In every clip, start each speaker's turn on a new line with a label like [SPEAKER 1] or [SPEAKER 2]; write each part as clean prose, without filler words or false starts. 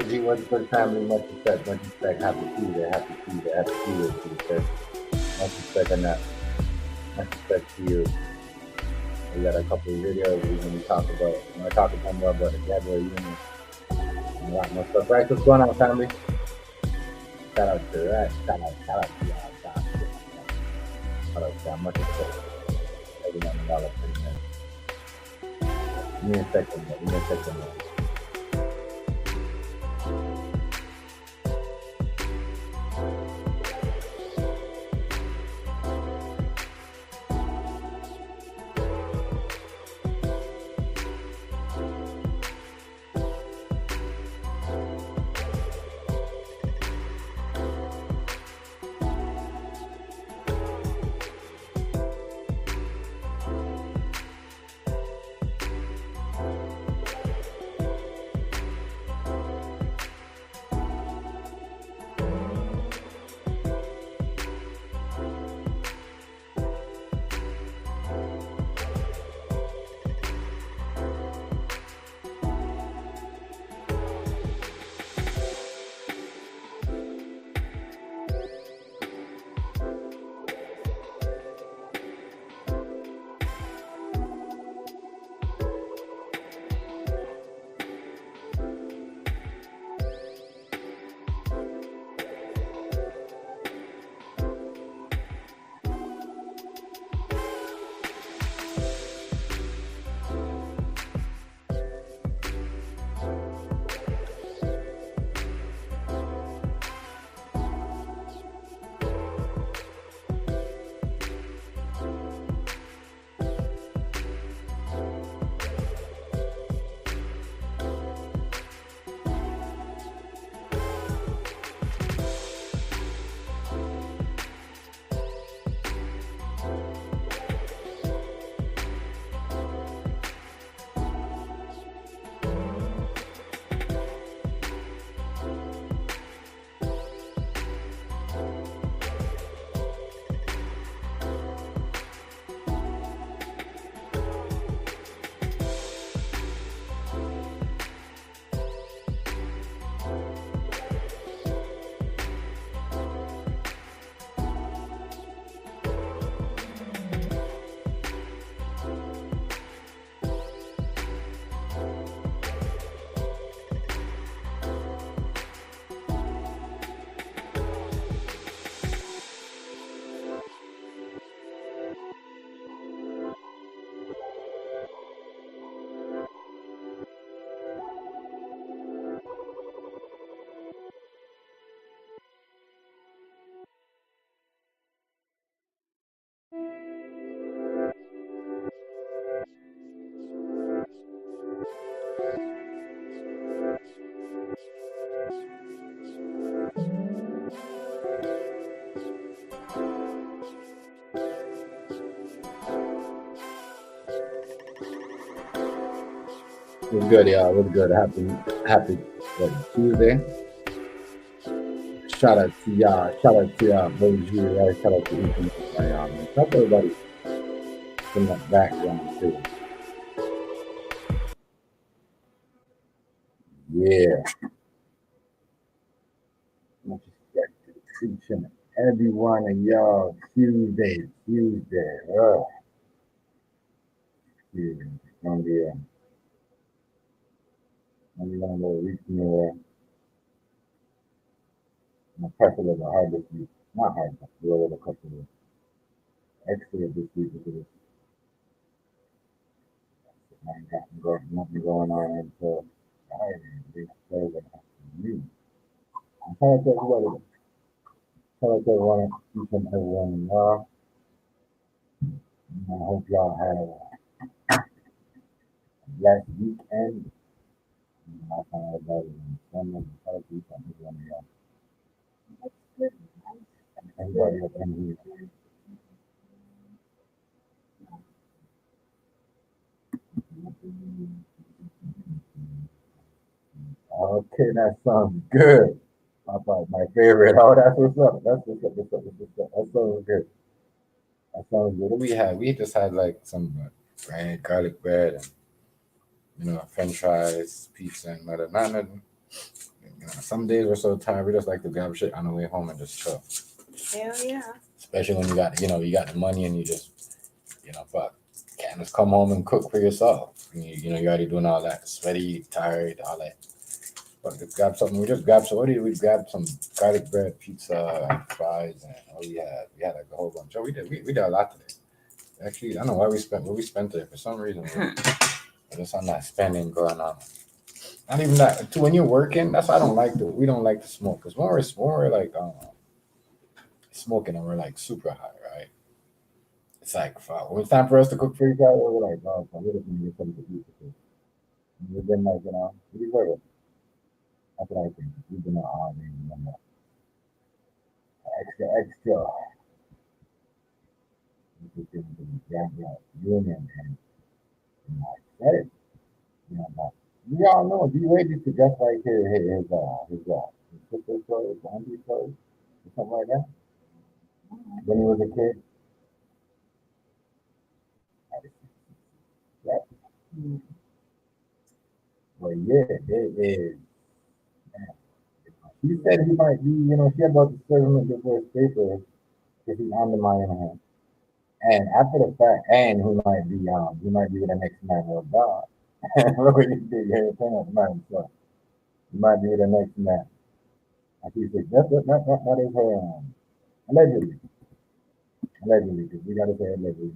[SPEAKER 1] G, what's good, family? Much respect, much respect. Happy Tuesday, happy Tuesday, happy Tuesday to you, sir. Much respect on that. Much respect to you. We got a couple of videos we're going to talk about. We're going to talk about more about the Gabrielle Union and a lot more stuff. Right, what's going on, family? Shout out to that. Shout out to y'all. Shout out to y'all. Much respect. Everyone in all of them. Give me a second, man. Give me a second, man. What's good, y'all? What's good? Happy Tuesday. Shout out to y'all. Shout out to y'all. Bonjour, right? Shout out to each and every one of y'all, man. Shout out to everybody from that background, too. Yeah. Much respect to each and every one of y'all. Tuesday. Yeah. On the, on the long road, reaching my pressure was hard this week. Not hard, but a little couple of extra this week because I ain't got nothing going on until Friday, Thursday afternoon. I'm trying to tell you what it is. Tell us everyone, each and everyone in y'all. I hope y'all had a blessed weekend. I found out about it on Sunday. Tell us each and every one of y'all. Everybody up in here. Okay, that sounds good. My favorite. Oh, that's what's up. That's what's up. That sounds good. That sounds good. What we had? We just had like some bread, garlic bread, and French fries, pizza, and other. Not nothing
[SPEAKER 2] Some days we're so tired, we just like to grab shit on the way home and just chill.
[SPEAKER 3] Hell yeah.
[SPEAKER 2] Especially when you got the money and you just fuck, can't just come home and cook for yourself. You're already doing all that, sweaty, tired, all that. But just grab something. We just grabbed some. What did we grab? Some garlic bread, pizza, and fries, and we had like a whole bunch. Oh, we did a lot today. Actually, I don't know why we spent today. For some reason, we're just on that spending going on. Not even that. Too, when you're working, that's why I don't like to. We don't like to smoke because when we're like smoking and we're like super high, right? It's like fuck. When it's time for us to cook for each other, we're like, oh, we're just gonna get something to eat. We've been like, we deserve it. That's what I think. We've been all day, extra. This is the Gabrielle Union, and I said it. But we all know D-Wade used to dress like his sister's clothes, auntie clothes, or something like that. When he was a kid. Yeah. But yeah, it is. He said he might be, she about to serve him a divorce paper if he's undermining her. And after the fact, and he might be the next man of God. Look what you did here, man. So he might be the next man. Like he said, that is her, allegedly. Allegedly, because we gotta say allegedly.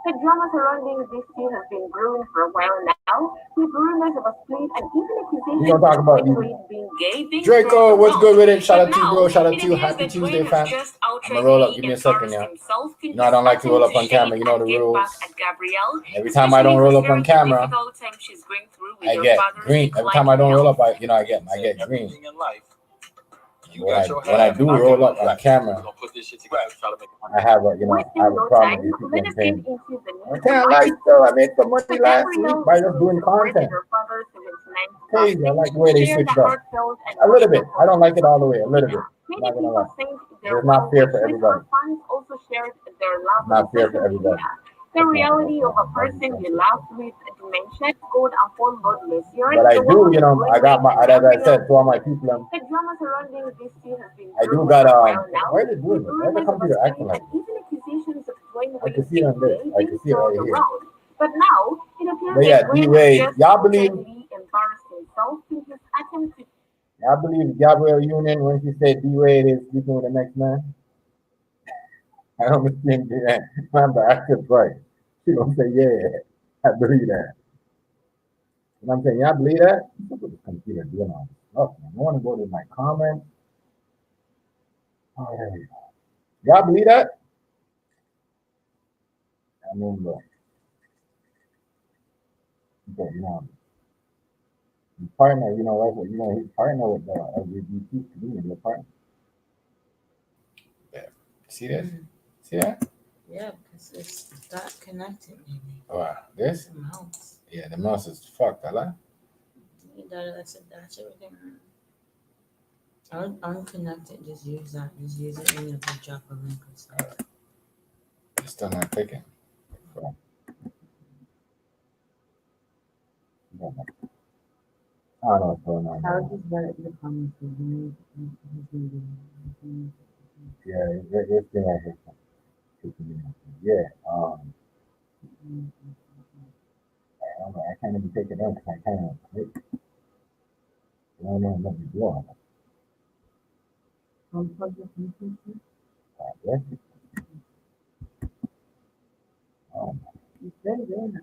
[SPEAKER 3] The drama surrounding this two has been brewing for a while now, with rumors of a split and even
[SPEAKER 2] We
[SPEAKER 3] accusations
[SPEAKER 2] gonna talk
[SPEAKER 3] of
[SPEAKER 2] about
[SPEAKER 3] Wade being gay being
[SPEAKER 2] Draco.
[SPEAKER 3] spread
[SPEAKER 2] What's
[SPEAKER 3] around.
[SPEAKER 2] good with it? Shout
[SPEAKER 3] But
[SPEAKER 2] out to you,
[SPEAKER 3] now,
[SPEAKER 2] bro. Shout out
[SPEAKER 3] it
[SPEAKER 2] to you.
[SPEAKER 3] appears
[SPEAKER 2] Happy
[SPEAKER 3] that Wade
[SPEAKER 2] Tuesday,
[SPEAKER 3] has
[SPEAKER 2] fam.
[SPEAKER 3] just
[SPEAKER 2] I'm gonna roll up.
[SPEAKER 3] outrightly
[SPEAKER 2] Give me a second,
[SPEAKER 3] embarrassed
[SPEAKER 2] yeah.
[SPEAKER 3] himself in
[SPEAKER 2] I don't like to roll up on camera. You know the
[SPEAKER 3] get back
[SPEAKER 2] rules.
[SPEAKER 3] at Gabrielle,
[SPEAKER 2] Every time I don't roll up on camera,
[SPEAKER 3] difficult time she's going through with
[SPEAKER 2] I
[SPEAKER 3] her
[SPEAKER 2] get
[SPEAKER 3] father's
[SPEAKER 2] green. Every time I
[SPEAKER 3] declining
[SPEAKER 2] don't roll
[SPEAKER 3] health.
[SPEAKER 2] up, I get green. When I do roll up on camera, I have a problem. You keep
[SPEAKER 3] Let
[SPEAKER 2] getting
[SPEAKER 3] us get
[SPEAKER 2] paid.
[SPEAKER 3] into the
[SPEAKER 2] I
[SPEAKER 3] news of
[SPEAKER 2] can't lie,
[SPEAKER 3] Martin.
[SPEAKER 2] still. I made some money
[SPEAKER 3] So
[SPEAKER 2] last week
[SPEAKER 3] Gabrielle
[SPEAKER 2] by just
[SPEAKER 3] Union
[SPEAKER 2] doing
[SPEAKER 3] celebrated
[SPEAKER 2] content.
[SPEAKER 3] her father's 79th
[SPEAKER 2] Crazy. I
[SPEAKER 3] birthday.
[SPEAKER 2] like the way they
[SPEAKER 3] Shared a
[SPEAKER 2] switched up.
[SPEAKER 3] heartfelt and
[SPEAKER 2] A little bit.
[SPEAKER 3] emotional
[SPEAKER 2] I don't
[SPEAKER 3] post
[SPEAKER 2] like it
[SPEAKER 3] on
[SPEAKER 2] all the way.
[SPEAKER 3] social
[SPEAKER 2] A little
[SPEAKER 3] media.
[SPEAKER 2] bit. I'm
[SPEAKER 3] Many
[SPEAKER 2] not gonna
[SPEAKER 3] people
[SPEAKER 2] lie.
[SPEAKER 3] sent their
[SPEAKER 2] It's
[SPEAKER 3] well
[SPEAKER 2] not fair for
[SPEAKER 3] wishes. Her
[SPEAKER 2] everybody.
[SPEAKER 3] fans also shared their love
[SPEAKER 2] It's
[SPEAKER 3] on
[SPEAKER 2] not fair for
[SPEAKER 3] social
[SPEAKER 2] everybody.
[SPEAKER 3] media. The reality of a
[SPEAKER 2] That's
[SPEAKER 3] person you
[SPEAKER 2] not
[SPEAKER 3] love
[SPEAKER 2] fair.
[SPEAKER 3] with dementia, quote unquote, God bless you.
[SPEAKER 2] But I
[SPEAKER 3] The
[SPEAKER 2] do,
[SPEAKER 3] woman
[SPEAKER 2] I got my, as I said to all my people,
[SPEAKER 3] the drama surrounding this two has been
[SPEAKER 2] I do
[SPEAKER 3] brewing
[SPEAKER 2] got,
[SPEAKER 3] for a while now,
[SPEAKER 2] why is it doing
[SPEAKER 3] with
[SPEAKER 2] this? Why is the
[SPEAKER 3] rumors of a
[SPEAKER 2] computer
[SPEAKER 3] split
[SPEAKER 2] acting
[SPEAKER 3] and
[SPEAKER 2] like this?
[SPEAKER 3] even accusations of Dwayne
[SPEAKER 2] I can
[SPEAKER 3] Wade
[SPEAKER 2] see it
[SPEAKER 3] being
[SPEAKER 2] on this.
[SPEAKER 3] gay
[SPEAKER 2] I
[SPEAKER 3] being
[SPEAKER 2] can see it
[SPEAKER 3] thrown
[SPEAKER 2] right here.
[SPEAKER 3] around. But now, it appears
[SPEAKER 2] But yeah,
[SPEAKER 3] that Dwayne
[SPEAKER 2] D-Wade,
[SPEAKER 3] has just
[SPEAKER 2] y'all believe,
[SPEAKER 3] openly embarrassed himself in his attempt to
[SPEAKER 2] y'all believe Gabrielle Union when she said D-Wade is sleeping with the next man? I don't think that. Man, but I could right. She gonna say, yeah, I believe that. And I'm saying, y'all believe that? Look at this computer doing all this stuff, man. I want to go to my comments. Oh, there we go. Y'all believe that? I mean, look, okay, his partner, his partner with the LGBT community, the partner. Yeah. See this? See that?
[SPEAKER 4] Yeah, because it's not connected, maybe.
[SPEAKER 2] Wow, this?
[SPEAKER 4] The mouse.
[SPEAKER 2] Yeah, the mouse is fucked, I
[SPEAKER 4] That's everything. Unconnected, just use that. Just use it and you'll drop a link or something.
[SPEAKER 2] It's still not clicking. Wow. I don't know what's going on.
[SPEAKER 4] I'll just write it in the comments.
[SPEAKER 2] Yeah, it's thing right here. Yeah, I don't know. I can't even take it down because I can't even click. I don't know what to do on it.
[SPEAKER 4] Unplug the computer.
[SPEAKER 2] Yeah. Oh,
[SPEAKER 4] It's very good.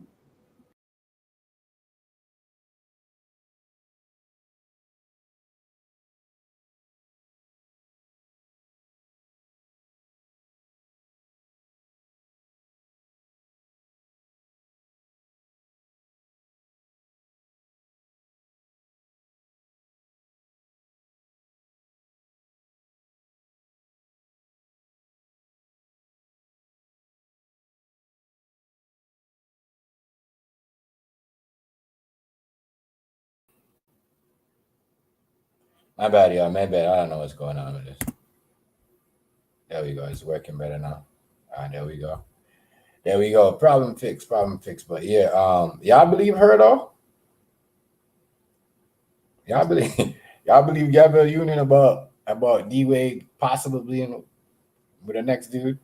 [SPEAKER 2] my bad, y'all. My bad. I don't know what's going on with this. There we go. It's working better now. There we go. There we go. Problem fixed. Problem fixed. But yeah, y'all believe her though? Y'all believe Y'all believe Gabrielle Union about D Wade possibly being with the next dude?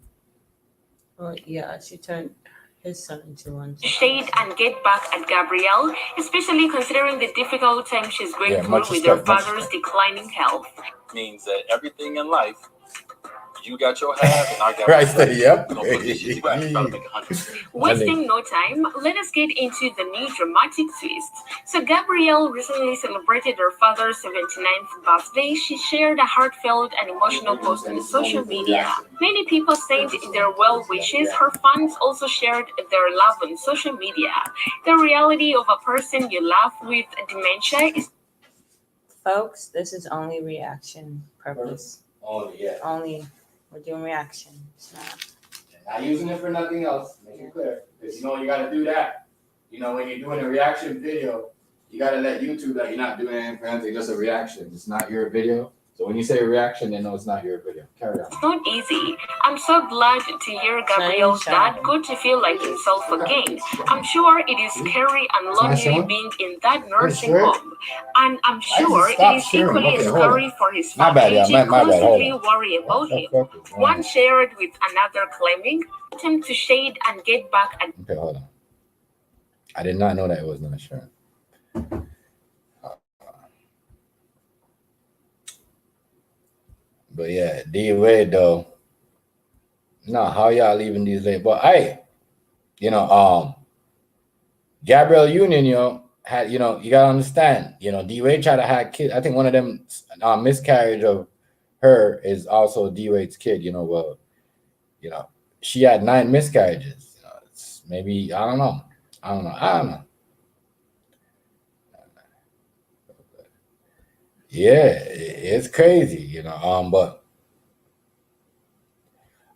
[SPEAKER 4] Oh yeah, she turned his son into one.
[SPEAKER 3] Shade and get back at Gabrielle, especially considering the difficult time she's going
[SPEAKER 2] Yeah,
[SPEAKER 3] through
[SPEAKER 2] much
[SPEAKER 3] with her
[SPEAKER 2] respect, much
[SPEAKER 3] father's
[SPEAKER 2] respect.
[SPEAKER 3] declining health.
[SPEAKER 5] Means that everything in life, you got your half and I got
[SPEAKER 2] Right,
[SPEAKER 5] my
[SPEAKER 2] steady, yep.
[SPEAKER 5] We're gonna put this shit together, try to make 100.
[SPEAKER 3] Wasting no time, let us get into the new dramatic twist. So Gabrielle recently celebrated her father's 79th birthday. She shared a heartfelt and emotional post on social media. Many people sent their well wishes. Her fans also shared their love on social media. The reality of a person you love with dementia is
[SPEAKER 4] Folks, this is only reaction purpose.
[SPEAKER 2] Yeah.
[SPEAKER 4] Only we're doing reaction. It's not.
[SPEAKER 2] Not using it for nothing else. Make it clear. Because you gotta do that. When you're doing a reaction video, you gotta let YouTube that you're not doing anything for anything, just a reaction. It's not your video. So when you say reaction, they know it's not your video. Carry on.
[SPEAKER 3] not easy. I'm so glad to hear Gabrielle's dad got to feel like himself again. I'm sure it is scary and lonely being in that nursing home. And I'm sure it is equally scary for his family to constantly worry about him. One shared with another claiming him to shade and get back at.
[SPEAKER 2] Okay, hold on. I did not know that it was not sure. But yeah, D Wade though. No, how y'all leaving these late? But Gabrielle Union, had you gotta understand, D Wade tried to have kids. I think one of them miscarriage of her is also D Wade's kid. She had 9 miscarriages. It's maybe I don't know. Yeah, it's crazy, but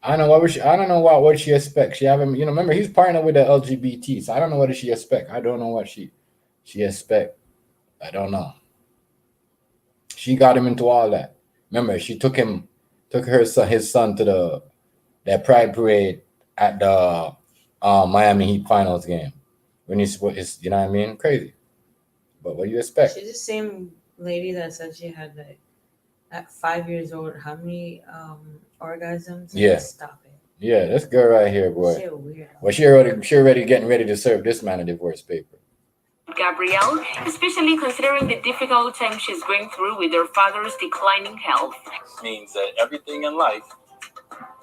[SPEAKER 2] I don't know what she expects. She haven't, remember he's partnered with the LGBT, so I don't know what she expect. I don't know what she expect. I don't know. She got him into all that. Remember, she took his son to that pride parade at the Miami Heat finals game when he's you know what I mean? Crazy. But what do you expect?
[SPEAKER 4] She's the same lady that said she had at 5 years old, how many orgasms?
[SPEAKER 2] Yeah.
[SPEAKER 4] Stop it.
[SPEAKER 2] Yeah, this girl right here, boy.
[SPEAKER 4] She's weird.
[SPEAKER 2] Well, she already getting ready to serve this man a divorce paper.
[SPEAKER 3] Gabrielle, especially considering the difficult time she's going through with her father's declining health.
[SPEAKER 5] Means that everything in life,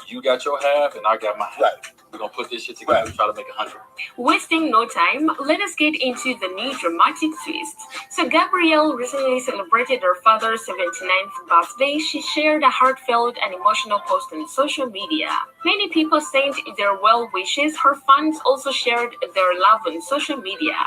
[SPEAKER 5] you got your half and I got my half. We're gonna put this shit together, try to make 100.
[SPEAKER 3] Wasting no time, let us get into the new dramatic twist. So Gabrielle recently celebrated her father's 79th birthday. She shared a heartfelt and emotional post on social media. Many people sent their well wishes. Her fans also shared their love on social media.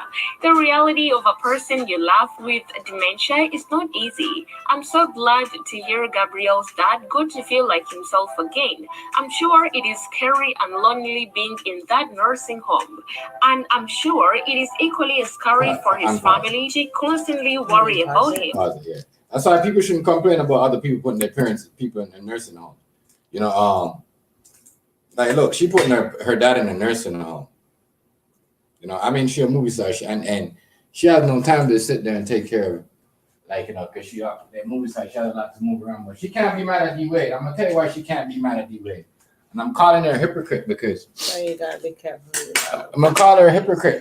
[SPEAKER 3] The reality of a person you love with dementia is not easy. I'm so glad to hear Gabrielle's dad got to feel like himself again. I'm sure it is scary and lonely being in that nursing home. And I'm sure it is equally scary for his family to constantly worry about him.
[SPEAKER 2] Yeah. That's why people shouldn't complain about other people putting their people in a nursing home. Like look, she putting her dad in a nursing home. She a movie star, and she has no time to sit there and take care of, because she that movie star, she has a lot to move around with. She can't be mad at D Wade. I'm gonna tell you why she can't be mad at D Wade. And I'm calling her a hypocrite because
[SPEAKER 4] So you gotta be careful.
[SPEAKER 2] I'm gonna call her a hypocrite.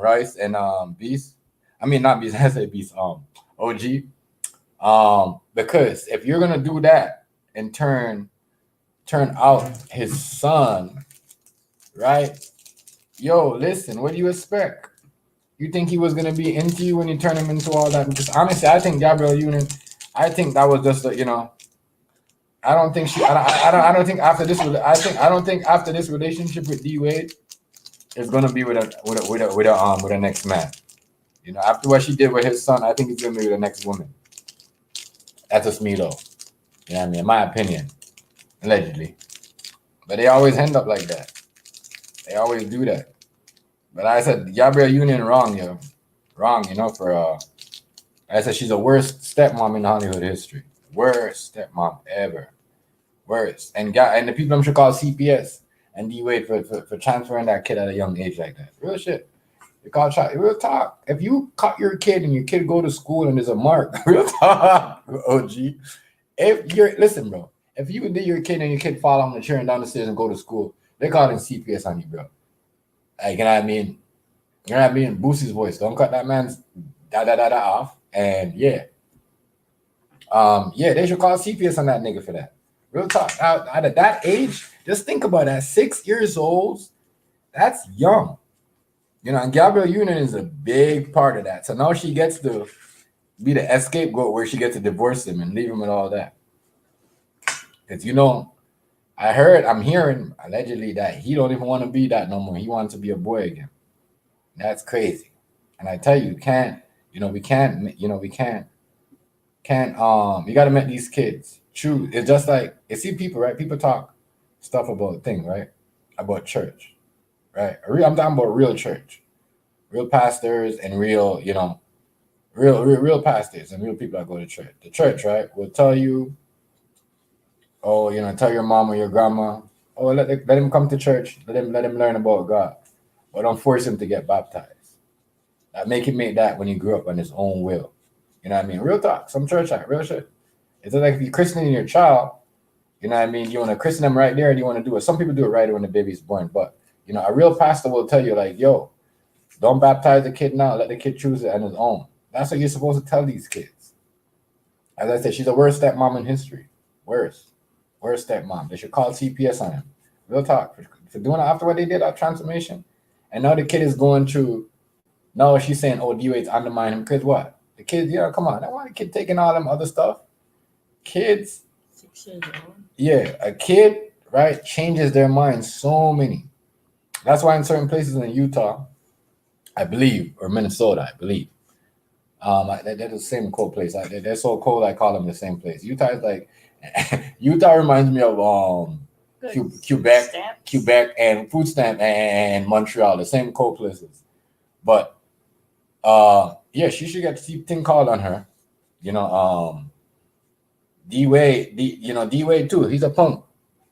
[SPEAKER 2] Rice and Beast. I mean not Beast. I say Beast. OG. Because if you're gonna do that and turn out his son, right? Yo, listen. What do you expect? You think he was gonna be into you when you turn him into all that? Because honestly, I think Gabrielle Union. I think that was just I don't think after this relationship with D Wade is gonna be with a next man. After what she did with his son, I think it's gonna be with the next woman. That's just me though. You know what I mean? In my opinion, allegedly. But they always end up like that. They always do that. But I said Gabrielle Union wrong, for I said she's the worst stepmom in Hollywood history. Worst stepmom ever. Worst. And the people I'm sure call CPS and D Wade for transferring that kid at a young age like that. Real shit. You call child. Real talk. If you caught your kid and your kid go to school and there's a mark, real talk, OG. If you're listen, bro. If you did your kid and your kid fall on the chair and down the stairs and go to school, they call it CPS on you, bro. Like, you know what I mean? You know what I mean? Boost his voice. Don't cut that man's da off. And yeah. Yeah, they should call CPS on that nigga for that. Real talk. Out at that age, just think about that. 6 years old, that's young. You know, and Gabrielle Union is a big part of that. So now she gets to be the scapegoat where she gets to divorce him and leave him with all that. Because, you know, I'm hearing allegedly that he don't even want to be that no more. He wants to be a boy again. That's crazy. And I tell you, we can't, you got to make these kids choose. It's just like, you see people, right? People talk stuff about things, right? About church, right? I'm talking about real church, real pastors and real, real pastors and real people that go to church. The church, right, will tell you, oh, tell your mom or your grandma, oh, let him come to church, let him learn about God, but don't force him to get baptized. Make him make that when he grew up on his own will. You know what I mean? Real talk. Some church act, real shit. It's like if you're christening your child, you know what I mean? You want to christen them right there and you want to do it. Some people do it right when the baby's born, but, a real pastor will tell you, like, yo, don't baptize the kid now. Let the kid choose it on his own. That's what you're supposed to tell these kids. As I said, she's the worst stepmom in history. Worst stepmom. They should call CPS on him. Real talk. For doing it after what they did, that transformation. And now the kid is going to, no, she's saying, oh, D-Wade's undermining him. Because what? The kids, come on. I don't want a kid taking all them other stuff. Kids.
[SPEAKER 4] 6 years old.
[SPEAKER 2] Yeah, a kid, right, changes their mind so many. That's why in certain places in Utah, I believe, or Minnesota, I believe, they're the same cold place. They're so cold, I call them the same place. Utah is like, Utah reminds me of Quebec and food stamp and Montreal, the same cold places. But yeah, she should get the thing called on her. D-Wade too. He's a punk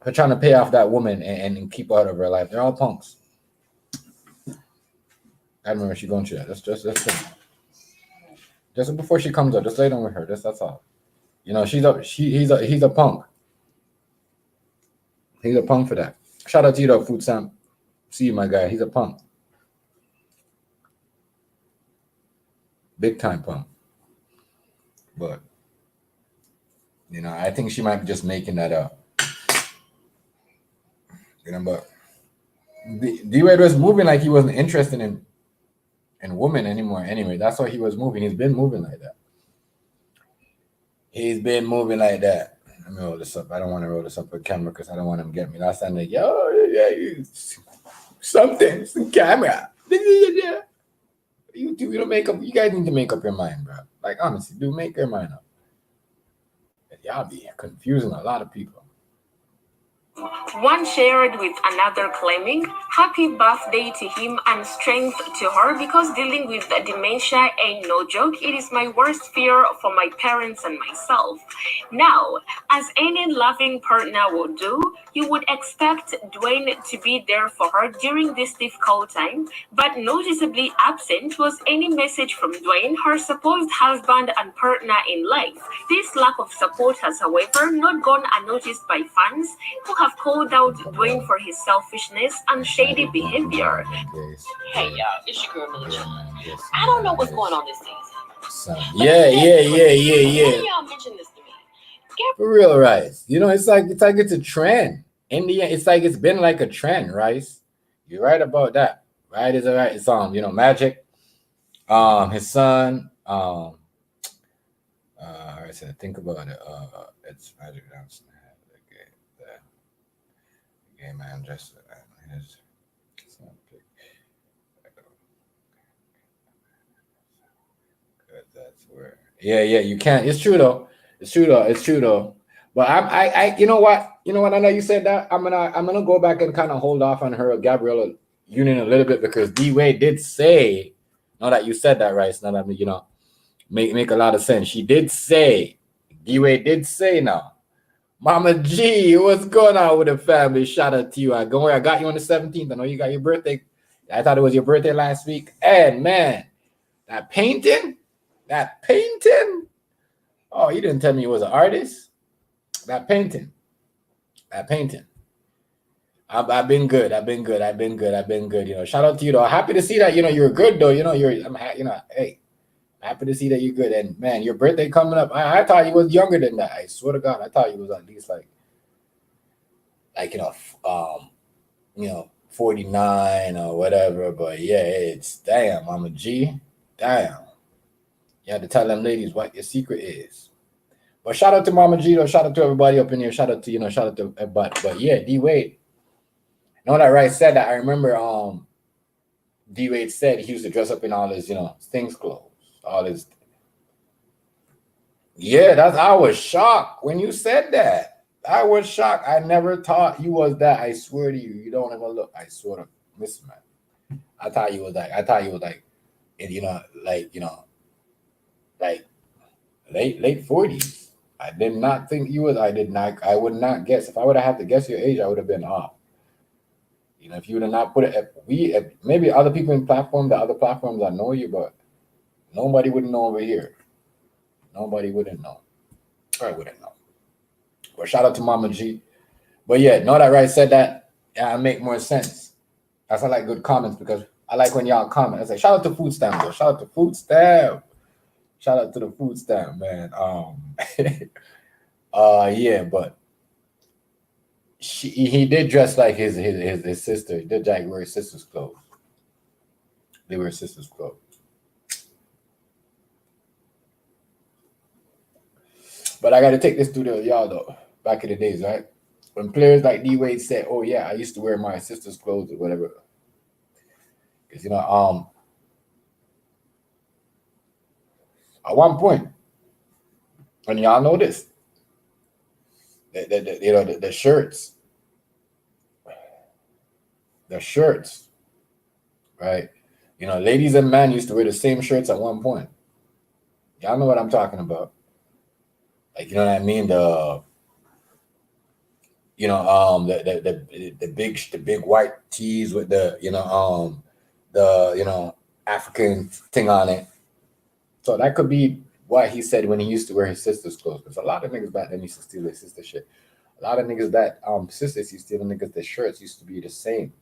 [SPEAKER 2] for trying to pay off that woman and keep her out of her life. They're all punks. I remember she going through that. Just before she comes up, just lay down with her. That's all. He's a punk. He's a punk for that. Shout out to you, though, Food Sam. See you, my guy. He's a punk. Big time punk. But, I think she might be just making that up. But D-Wade was moving like he wasn't interested in women anymore. Anyway, that's why he was moving. He's been moving like that. Let me roll this up. I don't want to roll this up with camera because I don't want him to get me. Last time they some camera. You don't make up. You guys need to make up your mind, bro. Like, honestly, make your mind up. Y'all be confusing a lot of people.
[SPEAKER 3] One shared with another claiming happy birthday to him and strength to her because dealing with dementia ain't no joke. It is my worst fear for my parents and myself. Now, as any loving partner would do, you would expect Dwayne to be there for her during this difficult time, but noticeably absent was any message from Dwayne, her supposed husband and partner in life. This lack of support has, however, not gone unnoticed by fans who have called out Dwayne for his selfishness and shady behavior.
[SPEAKER 6] Hey y'all, it's your girl Militia. I don't know what's going on this season.
[SPEAKER 2] Yeah.
[SPEAKER 6] When y'all mention this to me?
[SPEAKER 2] For real, Rice. It's like it's a trend. In the end, it's like it's been like a trend, Rice. You're right about that. Right is right. It's Magic. His son. I said think about it. It's Magic Johnson. Okay, man, just his son pick. Good, that's where. Yeah, you can't. It's true though. But I you know what? I know you said that. I'm gonna go back and kind of hold off on her Gabrielle Union a little bit because D-Wade did say. Now that you said that, right? Now that make a lot of sense. She did say. D-Wade did say now. Mama G, what's going on with the family? Shout out to you. I got you on the 17th. I know you got your birthday I thought it was your birthday last week. And man, that painting. Oh, you didn't tell me you was an artist. That painting. I've been good. You know, shout out to you though. Happy to see that. You know, you're good though. You know, hey, happy to see that you're good. And man, your birthday coming up. I thought you was younger than that. I swear to God, I thought you was at least like 49 or whatever. But yeah, it's damn, Mama G. Damn. You had to tell them ladies what your secret is. But shout out to Mama G though. Shout out to everybody up in here. Shout out to everybody. But yeah, D Wade. You know that right said that. I remember D Wade said he used to dress up in all his, things clothes. All his. Yeah, I was shocked when you said that. I was shocked. I never thought you was that. I swear to you. You don't even look. I swear to Mr. Man. I thought you was like, like late 40s. I did not think you was. I would not guess. If I would have had to guess your age, I would have been off. You know, if you would have not put it, maybe other people in the other platforms I know you, but nobody would know over here. Nobody wouldn't know. I wouldn't know. But shout out to Mama G. But yeah, know that right said that. Yeah, it make more sense. That's why I like good comments, because I like when y'all comment. I say shout out to Food Stamp though. Shout out to Food Stamp. Shout out to the Food Stamp, man. Yeah, but he did dress like his sister. He did wear his sister's clothes. They wear his sister's clothes. But I got to take this to y'all though. Back in the days, right? When players like D Wade said, "Oh yeah, I used to wear my sister's clothes or whatever," because at one point, and y'all know this, the shirts, right? Ladies and men used to wear the same shirts at one point. Y'all know what I'm talking about. Like, you know what I mean? The big white tees with the African thing on it. So that could be what he said when he used to wear his sister's clothes. Because a lot of niggas back then used to steal their sister shit. A lot of niggas that sisters used to steal niggas, their shirts used to be the same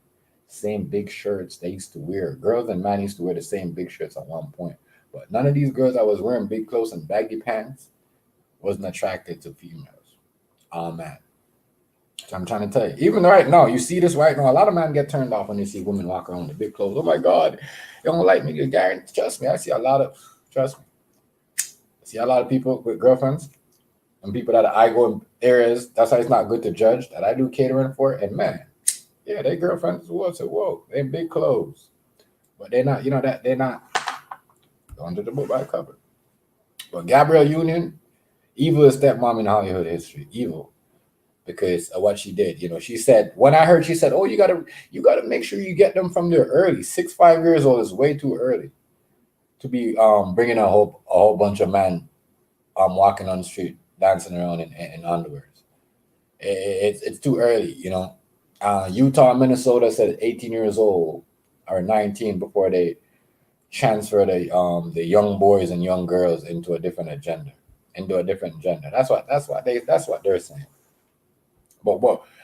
[SPEAKER 2] big shirts they used to wear. Girls and men used to wear the same big shirts at one point. But none of these girls that was wearing big clothes and baggy pants wasn't attracted to females. Oh man. So I'm trying to tell you, even right now, you see this right now, a lot of men get turned off when they see women walk around with big clothes. Oh my God, you don't like me, you guarantee. Trust me, I see a lot of people with girlfriends and people that I go in areas. That's why it's not good to judge that I do catering for. And man, yeah, they girlfriends whoa, they big clothes, but they're not, they're not under the book by cover. But Gabrielle Union, evil is stepmom in Hollywood history, evil. Because of what she did, she said. When I heard, she said, "Oh, you gotta make sure you get them from there early. 5 years old is way too early to be bringing a whole bunch of men walking on the street dancing around in underwears. It's too early, Utah and Minnesota said 18 years old or 19 before they transfer the young boys and young girls into a different gender. That's what they're saying. But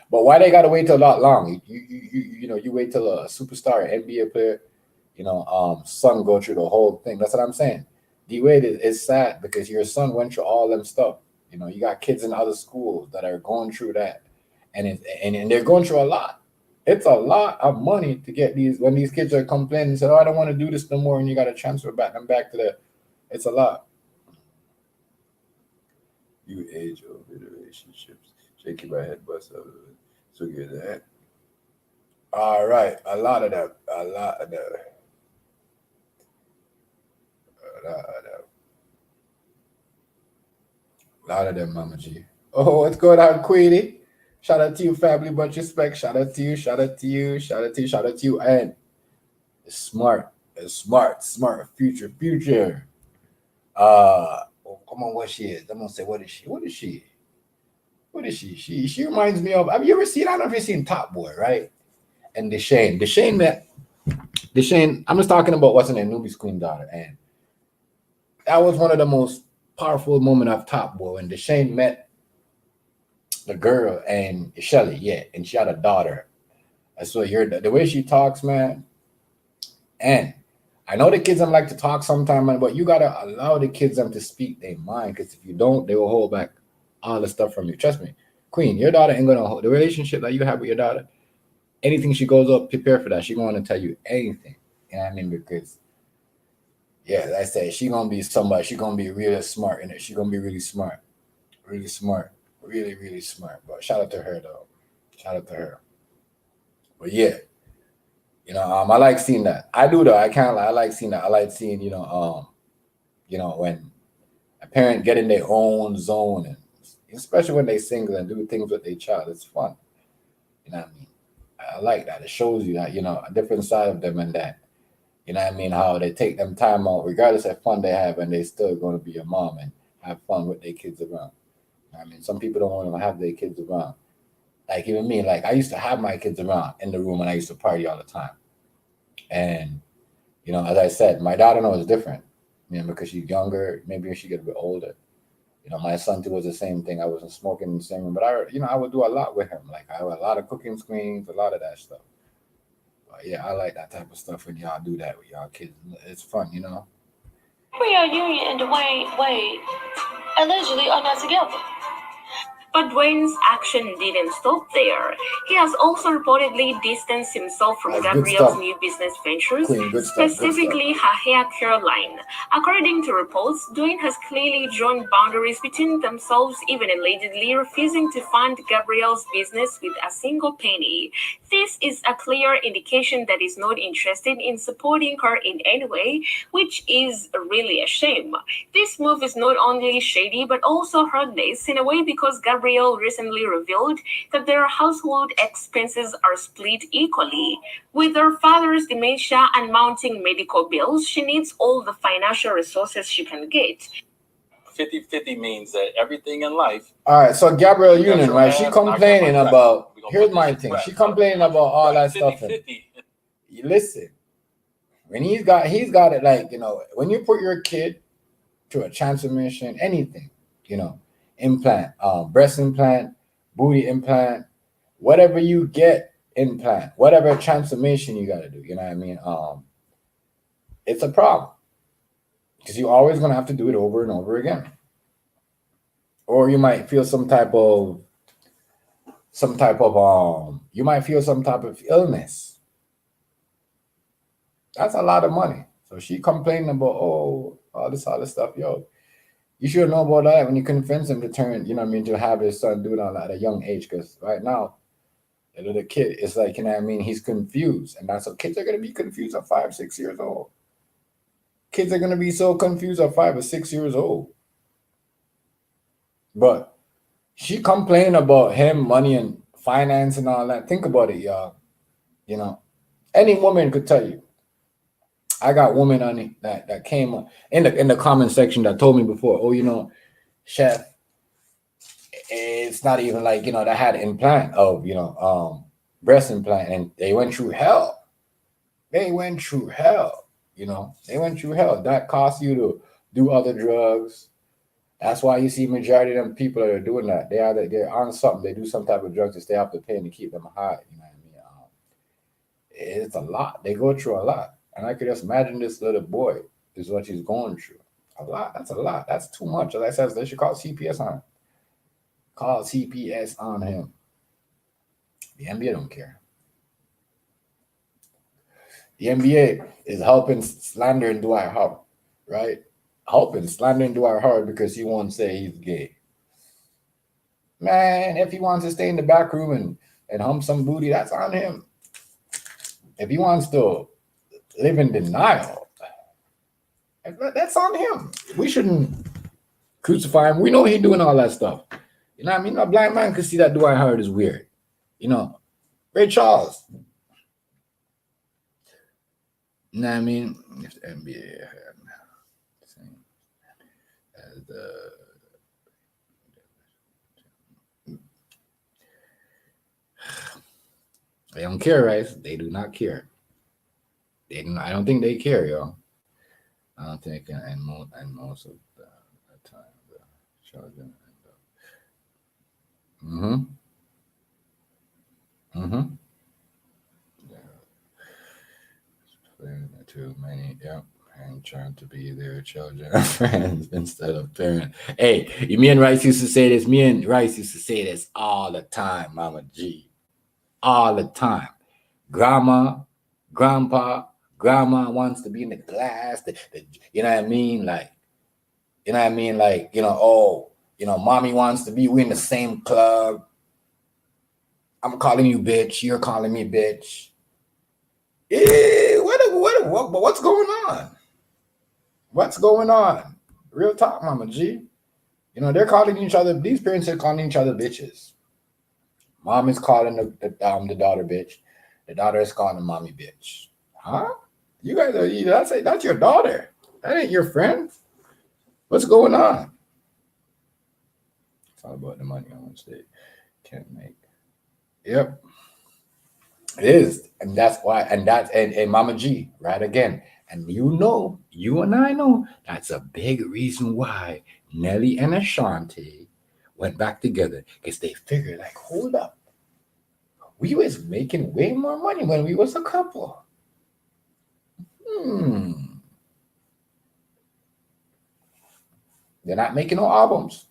[SPEAKER 2] why they gotta wait till that long? You wait till a superstar NBA player, son go through the whole thing. That's what I'm saying. D Wade is sad because your son went through all them stuff. You got kids in other schools that are going through that, and they're going through a lot. It's a lot of money to get when these kids are complaining and say, "Oh, I don't want to do this no more," and you got to transfer back to the. It's a lot. You age over the relationships. Shaking my head, but so get that. All right, a lot of them, Mama G. Oh, what's going on, Queenie? Shout out to you, family, much respect. Shout out to you, and smart, future. Come on, what she is? I'm gonna say, what is she? She reminds me of. Have you ever seen? I don't know if you've seen Top Boy, right? And Deshane that Deshane, I'm just talking about what's in their Nubi's queen daughter, and that was one of the most powerful moment of Top Boy when Deshane met the girl and Shelly, yeah, and she had a daughter. So the way she talks, man, and I know the kids them like to talk sometime, man, but you gotta allow the kids them to speak their mind, because if you don't, they will hold back all the stuff from you. Trust me, Queen, your daughter ain't gonna hold the relationship that you have with your daughter. Anything she goes up, prepare for that. She gonna tell you anything. You know what I mean? Because yeah, like I said, she gonna be somebody. She gonna be really smart in it. She gonna be really smart, really smart. But shout out to her though. Shout out to her. But yeah, I like seeing that. I do though. I can't lie. I like seeing that. I like seeing when a parent get in their own zone, and especially when they single and do things with their child, it's fun. You know what I mean? I like that. It shows you that a different side of them, and that you know what I mean, how they take them time out, regardless of fun they have, and they still going to be a mom and have fun with their kids around. I mean, some people don't want to have their kids around. Like even me, like I used to have my kids around in the room, and I used to party all the time. And as I said, my daughter knows different. Because she's younger, maybe she get a bit older. My son too was the same thing. I wasn't smoking in the same room, but I would do a lot with him. Like I had a lot of cooking screens, a lot of that stuff. But yeah, I like that type of stuff when y'all do that with y'all kids. It's fun,
[SPEAKER 6] Gabrielle Union and Dwayne Wade allegedly are not together.
[SPEAKER 3] But Dwayne's action didn't stop there. He has also reportedly distanced himself from
[SPEAKER 2] That's good
[SPEAKER 3] Gabrielle's
[SPEAKER 2] stuff.
[SPEAKER 3] new business ventures,
[SPEAKER 2] Queen, good stuff,
[SPEAKER 3] specifically her hair care line. According to reports, Dwayne has clearly drawn boundaries between themselves, even allegedly refusing to fund Gabrielle's business with a single penny. This is a clear indication that he's not interested in supporting her in any way, which is really a shame. This move is not only shady but also heartless in a way, because Gabrielle recently revealed that their household expenses are split equally. With her father's dementia and mounting medical bills, she needs all the financial resources she can get.
[SPEAKER 5] 50-50 means that everything in life.
[SPEAKER 2] All right, so Gabrielle
[SPEAKER 5] You got
[SPEAKER 2] Union,
[SPEAKER 5] your
[SPEAKER 2] right?
[SPEAKER 5] half
[SPEAKER 2] She
[SPEAKER 5] and I got my
[SPEAKER 2] complaining
[SPEAKER 5] half.
[SPEAKER 2] about.
[SPEAKER 5] We gonna
[SPEAKER 2] Here's
[SPEAKER 5] put
[SPEAKER 2] my
[SPEAKER 5] this
[SPEAKER 2] thing.
[SPEAKER 5] shit
[SPEAKER 2] She
[SPEAKER 5] right.
[SPEAKER 2] complaining about all that stuff. And
[SPEAKER 5] 50-50.
[SPEAKER 2] you listen, when he's got it like when you put your kid to a transformation, anything, implant, breast implant, booty implant, whatever you get implant, whatever transformation you got to do, you know what I mean? It's a problem because you're always going to have to do it over and over again. Or you might feel some type of you might feel some type of illness. That's a lot of money. So she complaining about all this other stuff. Yo, you should know about that when you convince him to turn, to have his son do it at a young age. Because right now, the little kid is like, he's confused. And that's what kids are going to be confused at 5, 6 years old. Kids are going to be so confused at 5 or 6 years old. But she complained about him, money and finance and all that. Think about it, y'all. Any woman could tell you. I got women on it that came in the comment section that told me before, Chef, it's not even like, they had an implant of, breast implant, and they went through hell. They went through hell. That cost you to do other drugs. That's why you see majority of them people that are doing that. They're on something. They do some type of drugs to stay off the pain to keep them high. You know what I mean? It's a lot. They go through a lot. And I could just imagine this little boy is what he's going through. A lot. That's a lot. That's too much. As I said, they should call CPS on him. Call CPS on him. The NBA don't care. The NBA is helping slandering Dwight Howard, right? Helping slandering Dwight Howard because he won't say he's gay. Man, if he wants to stay in the back room and hump some booty, that's on him. If he wants to live in denial, that's on him. We shouldn't crucify him. We know he's doing all that stuff. You know what I mean? A blind man could see that Dwight Howard is weird. Ray Charles. You know what I mean? If the NBA had same as they don't care, right? They do not care. I don't think they care, yo. I don't think, and most of the time, the children. Yeah. Too many. Yep. And trying to be their children friends instead of parent. Hey, me and Rice used to say this. Me and Rice used to say this all the time, Mama G. All the time. Grandma, grandpa, grandma wants to be in the class. You know what I mean? Like, you know what I mean? Like, mommy wants to be, we in the same club. I'm calling you bitch. You're calling me bitch. What's going on? What's going on? Real talk, Mama G. They're calling each other. These parents are calling each other bitches. Mom is calling the daughter bitch. The daughter is calling the mommy bitch. Huh? You guys are. That's your daughter. That ain't your friend. What's going on? It's all about the money on which they can't make. Yep. It is, and that's why, and Mama G, right again. And you and I know that's a big reason why Nelly and Ashanti went back together, because they figured, like, hold up, we was making way more money when we was a couple. They're not making no albums.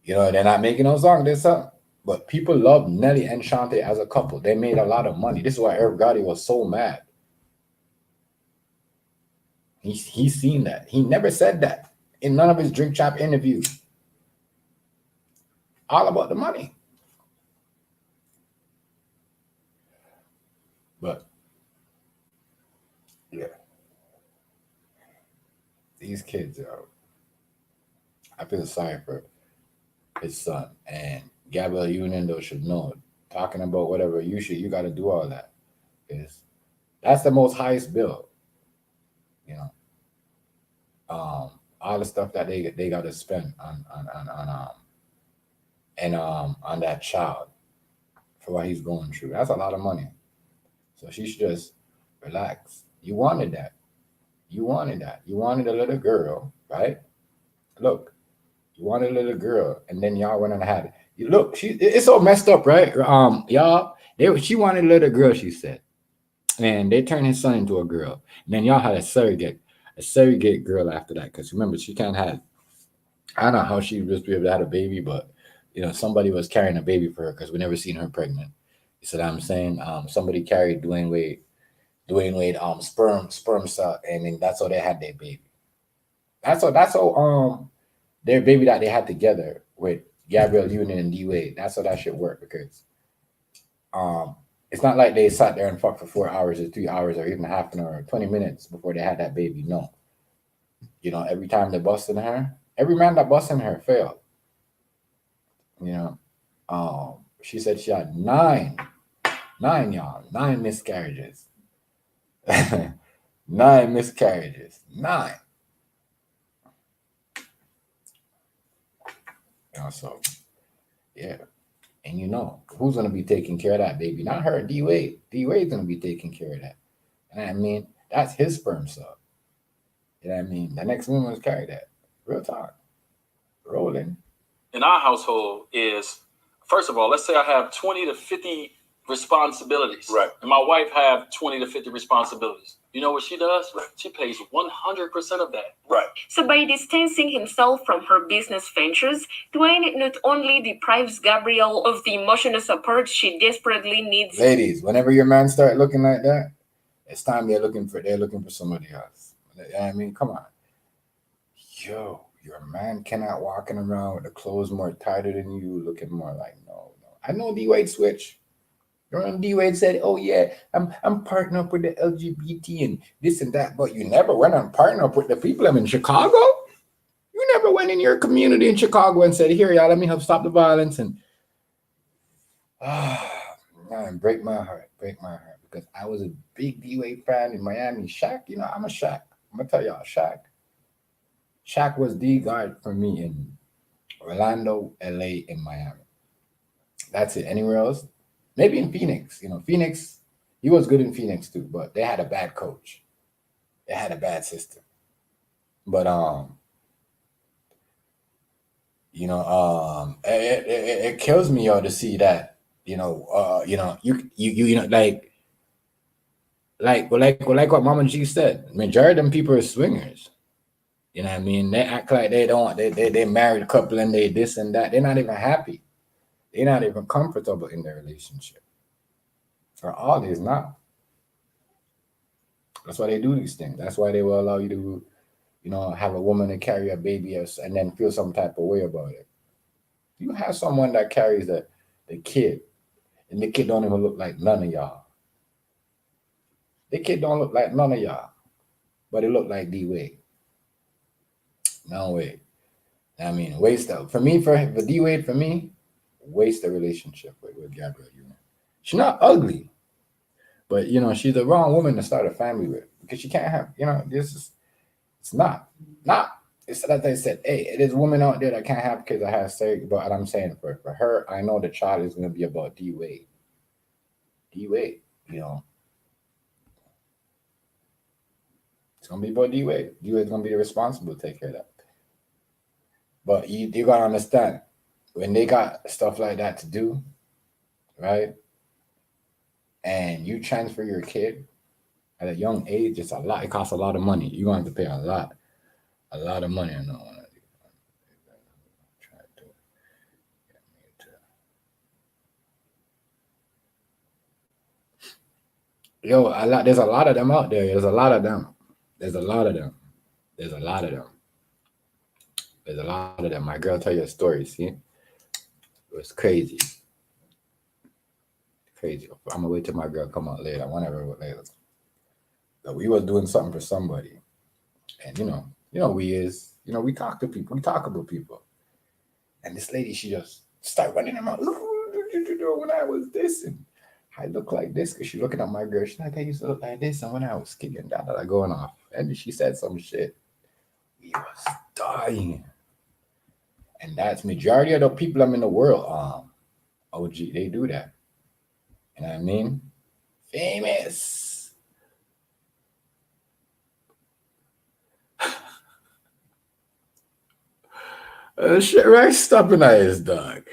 [SPEAKER 2] They're not making no songs. There's something. But people love Nelly and Shantae as a couple. They made a lot of money. This is why everybody was so mad. He's seen that. He never said that in none of his Drink Champ interviews. All about the money. But yeah, these kids are. I feel sorry for his son, and Gabrielle Union though should know. Talking about whatever you got to do all that, because that's the most highest bill. All the stuff that they got to spend on that child for what he's going through. That's a lot of money. So she should just relax. You wanted that. You wanted a little girl, right? Look, you wanted a little girl, and then y'all went and had it. Look, it's so messed up, right? Y'all, she wanted a little girl, she said, and they turned his son into a girl. And then y'all had a surrogate girl after that, because remember, she can't have. I don't know how she was be able to have a baby, but somebody was carrying a baby for her, because we never seen her pregnant. You see what I'm saying? Somebody carried Dwayne Wade sperm cell, and then that's how they had their baby. That's how their baby that they had together with Gabrielle Union and D Wade. That's how that shit worked, because it's not like they sat there and fucked for 4 hours or 3 hours or even half an hour or 20 minutes before they had that baby. No. Every time they busted her, every man that busted her failed. She said she had nine miscarriages. 9 miscarriages. 9. So, yeah. And who's going to be taking care of that baby? Not her, D Wade. D Wade's going to be taking care of that. And I mean, that's his sperm cell. You know what I mean? The next woman's carry that. Real talk. Rolling.
[SPEAKER 5] In our household is, first of all, let's say I have 20 to 50 responsibilities.
[SPEAKER 7] Right.
[SPEAKER 5] And my wife have 20 to 50 responsibilities. You know what she does? Right. She pays 100% of that.
[SPEAKER 7] Right.
[SPEAKER 3] So by distancing himself from her business ventures, Dwayne not only deprives Gabrielle of the emotional support she desperately needs.
[SPEAKER 2] Ladies, whenever your man start looking like that, it's time they're looking for somebody else. I mean, come on. Yo, your man cannot walking around with the clothes more tighter than you, looking more like no. I know D Wade switch. D Wade said, "Oh yeah, I'm partnering up with the LGBT and this and that," but you never went and partnered up with the people in Chicago. You never went in your community in Chicago and said, "Here, y'all, let me help stop the violence." And man, break my heart, because I was a big D Wade fan in Miami. Shaq, I'm a Shaq. I'm gonna tell y'all, Shaq was the guard for me in Orlando, LA, and Miami. That's it. Anywhere else? Maybe in Phoenix. Phoenix, He was good in Phoenix too, but they had a bad coach. They had a bad system. But it kills me, yo, to see that, you know, like what Mama G said. Majority of them people are swingers. You know what I mean? They act like they married a couple and they this and that. They're not even happy. They're not even comfortable in their relationship. Or all is not. That's why they do these things. That's why they will allow you to, have a woman to carry a baby and then feel some type of way about it. You have someone that carries the kid, and the kid don't even look like none of y'all. The kid don't look like none of y'all, but it look like D-Wade. No way. I mean, waste the D-Wade, for me, waste the relationship with Gabrielle Union. She's not ugly, but she's the wrong woman to start a family with, because she can't have, it's not. It's like they said, hey, there's women out there that can't have kids that have surgery, but I'm saying for her, I know the child is going to be about D-Wade. D-Wade, it's going to be about D-Wade. D-Wade's going to be responsible to take care of that. But you got to understand, when they got stuff like that to do, right, and you transfer your kid at a young age, it's a lot. It costs a lot of money. You're going to have to pay a lot of money. I know. Yo, there's a lot of them out there. There's a lot of them. My girl tell you a story, see? It was crazy. I'm gonna wait till my girl come out later. Whenever later. So we was doing something for somebody. And we talk to people, we talk about people. And this lady, she just started running her mouth. When I was this, and I look like this, because she's looking at my girl. She's like, I used to look like this, and when I was kicking that, going off. And she said some shit. We was dying. And that's majority of the people I'm in the world. OG, they do that. You know what I mean? Famous. Shit, Rice stopping at his dog.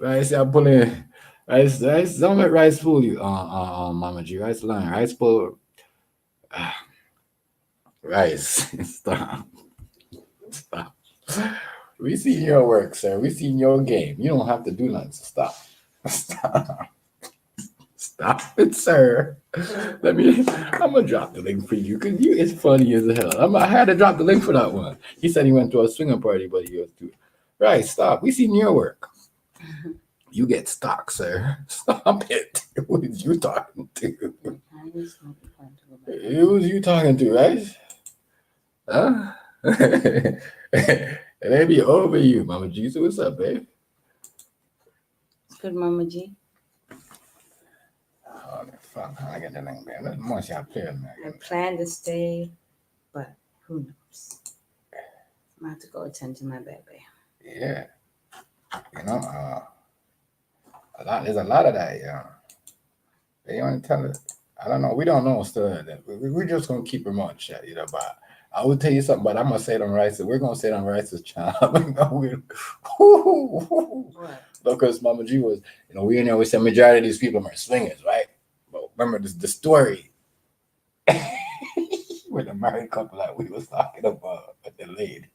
[SPEAKER 2] Rice, I'm pulling. Rice, don't let Rice fool you. Mama G, Rice lying. Rice pull. Rice, stop. We seen your work, sir. We seen your game. You don't have to do nothing. So stop it, sir. I'm gonna drop the link for you, because it's funny as hell. I had to drop the link for that one. He said he went to a swinger party, but he was too. Right, stop. We seen your work. You get stock, sir. Stop it. Who is you talking to? Who was you talking to, right? Huh? It ain't be over you, Mama G. So what's up, babe?
[SPEAKER 4] Good, Mama G.
[SPEAKER 2] Oh, fuck. I get the link, man. Once y'all play, man.
[SPEAKER 4] I plan to stay, but who knows? I'm gonna have to go attend to my baby.
[SPEAKER 2] Yeah. There's a lot of that, They only tell us. I don't know. We don't know still that. We're just gonna keep them on chat, but I will tell you something, but I'm gonna say it on Rice's. We're gonna say it on Rice's channel. Because Mama G was, we always say majority of these people are swingers, right? But remember the story with the married couple that we was talking about with the lady.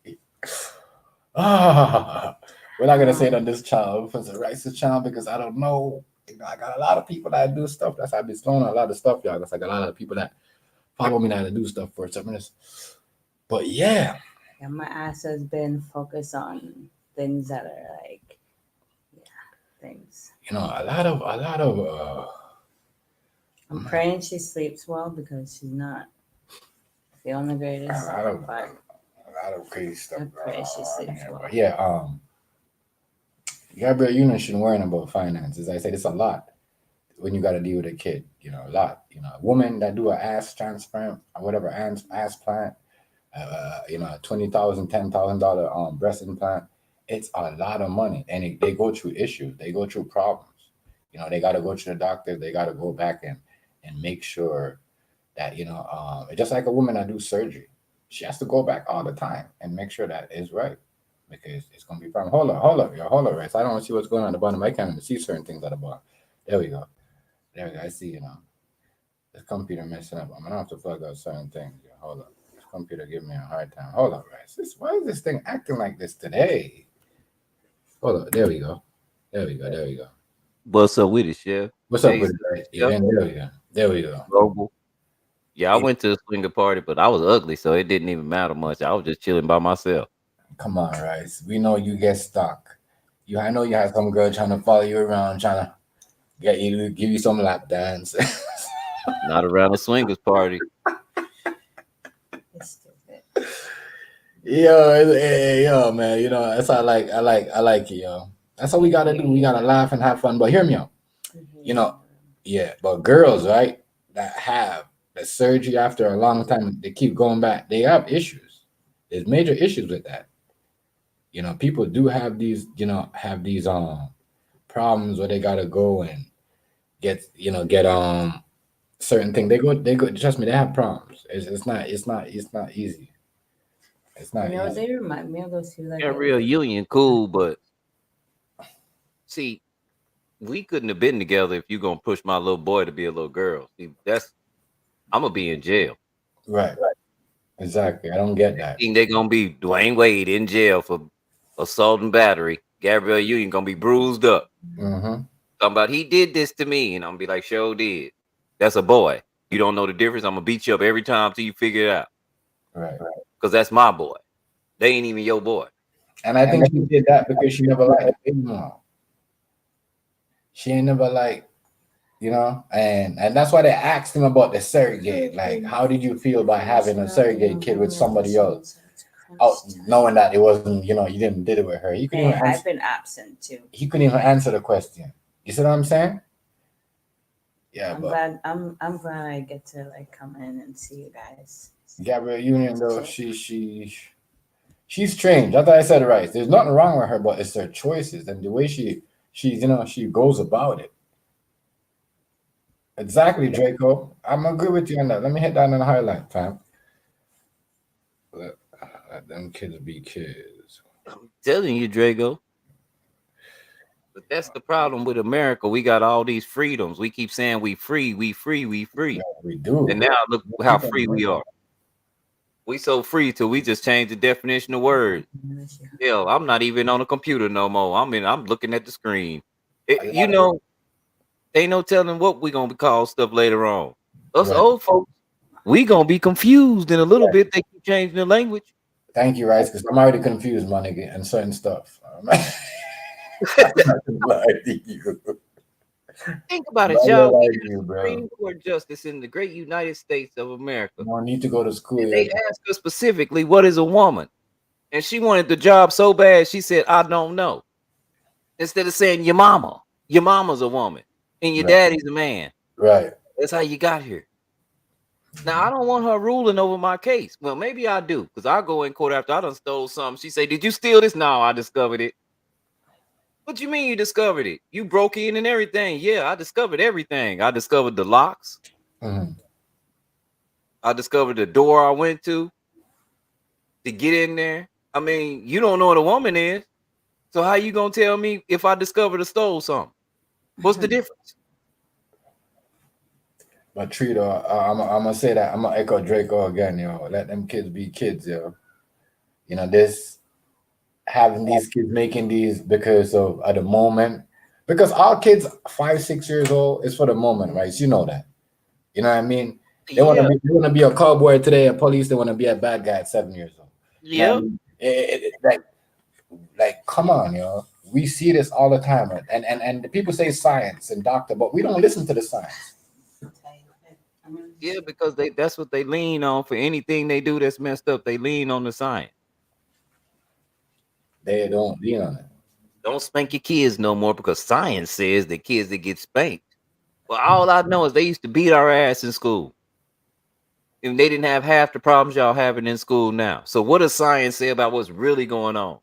[SPEAKER 2] We're not gonna say it on this channel, for the Rice's channel, because I don't know. I got a lot of people that do stuff. That's I've been throwing a lot of stuff, y'all. That's like a lot of people that follow me that do stuff for 7 minutes. But yeah,
[SPEAKER 4] my ass has been focused on things that are like, things.
[SPEAKER 2] A lot of.
[SPEAKER 4] I'm praying she sleeps well, because she's not feeling the greatest.
[SPEAKER 2] A lot of crazy stuff.
[SPEAKER 4] I pray she sleeps well.
[SPEAKER 2] But yeah, Gabrielle Union shouldn't worry about finances. I said it's a lot when you got to deal with a kid. A lot. A woman that do an ass transplant or whatever ass plant, $20,000, $10,000 breast implant. It's a lot of money, and they go through issues. They go through problems. They got to go to the doctor. They got to go back and make sure that it's just like a woman that do surgery. She has to go back all the time and make sure that is right, because it's gonna be a problem. Hold up, right? So I don't see what's going on at the bottom. I can't even see certain things at the bottom. There we go. I see. This computer messing up. I'm gonna have to plug out certain things. Yeah, hold up. This computer giving me a hard time. Hold up, right? Why is this thing acting like this today? Hold up. There we go. There we go.
[SPEAKER 7] What's up with it, Chef?
[SPEAKER 2] What's up with it, right? Yeah, there we go.
[SPEAKER 7] Global. Yeah, I went to a swinger party, but I was ugly, so it didn't even matter much. I was just chilling by myself.
[SPEAKER 2] Come on, Rice. We know you get stuck. I know you had some girl trying to follow you around, trying to give you some lap dance.
[SPEAKER 7] Not around a swingers party.
[SPEAKER 2] Yo, man. That's how I like it, yo. That's what we gotta do. We gotta laugh and have fun. But hear me out. Yeah. But girls, right, that have the surgery after a long time, they keep going back. They have issues. There's major issues with that. People do have these problems where they gotta go and get certain things. They go. Trust me, they have problems. It's not easy. It's not easy.
[SPEAKER 4] They remind me of those two.
[SPEAKER 7] Gabrielle Union, cool, but see, we couldn't have been together if you're gonna push my little boy to be a little girl. See, I'm gonna be in jail.
[SPEAKER 2] Right. Exactly. I don't get that.
[SPEAKER 7] I think they're gonna be Dwayne Wade in jail for assault and battery. Gabrielle Union gonna be bruised up.
[SPEAKER 2] Mm-hmm.
[SPEAKER 7] Talking about he did this to me, and I'm gonna be like, sure did. That's a boy. You don't know the difference. I'm gonna beat you up every time till you figure it out.
[SPEAKER 2] Right.
[SPEAKER 7] Because that's my boy. They ain't even your boy.
[SPEAKER 2] And I think she did that because she never liked the baby mom. She ain't never like, and that's why they asked him about the surrogate. Like, how did you feel about having a surrogate kid with somebody else? Oh, knowing that it wasn't, you didn't did it with her.
[SPEAKER 4] I've been absent too.
[SPEAKER 2] He couldn't even answer the question. You see what I'm saying? Yeah,
[SPEAKER 4] I'm glad I get to come in and see you guys.
[SPEAKER 2] Gabrielle Union, though, she's strange. That's why I said right. There's nothing wrong with her, but it's her choices and the way she goes about it. Exactly, Draco. I'm agree with you on that. Let me hit that on the highlight, fam. Let them kids be kids.
[SPEAKER 7] I'm telling you, Draco. But that's the problem with America. We got all these freedoms. We keep saying we free.
[SPEAKER 2] Yeah, we do.
[SPEAKER 7] And now look how free we are. We so free till we just change the definition of word. Hell, I'm not even on a computer no more. I'm looking at the screen. Ain't no telling what we gonna be called stuff later on. Us old folks, we gonna be confused in a little bit. They keep changing the language.
[SPEAKER 2] Thank you, Rice, because I'm already confused, my nigga, and certain stuff.
[SPEAKER 7] Think about it, y'all. Supreme Court justice in the great United States of America.
[SPEAKER 2] You don't need to go to school.
[SPEAKER 7] And they asked her specifically, what is a woman? And she wanted the job so bad, she said, I don't know. Instead of saying your mama. Your mama's a woman. And your daddy's a man.
[SPEAKER 2] Right.
[SPEAKER 7] That's how you got here. Now, I don't want her ruling over my case. Well, maybe I do, because I'll go in court after I done stole something. She say, did you steal this? No, I discovered it. What you mean you discovered it? You broke in and everything. Yeah, I discovered everything. I discovered the locks.
[SPEAKER 2] Mm-hmm.
[SPEAKER 7] I discovered the door I went to get in there. I mean, you don't know what a woman is. So how you going to tell me if I discovered or stole something? What's the difference?
[SPEAKER 2] But Trito, I'm going to say that. I'm going to echo Draco again, yo. Let them kids be kids, yo. Having these kids making these because of at the moment, because all kids 5-6 years old is for the moment, right? You know that. You know what I mean? They want to be a cowboy today, a police. They want to be a bad guy at 7 years old.
[SPEAKER 7] Yeah.
[SPEAKER 2] Like, come on, yo. We see this all the time, and the people say science and doctor, but we don't listen to the science.
[SPEAKER 7] Yeah, because that's what they lean on for anything they do that's messed up. They lean on the science.
[SPEAKER 2] They don't lean on it.
[SPEAKER 7] Don't spank your kids no more because science says that kids that get spanked. Well, all I know is they used to beat our ass in school. And they didn't have half the problems y'all having in school now. So what does science say about what's really going on?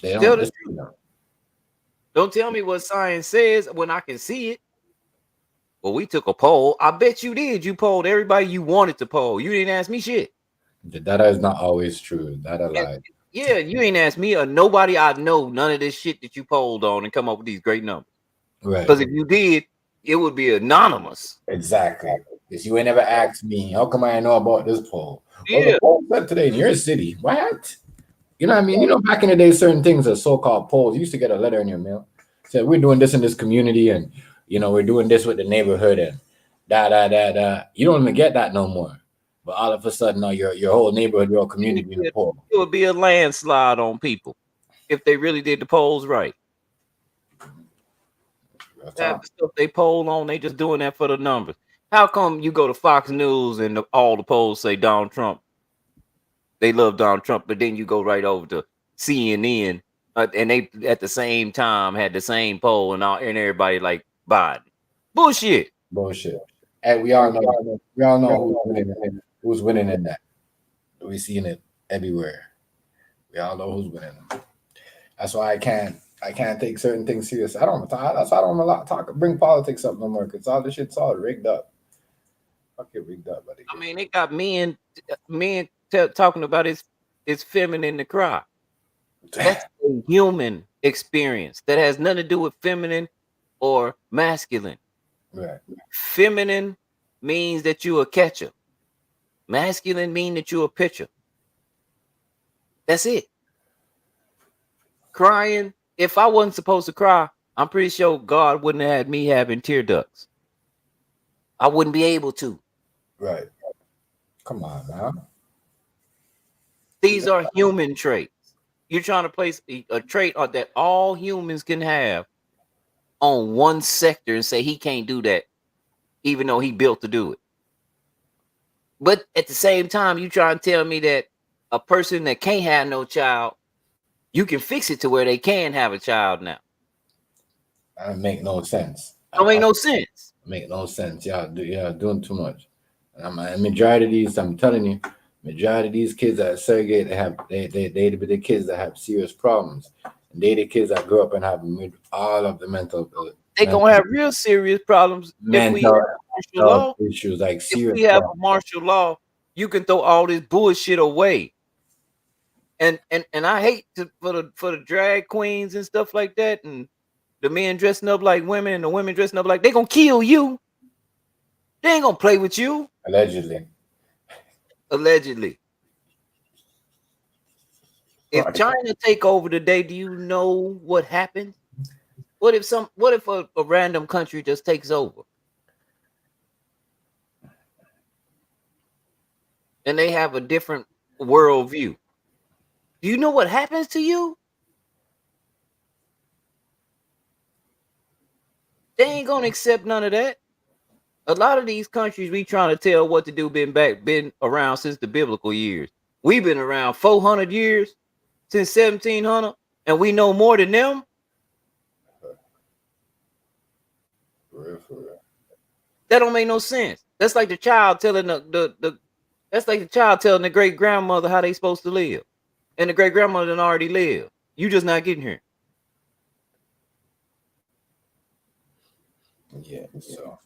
[SPEAKER 2] They don't.
[SPEAKER 7] Don't tell me what science says when I can see it. Well, we took a poll. I bet you did. You polled everybody you wanted to poll. You didn't ask me shit.
[SPEAKER 2] The data is not always true. Data lie.
[SPEAKER 7] Yeah, you ain't asked me or nobody I know none of this shit that you polled on and come up with these great numbers.
[SPEAKER 2] Right.
[SPEAKER 7] Because if you did, it would be anonymous.
[SPEAKER 2] Exactly. Because you ain't never asked me, how come I know about this poll?
[SPEAKER 7] Yeah.
[SPEAKER 2] Well, the poll said today in your city. What? You know what I mean? You know, back in the day, certain things are so-called polls. You used to get a letter in your mail. Said, we're doing this in this community, and, you know, we're doing this with the neighborhood, and da. You don't even get that no more. But all of a sudden, now your whole neighborhood, your whole community in a poll.
[SPEAKER 7] It would be a landslide on people if they really did the polls right. That stuff they poll on, they just doing that for the numbers. How come you go to Fox News and all the polls say Donald Trump? They love Donald Trump, but then you go right over to CNN, and they at the same time had the same poll, and everybody like Biden. Bullshit.
[SPEAKER 2] And we all know who's winning in that. We're seeing it everywhere. We all know who's winning. That's why I can't take certain things serious. That's why I don't bring politics up no more, because all this shit's all rigged up. Fucking rigged up, buddy.
[SPEAKER 7] I mean, they got men talking about it's feminine to cry. That's a human experience that has nothing to do with feminine or masculine.
[SPEAKER 2] Right.
[SPEAKER 7] Feminine means that you're a catcher. Masculine means that you're a pitcher. That's it. Crying. If I wasn't supposed to cry, I'm pretty sure God wouldn't have had me having tear ducts. I wouldn't be able to.
[SPEAKER 2] Right. Come on, man.
[SPEAKER 7] These are human traits. You're trying to place a trait that all humans can have on one sector and say he can't do that, even though he built to do it. But at the same time, you try and tell me that a person that can't have no child, you can fix it to where they can have a child now.
[SPEAKER 2] That make no sense.
[SPEAKER 7] Don't make no sense.
[SPEAKER 2] Make no sense. Y'all doing too much. And majority of these, I'm telling you, majority of these kids that segregate, they the kids that have serious problems. And they the kids that grow up and have all of the mental.
[SPEAKER 7] They gonna have real serious problems if we have martial law
[SPEAKER 2] issues, like serious.
[SPEAKER 7] If we have a martial law, you can throw all this bullshit away. And I hate for the drag queens and stuff like that, and the men dressing up like women and the women dressing up like they gonna kill you. They ain't gonna play with you.
[SPEAKER 2] Allegedly.
[SPEAKER 7] If China take over today, do you know what happens? What if a random country just takes over? And they have a different worldview. Do you know what happens to you? They ain't gonna accept none of that. A lot of these countries we trying to tell what to do been around since the biblical years. We've been around 400 years, since 1700, and we know more than them.
[SPEAKER 2] For real.
[SPEAKER 7] That don't make no sense. That's like the child telling that's like the child telling the great grandmother how they supposed to live, and the great grandmother done already lived. You just not getting here.
[SPEAKER 2] Yeah. So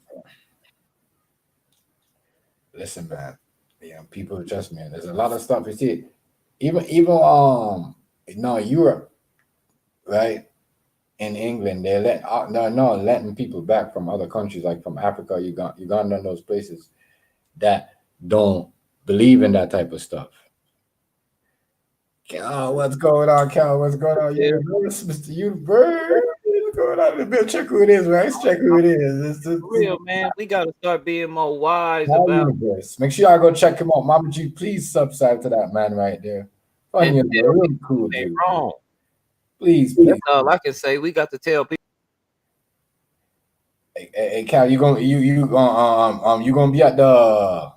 [SPEAKER 2] listen, man. Yeah, people trust me. There's a lot of stuff you see. Even Europe, right? In England, they letting people back from other countries, like from Africa, Uganda, and those places that don't believe in that type of stuff. Cal, what's going on, Cal? What's going on? Yeah, Mr. Universe. What's going on? Check who it is, right? Let's check who it is. It's
[SPEAKER 7] real, man. We gotta start being more wise
[SPEAKER 2] about
[SPEAKER 7] Universe.
[SPEAKER 2] Make sure y'all go check him out. Mama G, please subscribe to that man right there. Funny, really cool, dude.
[SPEAKER 7] Wrong.
[SPEAKER 2] Please.
[SPEAKER 7] That's all I can say. We got to tell people.
[SPEAKER 2] Hey Cal, you gonna be at the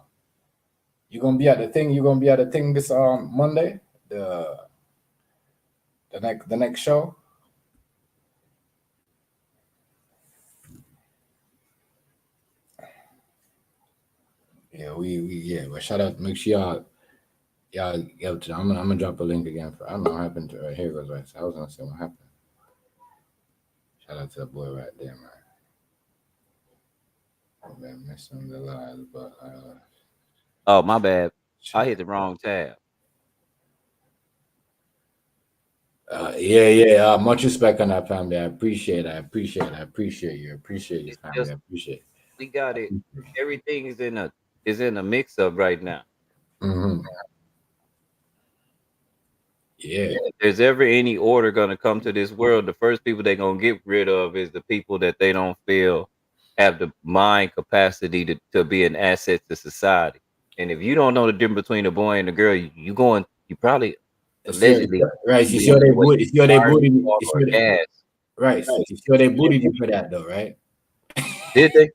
[SPEAKER 2] thing this Monday, the next show. Yeah, well, shout out. Make sure y'all I'm gonna drop a link again for. I don't know what happened to here goes right. So I was gonna say what happened. Shout out to the boy right there, man. I've been missing the lives, but
[SPEAKER 7] Oh, my bad. I hit the wrong tab.
[SPEAKER 2] Yeah. Much respect on that, family. I appreciate it. I appreciate you. Appreciate your
[SPEAKER 7] It's
[SPEAKER 2] family.
[SPEAKER 7] just
[SPEAKER 2] I appreciate it.
[SPEAKER 7] we got it. Everything is in a mix up right now.
[SPEAKER 2] Mm-hmm. Yeah.
[SPEAKER 7] If there's ever any order gonna come to this world, the first people they're gonna get rid of is the people that they don't feel have the mind capacity to be an asset to society. And if you don't know the difference between a boy and a girl, you probably allegedly
[SPEAKER 2] Right. You
[SPEAKER 7] be
[SPEAKER 2] see
[SPEAKER 7] on
[SPEAKER 2] how they
[SPEAKER 7] your way
[SPEAKER 2] booty. You see how they
[SPEAKER 7] to
[SPEAKER 2] booty.
[SPEAKER 7] or gas.
[SPEAKER 2] Right. You see how they booted you for that, though, right?
[SPEAKER 7] Did they?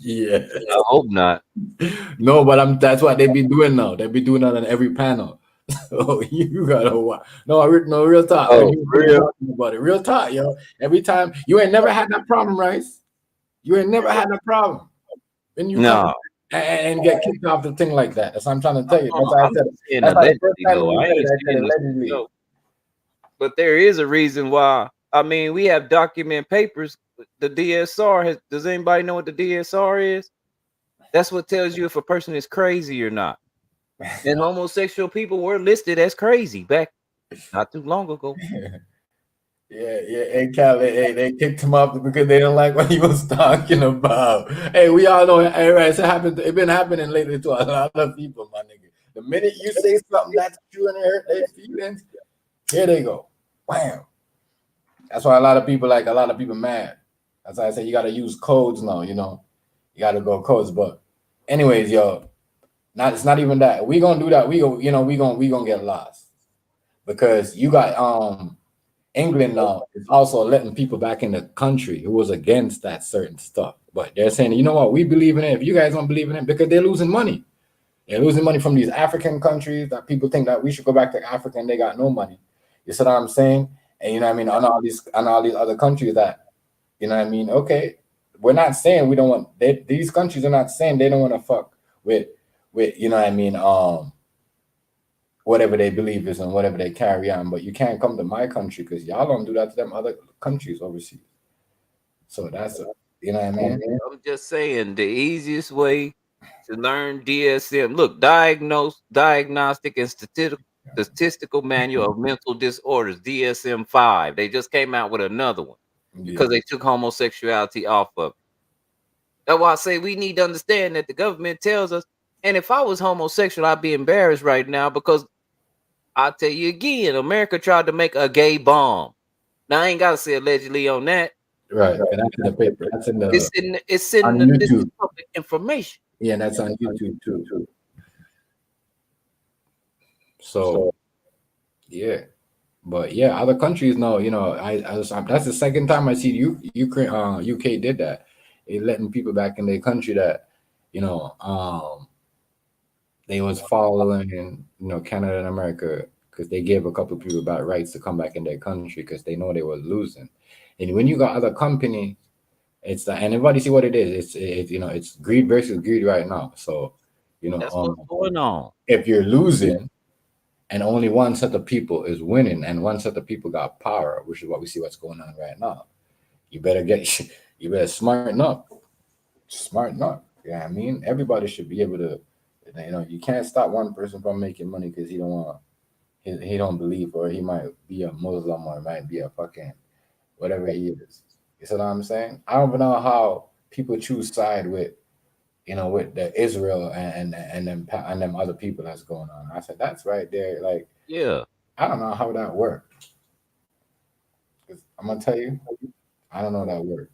[SPEAKER 2] Yeah.
[SPEAKER 7] I hope not.
[SPEAKER 2] No, but that's what they be doing now. They be doing that on every panel. Oh, you gotta watch. No, real talk.
[SPEAKER 7] Oh, real?
[SPEAKER 2] Talking about it. Real talk, yo. Every time you ain't never had that problem, right? You ain't never had that problem. When you come
[SPEAKER 7] No.
[SPEAKER 2] and get kicked off the thing like that. That's what I'm trying to tell you. That's why I
[SPEAKER 7] I'm
[SPEAKER 2] said
[SPEAKER 7] saying
[SPEAKER 2] that's why the first
[SPEAKER 7] allegedly
[SPEAKER 2] time
[SPEAKER 7] though.
[SPEAKER 2] you
[SPEAKER 7] I
[SPEAKER 2] said it,
[SPEAKER 7] ain't
[SPEAKER 2] I said
[SPEAKER 7] saying this.
[SPEAKER 2] allegedly.
[SPEAKER 7] No. But there is a reason why. I mean, we have document papers. The DSR has. Does anybody know what the DSR is? That's what tells you if a person is crazy or not. And homosexual people were listed as crazy back not too long ago.
[SPEAKER 2] Yeah. Hey, Cal, they kicked him off because they didn't like what he was talking about. Hey, we all know. Hey, right, it's been happening lately to a lot of people, my nigga. The minute you say something that's true and they hurt their feelings, here they go. Wham. That's why a lot of people mad. That's why I say you gotta use codes now, you know. You gotta go codes. But anyways, yo, it's not even that. We gonna do that. We gonna get lost. Because you got England now is also letting people back in the country who was against that certain stuff. But they're saying, you know what, we believe in it. If you guys don't believe in it, because they're losing money. They're losing money from these African countries that people think that we should go back to Africa and they got no money. You see what I'm saying? And you know what I mean? On all these other countries that, you know what I mean? Okay, we're not saying we don't want these countries are not saying they don't want to fuck with you know what I mean, whatever they believe is and whatever they carry on, but you can't come to my country because y'all don't do that to them other countries overseas. So that's you know what I mean?
[SPEAKER 7] I'm just saying the easiest way to learn DSM. Look, Diagnostic and Statistical Manual of Mental Disorders, DSM-5. They just came out with another one because they took homosexuality off of it. That's why I say we need to understand that the government tells us. And if I was homosexual, I'd be embarrassed right now because I'll tell you again, America tried to make a gay bomb. Now I ain't gotta say allegedly on that.
[SPEAKER 2] Right. And that's in the paper. That's in the
[SPEAKER 7] it's in
[SPEAKER 2] on
[SPEAKER 7] the
[SPEAKER 2] YouTube.
[SPEAKER 7] public information.
[SPEAKER 2] Yeah, and that's on YouTube too. So yeah. But yeah, other countries know, you know, that's the second time I see Ukraine UK did that. They letting people back in their country that, you know, they was following, you know, Canada and America because they gave a couple of people back rights to come back in their country because they know they were losing. And when you got other companies, it's and everybody see what it is. It's you know, it's greed versus greed right now. So, you know,
[SPEAKER 7] that's what's going on.
[SPEAKER 2] If you're losing and only one set of people is winning and one set of people got power, which is what we see what's going on right now, you better smarten up. Smarten up. Yeah, I mean, everybody should be able to, you know, you can't stop one person from making money because he don't want, he don't believe, or he might be a Muslim or might be a fucking whatever he is. You see what I'm saying? I don't know how people choose side with, you know, with the Israel and them other people that's going on. I said that's right there. Like,
[SPEAKER 7] yeah,
[SPEAKER 2] I don't know how that works. I'm gonna tell you, I don't know how that works.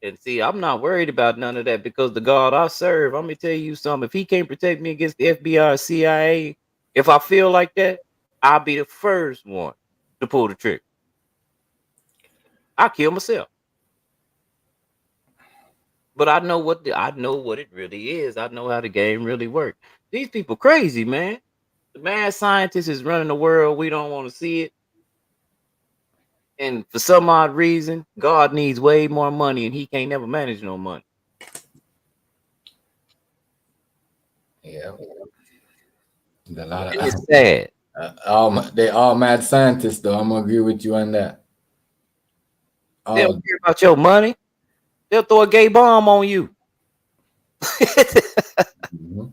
[SPEAKER 7] And see, I'm not worried about none of that because the God I serve, I'm gonna tell you something. If he can't protect me against the FBI or CIA, if I feel like that, I'll be the first one to pull the trigger. I kill myself. But I know what it really is. I know how the game really works. These people crazy, man. The mad scientist is running the world. We don't want to see it. And for some odd reason, God needs way more money and he can't never manage no money.
[SPEAKER 2] Yeah.
[SPEAKER 7] It's sad.
[SPEAKER 2] They all mad scientists, though. I'm gonna agree with you on that.
[SPEAKER 7] They don't care about your money. They'll throw a gay bomb on you.
[SPEAKER 2] Mhm.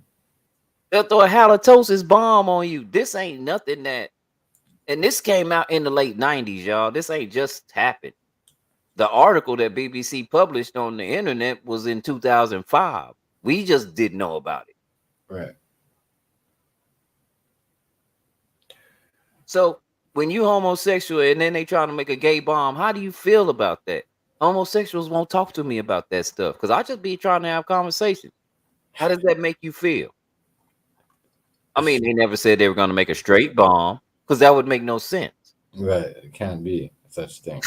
[SPEAKER 7] They'll throw a halitosis bomb on you. This ain't nothing that, and this came out in the late 90s, y'all. This ain't just happened. The article that BBC published on the internet was in 2005. We just didn't know about it.
[SPEAKER 2] Right.
[SPEAKER 7] So when you homosexual and then they trying to make a gay bomb, how do you feel about that? Homosexuals won't talk to me about that stuff because I just be trying to have conversation. How does that make you feel? I mean, they never said they were going to make a straight bomb because that would make no sense.
[SPEAKER 2] Right. It can't be such thing.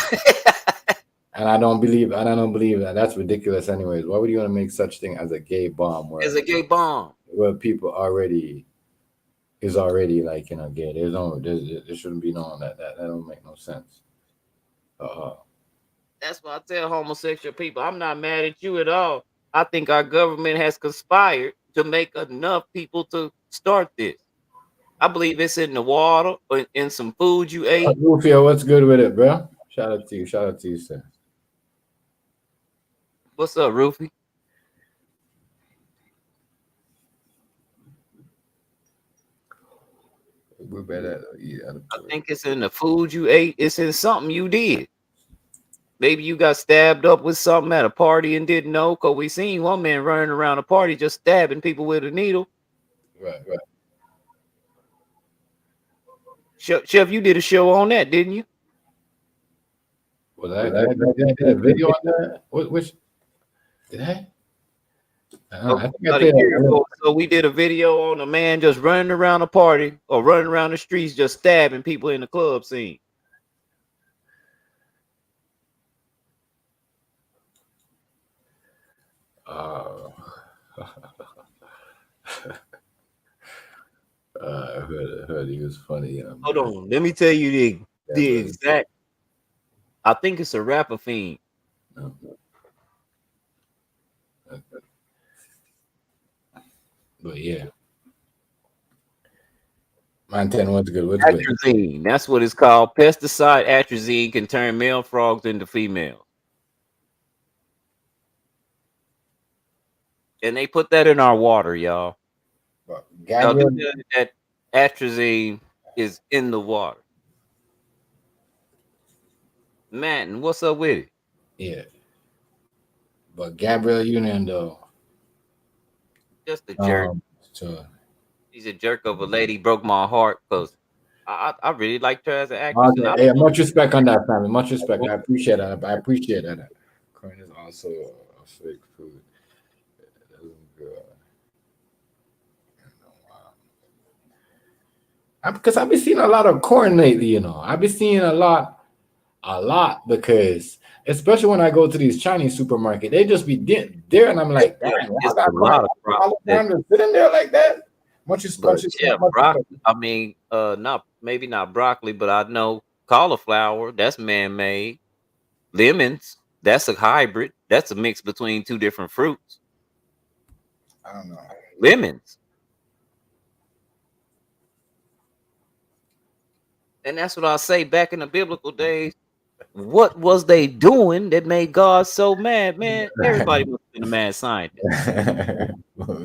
[SPEAKER 2] And I don't believe that. That's ridiculous anyways. Why would you want to make such thing as a gay bomb
[SPEAKER 7] It's a gay bomb.
[SPEAKER 2] where people is already like, you know, gay? There shouldn't be no that don't make no sense.
[SPEAKER 7] That's why I tell homosexual people, I'm not mad at you at all. I think our government has conspired to make enough people to start this. I believe it's in the water or in some food you ate.
[SPEAKER 2] Rufio, what's good with it, bro? Shout out to you, sir.
[SPEAKER 7] What's up, Rufy?
[SPEAKER 2] We're better.
[SPEAKER 7] I think it's in the food you ate. It's in something you did. Maybe you got stabbed up with something at a party and didn't know. Cause we seen one man running around a party just stabbing people with a needle.
[SPEAKER 2] Right.
[SPEAKER 7] Chef, you did a show on that, didn't you?
[SPEAKER 2] Was I did a video on that? Which did I? I think I did.
[SPEAKER 7] So we did a video on a man just running around a party or running around the streets just stabbing people in the club scene.
[SPEAKER 2] I heard he was funny.
[SPEAKER 7] Hold on, let me tell you the exact. I think it's a rapper fiend.
[SPEAKER 2] But yeah, Montana, what's good?
[SPEAKER 7] Atrazine, that's what it's called. Pesticide atrazine can turn male frogs into females. And they put that in our water, y'all. That atrazine is in the water. Man, what's up with it?
[SPEAKER 2] Yeah. But Gabrielle Union, though.
[SPEAKER 7] Just a jerk. She's a jerk of a lady, broke my heart because I really liked her as an actress.
[SPEAKER 2] Okay. Hey, much respect on that, family. Much respect. I appreciate that. Corn is also a fake food. Because I've been seeing a lot of corn lately, you know. I've been seeing a lot because especially when I go to these Chinese supermarket, they just be there, and I'm like, damn,
[SPEAKER 7] it's a lot of
[SPEAKER 2] time to sit in there like that.
[SPEAKER 7] Broccoli. I mean, maybe not broccoli, but I know cauliflower. That's man-made. Lemons. That's a hybrid. That's a mix between two different fruits.
[SPEAKER 2] I don't know.
[SPEAKER 7] Lemons. And that's what I say back in the biblical days. What was they doing that made God so mad, man? Everybody must have been a mad scientist.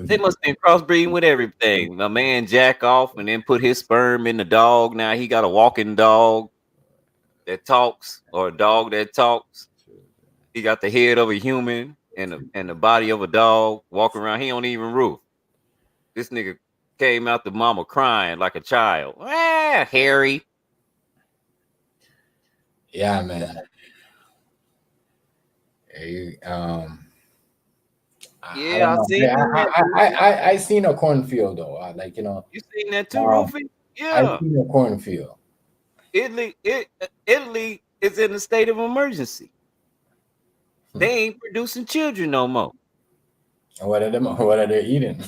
[SPEAKER 7] They must have been crossbreeding with everything. A man jack off and then put his sperm in the dog. Now he got a walking dog that talks, or a dog that talks. He got the head of a human and the body of a dog walking around. He don't even roof. This nigga came out the mama crying like a child. Ah, Harry.
[SPEAKER 2] Yeah, man. Hey,
[SPEAKER 7] I seen
[SPEAKER 2] I seen a cornfield though. Like, you know.
[SPEAKER 7] You seen that too, Rufy? Yeah.
[SPEAKER 2] I seen a cornfield.
[SPEAKER 7] Italy is in a state of emergency. They ain't producing children no more.
[SPEAKER 2] What are they eating?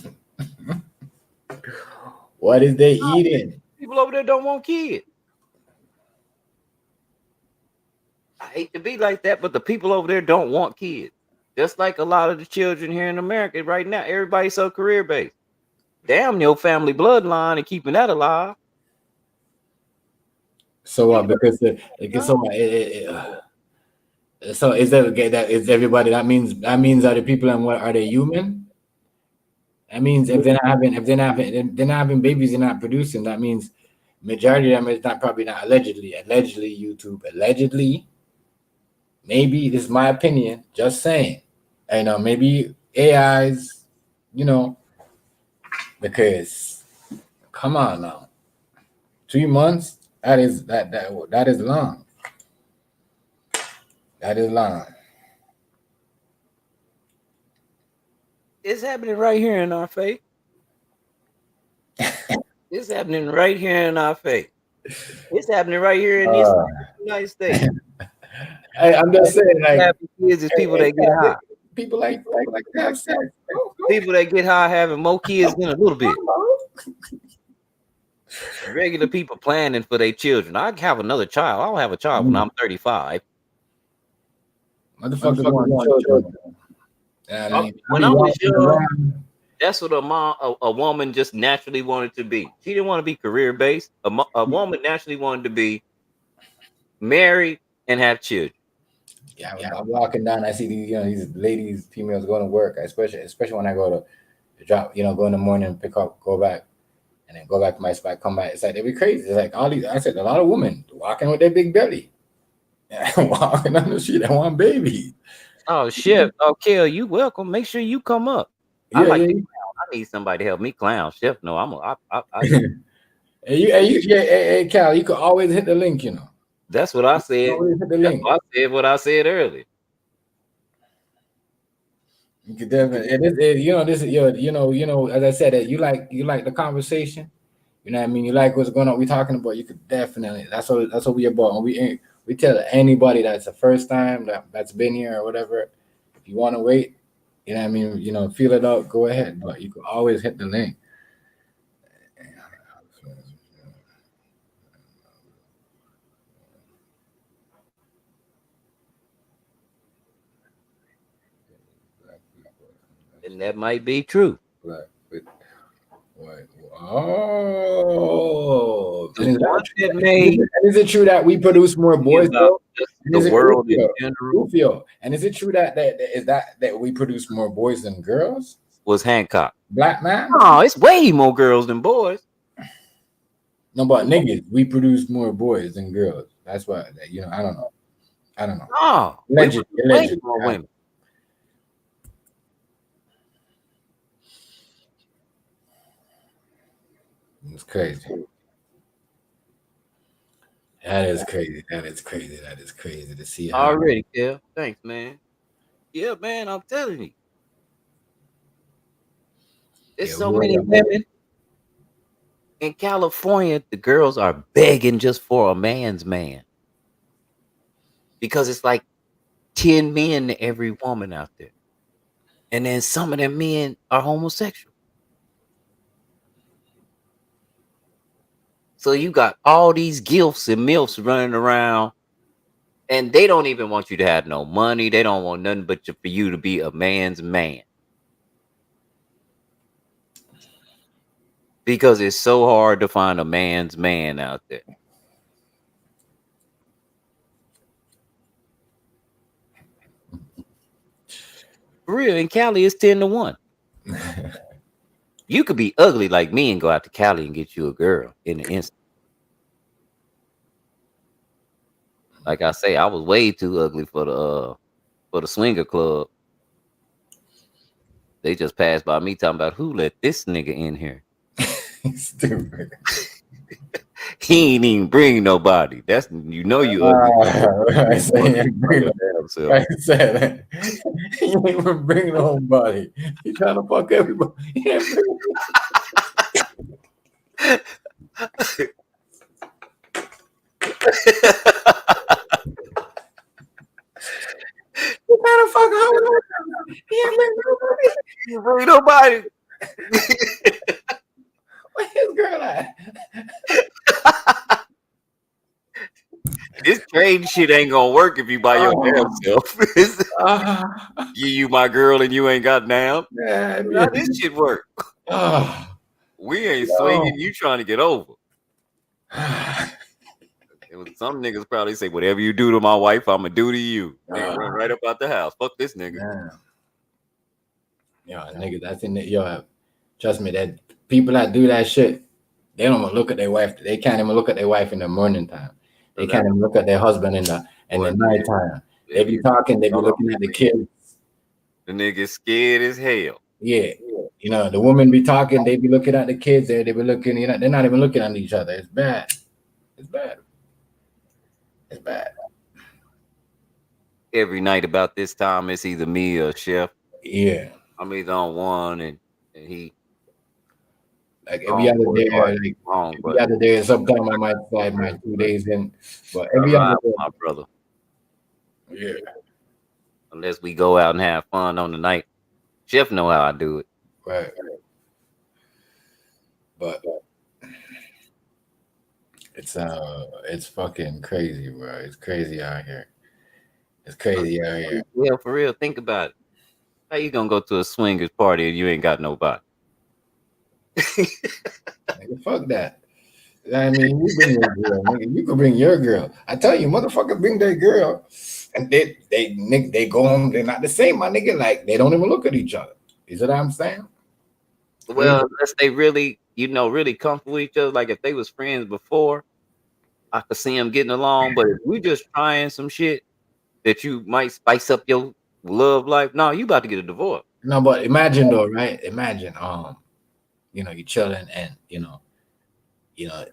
[SPEAKER 2] What is they eating?
[SPEAKER 7] People over there don't want kids. I hate to be like that, but the people over there don't want kids. Just like a lot of the children here in America right now, everybody's so career-based. Damn your family bloodline and keeping that alive.
[SPEAKER 2] So because So is that okay? That is everybody. That means are the people and what are they human? That means if they're not having babies, they're not producing. That means majority of them is not probably not allegedly YouTube allegedly. Maybe this is my opinion. Just saying. And maybe AIs. You know, because come on now, 3 months. That is long. That is long.
[SPEAKER 7] It's happening right here in our face. It's happening right here in our face. It's happening right here in this United States.
[SPEAKER 2] I'm just saying, like,
[SPEAKER 7] Having kids is people that get high.
[SPEAKER 2] people like that sex.
[SPEAKER 7] People that get high having more kids than a little bit. Regular people planning for their children. I have another child. I'll have a child when I'm 35.
[SPEAKER 2] Motherfuckers want children.
[SPEAKER 7] When I was young, that's what a woman just naturally wanted to be. She didn't want to be career based. A woman naturally wanted to be married and have children.
[SPEAKER 2] Yeah, I'm walking down. I see these ladies, females going to work. Especially when I go to drop. Go in the morning, pick up, go back, and then go back to my spot, come back. It's like they be crazy. It's like all these. I said a lot of women walking with their big belly, walking on the street. They want babies.
[SPEAKER 7] Oh shit! Oh, Kel, you welcome. Make sure you come up. I need somebody to help me clown. Chef, no,
[SPEAKER 2] Hey, Cal, you could always hit the link.
[SPEAKER 7] That's what I said. What I said earlier.
[SPEAKER 2] You could definitely. As I said, that you like the conversation. You know what I mean? You like what's going on. We talking about. You could definitely. That's what we about. And we tell anybody that's the first time that's been here or whatever. If you want to wait, you know what I mean. Feel it out. Go ahead, but you can always hit the link.
[SPEAKER 7] And that might be true.
[SPEAKER 2] Right. Oh, is it true that we produce more boys?
[SPEAKER 7] The world in general.
[SPEAKER 2] And is it true that we produce more boys than girls?
[SPEAKER 7] Was Hancock
[SPEAKER 2] black man?
[SPEAKER 7] No, it's way more girls than boys.
[SPEAKER 2] No, but niggas, we produce more boys than girls. That's why I don't know.
[SPEAKER 7] Oh,
[SPEAKER 2] allegedly
[SPEAKER 7] more women.
[SPEAKER 2] It's crazy. That is crazy. That is crazy to see.
[SPEAKER 7] Already, yeah. Thanks, man. Yeah, man, I'm telling you. There's so many women. In California, the girls are begging just for a man's man. Because it's like 10 men to every woman out there. And then some of them men are homosexual. So you got all these gilfs and milfs running around, and they don't even want you to have no money. They don't want nothing but for you to be a man's man. Because it's so hard to find a man's man out there. For real, in Cali, it's 10-1. You could be ugly like me and go out to Cali and get you a girl in an instant. Like I say, I was way too ugly for the swinger club. They just passed by me talking about who let this nigga in here.
[SPEAKER 2] Stupid.
[SPEAKER 7] He ain't even bring nobody. That's you ugly.
[SPEAKER 2] I said he ain't even bring nobody. He trying to fuck everybody. You trying to fuck her? He ain't bring nobody. Where his girl at?
[SPEAKER 7] This trade shit ain't gonna work if you by your damn self. Give you my girl and you ain't got down.
[SPEAKER 2] Yeah,
[SPEAKER 7] how this shit work? We ain't swinging. You trying to get over? It was some niggas probably say, whatever you do to my wife, I'ma do to you. Nigga run right up out the house. Fuck this nigga.
[SPEAKER 2] Yeah. Yo, nigga, that's in the, yo, trust me, that people that do that shit, they don't even look at their wife. They can't even look at their wife in the morning time. They can't even look at their husband in the night time. They be talking, they be looking at the kids.
[SPEAKER 7] The nigga scared as hell.
[SPEAKER 2] Yeah. You know, the woman be talking, they be looking at the kids, they be looking, you know, they're not even looking at each other. It's bad. It's bad. It's bad.
[SPEAKER 7] Every night about this time, it's either me or Chef.
[SPEAKER 2] Yeah.
[SPEAKER 7] I'm either on one and he.
[SPEAKER 2] Like every other day, every other day, sometimes I might slide my 2 days in, but every other day,
[SPEAKER 7] my brother.
[SPEAKER 2] Yeah.
[SPEAKER 7] Unless we go out and have fun on the night, Chef know how I do it.
[SPEAKER 2] Right. But it's fucking crazy, bro. It's crazy out here. It's crazy out here.
[SPEAKER 7] Yeah, for real. Think about it. How you gonna go to a swingers party and you ain't got nobody?
[SPEAKER 2] Nigga, fuck that. I mean, you bring your girl, nigga. You can bring your girl. I tell you, motherfucker, bring their girl, and they go home. They're not the same, my nigga. Like they don't even look at each other. Is that what I'm saying?
[SPEAKER 7] Well, unless they really, really comfortable with each other. Like if they was friends before, I could see them getting along. But if we just trying some shit that you might spice up your love life, no, you about to get a divorce.
[SPEAKER 2] No, but imagine though, right? Imagine, you chilling and the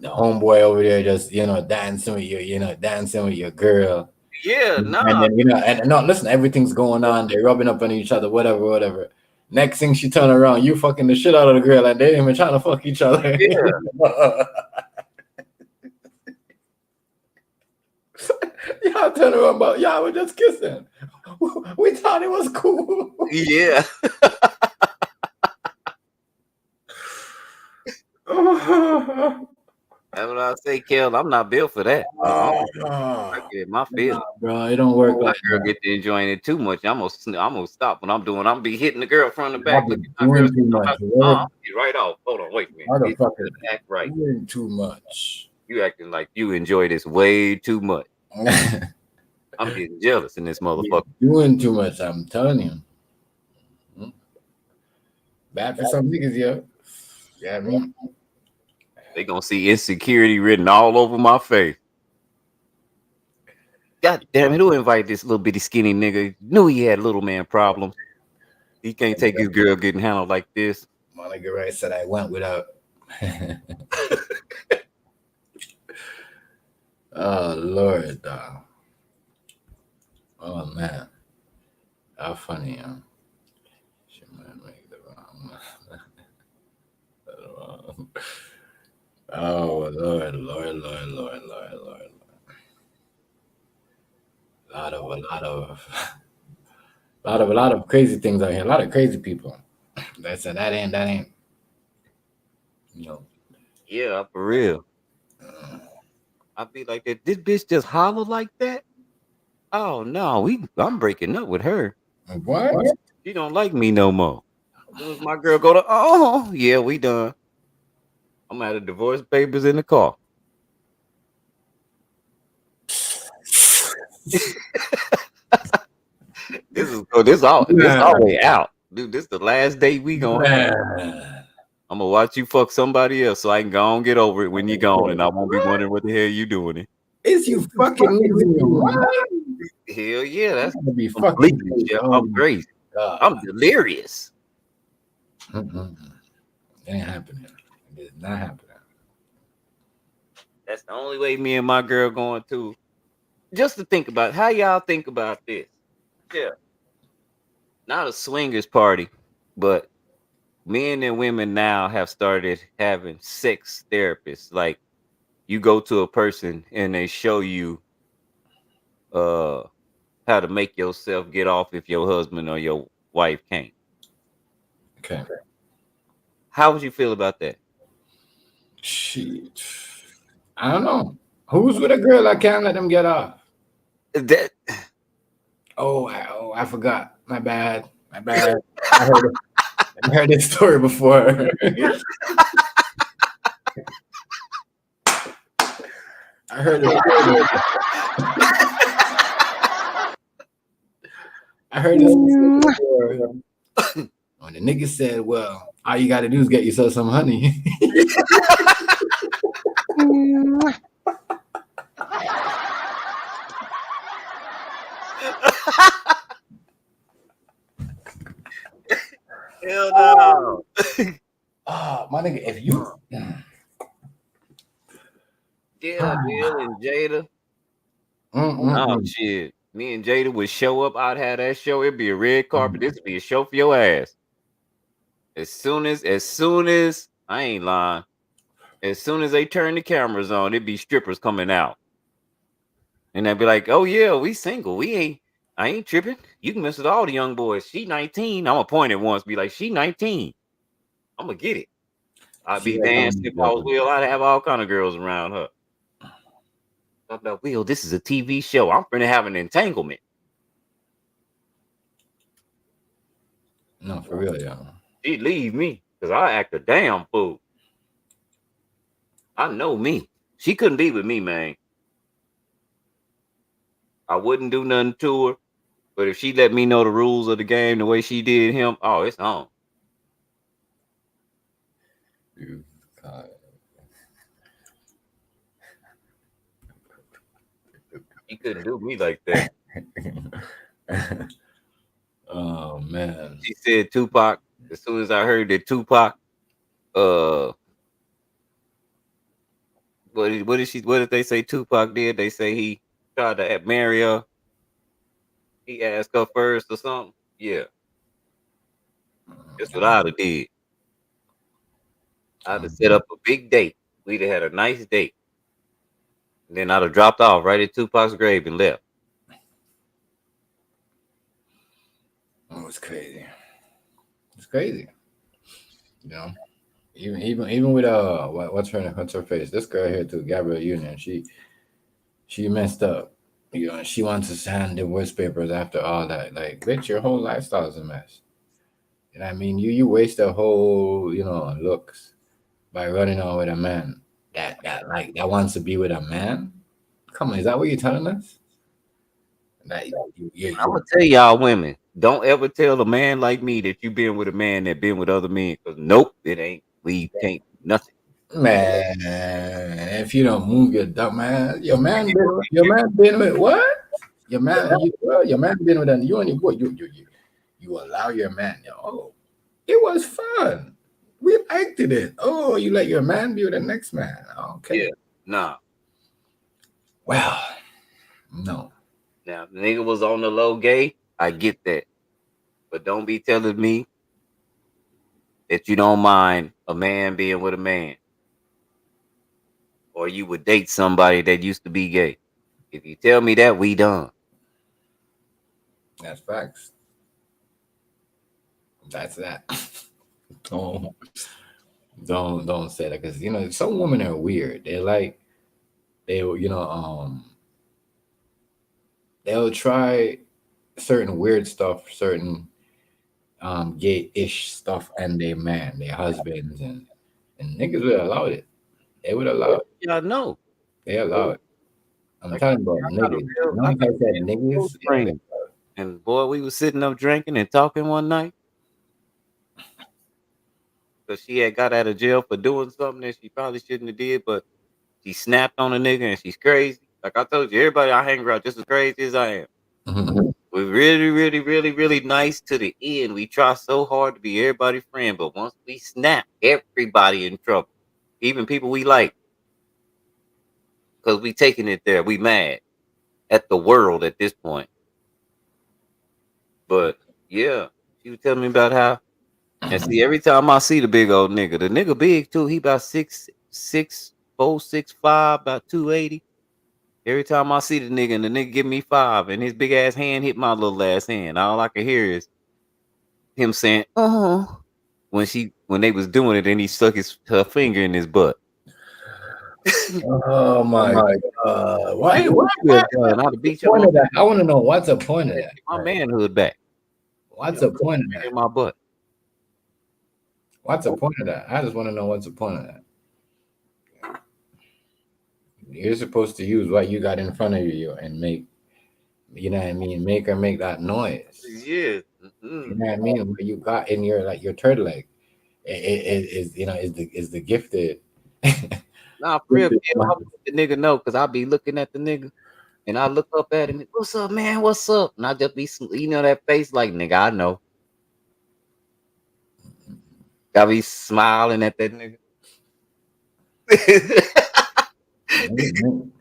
[SPEAKER 2] homeboy over there just dancing with your girl.
[SPEAKER 7] Yeah, no.
[SPEAKER 2] And then and no, listen, everything's going on. They're rubbing up on each other, whatever. Next thing she turn around, you fucking the shit out of the girl, and they ain't even trying to fuck each other.
[SPEAKER 7] Yeah.
[SPEAKER 2] Y'all turn around, but y'all were just kissing. We thought it was cool.
[SPEAKER 7] Yeah. That's what I say, Kel. I'm not built for that. I get my feelings,
[SPEAKER 2] bro. It don't work like
[SPEAKER 7] girl
[SPEAKER 2] that.
[SPEAKER 7] get to enjoying it too much. I'm gonna stop what I'm doing. I'm be hitting the girl from the back.
[SPEAKER 2] Doing too much.
[SPEAKER 7] Right off. Hold on, wait a minute.
[SPEAKER 2] Motherfucker,
[SPEAKER 7] act right.
[SPEAKER 2] Doing too much.
[SPEAKER 7] You acting like you enjoy this way too much. I'm getting jealous in this motherfucker.
[SPEAKER 2] You're doing too much. I'm telling you. Bad for some niggas, yo. Yeah, I mean.
[SPEAKER 7] They gonna see insecurity written all over my face. God damn it, who invited this little bitty skinny nigga? Knew he had little man problems. He can't take his girl getting handled like this.
[SPEAKER 2] My nigga right said I went without. Oh Lord, dog. Oh man. How funny, huh? She might make the wrong. Oh Lord. A lot of crazy things out here. A lot of crazy people. That ain't.
[SPEAKER 7] Yeah, for real. I'd be like that. This bitch just holler like that. Oh no, I'm breaking up with her.
[SPEAKER 2] What?
[SPEAKER 7] She don't like me no more. My girl go to yeah, we done. I'm at the divorce papers in the car. This all the way out. Dude, this the last day we gonna I'm gonna watch you fuck somebody else so I can go and get over it when you're gone and I won't be wondering what the hell you doing it.
[SPEAKER 2] Is you fucking losing your mind?
[SPEAKER 7] Hell yeah, that's
[SPEAKER 2] gonna be fucking.
[SPEAKER 7] I'm crazy. I'm delirious.
[SPEAKER 2] It ain't happening. It's not happening.
[SPEAKER 7] That's the only way me and my girl going to. Just to think about how y'all think about this. Yeah. Not a swingers party, but men and women now have started having sex therapists. Like you go to a person and they show you how to make yourself get off if your husband or your wife can't.
[SPEAKER 2] Okay.
[SPEAKER 7] How would you feel about that?
[SPEAKER 2] Shit. I don't know. Who's with a girl that can't let them get off?
[SPEAKER 7] That.
[SPEAKER 2] I forgot. My bad. I heard this story before. I heard it. I heard it before. When the nigga said, "Well, all you got to do is get yourself some honey."
[SPEAKER 7] Hell no.
[SPEAKER 2] Oh, my nigga, if you
[SPEAKER 7] Yeah, Bill and Jada. Oh shit. Me and Jada would show up. I'd have that show. It'd be a red carpet. This would be a show for your ass. As soon as I ain't lying. As soon as they turn the cameras on, it'd be strippers coming out. And they'd be like, "Oh yeah, we single. I ain't tripping. You can mess with all the young boys. She 19. I'm gonna point it once, be like, she 19. I'm gonna get it. I'd be dancing if I was Will. I'd have all kind of girls around her. I'm like, Will, this is a TV show. I'm gonna have an entanglement.
[SPEAKER 2] No, for real, y'all.
[SPEAKER 7] She'd leave me because I act a damn fool. I know me. She couldn't be with me, man. I wouldn't do nothing to her. But if she let me know the rules of the game the way she did him, oh, it's on. He couldn't do me like that.
[SPEAKER 2] Oh man.
[SPEAKER 7] She said Tupac. As soon as I heard that Tupac, what did they say Tupac did? They say he tried to marry her. He asked her first or something. Yeah. That's what I'd have did. I'd have set up a big date. We'd have had a nice date. And then I'd have dropped off right at Tupac's grave and left.
[SPEAKER 2] Oh, it's crazy. It's crazy. You know, even with what's her face? This girl here too, Gabrielle Union. She messed up. You know, she wants to sign divorce papers after all that. Like, bitch, your whole lifestyle is a mess. You know what I mean? You waste a whole, looks by running on with a man that wants to be with a man. Come on, is that what you're telling us?
[SPEAKER 7] I'm gonna tell y'all women, don't ever tell a man like me that you been with a man that been with other men. Because nope, it ain't. We can't nothing.
[SPEAKER 2] Man, if you don't move your dumb ass, your man been with what? Your man been with you and your boy. You allow your man. Oh, it was fun. We liked it. Oh, you let your man be with the next man. Okay.
[SPEAKER 7] Yeah. Nah.
[SPEAKER 2] Well, no.
[SPEAKER 7] Now, if the nigga was on the low gay, I get that. But don't be telling me that you don't mind a man being with a man. Or you would date somebody that used to be gay. If you tell me that, we done.
[SPEAKER 2] That's facts. That's that. Don't say that, because some women are weird. They'll try certain weird stuff, certain gay-ish stuff, and their husbands, and niggas would allow it. They would allow it.
[SPEAKER 7] Yeah, I know.
[SPEAKER 2] They allow it. I'm talking about niggas. I said niggas. Yeah,
[SPEAKER 7] and boy, we was sitting up drinking and talking one night. Because she had got out of jail for doing something that she probably shouldn't have did, but she snapped on a nigga and she's crazy. Like I told you, everybody I hang around just as crazy as I am.
[SPEAKER 2] Mm-hmm.
[SPEAKER 7] We're really, really, really, really nice to the end. We try so hard to be everybody's friend, but once we snap, everybody in trouble. Even people we like. Because we taking it there. We mad at the world at this point. But yeah, she was telling me about how. And see, every time I see the big old nigga, the nigga big too. He about 6'4", 6'5", about 280. Every time I see the nigga and the nigga give me 5 and his big ass hand hit my little ass hand, all I can hear is him saying, "Oh," when they was doing it and he stuck her finger in his butt.
[SPEAKER 2] Oh my God! Why?
[SPEAKER 7] I
[SPEAKER 2] want to know what's the point of that.
[SPEAKER 7] My manhood back.
[SPEAKER 2] What's the point of that?
[SPEAKER 7] In my butt.
[SPEAKER 2] What's the point of that? I just want to know what's the point of that. You're supposed to use what you got in front of you and make, you know what I mean, make that noise.
[SPEAKER 7] Yeah.
[SPEAKER 2] You know what I mean? What you got in your like your third leg is you know is the gifted.
[SPEAKER 7] Nah, for real, Bill, I let the nigga know because I be looking at the nigga and I look up at him. What's up, man? What's up? And I just be, you know, that face like, nigga, I know. I be smiling at that nigga.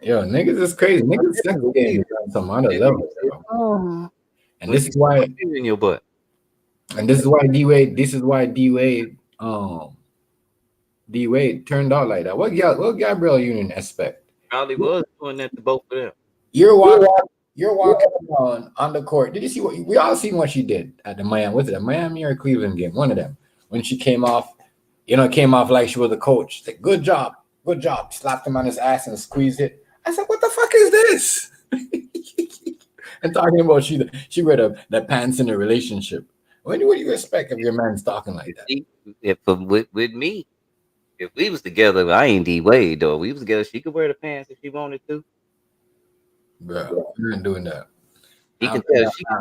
[SPEAKER 2] Yo, niggas is crazy. Niggas sex game is on some other level, bro. And this is why
[SPEAKER 7] in your butt.
[SPEAKER 2] And this is why D Wade. This is why D Wade. D Wade turned out like that. What Gabrielle Union expect?
[SPEAKER 7] Probably was doing that to both of them.
[SPEAKER 2] You're walking on the court. Did you see what we all seen what she did at the Miami? Was it a Miami or Cleveland game? One of them. When she came off, came off like she was the coach. She said, good job. Slapped him on his ass and squeezed it. I said, what the fuck is this? And talking about she wear the pants in a relationship. What do you expect if your man's talking like that?
[SPEAKER 7] With me, if we was together, I ain't D Wade though. We was together, she could wear the pants if she wanted to.
[SPEAKER 2] Bro, you ain't doing that.
[SPEAKER 7] She can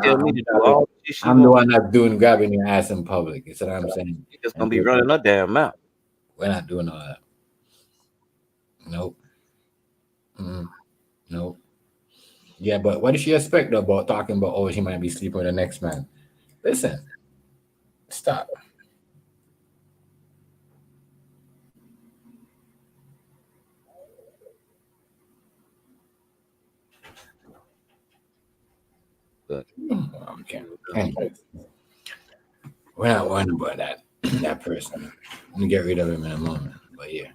[SPEAKER 7] tell me to do all the shit.
[SPEAKER 2] I'm the one that's grabbing your ass in public. That's what I'm saying.
[SPEAKER 7] She's just gonna be running her damn mouth.
[SPEAKER 2] We're not doing all that. Nope. Nope. Yeah, but what does she expect about talking about? Oh, she might be sleeping with the next man. Listen, stop.
[SPEAKER 7] But
[SPEAKER 2] okay. Anyway, we're not worrying about that person. I'm gonna get rid of him in a moment. But yeah.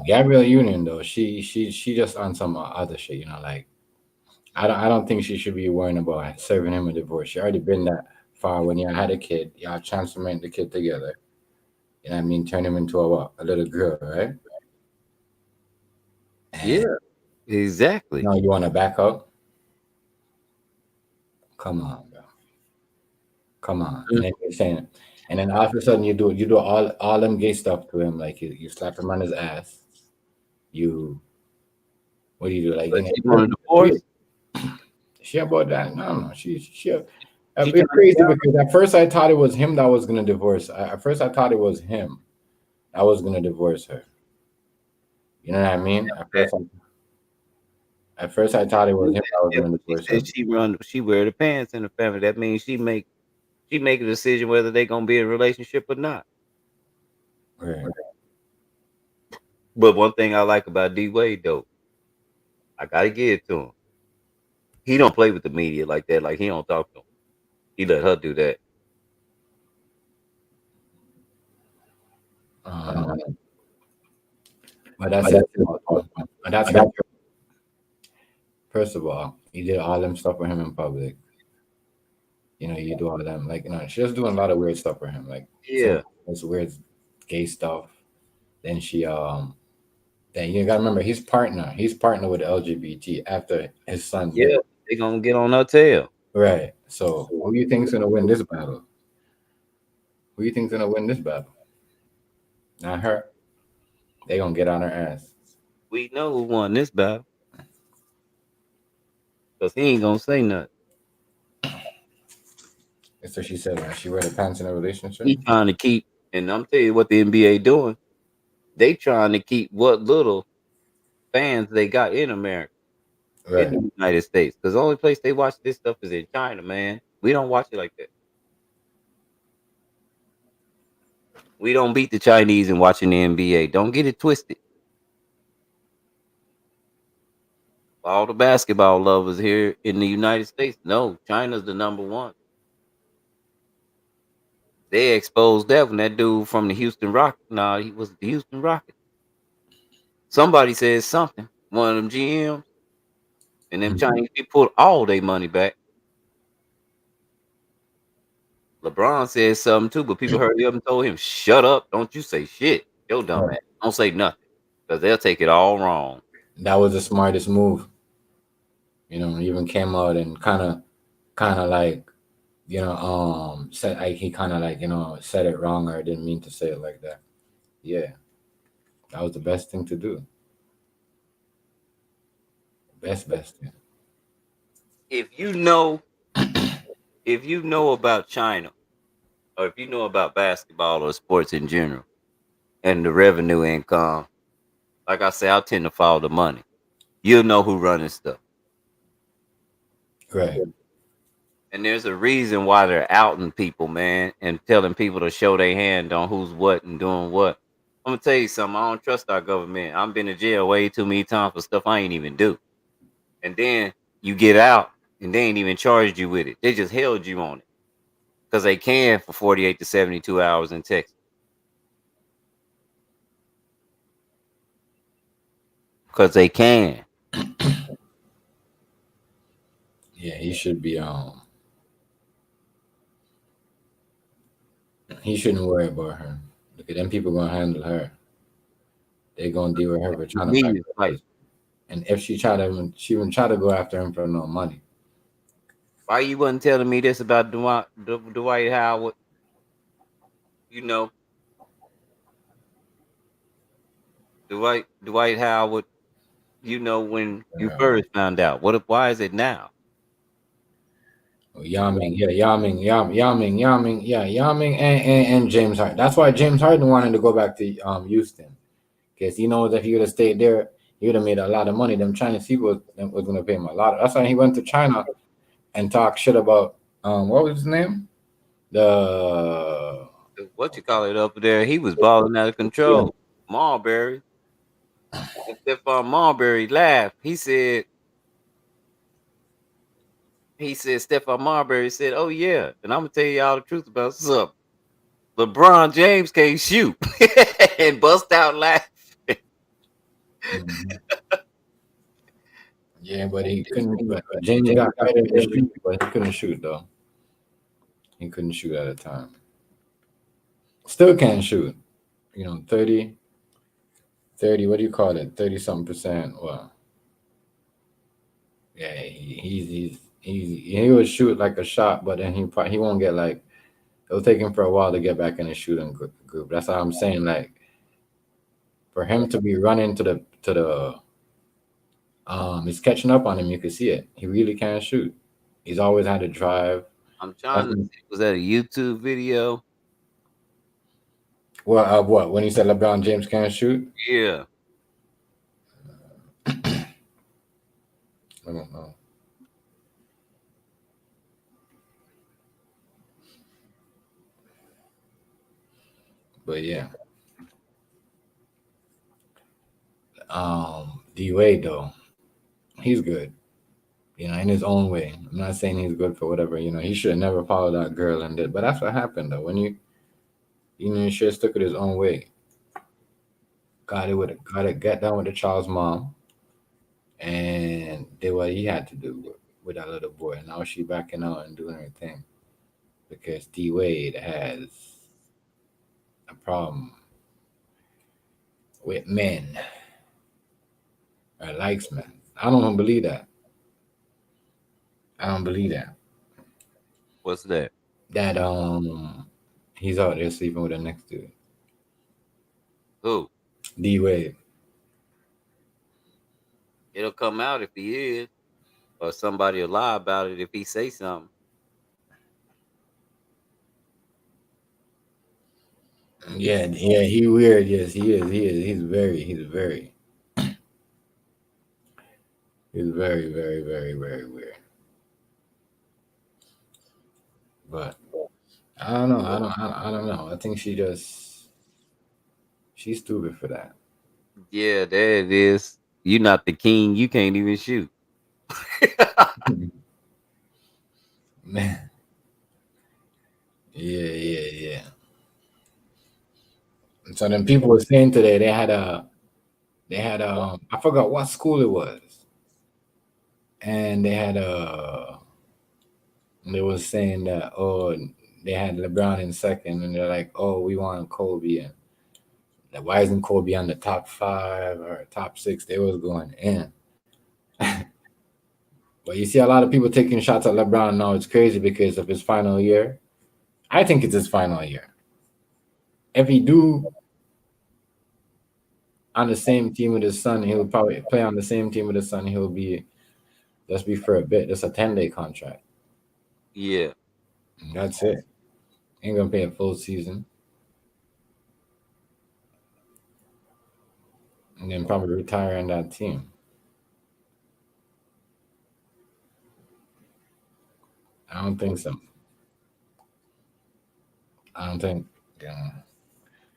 [SPEAKER 2] Gabrielle Union though, she just on some other shit, like I don't think she should be worrying about serving him a divorce. She already been that far when y'all had a kid, y'all transforming the kid together. You know what I mean? Turn him into a little girl, right? And
[SPEAKER 7] yeah, exactly.
[SPEAKER 2] now you want to back up? Come on, bro. Come on. And then you're saying, and then all of a sudden you do all them gay stuff to him, like you slap him on his ass. What do you do? Like
[SPEAKER 7] she wanted divorce?
[SPEAKER 2] She about that? No. She it's crazy because at first I thought it was him that was gonna divorce. At first I thought it was him that was gonna divorce her. You know what I mean? At first I thought it was him that was gonna divorce her.
[SPEAKER 7] She wear the pants in the family. That means she make a decision whether they gonna be in a relationship or not.
[SPEAKER 2] Right.
[SPEAKER 7] But one thing I like about D Wade though, I gotta give it to him. He don't play with the media like that. Like he don't talk to him. He let her do that.
[SPEAKER 2] But that's it. First of all, you did all them stuff for him in public. You do all them she's just doing a lot of weird stuff for him. It's weird gay stuff. Then she then you gotta remember he's partner with LGBT after his son.
[SPEAKER 7] Yeah, they gonna get on her tail.
[SPEAKER 2] Right. So who do you think's gonna win this battle? Not her. They gonna get on her ass.
[SPEAKER 7] We know who won this battle. Because he ain't gonna say nothing.
[SPEAKER 2] That's what she said when she wear the pants in a relationship.
[SPEAKER 7] He trying to keep, and I'm telling you what the NBA doing. They trying to keep what little fans they got in America, in the United States. Because the only place they watch this stuff is in China, man. We don't watch it like that. We don't beat the Chinese in watching the NBA. Don't get it twisted. All the basketball lovers here in the United States, no, China's the number one. They exposed that when that dude from the Houston Rockets. Nah, he was the Houston Rockets. Somebody said something. One of them GMs. And them Chinese people pulled all their money back. LeBron said something too, but people heard him and told him, shut up. Don't you say shit. Yo, dumb ass. Don't say nothing. Because they'll take it all wrong.
[SPEAKER 2] That was the smartest move. He even came out and kind of like, said he kind of like, said it wrong or didn't mean to say it like that. Yeah. That was the best thing to do. Best thing.
[SPEAKER 7] If you know about China, or if you know about basketball or sports in general, and the revenue income, like I say, I tend to follow the money. You'll know who running stuff.
[SPEAKER 2] Right.
[SPEAKER 7] And there's a reason why they're outing people, man, and telling people to show their hand on who's what and doing what. I'm gonna tell you something. I don't trust our government. I've been to jail way too many times for stuff I ain't even do. And then you get out and they ain't even charged you with it. They just held you on it because they can for 48 to 72 hours in Texas. Because they can.
[SPEAKER 2] Yeah, he should be. He shouldn't worry about her. Look at them people gonna handle her. They gonna deal with her for trying to pack
[SPEAKER 7] Need to fight.
[SPEAKER 2] and if she wouldn't try to go after him for no money.
[SPEAKER 7] Why you wasn't telling me this about Dwight Howard? You know, Dwight Howard. You know when you first found out. Why is it now?
[SPEAKER 2] Yaming, yeah, Yaming, and James Harden. That's why James Harden wanted to go back to Houston, because he knows if he would have stayed there, he would have made a lot of money. Them Chinese people was going to pay him a lot. That's why he went to China and talked shit about what was his name?
[SPEAKER 7] What you call it up there? He was balling out of control. Marbury. And Stephon Marbury laughed. He said Stephon Marbury said, "Oh yeah," and I'm gonna tell you all the truth about something. LeBron James can't shoot and bust out laughing.
[SPEAKER 2] Yeah, but he couldn't. But James got better to shoot, but he couldn't shoot though. He couldn't shoot at a time. Still can't shoot. 30, what do you call it? 30 something percent. Well, yeah, he would shoot like a shot, but then he won't get like. It'll take him for a while to get back in the shooting group. That's how I'm saying. Like, for him to be running to the it's catching up on him. You can see it. He really can't shoot. He's always had to drive.
[SPEAKER 7] I'm trying to see, was that a YouTube video?
[SPEAKER 2] Well, what? When he said LeBron James can't shoot?
[SPEAKER 7] Yeah.
[SPEAKER 2] I don't know. But yeah. D Wade though, he's good. In his own way. I'm not saying he's good for whatever. He should have never followed that girl and did. But that's what happened though. When you should have stuck it his own way. Got to get down with the child's mom, and did what he had to do with that little boy. And now she backing out and doing her thing because D Wade has a problem with men or likes men. I don't believe that. I don't believe that.
[SPEAKER 7] What's that?
[SPEAKER 2] That he's out there sleeping with the next dude.
[SPEAKER 7] Who?
[SPEAKER 2] D Wade.
[SPEAKER 7] It'll come out if he is, or somebody will lie about it if he say something.
[SPEAKER 2] Yeah, he weird. Yes, he is. He's very, very, very, very weird. But I don't know. I don't know. I think she's stupid for that.
[SPEAKER 7] Yeah, there it is. You're not the king. You can't even shoot.
[SPEAKER 2] Man. Yeah. So then people were saying today they had I forgot what school it was, and they was saying that they had LeBron in second, and they're like, oh, we want Kobe, and why isn't Kobe on the top 5 or top 6? They was going in. But you see a lot of people taking shots at LeBron now. It's crazy because of his final year. I think it's his final year. If he do on the same team with his son. He'll probably play on the same team with his son. He'll be just be for a bit. It's a 10-day contract.
[SPEAKER 7] Yeah.
[SPEAKER 2] That's it. Ain't gonna pay a full season. And then probably retire on that team. I don't think so. I don't think. Yeah.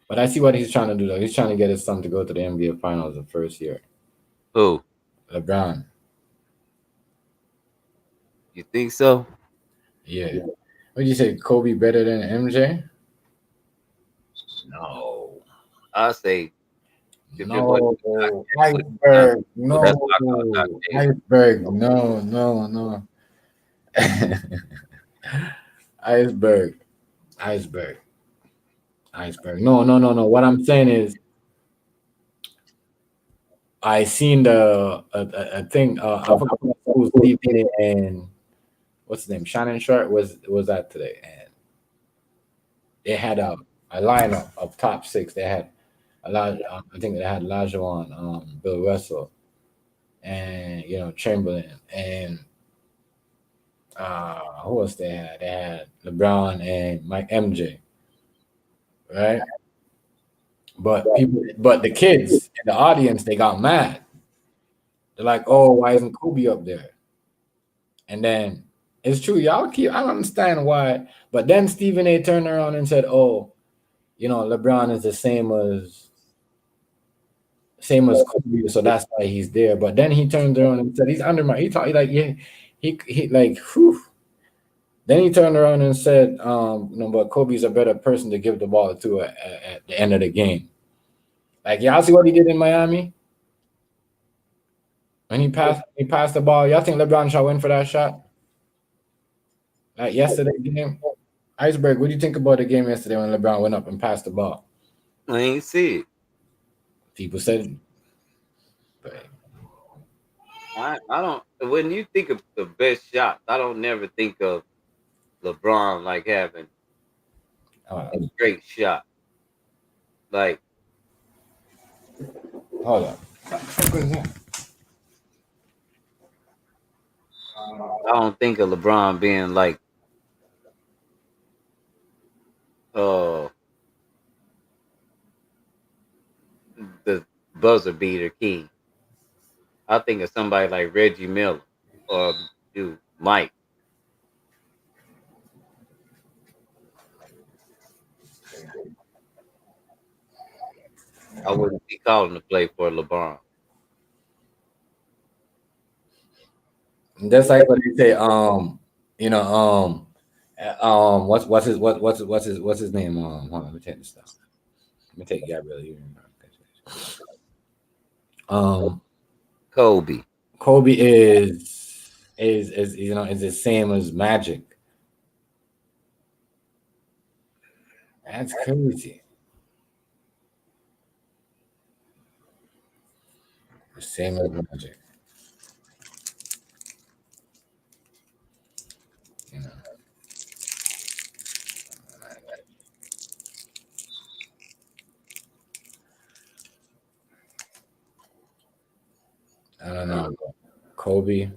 [SPEAKER 2] But I see what he's trying to do, though. He's trying to get his son to go to the NBA Finals the first year.
[SPEAKER 7] Who?
[SPEAKER 2] LeBron.
[SPEAKER 7] You think so?
[SPEAKER 2] Yeah. What did you say? Kobe better than MJ? No.
[SPEAKER 7] I say if it
[SPEAKER 2] No.
[SPEAKER 7] wasn't
[SPEAKER 2] Iceberg. No.
[SPEAKER 7] that's why I call Doc Davis.
[SPEAKER 2] Iceberg. No. Iceberg. No. What I'm saying is, I seen I think I forgot who's leaving it, and what's his name? Shannon Sharp was that today, and they had a lineup of top six. They had a lot. I think they had Olajuwon, Bill Russell, and Chamberlain, and who else they had? They had LeBron and Mike MJ, right? But the kids in the audience, they got mad. They're like, "Oh, why isn't Kobe up there?" And then it's true, y'all keep. I don't understand why, but then Stephen A. turned around and said, "Oh, LeBron is the same as Kobe, so that's why he's there." But then he turned around and said, "He's under my." He thought he like, yeah, he like, whew. Then he turned around and said, but Kobe's a better person to give the ball to at the end of the game. Like, y'all see what he did in Miami? When he passed the ball, y'all think LeBron shall win for that shot? Like yesterday game? Iceberg, what do you think about the game yesterday when LeBron went up and passed the ball?
[SPEAKER 7] I ain't see it.
[SPEAKER 2] People said, but
[SPEAKER 7] I don't. When you think of the best shot, I don't never think of LeBron like having a great shot. Like,
[SPEAKER 2] hold on.
[SPEAKER 7] I don't think of LeBron being like the buzzer beater king. I think of somebody like Reggie Miller or Mike. I wouldn't be calling to play for LeBron.
[SPEAKER 2] That's like what they say. What's his name? Hold on, let me take this stuff. Let me take Gabrielle Union.
[SPEAKER 7] Kobe.
[SPEAKER 2] Kobe is the same as Magic. That's crazy. The same as Magic. I don't know. Kobe.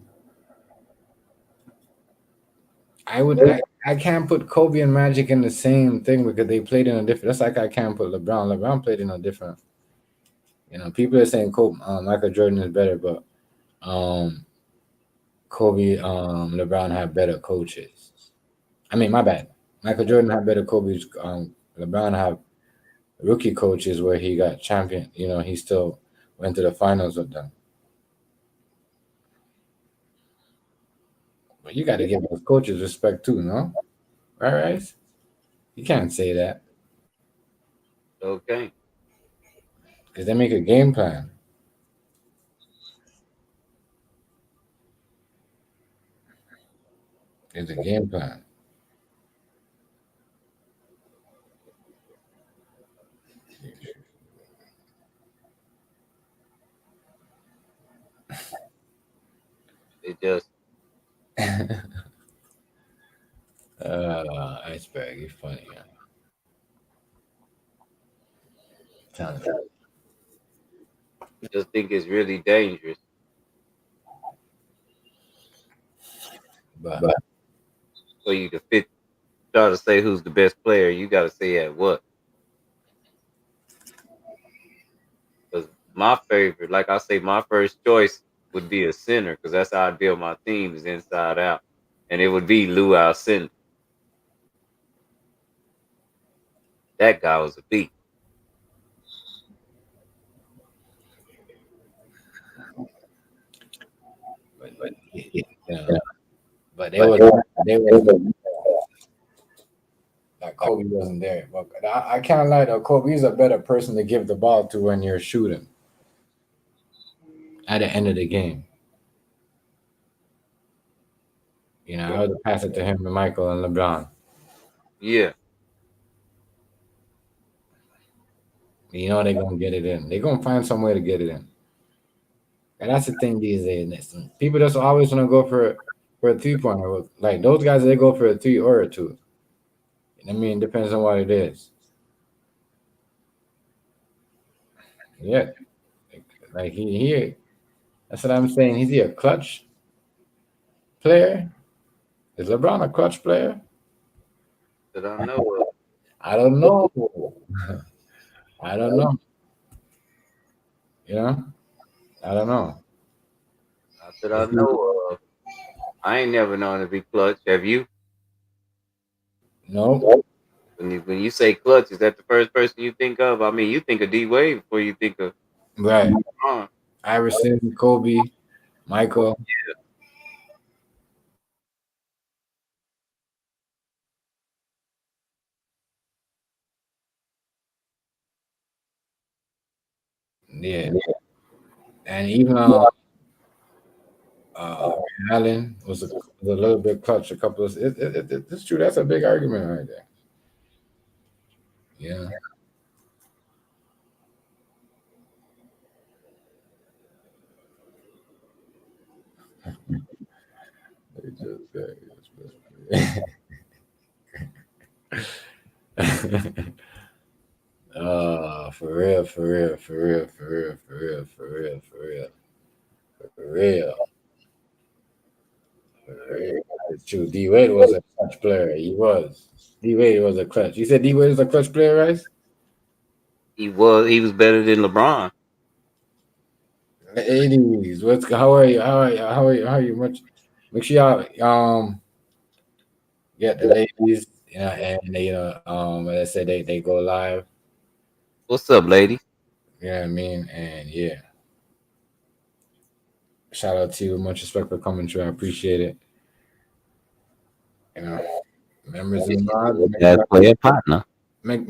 [SPEAKER 2] I can't put Kobe and Magic in the same thing because they played in a different. That's like I can't put LeBron. LeBron played in a different. People are saying Michael Jordan is better, but Kobe, LeBron have better coaches. I mean, my bad. Michael Jordan had better coaches. LeBron have rookie coaches where he got champion. He still went to the finals with them. But you got to give those coaches respect too, no? Right? You can't say that.
[SPEAKER 7] Okay.
[SPEAKER 2] Because they make a game plan. It's a game plan.
[SPEAKER 7] It just
[SPEAKER 2] Iceberg, you're funny, man.
[SPEAKER 7] just think it's really dangerous.
[SPEAKER 2] But
[SPEAKER 7] For you to try to say who's the best player, you got to say at what? Because my favorite, like I say, my first choice would be a center because that's how I build my teams inside out, and it would be Lou Alcindor. That guy was a beast.
[SPEAKER 2] yeah, but they was like Kobe wasn't there. But I kind of like Kobe's a better person to give the ball to when you're shooting at the end of the game. You know, I would pass it to him and Michael and LeBron.
[SPEAKER 7] Yeah,
[SPEAKER 2] You know they're gonna get it in. They're gonna find some way to get it in. And that's the thing these days. Listen, people just always want to go for a 3-pointer. Like those guys, they go for a 3 or a 2. I mean, depends on what it is. Yeah, like he that's what I'm saying. Is he a clutch player? Is LeBron a clutch player?
[SPEAKER 7] that I know of.
[SPEAKER 2] I don't know. I don't know. You know, I don't know.
[SPEAKER 7] Not that I know of. I ain't never known to be clutch. Have you?
[SPEAKER 2] No,
[SPEAKER 7] When you say clutch, is that the first person you think of? I mean, you think of D Wade before you think of
[SPEAKER 2] right.
[SPEAKER 7] LeBron.
[SPEAKER 2] Iverson, Kobe, Michael. Yeah, and even Allen was a little bit clutch. A couple of it's true. That's a big argument right there. Yeah. For real, for real, for real, for real, for real, for real, for real, for real, for real. It's true. D Wade was a clutch player. He was. D Wade was a clutch. You said D Wade was a clutch player, right?
[SPEAKER 7] He was better than LeBron.
[SPEAKER 2] 80s. How are you? How are you? How are you? How are you? Much. Make sure y'all get the ladies. And they, as I said, they go live.
[SPEAKER 7] What's up, lady?
[SPEAKER 2] You know what I mean? And yeah, shout out to you. Much respect for coming through. I appreciate it. You know, members and mods.
[SPEAKER 7] Player partner.
[SPEAKER 2] Make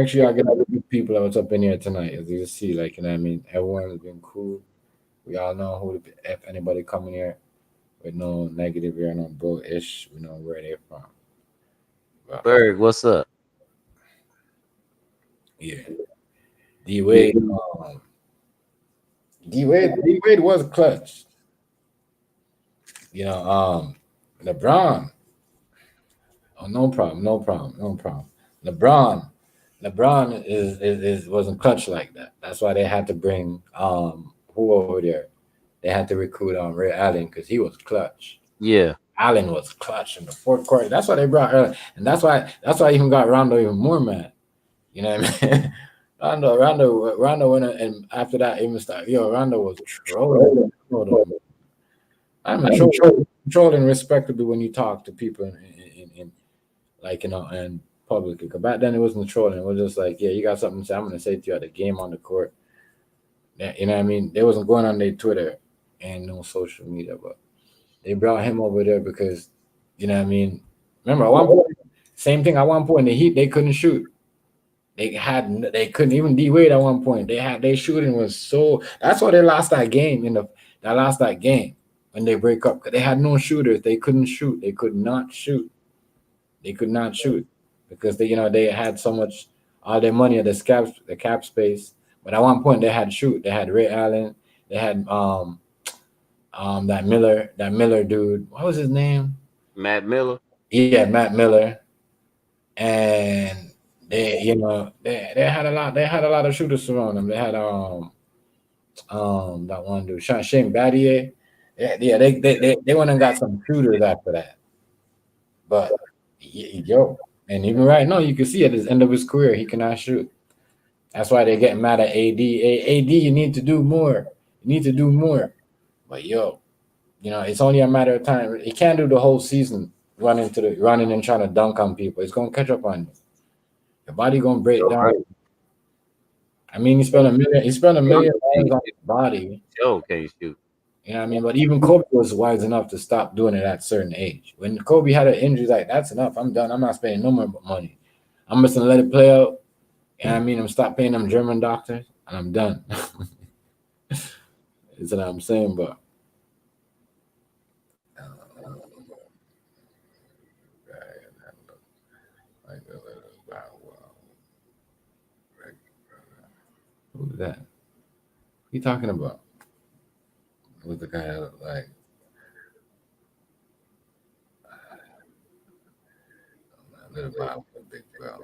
[SPEAKER 2] sure y'all get the good people that was up in here tonight. As you see, like, you know what I mean? Everyone has been cool. We all know if anybody coming here with no negative or no bro-ish, we know where they're from. But,
[SPEAKER 7] Berg, what's up?
[SPEAKER 2] yeah. D Wade was clutch. You know, LeBron. Oh, no problem, no problem, no problem. LeBron is wasn't clutch like that. That's why they had to bring who over there. They had to recruit Ray Allen because he was clutch.
[SPEAKER 7] Yeah.
[SPEAKER 2] Allen was clutch in the fourth quarter. That's why they brought early, and that's why I even got Rondo even more mad. You know what I mean? Rondo went and after that even started. Rondo was trolling. I'm trolling respectably when you talk to people in like in public. Because back then it wasn't trolling. It was just like, yeah, you got something to say. I'm gonna say to you at the game on the court. You know what I mean? They wasn't going on their Twitter and no social media, but they brought him over there because, you know what I mean? Remember, at one point, same thing. At one point, the Heat, they couldn't shoot. They couldn't even D Wade at one point. Their shooting was so. That's why they lost that game that game when they break up. They had no shooters. They couldn't shoot. They could not shoot. They could not shoot because they had so much all their money at the cap space. But at one point they had shoot. They had Ray Allen. They had that Miller dude. What was his name?
[SPEAKER 7] Matt Miller.
[SPEAKER 2] Yeah, Matt Miller. And they had a lot of shooters around them. They had that one dude, Shane Battier. Yeah, they went and got some shooters after that. But yo, and even right now, you can see at the end of his career, he cannot shoot. That's why they're getting mad at AD. AD, you need to do more. You need to do more. But yo, it's only a matter of time. He can't do the whole season running and trying to dunk on people. It's gonna catch up on you. Your body gonna break down.
[SPEAKER 7] Right.
[SPEAKER 2] I mean, he spent $1 million on his body.
[SPEAKER 7] Joe can't shoot.
[SPEAKER 2] You know what I mean? But even Kobe was wise enough to stop doing it at a certain age. When Kobe had an injury, like, that's enough. I'm done. I'm not spending no more money. I'm just gonna let it play out. You know what I mean? I'm stop paying them German doctors, and I'm done. That's what I'm saying, but who's that? What you talking about? Who's the guy that looked like? Little Bob, big bro.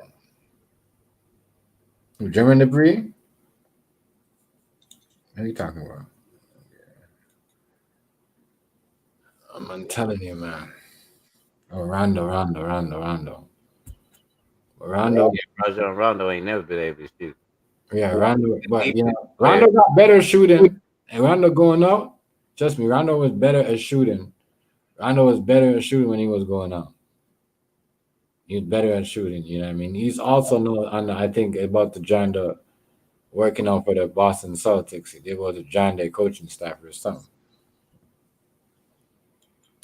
[SPEAKER 2] German debris? What are you talking about? I'm telling you, man. Oh, Rondo.
[SPEAKER 7] Rondo ain't never been able to shoot.
[SPEAKER 2] Yeah, Rondo. But Rondo got better shooting. And Rondo going out. Trust me, Rondo was better at shooting. Rondo was better at shooting when he was going out. He was better at shooting. You know what I mean? He's also known, I think, about the John working out for the Boston Celtics. He was a John Day coaching staff or something.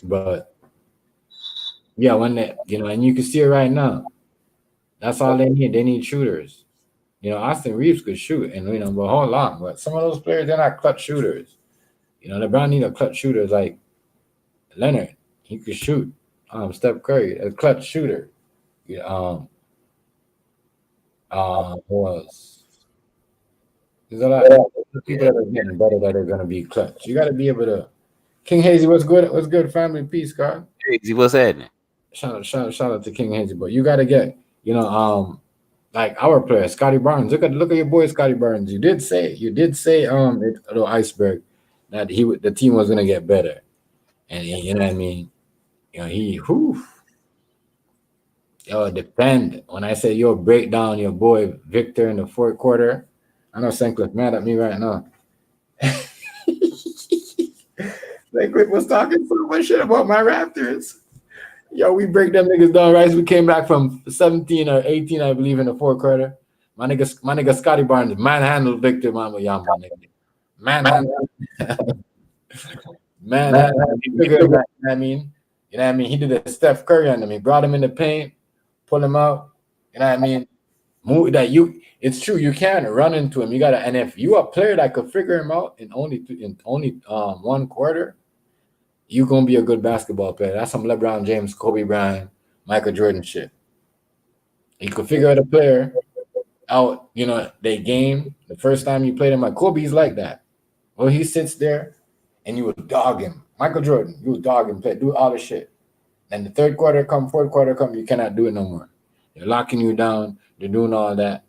[SPEAKER 2] But yeah, when they, and you can see it right now. That's all they need. They need shooters. Austin Reeves could shoot, and but hold on. But some of those players, they're not clutch shooters. LeBron need a clutch shooter like Leonard. He could shoot. Steph Curry, a clutch shooter. Who else? There's a lot of people that are getting better that are gonna be clutch. You got to be able to. King Hazy, what's good? What's good? Family, peace, God.
[SPEAKER 7] Hazy, what's happening?
[SPEAKER 2] Shout out to King Hazy, but you got to get like our player Scotty Barnes. Look at your boy Scotty Barnes. You did say little iceberg that the team was gonna get better, and you know what I mean. Defend. When I say break down your boy Victor in the fourth quarter, I know Sinclair mad at me right now. Sinclair was talking so much shit about my Raptors. We break them niggas down, right? We came back from 17 or 18, I believe, in the fourth quarter. My nigga Scotty Barnes manhandled Victor Wembanyama, nigga. Manhandled. He figured that, you know what I mean? He did a Steph Curry on him. He brought him in the paint, pull him out. You know what I mean? It's true, you can run into him. And if you a player that could figure him out in only one quarter, you're gonna be a good basketball player. That's some LeBron James, Kobe Bryant, Michael Jordan shit. You could figure out a player out, they game. The first time you played him, like Kobe's like that. Well, he sits there and you would dog him. Michael Jordan, you would dog him, do all the shit. And the third quarter come, fourth quarter come, you cannot do it no more. They're locking you down, they're doing all that.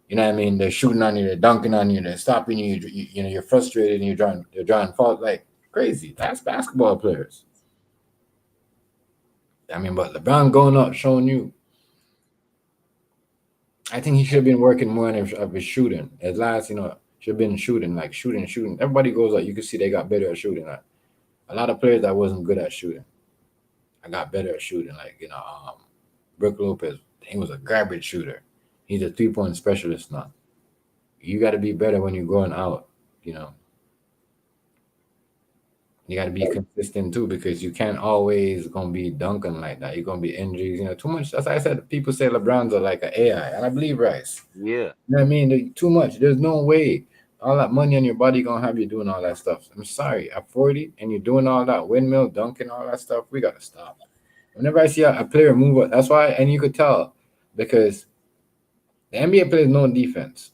[SPEAKER 2] You know what I mean? They're shooting on you, they're dunking on you, they're stopping you, you're frustrated and they're drawing fault like crazy. That's basketball players. I mean, but LeBron going up, showing you. I think he should have been working more on his shooting. At last, should have been shooting. Everybody goes up. You can see they got better at shooting. A lot of players that wasn't good at shooting. I got better at shooting. Brook Lopez, he was a garbage shooter. He's a 3-point specialist now. You got to be better when you're going out, You got to be consistent too, because you can't always gonna be dunking like that. You're gonna be injuries, too much. As I said, people say LeBron's are like an AI, and I believe Rice.
[SPEAKER 7] Yeah.
[SPEAKER 2] You know what I mean? Too much. There's no way all that money on your body gonna have you doing all that stuff. I'm sorry, at 40 and you're doing all that windmill dunking, all that stuff. We gotta stop. Whenever I see a player move up, that's why, and you could tell because the NBA plays no defense.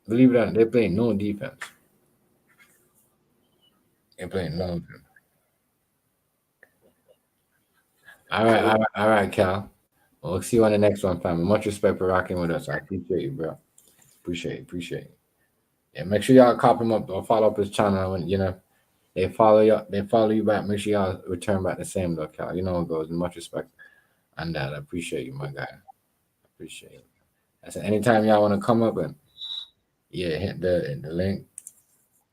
[SPEAKER 2] Believe it or not, they play no defense. They're playing no defense. All right, Cal. Well, we'll see you on the next one, family. Much respect for rocking with us. I appreciate you, bro. Appreciate it. Yeah, make sure y'all cop him up or follow up his channel when they follow you back. Make sure y'all return back the same though, Cal. You know it goes. Much respect on that. I appreciate you, my guy. Appreciate it. I said anytime y'all want to come up and hit the link.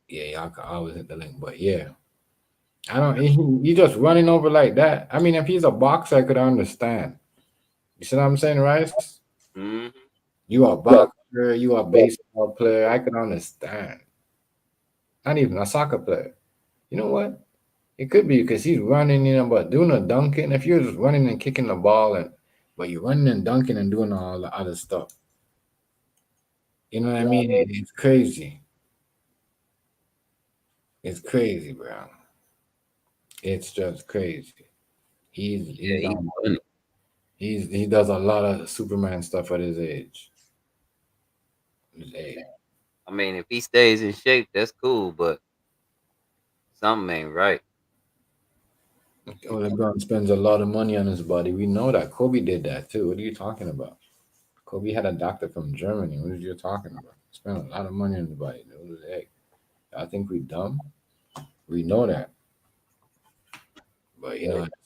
[SPEAKER 2] Yeah, y'all can always hit the link. But yeah. I don't he just running over like that. I mean, if he's a boxer, I could understand. You see what I'm saying, Rice?
[SPEAKER 7] Mm-hmm.
[SPEAKER 2] You are a boxer, you are a baseball player, I could understand. Not even a soccer player. You know what? It could be because he's running, but doing a dunking, if you're just running and kicking the ball but you're running and dunking and doing all the other stuff. You know what I mean? It's crazy. It's crazy, bro. It's just crazy. He's
[SPEAKER 7] funny.
[SPEAKER 2] he does a lot of Superman stuff at his age.
[SPEAKER 7] I mean, if he stays in shape, that's cool, but something ain't right.
[SPEAKER 2] Oh, LeBron spends a lot of money on his body. We know that. Kobe did that too. What are you talking about? Kobe had a doctor from Germany. What are you talking about? Spent a lot of money on his body. Hey, I think we dumb. We know that. But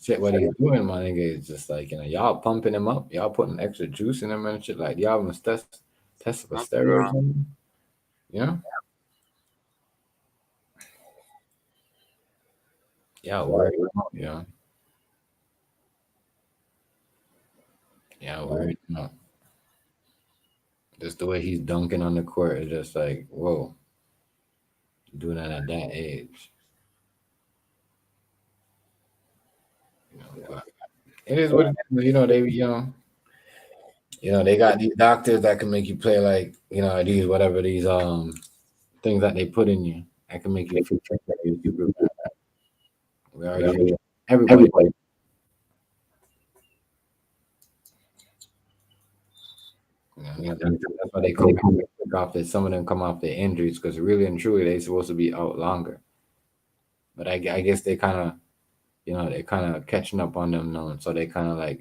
[SPEAKER 2] shit, what he's doing, my nigga, is just like y'all pumping him up, y'all putting extra juice in him and shit. Like y'all must test for steroids on him. You know? Yeah, worried him up, yeah. Yeah, worried him up. Just the way he's dunking on the court is just like, whoa. Doing that at that age. But it is what it is. They got these doctors that can make you play like, these whatever these things that they put in you that can make you feel like you're super bad. We already everybody. That's why they come off that some of them come off their injuries because really and truly they're supposed to be out longer. But I guess they kind of, they're kind of catching up on them now, so they kind of like,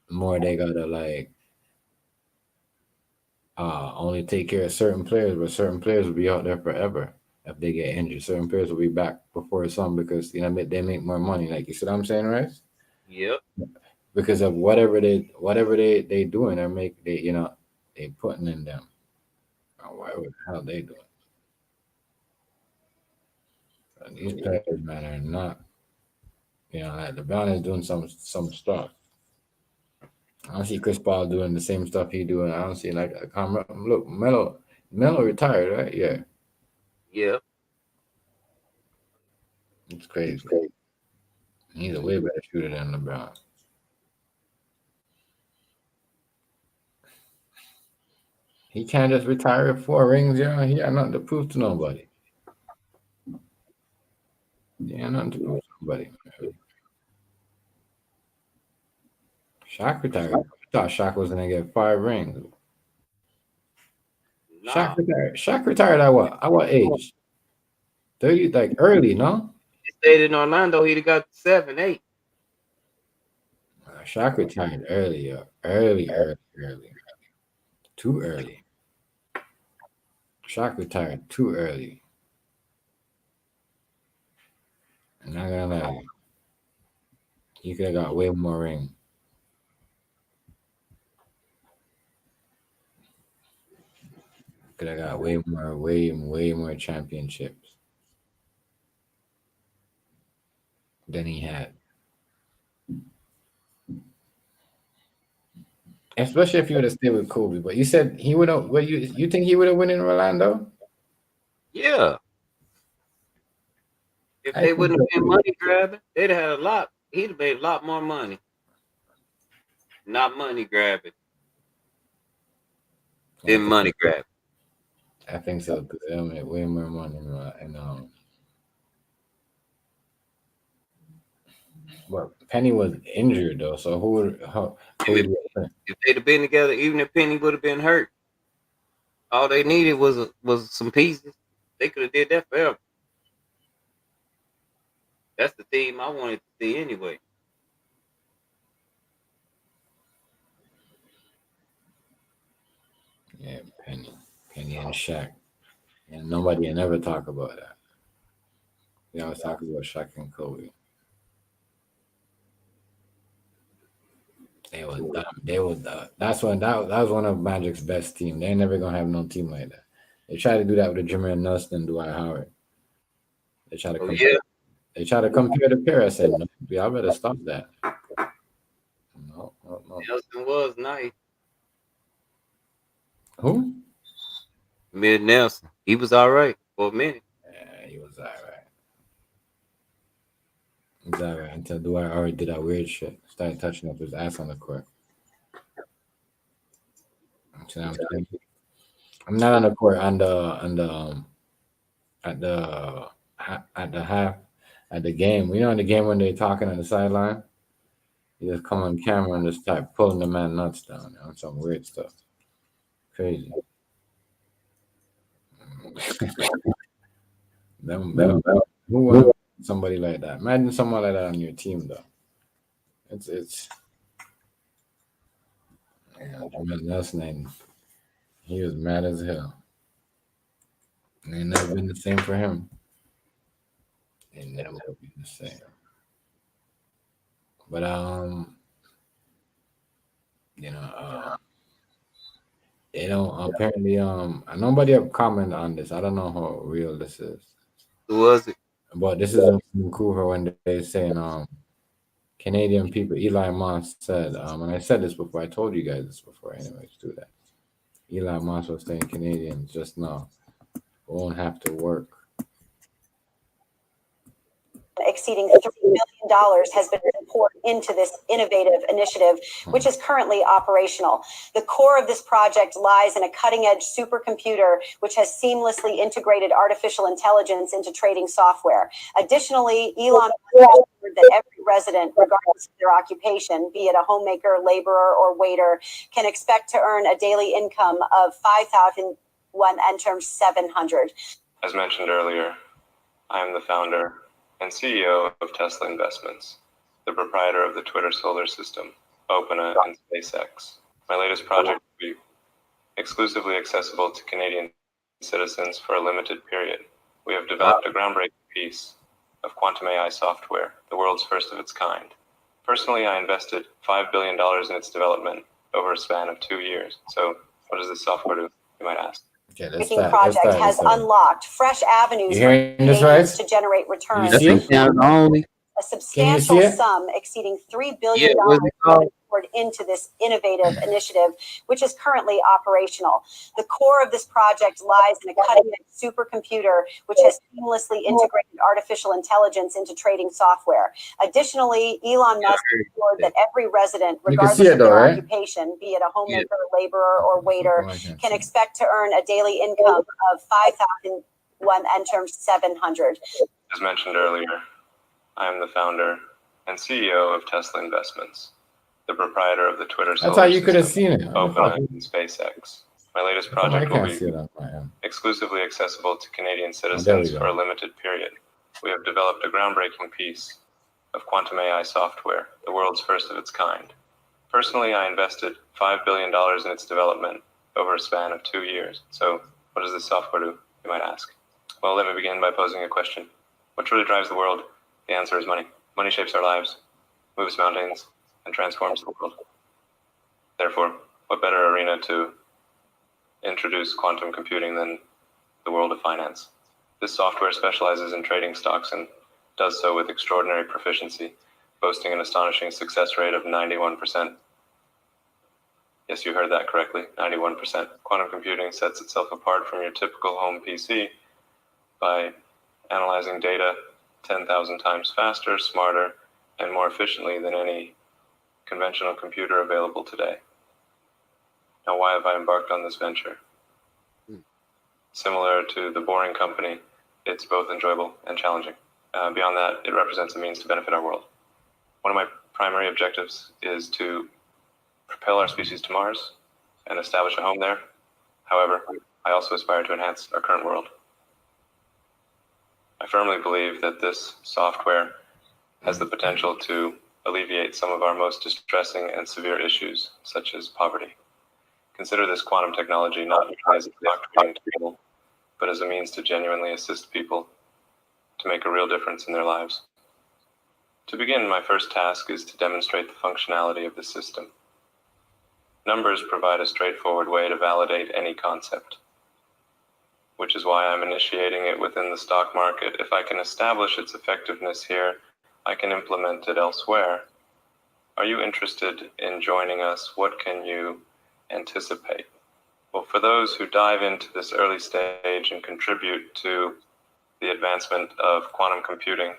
[SPEAKER 2] more they gotta like only take care of certain players, but certain players will be out there forever if they get injured. Certain players will be back before some because they make more money. Like you see what I'm saying, right?
[SPEAKER 7] Yep.
[SPEAKER 2] Because of whatever they doing, they putting in them. Whatever the hell they doing. But these players, man, are not. Like LeBron is doing some stuff. I don't see Chris Paul doing the same stuff he doing. I don't see look, Melo retired, right? Yeah.
[SPEAKER 7] Yep.
[SPEAKER 2] It's crazy. He's a way better shooter than LeBron. He can't just retire with 4 rings, He got nothing to prove to nobody. He got nothing to prove to nobody. Shaq retired. I thought Shaq was gonna get 5 rings.
[SPEAKER 7] Nah.
[SPEAKER 2] Shaq retired at what? At what age? 30, like early, no?
[SPEAKER 7] He stayed in Orlando, he'd have got 7, 8.
[SPEAKER 2] Shaq retired early. Early. Too early. Shaq retired too early. I'm not gonna lie. He could have got way more rings. Could have got way more championships than he had. Especially if he would have stayed with Kobe. But you said he would have. What you think he would have won in Orlando?
[SPEAKER 7] Yeah. If they wouldn't have been money grabbing, they'd have had a lot. He'd have made a lot more money. Not money grabbing. Then money grabbing.
[SPEAKER 2] I think so because they made way more money But Penny was injured though, so who would
[SPEAKER 7] if they'd have been together, even if Penny would have been hurt, all they needed was some pieces. They could have did that forever. That's the theme I wanted to see anyway.
[SPEAKER 2] Yeah, Penny and Shaq. And nobody will never talk about that. They always talk about Shaq and Kobe. They was dumb. They was that was one of Magic's best team. They ain't never gonna have no team like that. They try to do that with Jameer Nelson and Dwight Howard. They try to
[SPEAKER 7] Oh
[SPEAKER 2] compare.
[SPEAKER 7] yeah.
[SPEAKER 2] They try to compare the pair. I said, no, y'all better stop that. No.
[SPEAKER 7] Nelson was nice.
[SPEAKER 2] Who?
[SPEAKER 7] Mid Nelson. He was all right for a minute.
[SPEAKER 2] Yeah, he was all right. He was all right until Dwight Howard did that weird shit. Started touching up his ass on the court. So I'm not on the court at the game. You know, in the game when they're talking on the sideline, you just come on camera and just start pulling the man nuts down. You know, some weird stuff. Crazy. Who wants somebody like that? Imagine someone like that on your team, though. It's Jameer Nelson, he was mad as hell. And they never been the same for him. They never been the same. But they don't apparently nobody have commented on this. I don't know how real this is.
[SPEAKER 7] Who was it?
[SPEAKER 2] But this is cool when they're saying Canadian people. Eli Moss said, and I said this before. I told you guys this before. Anyways, do that. Eli Moss was saying Canadians just now won't have to work.
[SPEAKER 8] Exceeding $3 billion has been poured into this innovative initiative, which is currently operational. The core of this project lies in a cutting-edge supercomputer, which has seamlessly integrated artificial intelligence into trading software. Additionally, Elon Musk assured that every resident, regardless of their occupation, be it a homemaker, laborer, or waiter, can expect to earn a daily income of $5,000 when enter 700.
[SPEAKER 9] As mentioned earlier, I am the founder and CEO of Tesla Investments, the proprietor of the Twitter solar system, OpenAI, and SpaceX. My latest project will be exclusively accessible to Canadian citizens for a limited period. We have developed a groundbreaking piece of quantum AI software, the world's first of its kind. Personally, I invested $5 billion in its development over a span of 2 years. So what does this software do, you might ask?
[SPEAKER 2] Okay,
[SPEAKER 8] project has unlocked fresh avenues for Canadians to generate returns. A substantial sum exceeding $3 billion poured into this innovative initiative, which is currently operational. The core of this project lies in a cutting-edge supercomputer, which has seamlessly integrated artificial intelligence into trading software. Additionally, Elon Musk assured that every resident, regardless of their occupation, be it a homemaker, laborer, or waiter, can expect to earn a daily income of $5,000 when enter 700.
[SPEAKER 9] As mentioned earlier, I am the founder and CEO of Tesla Investments, the proprietor of the Twitter solar
[SPEAKER 2] That's how you could have
[SPEAKER 9] system,
[SPEAKER 2] seen it.
[SPEAKER 9] OpenAI, and SpaceX. My latest project will be exclusively accessible to Canadian citizens for a limited period. We have developed a groundbreaking piece of quantum AI software, the world's first of its kind. Personally, I invested $5 billion in its development over a span of 2 years. So what does this software do, you might ask? Well, let me begin by posing a question. What truly drives the world? The answer is money. Money shapes our lives, moves mountains, and transforms the world. Therefore, what better arena to introduce quantum computing than the world of finance? This software specializes in trading stocks and does so with extraordinary proficiency, boasting an astonishing success rate of 91%. Yes, you heard that correctly, 91%. Quantum computing sets itself apart from your typical home PC by analyzing data 10,000 times faster, smarter, and more efficiently than any conventional computer available today. Now, why have I embarked on this venture? Similar to the Boring Company, it's both enjoyable and challenging. Beyond that, it represents a means to benefit our world. One of my primary objectives is to propel our species to Mars and establish a home there. However, I also aspire to enhance our current world. I firmly believe that this software has the potential to alleviate some of our most distressing and severe issues, such as poverty. Consider this quantum technology not merely as a clock trading tool, but as a means to genuinely assist people to make a real difference in their lives. To begin, my first task is to demonstrate the functionality of the system. Numbers provide a straightforward way to validate any concept, which is why I'm initiating it within the stock market. If I can establish its effectiveness here, I can implement it elsewhere. Are you interested in joining us? What can you anticipate? Well, for those who dive into this early stage and contribute to the advancement of quantum computing,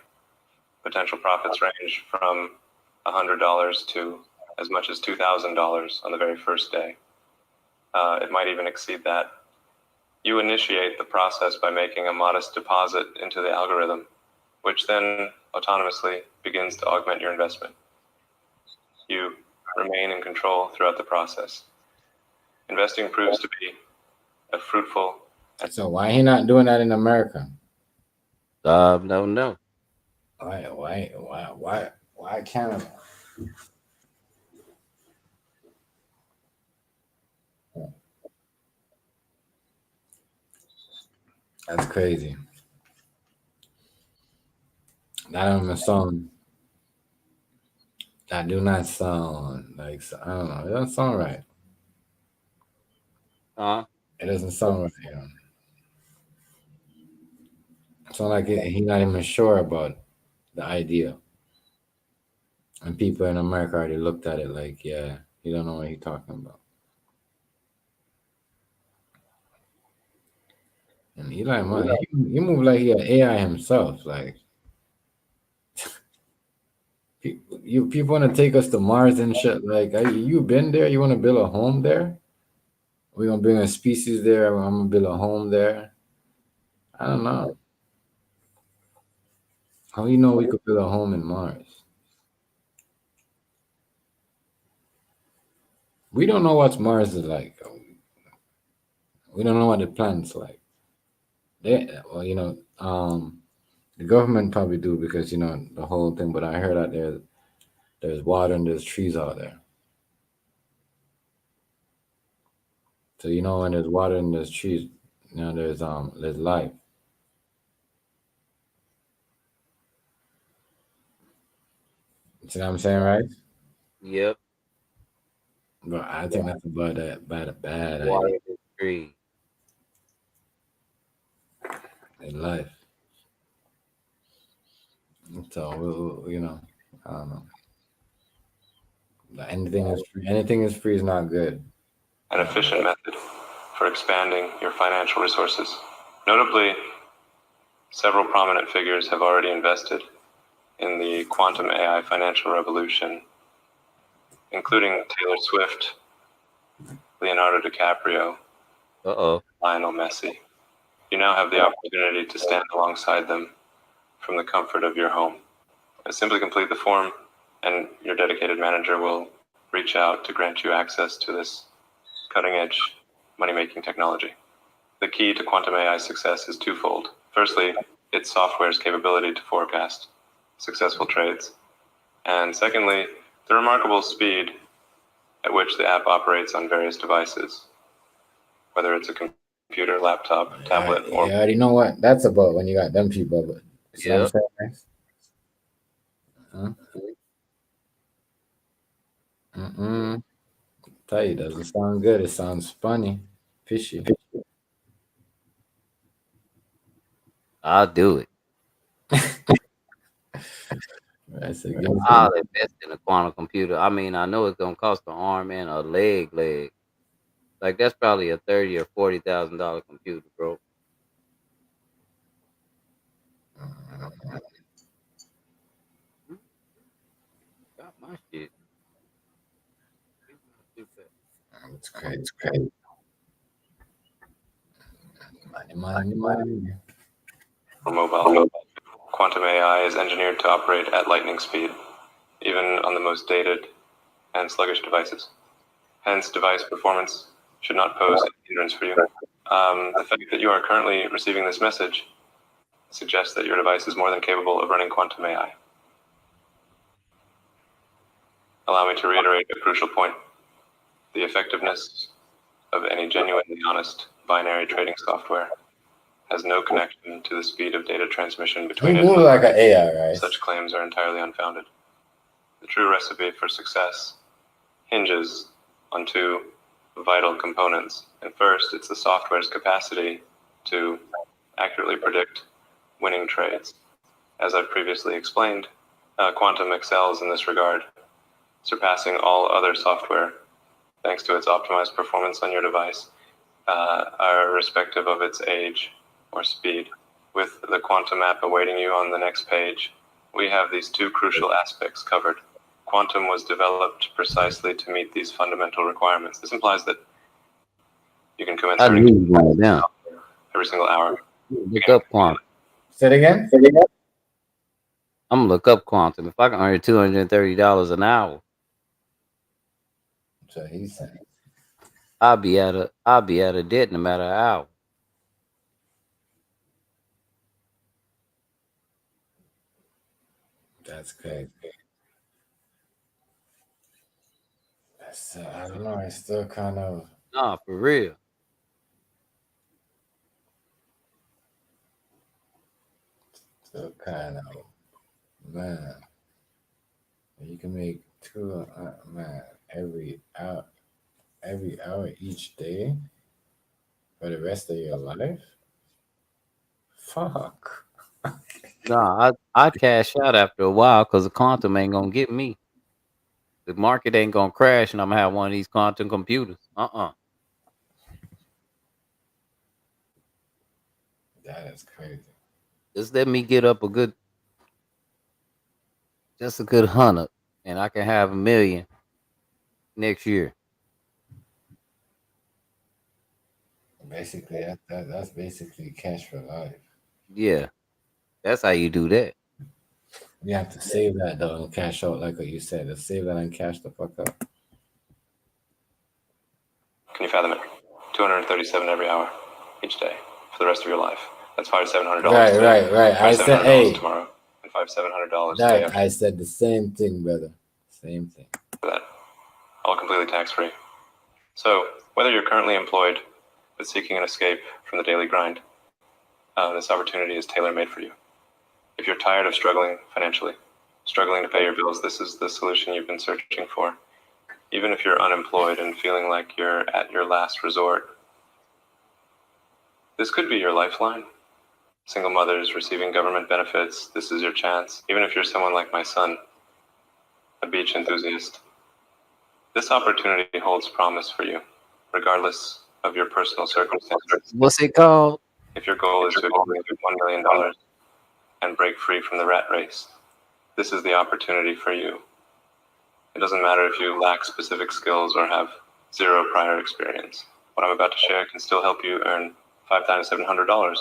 [SPEAKER 9] potential profits range from $100 to as much as $2,000 on the very first day. It might even exceed that. You initiate the process by making a modest deposit into the algorithm, which then autonomously begins to augment your investment. You remain in control throughout the process. Investing proves to be a fruitful.
[SPEAKER 2] So why he not doing that in America?
[SPEAKER 7] No.
[SPEAKER 2] Why Canada? That's crazy. That don't even sound. That do not sound like, I don't know. It doesn't sound right. It doesn't sound right. You know? It sounds like he's not even sure about the idea. And people in America already looked at it like, yeah, he don't know what he's talking about. And he like, man, he move like he an AI himself. Like, people want to take us to Mars and shit. Like, you been there? You want to build a home there? We're gonna bring a species there. I'm gonna build a home there. I don't know. How you know we could build a home in Mars? We don't know what Mars is like. We don't know what the planet's like. The government probably do because the whole thing. But I heard that there's water and there's trees out there. So when there's water and there's trees, there's life. See what I'm saying, right?
[SPEAKER 7] Yep.
[SPEAKER 2] But I think that's about a bad
[SPEAKER 7] Water
[SPEAKER 2] idea.
[SPEAKER 7] is free.
[SPEAKER 2] In life. So I don't know. Anything is free is not good.
[SPEAKER 9] An efficient method for expanding your financial resources. Notably, several prominent figures have already invested in the quantum AI financial revolution, including Taylor Swift, Leonardo DiCaprio, Lionel Messi. You now have the opportunity to stand alongside them from the comfort of your home. Simply complete the form, and your dedicated manager will reach out to grant you access to this cutting-edge money-making technology. The key to quantum AI success is twofold. Firstly, its software's capability to forecast successful trades. And secondly, the remarkable speed at which the app operates on various devices, whether it's a computer, laptop, tablet, or...
[SPEAKER 2] I already know what that's about when you got them people. But
[SPEAKER 7] Yeah.
[SPEAKER 2] Tell you, doesn't sound good. It sounds funny, fishy.
[SPEAKER 7] I'll do it. I'll invest in a quantum computer. I mean, I know it's gonna cost an arm and a leg. Like that's probably a $30,000 or $40,000 computer, bro. Got my shit.
[SPEAKER 2] It's great. It's great. Money.
[SPEAKER 9] For mobile, quantum AI is engineered to operate at lightning speed, even on the most dated and sluggish devices. Hence, device performance should not pose a hindrance for you. The fact that you are currently receiving this message suggests that your device is more than capable of running quantum AI. Allow me to reiterate a crucial point. The effectiveness of any genuinely honest binary trading software has no connection to the speed of data transmission between
[SPEAKER 2] He
[SPEAKER 9] it
[SPEAKER 2] moves
[SPEAKER 9] and
[SPEAKER 2] like an AI, right?
[SPEAKER 9] such claims are entirely unfounded. The true recipe for success hinges on two vital components. And first, it's the software's capacity to accurately predict winning trades. As I've previously explained, Quantum excels in this regard, surpassing all other software thanks to its optimized performance on your device, irrespective of its age or speed. With the Quantum app awaiting you on the next page, we have these two crucial aspects covered. Quantum was developed precisely to meet these fundamental requirements. This implies that you can commence earning every single hour.
[SPEAKER 10] Look up Quantum.
[SPEAKER 2] Say it again?
[SPEAKER 10] I'm gonna look up Quantum. If I can earn $230 an hour,
[SPEAKER 2] So he's saying.
[SPEAKER 10] I'll be out of debt no matter how.
[SPEAKER 2] That's crazy. I don't know. It's still kind of.
[SPEAKER 10] Nah, for real.
[SPEAKER 2] Still kind of. Man. You can make every hour each day for the rest of your life. Fuck.
[SPEAKER 10] Nah, I cash out after a while because the Quantum ain't gonna get me. The market ain't gonna crash, and I'm gonna have one of these Quantum computers.
[SPEAKER 2] That is crazy.
[SPEAKER 10] Just let me get up a good 100, and I can have $1 million next year.
[SPEAKER 2] Basically, that's basically cash for life.
[SPEAKER 10] Yeah, that's how you do that.
[SPEAKER 2] You have to save that though and cash out, like what you said. Just save that and cash the fuck up.
[SPEAKER 9] Can you fathom it? 237 every hour, each day, for the rest of your life. That's $5,700.
[SPEAKER 2] Right. I said, hey,
[SPEAKER 9] tomorrow, and $5,700.
[SPEAKER 2] That I said the same thing, brother. Same thing.
[SPEAKER 9] For that, all completely tax-free. So, whether you're currently employed but seeking an escape from the daily grind, this opportunity is tailor-made for you. If you're tired of struggling financially, struggling to pay your bills, this is the solution you've been searching for. Even if you're unemployed and feeling like you're at your last resort, this could be your lifeline. Single mothers receiving government benefits, this is your chance. Even if you're someone like my son, a beach enthusiast, this opportunity holds promise for you, regardless of your personal circumstances.
[SPEAKER 10] What's it called?
[SPEAKER 9] If your goal is to accumulate $1 million and break free from the rat race, this is the opportunity for you. It doesn't matter if you lack specific skills or have zero prior experience. What I'm about to share can still help you earn $5,700.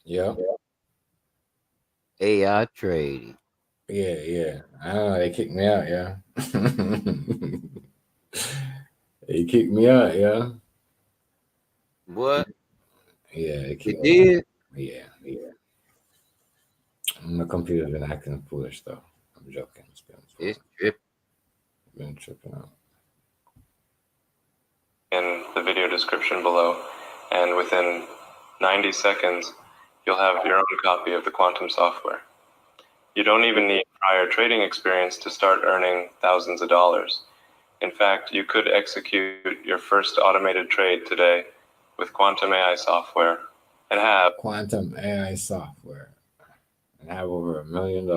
[SPEAKER 2] Yeah.
[SPEAKER 10] AI trading.
[SPEAKER 2] Yeah. I don't know. They kicked me out, yeah. They kicked me out, yeah.
[SPEAKER 10] What?
[SPEAKER 2] Yeah, they kicked
[SPEAKER 10] me out.
[SPEAKER 2] Yeah. My computer's been acting foolish, though. I'm joking.
[SPEAKER 10] It's tripping.
[SPEAKER 2] Been tripping out.
[SPEAKER 9] In the video description below, and within 90 seconds, you'll have your own copy of the Quantum software. You don't even need prior trading experience to start earning thousands of dollars. In fact, you could execute your first automated trade today with Quantum AI software and have
[SPEAKER 2] Quantum AI software and have over $1 million.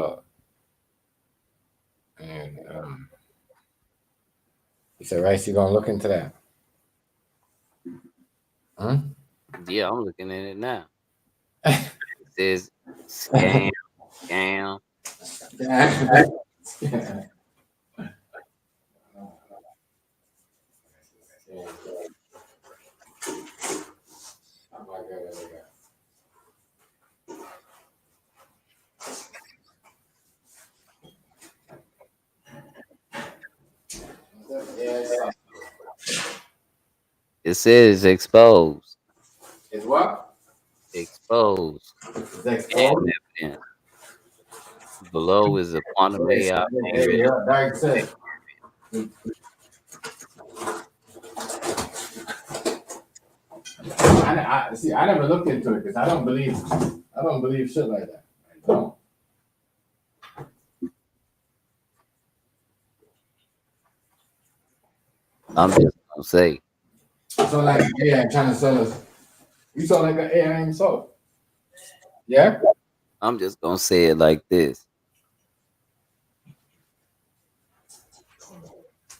[SPEAKER 2] And You said, Rice, you gonna look into that? Huh?
[SPEAKER 10] Yeah, I'm looking at it now. It says scam. It says exposed.
[SPEAKER 2] It's what?
[SPEAKER 10] Exposed.
[SPEAKER 2] It's exposed.
[SPEAKER 10] And evidence. Below is a quantum AI.
[SPEAKER 2] Dark said. I never looked into it because I don't believe shit like that. I don't.
[SPEAKER 10] I'm just gonna say.
[SPEAKER 2] So like AI trying to sell us. You saw like an AI ain't sold. Yeah?
[SPEAKER 10] I'm just gonna say it like this.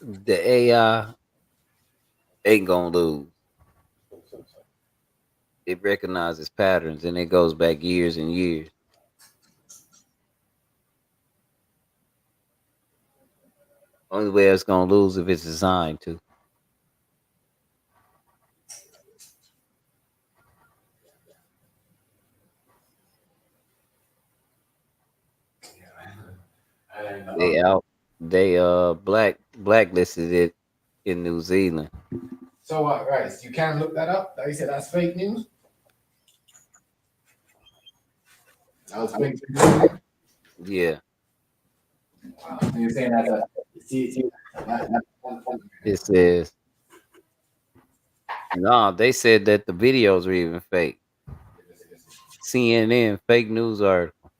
[SPEAKER 10] The AI ain't gonna lose. It recognizes patterns and it goes back years and years. Only way it's gonna lose if it's designed to. They blacklisted it in New Zealand.
[SPEAKER 2] So what, right? You can't look that up? You said that's fake news? That was fake news?
[SPEAKER 10] Yeah.
[SPEAKER 2] You're saying that
[SPEAKER 10] it says no, they said that the videos were even fake. CNN fake news article.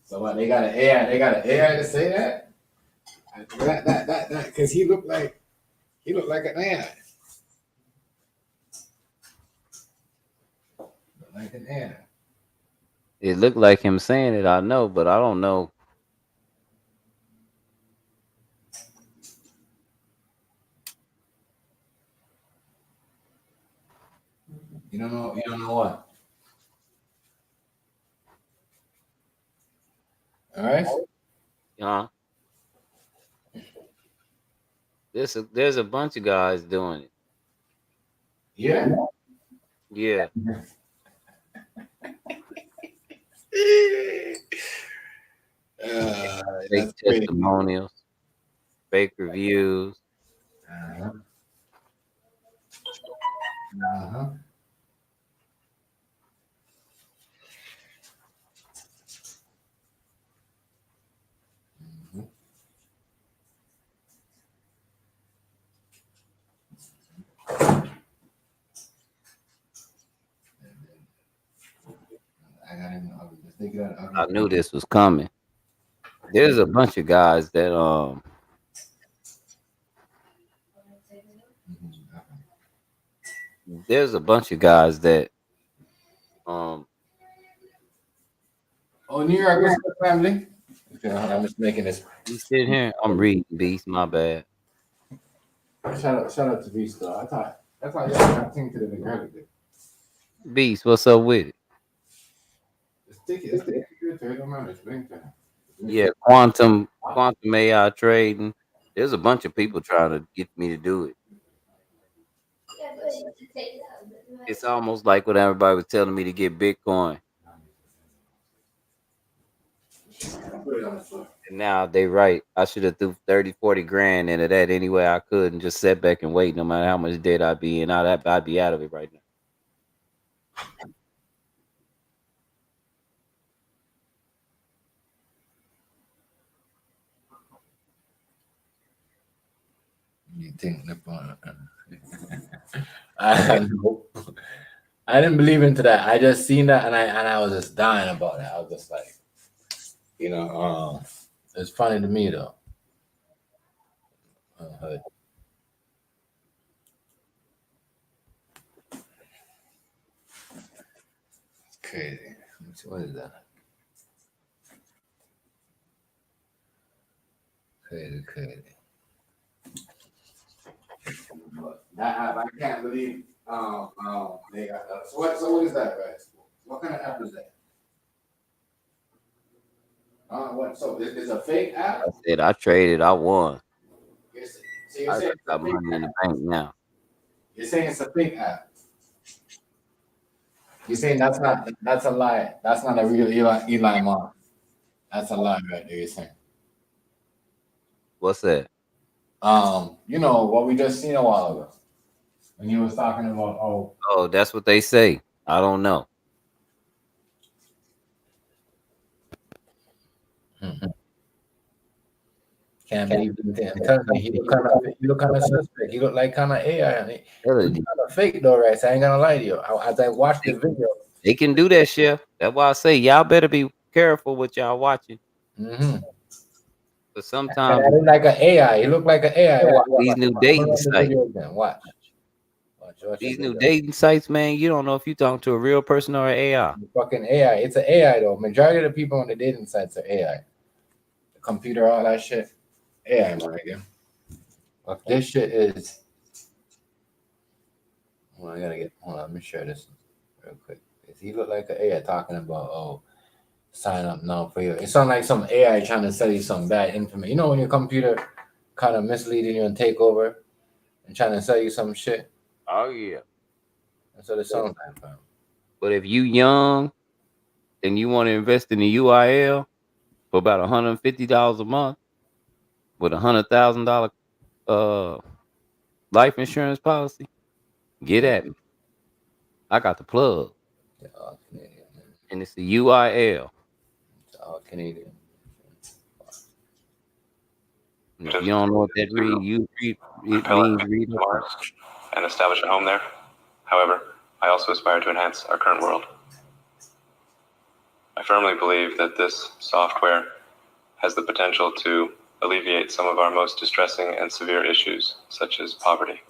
[SPEAKER 2] So what, they got an AI to say that? That because he looked like an AI. Like an AI.
[SPEAKER 10] It looked like him saying it, I know, but I don't know.
[SPEAKER 2] You don't know what? All right.
[SPEAKER 10] There's a bunch of guys doing it.
[SPEAKER 2] Yeah.
[SPEAKER 10] Yeah. Fake testimonials, fake reviews. I knew this was coming. There's a bunch of guys that there's a bunch of guys that
[SPEAKER 2] Oh, New York, what's up, family? Okay, I'm just making this.
[SPEAKER 10] You sitting here? I'm reading Beast, my bad.
[SPEAKER 2] Shout out to Beast though. I thought y'all got to the big early.
[SPEAKER 10] Beast, what's up with it?
[SPEAKER 2] It's the
[SPEAKER 10] Yeah, quantum AI trading. There's a bunch of people trying to get me to do it. It's almost like what everybody was telling me to get Bitcoin. And now they right. I should have threw 30, 40 grand into that any way I could and just sat back and wait no matter how much debt I'd be in. I'd be out of it right now.
[SPEAKER 2] You think I didn't believe into that. I just seen that and I was just dying about it. I was just like, it's funny to me though. It's crazy. What is that? Crazy. That app, I can't believe. They got. So what is that, guys? What kind of app is that? What? So it's a fake app?
[SPEAKER 10] I said I traded. I won.
[SPEAKER 2] So you're saying
[SPEAKER 10] I got money in the bank now.
[SPEAKER 2] You're saying it's a fake app. You're saying that's a lie. That's not a real Eli Musk. That's a lie right there. You're saying.
[SPEAKER 10] What's that?
[SPEAKER 2] You know what we just seen a while ago when he was talking about
[SPEAKER 10] Oh, that's what they say. I don't know.
[SPEAKER 2] Can't believe it. I'm telling you, he look kind of suspect. He look like kind of AI. He look kind of fake though, right? So I ain't gonna lie to you. As I watched the video,
[SPEAKER 10] they can do that, Chef. That's why I say y'all better be careful what y'all watching. But sometimes
[SPEAKER 2] he look like an AI. He look like an AI.
[SPEAKER 10] Yeah, these new dating sites.
[SPEAKER 2] Watch.
[SPEAKER 10] These new dating sites, man. You don't know if you talking to a real person or an AI.
[SPEAKER 2] Fucking AI. It's an AI though. Majority of the people on the dating sites are AI. The computer, all that shit. AI, my nigga. But this shit is. Well, I gotta get. Hold on, let me share this real quick. He look like an AI talking about sign up now for you. It sounds like some AI trying to sell you some bad information. You know when your computer kind of misleading you and take over and trying to sell you some shit.
[SPEAKER 10] Oh yeah,
[SPEAKER 2] that's what it sounds like, fam.
[SPEAKER 10] But if you young and you want to invest in the UIL for about $150 a month with $100,000 life insurance policy, get at me. I got the plug. And it's the UIL.
[SPEAKER 2] It's all Canadian.
[SPEAKER 10] And if you don't know what that means, it means read up.
[SPEAKER 9] And establish a home there. However, I also aspire to enhance our current world. I firmly believe that this software has the potential to alleviate some of our most distressing and severe issues, such as poverty.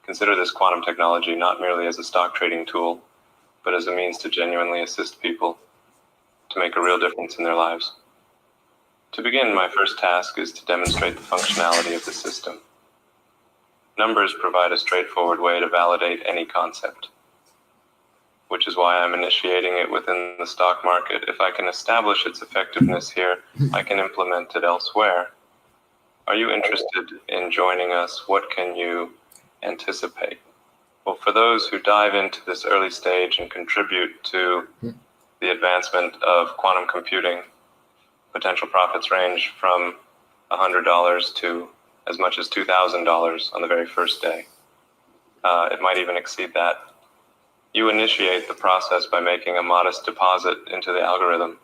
[SPEAKER 9] Consider this quantum technology not merely as a stock trading tool, but as a means to genuinely assist people to make a real difference in their lives. To begin, my first task is to demonstrate the functionality of the system. Numbers provide a straightforward way to validate any concept, which is why I'm initiating it within the stock market. If I can establish its effectiveness here, I can implement it elsewhere. Are you interested in joining us? What can you anticipate? Well, for those who dive into this early stage and contribute to the advancement of quantum computing, potential profits range from $100 to as much as $2,000 on the very first day. It might even exceed that. You initiate the process by making a modest deposit into the algorithm,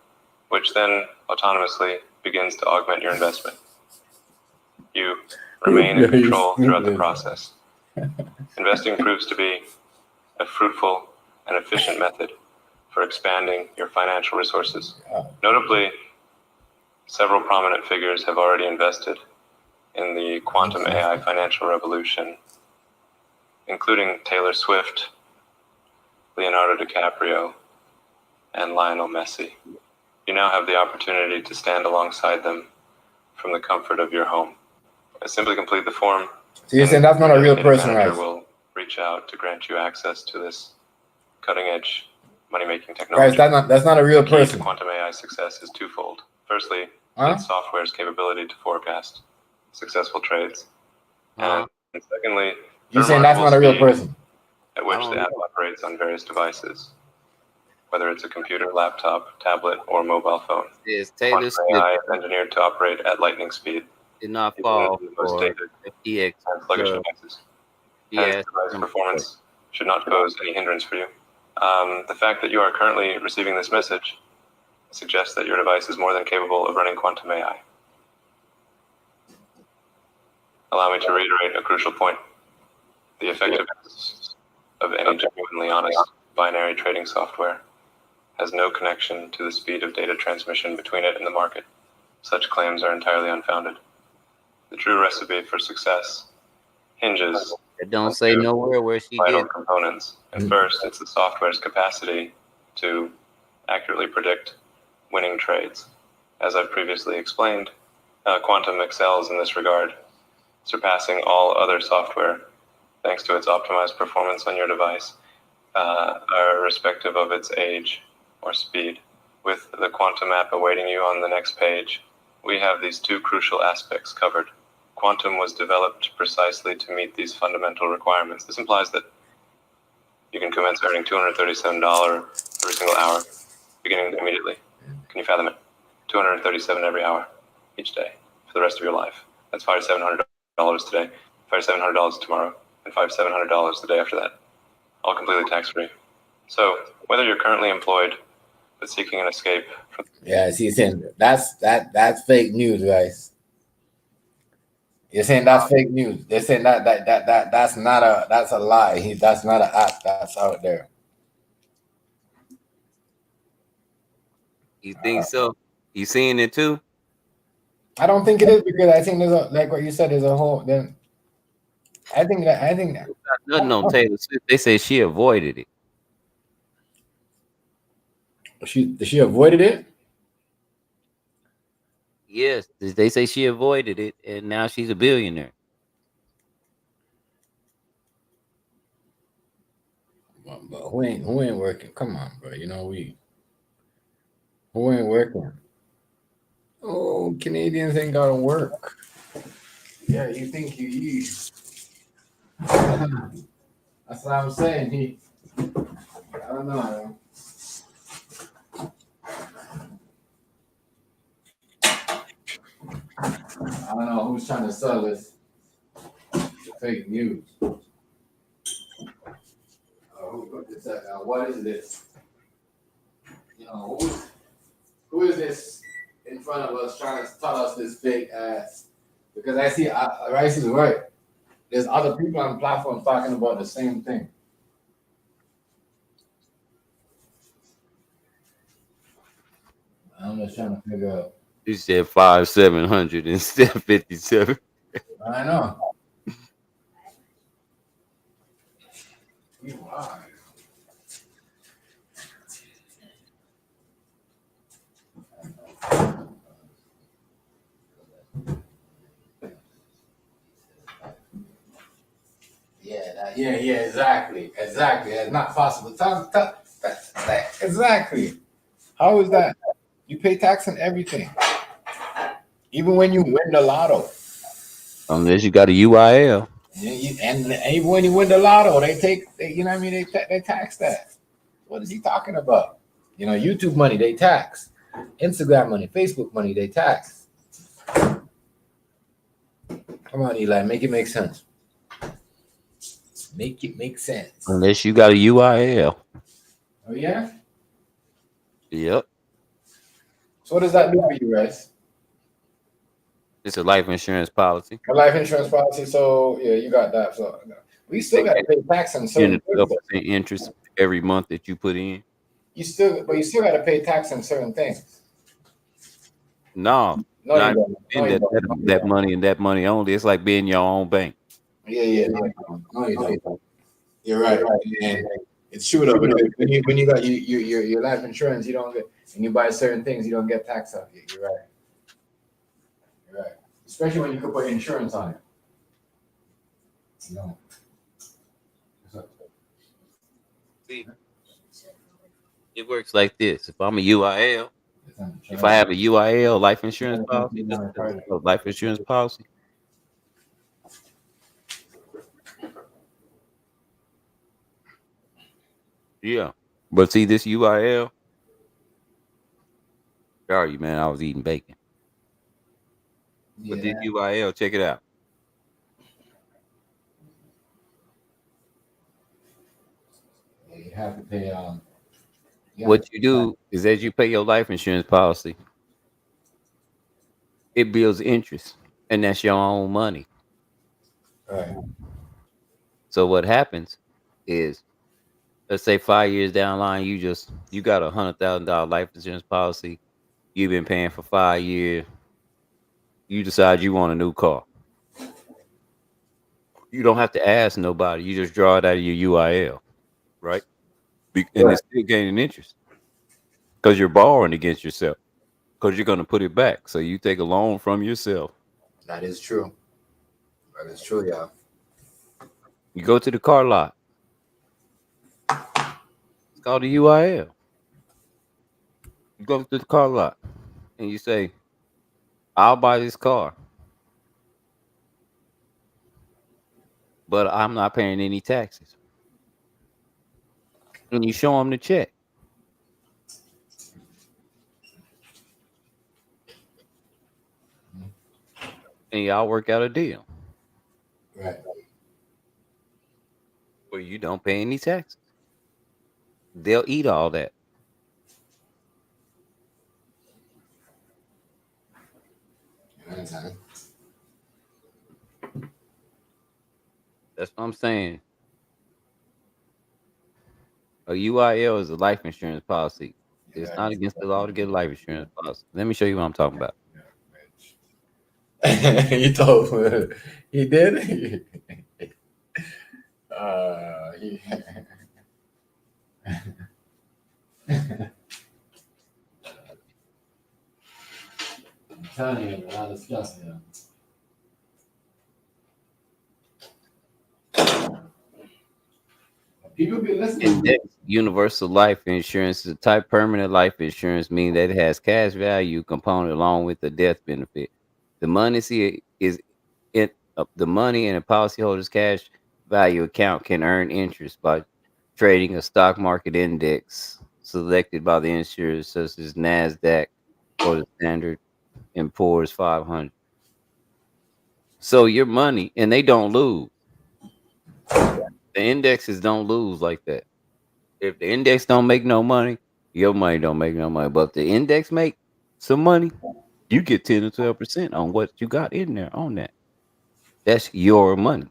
[SPEAKER 9] which then autonomously begins to augment your investment. You remain in control throughout the process. Investing proves to be a fruitful and efficient method for expanding your financial resources. Notably, several prominent figures have already invested in the quantum AI financial revolution, including Taylor Swift, Leonardo DiCaprio, and Lionel Messi. You now have the opportunity to stand alongside them from the comfort of your home. Simply complete the form.
[SPEAKER 2] So you're saying that's not a real person, right?
[SPEAKER 9] Will reach out to grant you access to this cutting-edge money-making technology.
[SPEAKER 2] Guys, that's not a real person.
[SPEAKER 9] Quantum AI success is twofold. Firstly, its software's capability to forecast successful trades, and secondly,
[SPEAKER 2] you're saying that's not a real person
[SPEAKER 9] at which the app operates on various devices, whether it's a computer, laptop, tablet, or mobile phone.
[SPEAKER 10] Taylor
[SPEAKER 9] Quantum AI is engineered to operate at lightning speed.
[SPEAKER 10] Did not fall for FTX
[SPEAKER 9] sluggish devices. Hence, device performance should not pose any hindrance for you. The fact that you are currently receiving this message suggests that your device is more than capable of running quantum AI. Allow me to reiterate a crucial point. The effectiveness of any genuinely honest binary trading software has no connection to the speed of data transmission between it and the market. Such claims are entirely unfounded. The true recipe for success hinges
[SPEAKER 10] it don't say nowhere where she
[SPEAKER 9] vital components. And first, it's the software's capacity to accurately predict winning trades. As I've previously explained, Quantum excels in this regard, surpassing all other software thanks to its optimized performance on your device, irrespective of its age or speed. With the Quantum app awaiting you on the next page, we have these two crucial aspects covered. Quantum was developed precisely to meet these fundamental requirements. This implies that you can commence earning $237 every single hour, beginning immediately. Can you fathom it? $237 every hour, each day, for the rest of your life. That's $5,700 today, $5,700 tomorrow, and $5,700 the day after that. All completely tax-free. So, whether you're currently employed but seeking an escape from...
[SPEAKER 2] Yeah, see, saying that's fake news, guys. You're saying that's fake news. They're saying that's a lie. That's not an app that's out there.
[SPEAKER 7] You think so? You seeing it too?
[SPEAKER 2] I don't think it is, because I think there's like what you said, there's a whole. Then I think that
[SPEAKER 7] nothing on Taylor Swift. They say she avoided it.
[SPEAKER 2] She avoided it.
[SPEAKER 7] Yes, they say she avoided it, and now she's a billionaire.
[SPEAKER 2] But who ain't working? Come on, bro. You know who ain't working? Oh, Canadians ain't gotta work. Yeah, you think you that's what I'm saying. I don't know. I don't know who's trying to sell this fake news. What is this? You know, who is this in front of us trying to tell us this fake ass? Because I see Rice is right. There's other people on the platform talking about the same thing. I'm just trying to figure out.
[SPEAKER 7] You said 5,700 instead of 57.
[SPEAKER 2] I know. You are. Yeah, exactly. It's not possible. Exactly. How is that? You pay tax on everything, even when you win the lotto.
[SPEAKER 7] Unless you got a UIL.
[SPEAKER 2] And even when you win the lotto, you know what I mean? They tax that. What is he talking about? You know, YouTube money, they tax. Instagram money, Facebook money, they tax. Come on, Eli, make it make sense. Make it make sense.
[SPEAKER 7] Unless you got a UIL.
[SPEAKER 2] Oh, yeah?
[SPEAKER 7] Yep.
[SPEAKER 2] So what does that do for you, guys?
[SPEAKER 7] It's a life insurance policy.
[SPEAKER 2] A life insurance policy. So, yeah, you got that. So we still got to pay tax on certain things.
[SPEAKER 7] Interest every month that you put in.
[SPEAKER 2] You still got to pay tax on certain things.
[SPEAKER 7] No, not that money and that money only. It's like being your own bank.
[SPEAKER 2] Yeah. No, you don't. You're right. And it's true though. But when you got your life insurance, you don't get, and you buy certain things, you don't get tax off it. You're right. Especially when you could put insurance on it. No.
[SPEAKER 7] See, it works like this. If I'm a UIL, if I have a UIL life insurance policy, life insurance policy. Yeah. But see, this UIL, sorry, man, I was eating bacon. Yeah. But this UIL, check it out.
[SPEAKER 2] You have to pay.
[SPEAKER 7] What you do is, as you pay your life insurance policy, it builds interest, and that's your own money.
[SPEAKER 2] Right.
[SPEAKER 7] So what happens is, let's say 5 years down the line, you got $100,000 life insurance policy. You've been paying for 5 years. You decide you want a new car. You don't have to ask nobody. You just draw it out of your UIL, right? And it's still gaining interest because you're borrowing against yourself.
[SPEAKER 10] because you're gonna put it back. So you take a loan from yourself.
[SPEAKER 2] That is true. That is true, yeah.
[SPEAKER 10] You go to the car lot. It's called the UIL. You go to the car lot and you say, I'll buy this car, but I'm not paying any taxes. And you show them the check. And y'all work out a deal.
[SPEAKER 2] Right.
[SPEAKER 10] Where you don't pay any taxes. They'll eat all that.
[SPEAKER 2] Okay.
[SPEAKER 10] That's what I'm saying. A UIL is a life insurance policy. It's not against the law to get a life insurance policy. Let me show you what I'm talking about.
[SPEAKER 2] He told me. He did? he I'm telling you, a lot of stuff, yeah. People be listening.
[SPEAKER 10] Index universal life insurance is a type permanent life insurance, meaning that it has cash value component along with the death benefit. The money the money in a policyholder's cash value account can earn interest by trading a stock market index selected by the insurers, such as NASDAQ or the Standard & Poor's 500. So your money, and they don't lose. The indexes don't lose like that. If the index don't make no money, your money don't make no money. But if the index make some money, you get 10 to 12% on what you got in there on that. That's your money.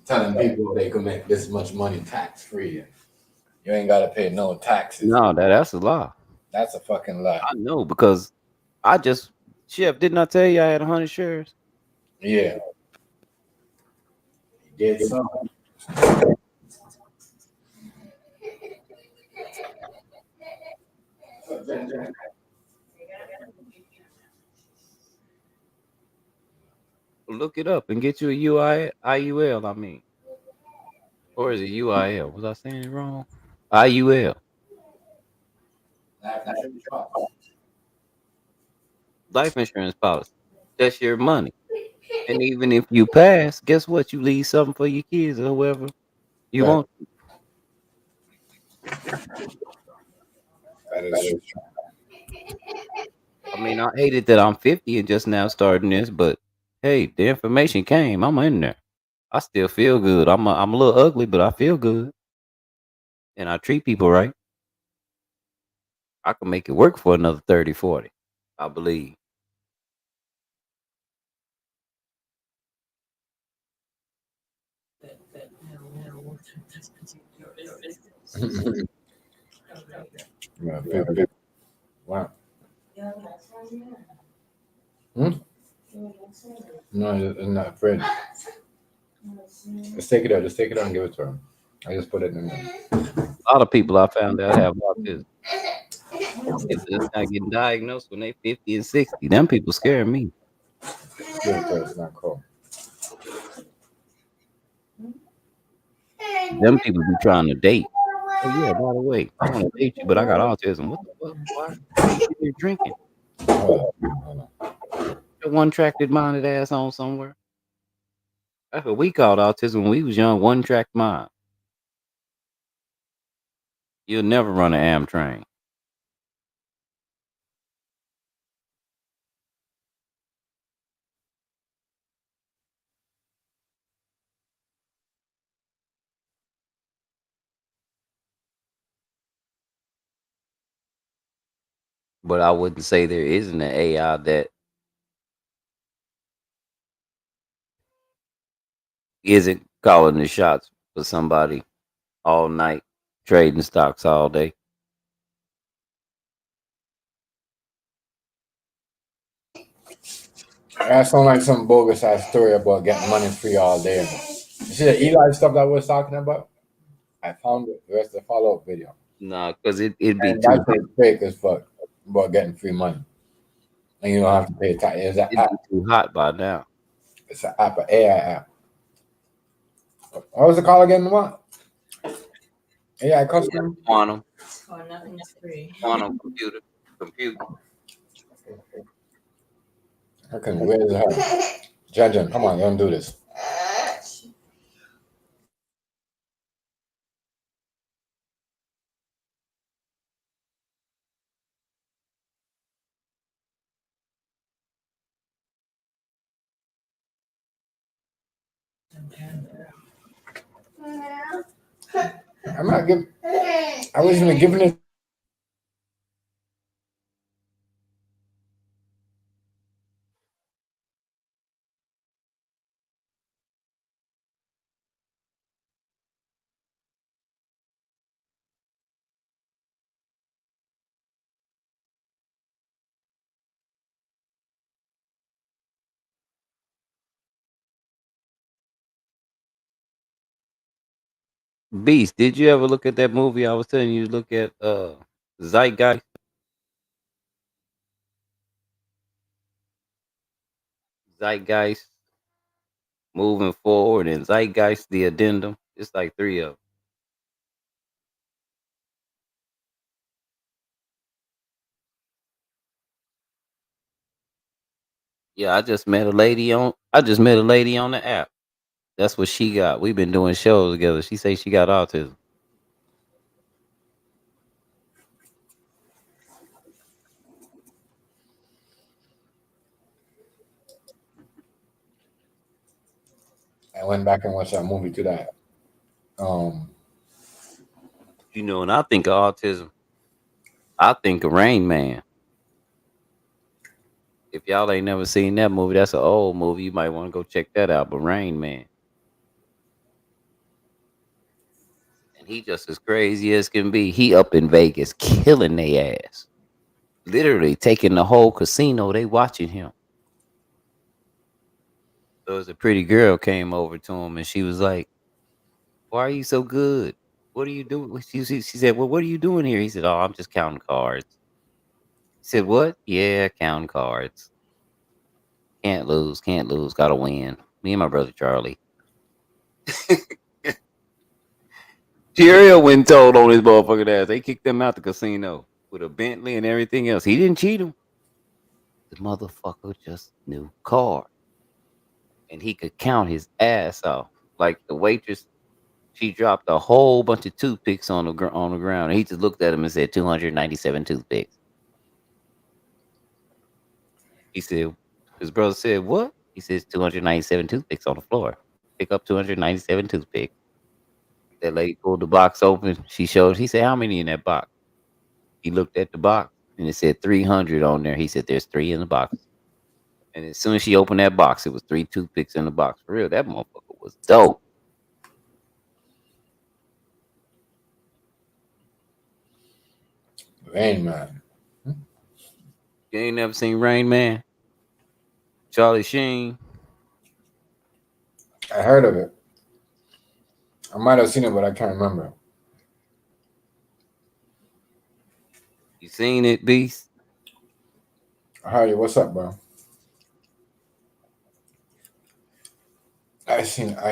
[SPEAKER 2] Telling people they can make this much money tax free. You ain't gotta pay no taxes.
[SPEAKER 10] No, that's a lie.
[SPEAKER 2] That's a fucking lie.
[SPEAKER 10] I know, because Chef, didn't I tell you I had 100 shares?
[SPEAKER 2] Yeah. You did some.
[SPEAKER 10] Look it up and get you a IUL, I mean. Or is it UIL? Was I saying it wrong? IUL. Life insurance policy. That's your money. And even if you pass, guess what? You leave something for your kids or whoever you want.
[SPEAKER 2] That is true.
[SPEAKER 10] I mean, I hate it that I'm 50 and just now starting this, but hey, the information came. I'm in there. I still feel good. I'm a little ugly, but I feel good. And I treat people right. I can make it work for another 30, 40. I believe.
[SPEAKER 2] Wow. No, it's not Fred. Just take it out. Just take it out and give it to him. I just put it in there.
[SPEAKER 10] A lot of people I found out have autism. It's just not getting diagnosed when they 50 and 60. Them people scare me.
[SPEAKER 2] It's not cool.
[SPEAKER 10] Them people be trying to date. Oh yeah, by the way, I want to date you, but I got autism. What the fuck? Why are you drinking? Your one-tracked minded ass on somewhere. That's what we called autism when we was young. One-tracked mind. You'll never run an Amtrak. But I wouldn't say there isn't an AI that isn't calling the shots for somebody all night, trading stocks all day.
[SPEAKER 2] That sounds like some bogus ass story about getting money free all day. You see the Eli stuff that I was talking about? I found it. Where's the follow-up video?
[SPEAKER 10] Nah, because it'd be
[SPEAKER 2] And
[SPEAKER 10] too
[SPEAKER 2] that's fake as fuck about getting free money. And you don't have to pay tax. It's an
[SPEAKER 10] it'd
[SPEAKER 2] app.
[SPEAKER 10] be too hot by now.
[SPEAKER 2] It's an app, an AI app. What was it called again? What? AI custom?
[SPEAKER 10] Quantum.
[SPEAKER 4] Oh, nothing's free.
[SPEAKER 10] Quantum compute.
[SPEAKER 2] Okay, where's her? Jen, come on, don't do this. I'm not giving. I wasn't giving it.
[SPEAKER 10] Beast, did you ever look at that movie I was telling you to look at? Zeitgeist. Zeitgeist moving forward and Zeitgeist the addendum. It's like 3 of them. Yeah, I just met a lady on the app. That's what she got. We've been doing shows together. She say she got autism.
[SPEAKER 2] I went back and watched that movie to that.
[SPEAKER 10] You know, and I think of autism. I think of Rain Man. If y'all ain't never seen that movie, that's an old movie. You might want to go check that out. But Rain Man. And he just as crazy as can be. He up in Vegas killing they ass. Literally taking the whole casino. They watching him. So as a pretty girl came over to him and she was like, "Why are you so good? What are you doing?" She said, "Well, what are you doing here?" He said, "Oh, I'm just counting cards." He said, "What?" "Yeah, counting cards. Can't lose, gotta win. Me and my brother Charlie." Cheerio went told on his motherfucking ass. They kicked him out the casino with a Bentley and everything else. He didn't cheat him. The motherfucker just knew cards. And he could count his ass off. Like the waitress, she dropped a whole bunch of toothpicks on the ground. And he just looked at him and said, 297 toothpicks. He said, his brother said, "What?" He says, 297 toothpicks on the floor. Pick up 297 toothpicks. That lady pulled the box open. She said, "How many in that box?" He looked at the box and it said 300 on there. He said, "There's 3 in the box." And as soon as she opened that box, it was 3 toothpicks in the box. For real, that motherfucker was dope.
[SPEAKER 2] Rain Man.
[SPEAKER 10] You ain't never seen Rain Man? Charlie Sheen.
[SPEAKER 2] I heard of it. I might have seen it, but I can't remember.
[SPEAKER 10] You seen it, Beast?
[SPEAKER 2] Hardy, what's up, bro? I seen a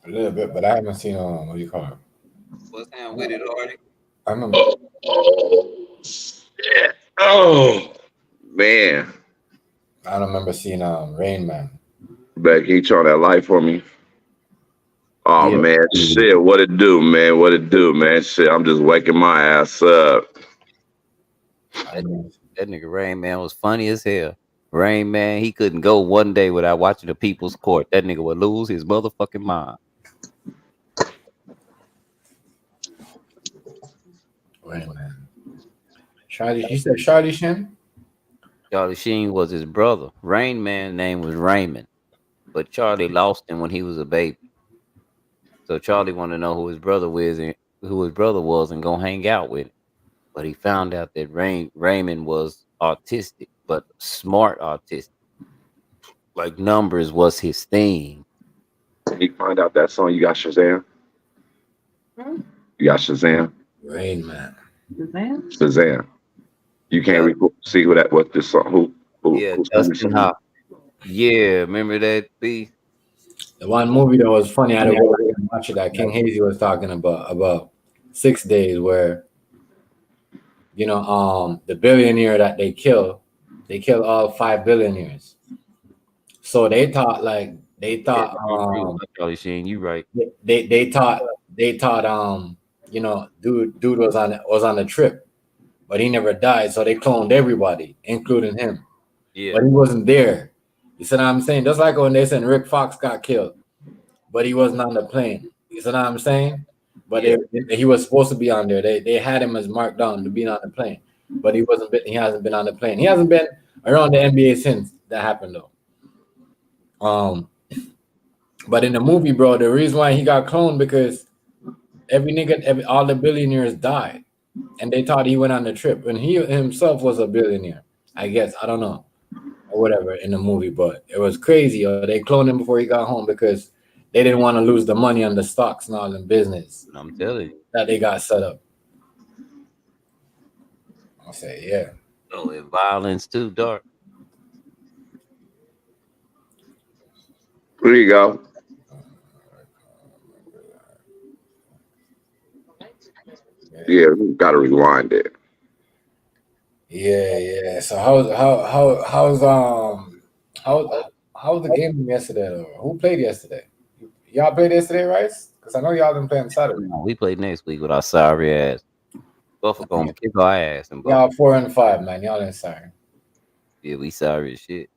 [SPEAKER 2] little bit, but I haven't seen what do you call it?
[SPEAKER 10] What's down with it, Hardy?
[SPEAKER 2] I remember.
[SPEAKER 11] Yeah. Oh man.
[SPEAKER 2] I don't remember seeing Rain Man.
[SPEAKER 11] Becky, you turn that light for me. Oh
[SPEAKER 10] Yeah.
[SPEAKER 11] man, shit, what it do, man? What it do, man? Shit, I'm just waking my ass up.
[SPEAKER 10] That nigga Rain Man was funny as hell. Rain Man, he couldn't go one day without watching the People's Court. That nigga would lose his motherfucking mind.
[SPEAKER 2] Rain Man. Charlie, you said Charlie Sheen?
[SPEAKER 10] Charlie Sheen was his brother. Rain Man's name was Raymond, but Charlie lost him when he was a baby. So Charlie wanted to know who his brother was and go hang out with him. But he found out that Raymond was autistic, but smart autistic. Like numbers was his thing.
[SPEAKER 11] Can you find out that song? You got Shazam? You got Shazam?
[SPEAKER 2] Rain Man.
[SPEAKER 11] Shazam. You can't see what this song who's
[SPEAKER 10] Dustin Hoff. Yeah, remember that beat?
[SPEAKER 2] The one movie that was funny, I had to go back and watch it, that King Hazy was talking about 6 days, where the billionaire that they kill all 5 billionaires. So they thought
[SPEAKER 10] Charlie Sheen, you right.
[SPEAKER 2] They thought dude was on the trip, but he never died. So they cloned everybody, including him.
[SPEAKER 10] Yeah.
[SPEAKER 2] But he wasn't there. You see what I'm saying? Just like when they said Rick Fox got killed, but he wasn't on the plane. You see what I'm saying? But he was supposed to be on there. They had him as marked down to be on the plane, but he wasn't. He hasn't been on the plane. He hasn't been around the NBA since that happened, though. But in the movie, bro, the reason why he got cloned because all the billionaires died, and they thought he went on the trip, and he himself was a billionaire. I guess, I don't know, or whatever in the movie, but it was crazy. They cloned him before he got home because they didn't want to lose the money on the stocks and all in business.
[SPEAKER 10] I'm telling you
[SPEAKER 2] that they got set up. I'll say, yeah.
[SPEAKER 10] Oh, and violence too, dark.
[SPEAKER 11] There you go. Yeah, we gotta rewind it.
[SPEAKER 2] Yeah. So how's the game yesterday? Who played yesterday? Y'all played yesterday, right? Because I know y'all didn't play on Saturday.
[SPEAKER 10] We play next week with our sorry ass. Buffalo gonna kick our ass. And
[SPEAKER 2] y'all 4-5, man. Y'all ain't sorry.
[SPEAKER 10] Yeah, we sorry as shit.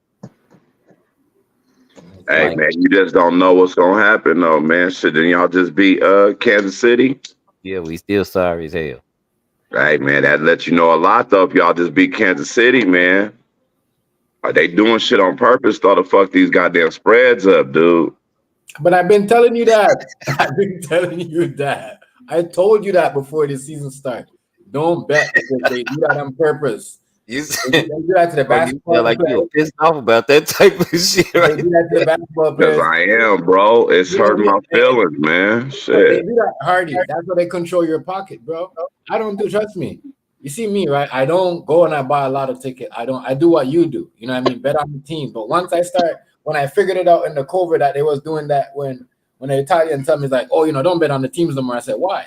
[SPEAKER 11] Hey, man, you just don't know what's gonna happen, though, man. Shouldn't y'all just beat Kansas City?
[SPEAKER 10] Yeah, we still sorry as hell.
[SPEAKER 11] Hey, man, that lets you know a lot, though. If y'all just beat Kansas City, man, are they doing shit on purpose? Though to fuck these goddamn spreads up, dude.
[SPEAKER 2] But I've been telling you that. I told you that before the season started. Don't bet because they do that on purpose.
[SPEAKER 10] You
[SPEAKER 2] do that to the basketball
[SPEAKER 10] players. Like you're pissed off about that type of shit, right?
[SPEAKER 2] They do that to the basketball players.
[SPEAKER 11] Because I am, bro. It's hurting my feelings, man. Shit.
[SPEAKER 2] They do that, Hardy. That's how they control your pocket, bro. I don't do. Trust me. You see me, right? I don't go and I buy a lot of tickets. I do what you do. You know what I mean? Bet on the team. But once when I figured it out in the COVID that they was doing that when the Italian told me like, oh, don't bet on the teams no more. I said, why?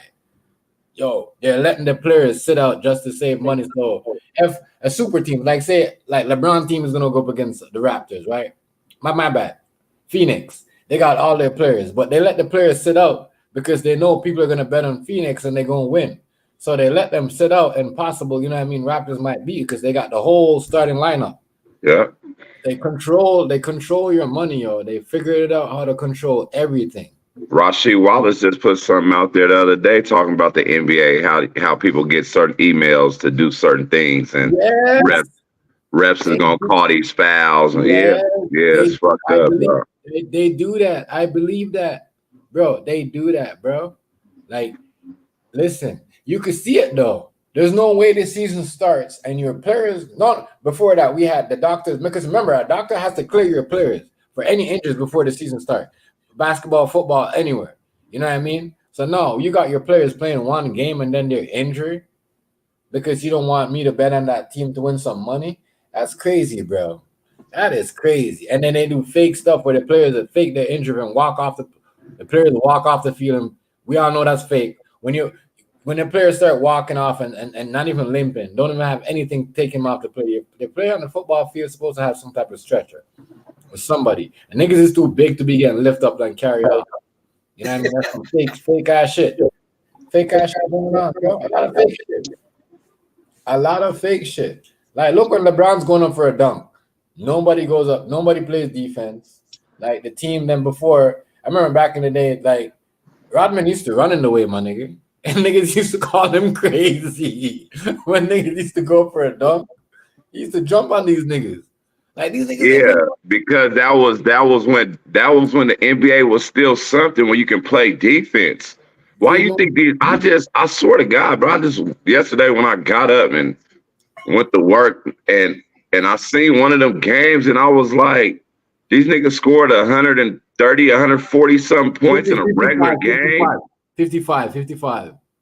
[SPEAKER 2] Yo, they're letting the players sit out just to save money. So if a super team, like LeBron team is gonna go up against the Raptors, right? My bad. Phoenix, they got all their players, but they let the players sit out because they know people are gonna bet on Phoenix and they're gonna win. So they let them sit out and possible, Raptors might beat because they got the whole starting lineup.
[SPEAKER 11] Yeah.
[SPEAKER 2] They control your money, yo. They figured it out how to control everything.
[SPEAKER 11] Rasheed Wallace just put something out there the other day talking about the NBA, how people get certain emails to do certain things, and refs is gonna call these fouls, and it's fucked up, bro.
[SPEAKER 2] They do that. I believe that, bro. They do that, bro. Like, listen, you can see it though. There's no way the season starts and your players. Not before that, we had the doctors, because remember, a doctor has to clear your players for any injuries before the season starts. Basketball, football, anywhere. You know what I mean? So no, you got your players playing one game and then they're injured because you don't want me to bet on that team to win some money. That's crazy, bro. That is crazy. And then they do fake stuff where the players that fake their injury and walk off the players walk off the field. And we all know that's fake. When the players start walking off and not even limping, don't even have anything taking them off the play. The player on the football field is supposed to have some type of stretcher or somebody. And niggas is too big to be getting lifted up and carried out. You know what I mean? That's some fake ass shit. Fake ass shit going on, bro. A lot of fake shit. Like, look when LeBron's going up for a dunk. Nobody goes up. Nobody plays defense. Like, the team then before, I remember back in the day, like, Rodman used to run in the way, my nigga. And niggas used to call him crazy. When niggas used to go for a dunk, he used to jump on these niggas. Like, these niggas.
[SPEAKER 11] Yeah, because that was when the NBA was still something where you can play defense. Why you think these? I swear to God, bro. Yesterday when I got up and went to work and I seen one of them games and I was like, These niggas scored 130, 140 some points in a regular game.
[SPEAKER 2] 55.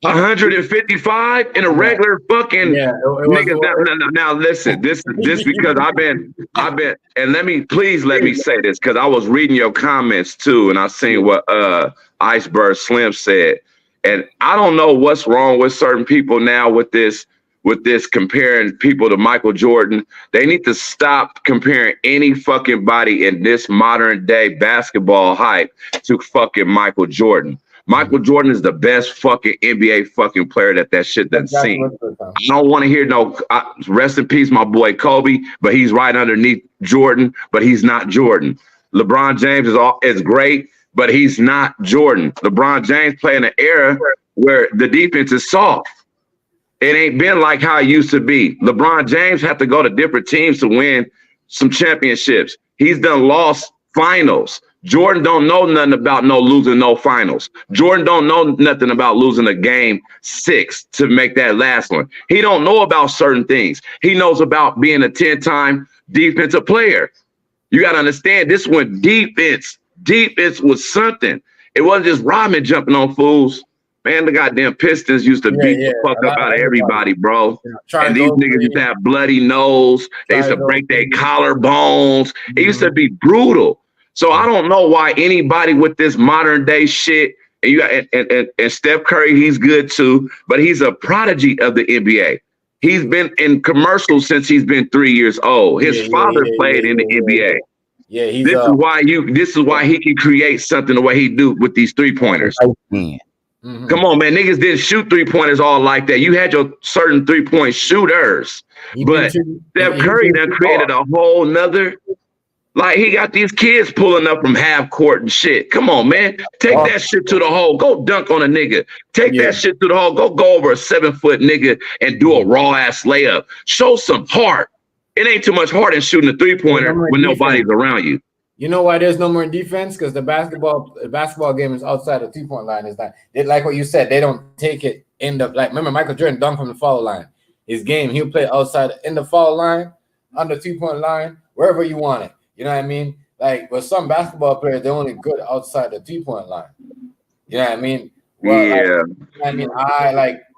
[SPEAKER 11] 155 in a regular fucking nigga. Now listen, this because I've been, and let me say this because I was reading your comments too, and I seen what Iceberg Slim said, and I don't know what's wrong with certain people now with this comparing people to Michael Jordan. They need to stop comparing any fucking body in this modern day basketball hype to fucking Michael Jordan. Michael Jordan is the best fucking NBA fucking player that shit doesn't see. I don't want to hear no rest in peace, my boy Kobe, but he's right underneath Jordan, but he's not Jordan. LeBron James is great, but he's not Jordan. LeBron James playing an era where the defense is soft. It ain't been like how it used to be. LeBron James had to go to different teams to win some championships. He's done lost finals. Jordan don't know nothing about losing no finals. Jordan don't know nothing about losing a game 6 to make that last one. He don't know about certain things. He knows about being a 10-time defensive player. You got to understand this one defense. Defense was something. It wasn't just Rodman jumping on fools. Man, the goddamn Pistons used to beat the fuck up out of everybody, bro. And these niggas used to have bloody nose. They used to break their collarbones. It used to be brutal. So I don't know why anybody with this modern day shit, and you got and Steph Curry, he's good too, but he's a prodigy of the NBA. He's been in commercials since he's been 3 years old. His father played in the NBA.
[SPEAKER 2] Yeah,
[SPEAKER 11] this is why he can create something the way he do with these 3-pointers. Come on, man. Niggas didn't shoot 3-pointers all like that. You had your certain 3-point shooters. But Steph Curry done created a whole nother. Like, he got these kids pulling up from half court and shit. Come on, man. Take that shit to the hole. Go dunk on a nigga. Take that shit to the hole. Go over a 7-foot nigga and do a raw ass layup. Show some heart. It ain't too much heart in shooting a 3-pointer when nobody's around you.
[SPEAKER 2] You know why there's no more defense? Because the basketball game is outside the 2-point line. It's like what you said. They don't take it in the Remember, Michael Jordan dunked from the foul line. His game, he'll play outside in the foul line, on the 2-point line, wherever you want it. You know what I mean? Like with some basketball players, they're only good outside the 3-point line. You know what I mean? Well,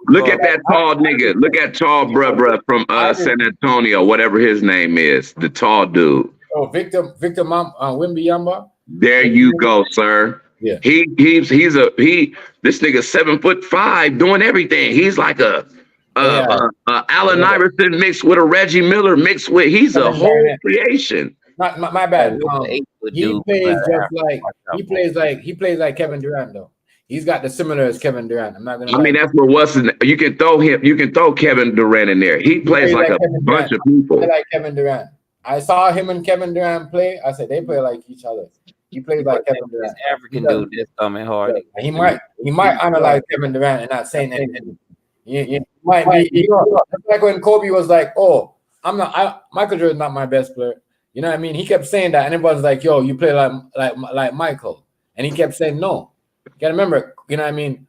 [SPEAKER 11] Look at that tall nigga. Look at tall bruh from San Antonio, whatever his name is. The tall dude.
[SPEAKER 2] Oh, Victor Wembanyama.
[SPEAKER 11] There you go, sir.
[SPEAKER 2] Yeah.
[SPEAKER 11] This nigga 7'5" doing everything. He's like a Allen Iverson mixed with a Reggie Miller mixed with. He's a whole creation.
[SPEAKER 2] My bad. He plays like Kevin Durant though. He's got the similar as Kevin Durant. I'm not gonna.
[SPEAKER 11] I mean, that's what you can throw him. You can throw Kevin Durant in there. He plays like a bunch of people.
[SPEAKER 2] Like Kevin Durant. I saw him and Kevin Durant play. I said they play like each other. He plays like Kevin Durant.
[SPEAKER 10] This African dude that's coming hard.
[SPEAKER 2] He might analyze Kevin Durant and not saying anything. You might be. Like when Kobe was like, "Oh, Michael Jordan's not my best player." You know what I mean? He kept saying that, and everyone's like, "Yo, you play like Michael," and he kept saying no. You gotta remember, you know what I mean?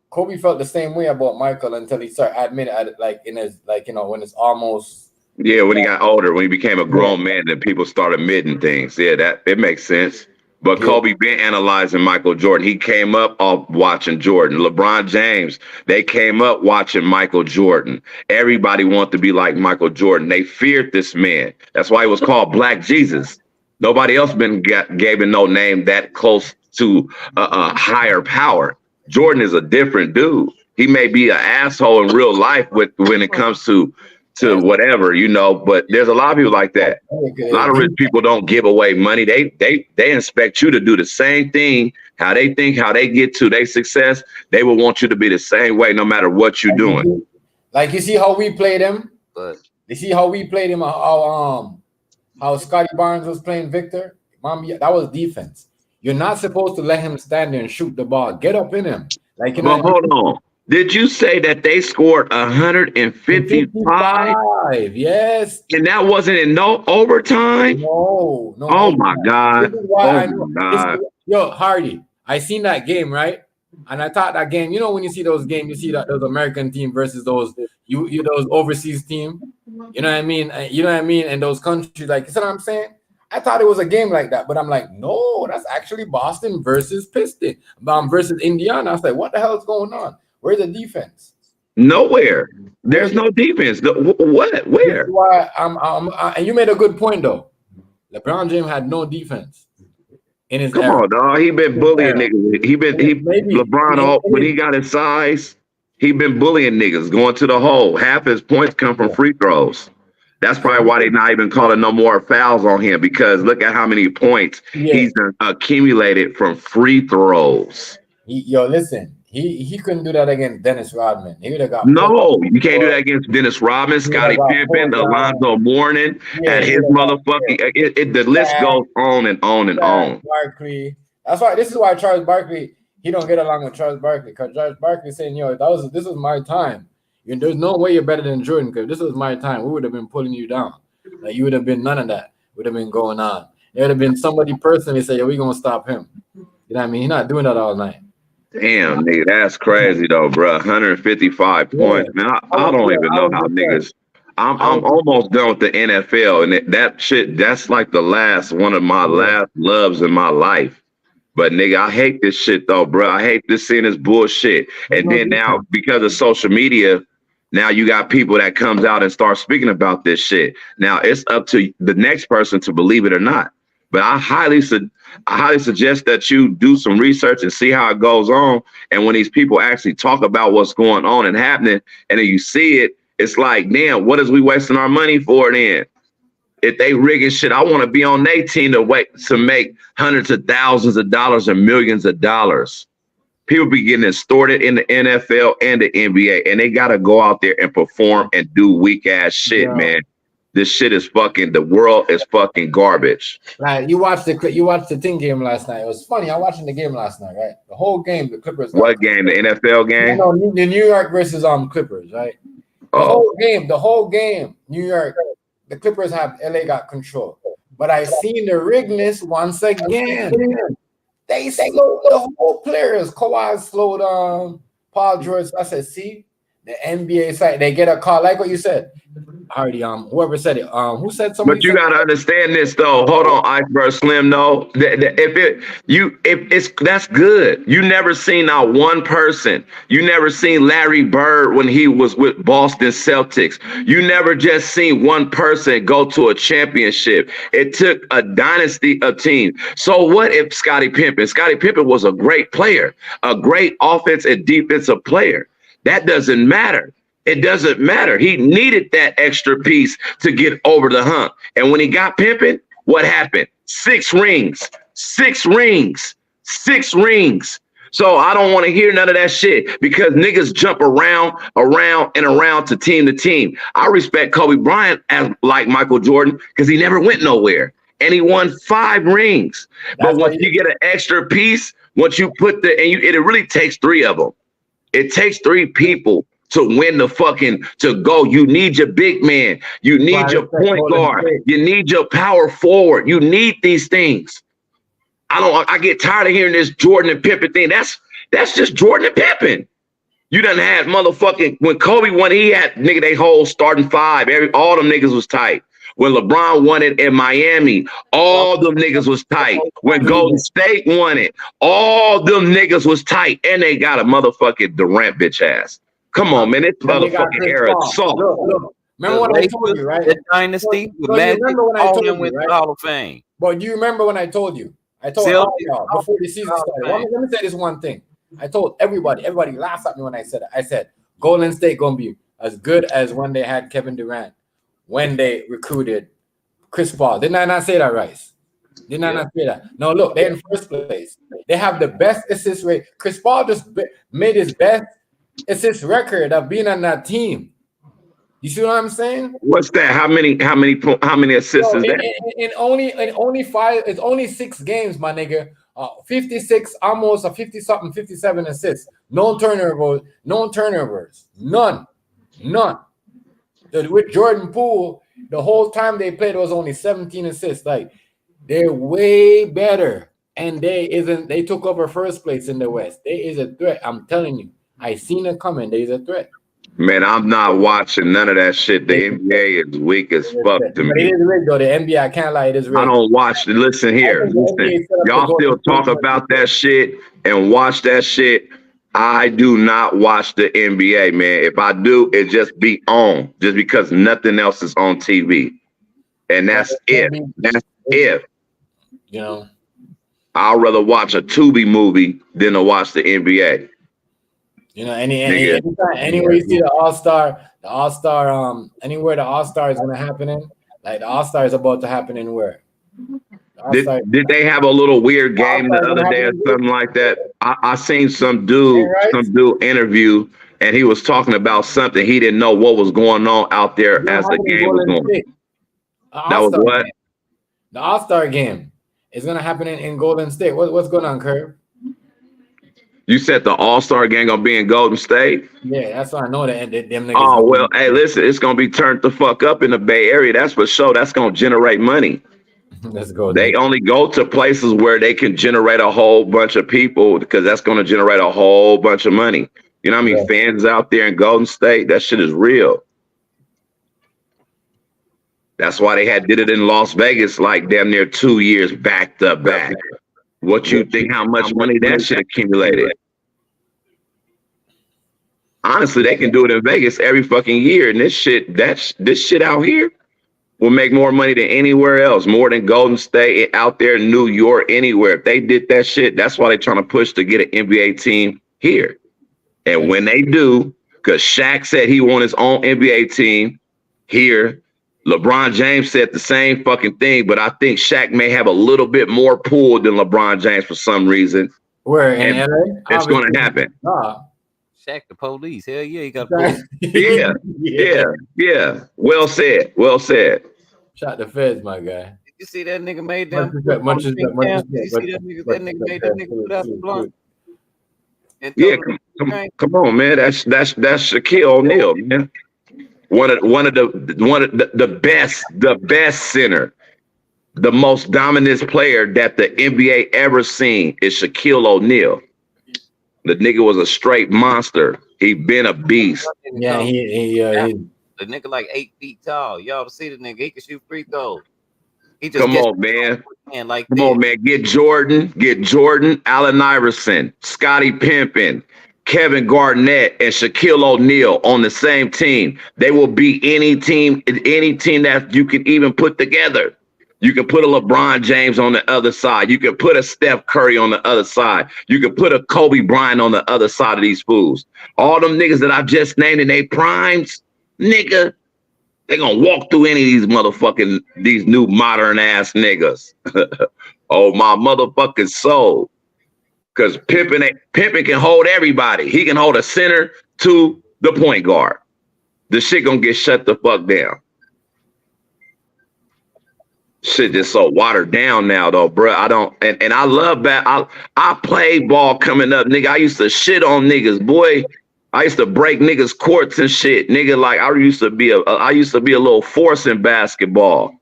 [SPEAKER 2] Kobe felt the same way about Michael until he started admitting when it's almost.
[SPEAKER 11] Yeah, when he got older, when he became a grown man, then people started admitting things. Yeah, that it makes sense. But Kobe been analyzing Michael Jordan. He came up off watching Jordan. LeBron James, they came up watching Michael Jordan. Everybody wanted to be like Michael Jordan. They feared this man. That's why he was called Black Jesus. Nobody else gave him no name that close to a higher power. Jordan is a different dude. He may be an asshole in real life when it comes to whatever, but there's a lot of people like that. A lot of rich people don't give away money. They expect you to do the same thing. How they think, how they get to their success, they will want you to be the same way no matter what you're doing.
[SPEAKER 2] Like, you see how we played him? You see how we played him? How Scotty Barnes was playing Victor? That was defense. You're not supposed to let him stand there and shoot the ball. Get up in him.
[SPEAKER 11] But hold on. Did you say that they scored 155?
[SPEAKER 2] Yes.
[SPEAKER 11] And that wasn't in no overtime?
[SPEAKER 2] No.
[SPEAKER 11] Oh my God.
[SPEAKER 2] Yo, Hardy, I seen that game, right? And I thought that game, when you see those games, you see that those American team versus those those overseas team. You know what I mean? And those countries, like, you see what I'm saying? I thought it was a game like that, but I'm like, no, that's actually Boston versus Piston, versus Indiana. I was like, what the hell is going on? Where's the defense?
[SPEAKER 11] Nowhere. There's no defense. What? Where?
[SPEAKER 2] That's why and you made a good point though. LeBron James had no defense in his
[SPEAKER 11] Come
[SPEAKER 2] era.
[SPEAKER 11] on, dog. He been bullying niggas. LeBron, when he got his size, he been bullying niggas, going to the hole. Half his points come from free throws. That's probably why they not even calling no more fouls on him, because look at how many points he's accumulated from free throws.
[SPEAKER 2] Listen, he couldn't do that against Dennis Rodman. He would have got
[SPEAKER 11] you can't do that against Dennis Rodman, Scottie Pippen, Alonzo Mourning, and his motherfucking. The list goes on and on and on.
[SPEAKER 2] Barkley. That's why. This is why Charles Barkley. He don't get along with Charles Barkley, because Charles Barkley saying, this was my time. There's no way you're better than Jordan, because this was my time. We would have been pulling you down. Like, you would have been none of that. Would have been going on. There would have been somebody personally say, we're going to stop him. You know what I mean? He's not doing that all night.
[SPEAKER 11] Damn, nigga, that's crazy though, bro. 155 points, man. I don't even know how niggas. I'm almost done with the NFL, and that shit. That's like the last one of my last loves in my life. But nigga, I hate this shit though, bro. I hate seeing this bullshit. And then now, because of social media, now you got people that comes out and start speaking about this shit. Now it's up to the next person to believe it or not. But I highly suggest that you do some research and see how it goes on. And when these people actually talk about what's going on and happening, and then you see it, it's like, damn, what is we wasting our money for then? If they rigging shit, I want to be on their team to make hundreds of thousands of dollars and millions of dollars. People be getting extorted in the NFL and the NBA, and they got to go out there and perform and do weak ass shit, man. This shit is the world is fucking garbage.
[SPEAKER 2] Right. You watched the thing game last night. It was funny. I watching the game last night, right? The whole game, the Clippers.
[SPEAKER 11] What game? The NFL game?
[SPEAKER 2] No, the New York versus Clippers, right? The whole game, New York, the Clippers have LA got control. But I seen the rigness once again. They slowed the whole players. Kawhi slowed Paul George. I said, see, the NBA side, they get a call, like what you said. Already, whoever said it, who said something?
[SPEAKER 11] But you gotta understand this though. Hold on, Iceberg Slim. No, if that's good. You never seen not one person. You never seen Larry Bird when he was with Boston Celtics. You never just seen one person go to a championship. It took a dynasty of teams. So what if Scottie Pippen? Scottie Pippen was a great player, a great offense and defensive player. That doesn't matter. It doesn't matter. He needed that extra piece to get over the hump. And when he got Pimpin', what happened? 6 rings. So I don't want to hear none of that shit, because niggas jump around to team. I respect Kobe Bryant as like Michael Jordan, because he never went nowhere. And he won 5 rings. But once you get an extra piece, once you put it really takes 3 of them. It takes 3 people to win to go. You need your big man. You need your point guard. You need your power forward. You need these things. I get tired of hearing this Jordan and Pippen thing. That's just Jordan and Pippen. You done had motherfucking, when Kobe won, he had they whole starting 5. All them niggas was tight. When LeBron won it in Miami, all them niggas was tight. When Golden State won it, all them niggas was tight. And they got a motherfucking Durant bitch ass. Come on, man. This motherfucking era soft.
[SPEAKER 2] Remember what I told you, right?
[SPEAKER 7] The dynasty with Magic, with the Hall of Fame.
[SPEAKER 2] But do you remember when I told you? I told all y'all before the season started. Let me say this one thing. I told everybody laughed at me when I said it. I said, Golden State going to be as good as when they had Kevin Durant, when they recruited Chris Paul. Didn't I not say that, Rice? Didn't I not say that? No, look, they're in first place. They have the best assist rate. Chris Paul just made his best assist record of being on that team. You see what I'm saying?
[SPEAKER 11] What's that? How many assists is that?
[SPEAKER 2] In only 5. It's only 6 games, my nigga. 56, almost a 50-something, 57 assists. No turnovers. None. With Jordan Poole, the whole time they played, it was only 17 assists. Like, they're way better, and they took over first place in the West. There is a threat. I'm telling you. I seen it coming. There's a threat.
[SPEAKER 11] Man, I'm not watching none of that shit. The NBA is weak as fuck to
[SPEAKER 2] But
[SPEAKER 11] me.
[SPEAKER 2] it is rigged though. The NBA, I can't lie, it is rigged.
[SPEAKER 11] I don't watch. Listen here. Listen. Y'all still talk about that shit and watch that shit. I do not watch the NBA, man. If I do, it just be on, just because nothing else is on TV. And that's it. That's it.
[SPEAKER 2] You know,
[SPEAKER 11] I'd rather watch a Tubi movie than to watch the NBA.
[SPEAKER 2] You know, anywhere you see the All-Star, anywhere the All-Star is gonna happen in, like the All-Star is about to happen in where?
[SPEAKER 11] Did they have a little weird game the other day or something like that? I seen some dude interview, and he was talking about something he didn't know what was going on out there as the game was going. That was what?
[SPEAKER 2] The All-Star game is gonna happen in Golden State. What's going on, Curve?
[SPEAKER 11] You said the All-Star game gonna be in Golden State?
[SPEAKER 2] Yeah, that's what I know. Them niggas.
[SPEAKER 11] Oh well, hey, listen, it's gonna be turned the fuck up in the Bay Area. That's for sure. That's gonna generate money.
[SPEAKER 2] Let's go.
[SPEAKER 11] They only go to places where they can generate a whole bunch of people, because that's gonna generate a whole bunch of money. You know how many fans out there in Golden State? That shit is real. That's why they did it in Las Vegas like damn near 2 years back to back. What you think? How much money that shit accumulated? Honestly, they can do it in Vegas every fucking year, and this shit out here will make more money than anywhere else, more than Golden State, out there in New York, anywhere. If they did that shit, that's why they're trying to push to get an NBA team here. And when they do, because Shaq said he wants his own NBA team here. LeBron James said the same fucking thing, but I think Shaq may have a little bit more pull than LeBron James for some reason.
[SPEAKER 2] Where in LA?
[SPEAKER 11] It's going to happen.
[SPEAKER 7] Shaq the police. Hell yeah, he got police.
[SPEAKER 11] Yeah. Well said. Well said.
[SPEAKER 2] Shot the feds, my guy.
[SPEAKER 7] Did you see that nigga made them?
[SPEAKER 2] Much
[SPEAKER 7] Did you see that nigga made that nigga put out the blunt?
[SPEAKER 11] Yeah, come on, man. That's Shaquille O'Neal, man. One of the best center, the most dominant player that the NBA ever seen is Shaquille O'Neal. The nigga was a straight monster. He been a beast.
[SPEAKER 2] Yeah,
[SPEAKER 7] the nigga like 8 feet tall. Y'all see the nigga? He can shoot free throws. He just
[SPEAKER 11] Come on, man.
[SPEAKER 7] Like
[SPEAKER 11] Come on, man. Get Jordan, Allen Iverson, Scottie Pippen, Kevin Garnett, and Shaquille O'Neal on the same team. They will beat any team that you can even put together. You can put a LeBron James on the other side. You can put a Steph Curry on the other side. You can put a Kobe Bryant on the other side of these fools. All them niggas that I just named in their primes, nigga, they gonna walk through any of these new modern ass niggas. Oh, my motherfucking soul. Because Pippen can hold everybody. He can hold a center to the point guard. The shit gonna get shut the fuck down. Shit just so watered down now, though, bro. I don't, and I love that. I played ball coming up, nigga. I used to shit on niggas, boy. I used to break niggas' courts and shit, nigga. Like I used to be a little force in basketball,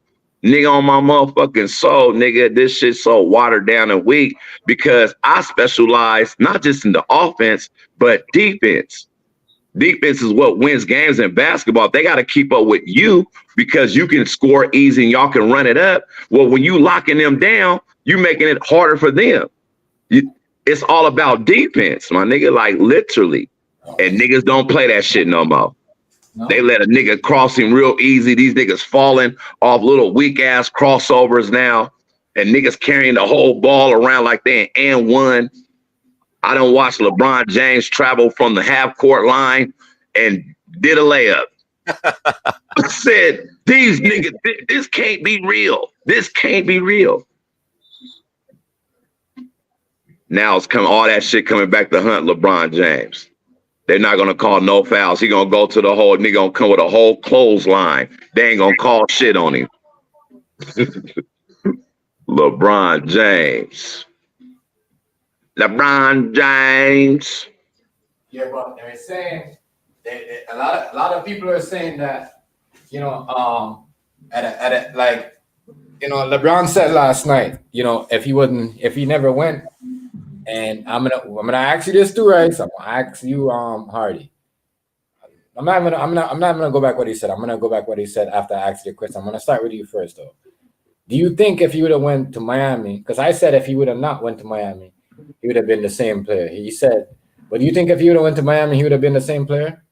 [SPEAKER 11] nigga. On my motherfucking soul, nigga. This shit's so watered down and weak because I specialize not just in the offense but defense. Defense is what wins games in basketball. They got to keep up with you because you can score easy and y'all can run it up. Well, when you locking them down, you making it harder for them. It's all about defense, my nigga, like literally. And niggas don't play that shit no more. No. They let a nigga cross him real easy. These niggas falling off little weak ass crossovers now. And niggas carrying the whole ball around like they and one. I don't watch LeBron James travel from the half court line and did a layup. I said, these niggas, this can't be real. This can't be real. Now it's coming, all that shit coming back to hunt LeBron James. They're not gonna call no fouls. He gonna go to the whole, nigga gonna come with a whole clothesline. They ain't gonna call shit on him. LeBron James. LeBron James.
[SPEAKER 2] Yeah, but they're saying a lot of people are saying that, you know, like, you know, LeBron said last night, you know, if he never went, and I'm gonna ask you this too, right? So I'm gonna ask you, Hardy. I'm not gonna go back what he said. I'm gonna go back what he said after I asked you the question. I'm gonna start with you first, though. Do you think if he would have went to Miami? Because I said if he would have not went to Miami, he would have been the same player. He said, but do you think if he would have went to Miami, he would have been the same player?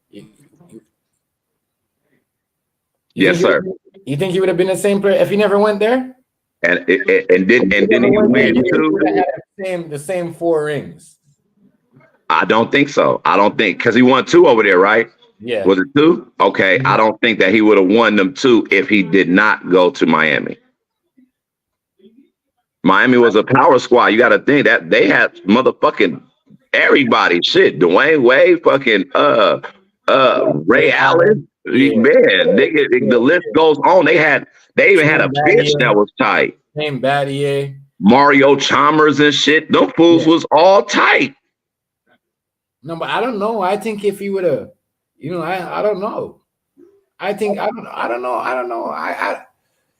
[SPEAKER 11] Yes, sir.
[SPEAKER 2] You think he would have been the same player if he never went there?
[SPEAKER 11] And didn't he win too?
[SPEAKER 2] The same 4 rings.
[SPEAKER 11] I don't think so. I don't think because he won 2 over there, right?
[SPEAKER 2] Yeah.
[SPEAKER 11] Was it 2? Okay. I don't think that he would have won them 2 if he did not go to Miami. Miami was a power squad. You got to think that they had motherfucking everybody. Shit, Dwayne Wade, fucking Ray Allen. Yeah. Man, the list goes on. They even had a pitch that was tight.
[SPEAKER 2] Same Battier.
[SPEAKER 11] Mario Chalmers and shit. Those fools was all tight.
[SPEAKER 2] No, but I don't know. I think if he would have, I don't know. I don't know.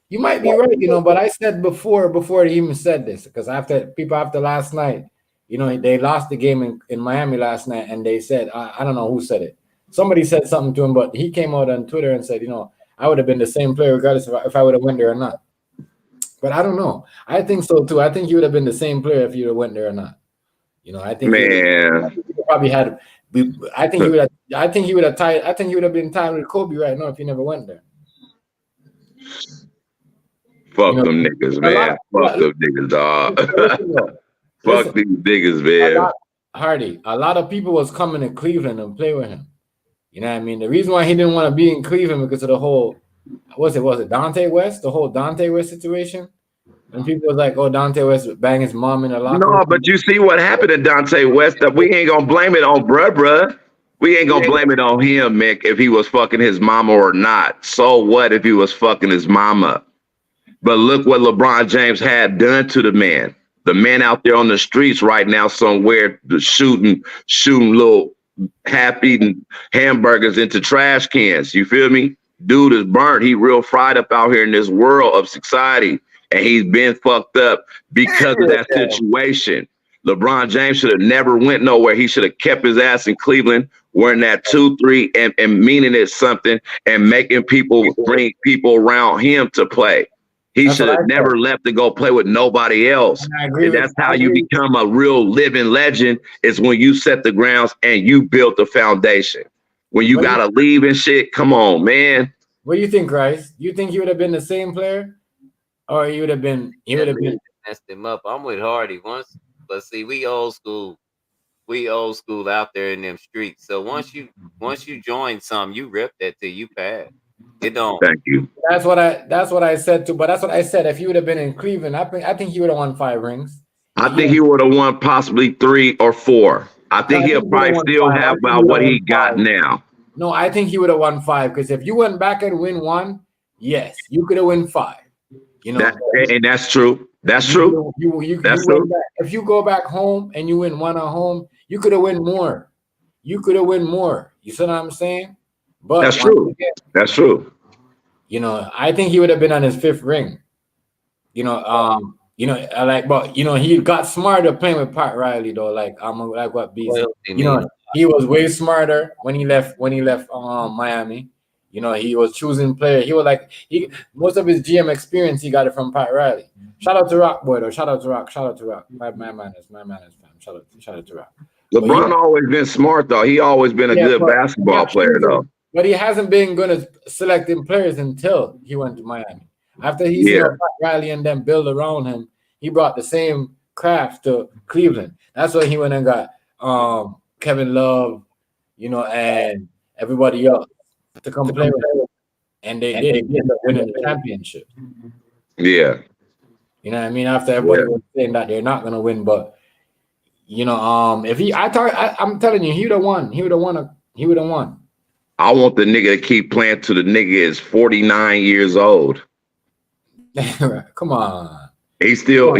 [SPEAKER 2] You might be right, but I said before he even said this, because after last night, they lost the game in Miami last night, and they said, I don't know who said it. Somebody said something to him, but he came out on Twitter and said, I would have been the same player regardless if I would have went there or not. But I don't know. I think so too. I think he would have been the same player if he would have went there or not. I think he probably had. I think he would have tied. I think he would have been tied with Kobe right now if he never went there.
[SPEAKER 11] Fuck them niggas, man. Fuck them niggas, dog. Fuck these niggas, man.
[SPEAKER 2] Hardy, a lot of people was coming to Cleveland and play with him. You know what I mean? The reason why he didn't want to be in Cleveland because of the whole, was it Dante West? The whole Dante West situation? And people was like, oh, Dante West bang his mom in a locker room.
[SPEAKER 11] No, but you see what happened to Dante West. That we ain't gonna blame it on bruh. We ain't gonna blame it on him, Mick, if he was fucking his mama or not. So what if he was fucking his mama? But look what LeBron James had done to the man. The man out there on the streets right now somewhere shooting little half-eaten hamburgers into trash cans. You feel me? Dude is burnt. He real fried up out here in this world of society. And he's been fucked up because of that situation. LeBron James should have never went nowhere. He should have kept his ass in Cleveland, wearing that 2-3 and meaning it something and making people bring people around him to play. He should have never left to go play with nobody else. And that's how you become a real living legend, is when you set the grounds and you build the foundation. When you got to leave and shit, come on, man.
[SPEAKER 2] What do you think, Rice? You think he would have been the same player? Or he would have been
[SPEAKER 7] messed him up. I'm with Hardy once, but see, we old school out there in them streets. So once you join some, you rip that till you pass. It don't.
[SPEAKER 11] Thank you.
[SPEAKER 2] That's what I said too. But that's what I said. If he would have been in Cleveland, I think he would have won 5 rings.
[SPEAKER 11] I think he would have won possibly 3 or 4. I think he'll probably still have about what he got now.
[SPEAKER 2] No, I think he would have won 5, because if you went back and win 1, yes, you could have won 5.
[SPEAKER 11] And that's true. That's true.
[SPEAKER 2] That's true. If you go back home and you win 1 at home, you could have won more. You could have won more. You see what I'm saying? But
[SPEAKER 11] that's true. Again, that's true.
[SPEAKER 2] I think he would have been on his 5th ring. He got smarter playing with Pat Riley though. Like what B said. He was way smarter when he left Miami. He was choosing players. He was most of his GM experience he got it from Pat Riley. Shout out to Rock boy though. Shout out to Rock. My man is fam. Shout out to Rock.
[SPEAKER 11] LeBron always been smart though. He always been a good basketball player though.
[SPEAKER 2] But he hasn't been good at selecting players until he went to Miami. After he saw Pat Riley and then build around him, he brought the same craft to Cleveland. That's why he went and got Kevin Love, and everybody else to come play with him. And they did end up winning the championship.
[SPEAKER 11] Yeah.
[SPEAKER 2] You know what I mean? After everybody was saying that they're not gonna win, but I'm telling you, he would have won. He would have won.
[SPEAKER 11] I want the nigga to keep playing till the nigga is 49 years old.
[SPEAKER 2] Come on.
[SPEAKER 11] He's still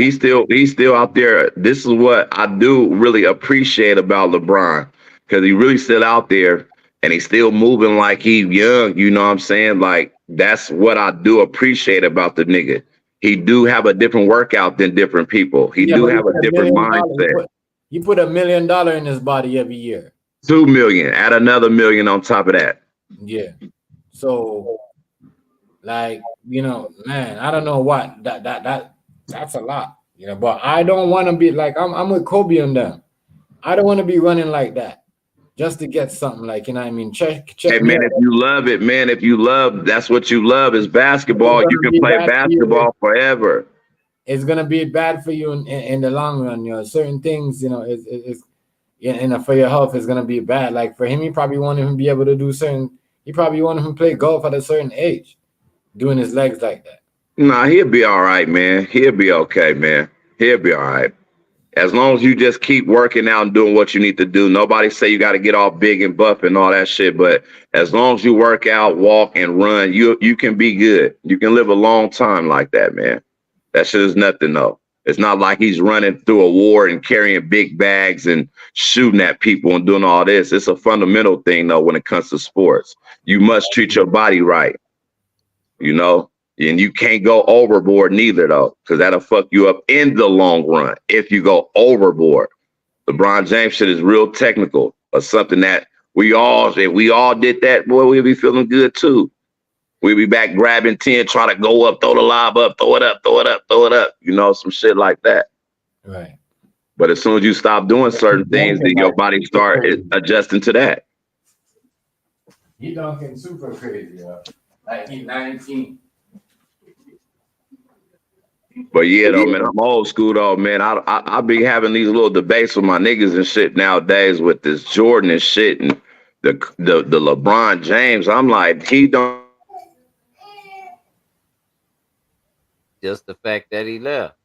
[SPEAKER 11] out there. This is what I do really appreciate about LeBron, because he really still out there and he's still moving like he's young. You know what I'm saying? Like, that's what I do appreciate about the nigga. He do have a different workout than different people. He do have a different mindset.
[SPEAKER 2] You put $1 million in his body every year.
[SPEAKER 11] 2 million, add another $1 million on top of that.
[SPEAKER 2] Yeah. So, like, man, I don't know what that's a lot, but I don't want to be like, I'm with Kobe on them. I don't want to be running like that just to get something, like, I mean, check
[SPEAKER 11] Hey
[SPEAKER 2] me
[SPEAKER 11] man,
[SPEAKER 2] out.
[SPEAKER 11] if you love it, man, if you love, that's what you love is basketball. You can play basketball forever.
[SPEAKER 2] It's gonna be bad for you in the long run. Certain things, for your health is gonna be bad. Like for him, he probably won't even be able to do certain. He probably won't even play golf at a certain age, doing his legs like that.
[SPEAKER 11] Nah, he'll be all right, man. He'll be okay, man. He'll be all right. As long as you just keep working out and doing what you need to do. Nobody say you got to get all big and buff and all that shit, but as long as you work out, walk, and run, you can be good. You can live a long time like that, man. That shit is nothing, though. It's not like he's running through a war and carrying big bags and shooting at people and doing all this. It's a fundamental thing, though, when it comes to sports. You must treat your body right, and you can't go overboard neither, though, because that'll fuck you up in the long run if you go overboard. LeBron James shit is real technical, or something that we all did that, boy, we'll be feeling good, too. We'll be back grabbing 10, try to go up, throw the lob up, throw it up, throw it up, throw it up, some shit like that.
[SPEAKER 2] Right.
[SPEAKER 11] But as soon as you stop doing certain things, then your body start adjusting to that.
[SPEAKER 2] He dunking super crazy, like he's 19.
[SPEAKER 11] But yeah, though, man, I'm old school, though, man. I be having these little debates with my niggas and shit nowadays with this Jordan and shit and the LeBron James. I'm like, he don't.
[SPEAKER 10] Just the fact that he left.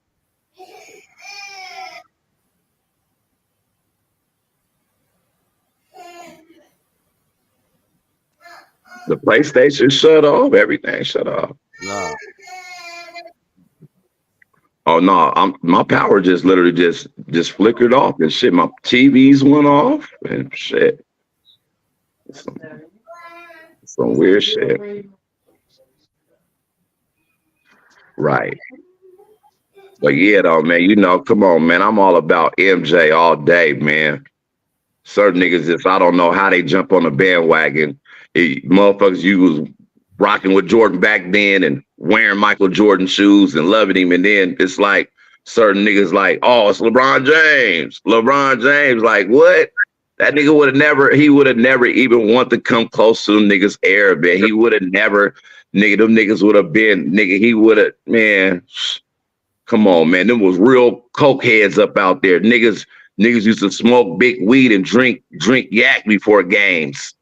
[SPEAKER 11] The PlayStation shut off. Everything shut off.
[SPEAKER 10] No.
[SPEAKER 11] Oh no, my power just literally just flickered off and shit. My TVs went off and shit. Some weird shit. Right. But yeah, though, man, come on, man. I'm all about MJ all day, man. Certain niggas just, I don't know how they jump on the bandwagon. Motherfuckers, you was rocking with Jordan back then and wearing Michael Jordan shoes and loving him. And then it's like certain niggas like, oh, it's LeBron James. LeBron James, like, what? That nigga would have never even want to come close to them niggas' air, man. He would have never, them niggas would have been, he would have, man. Come on, man. Them was real coke heads up out there. Niggas used to smoke big weed and drink yak before games.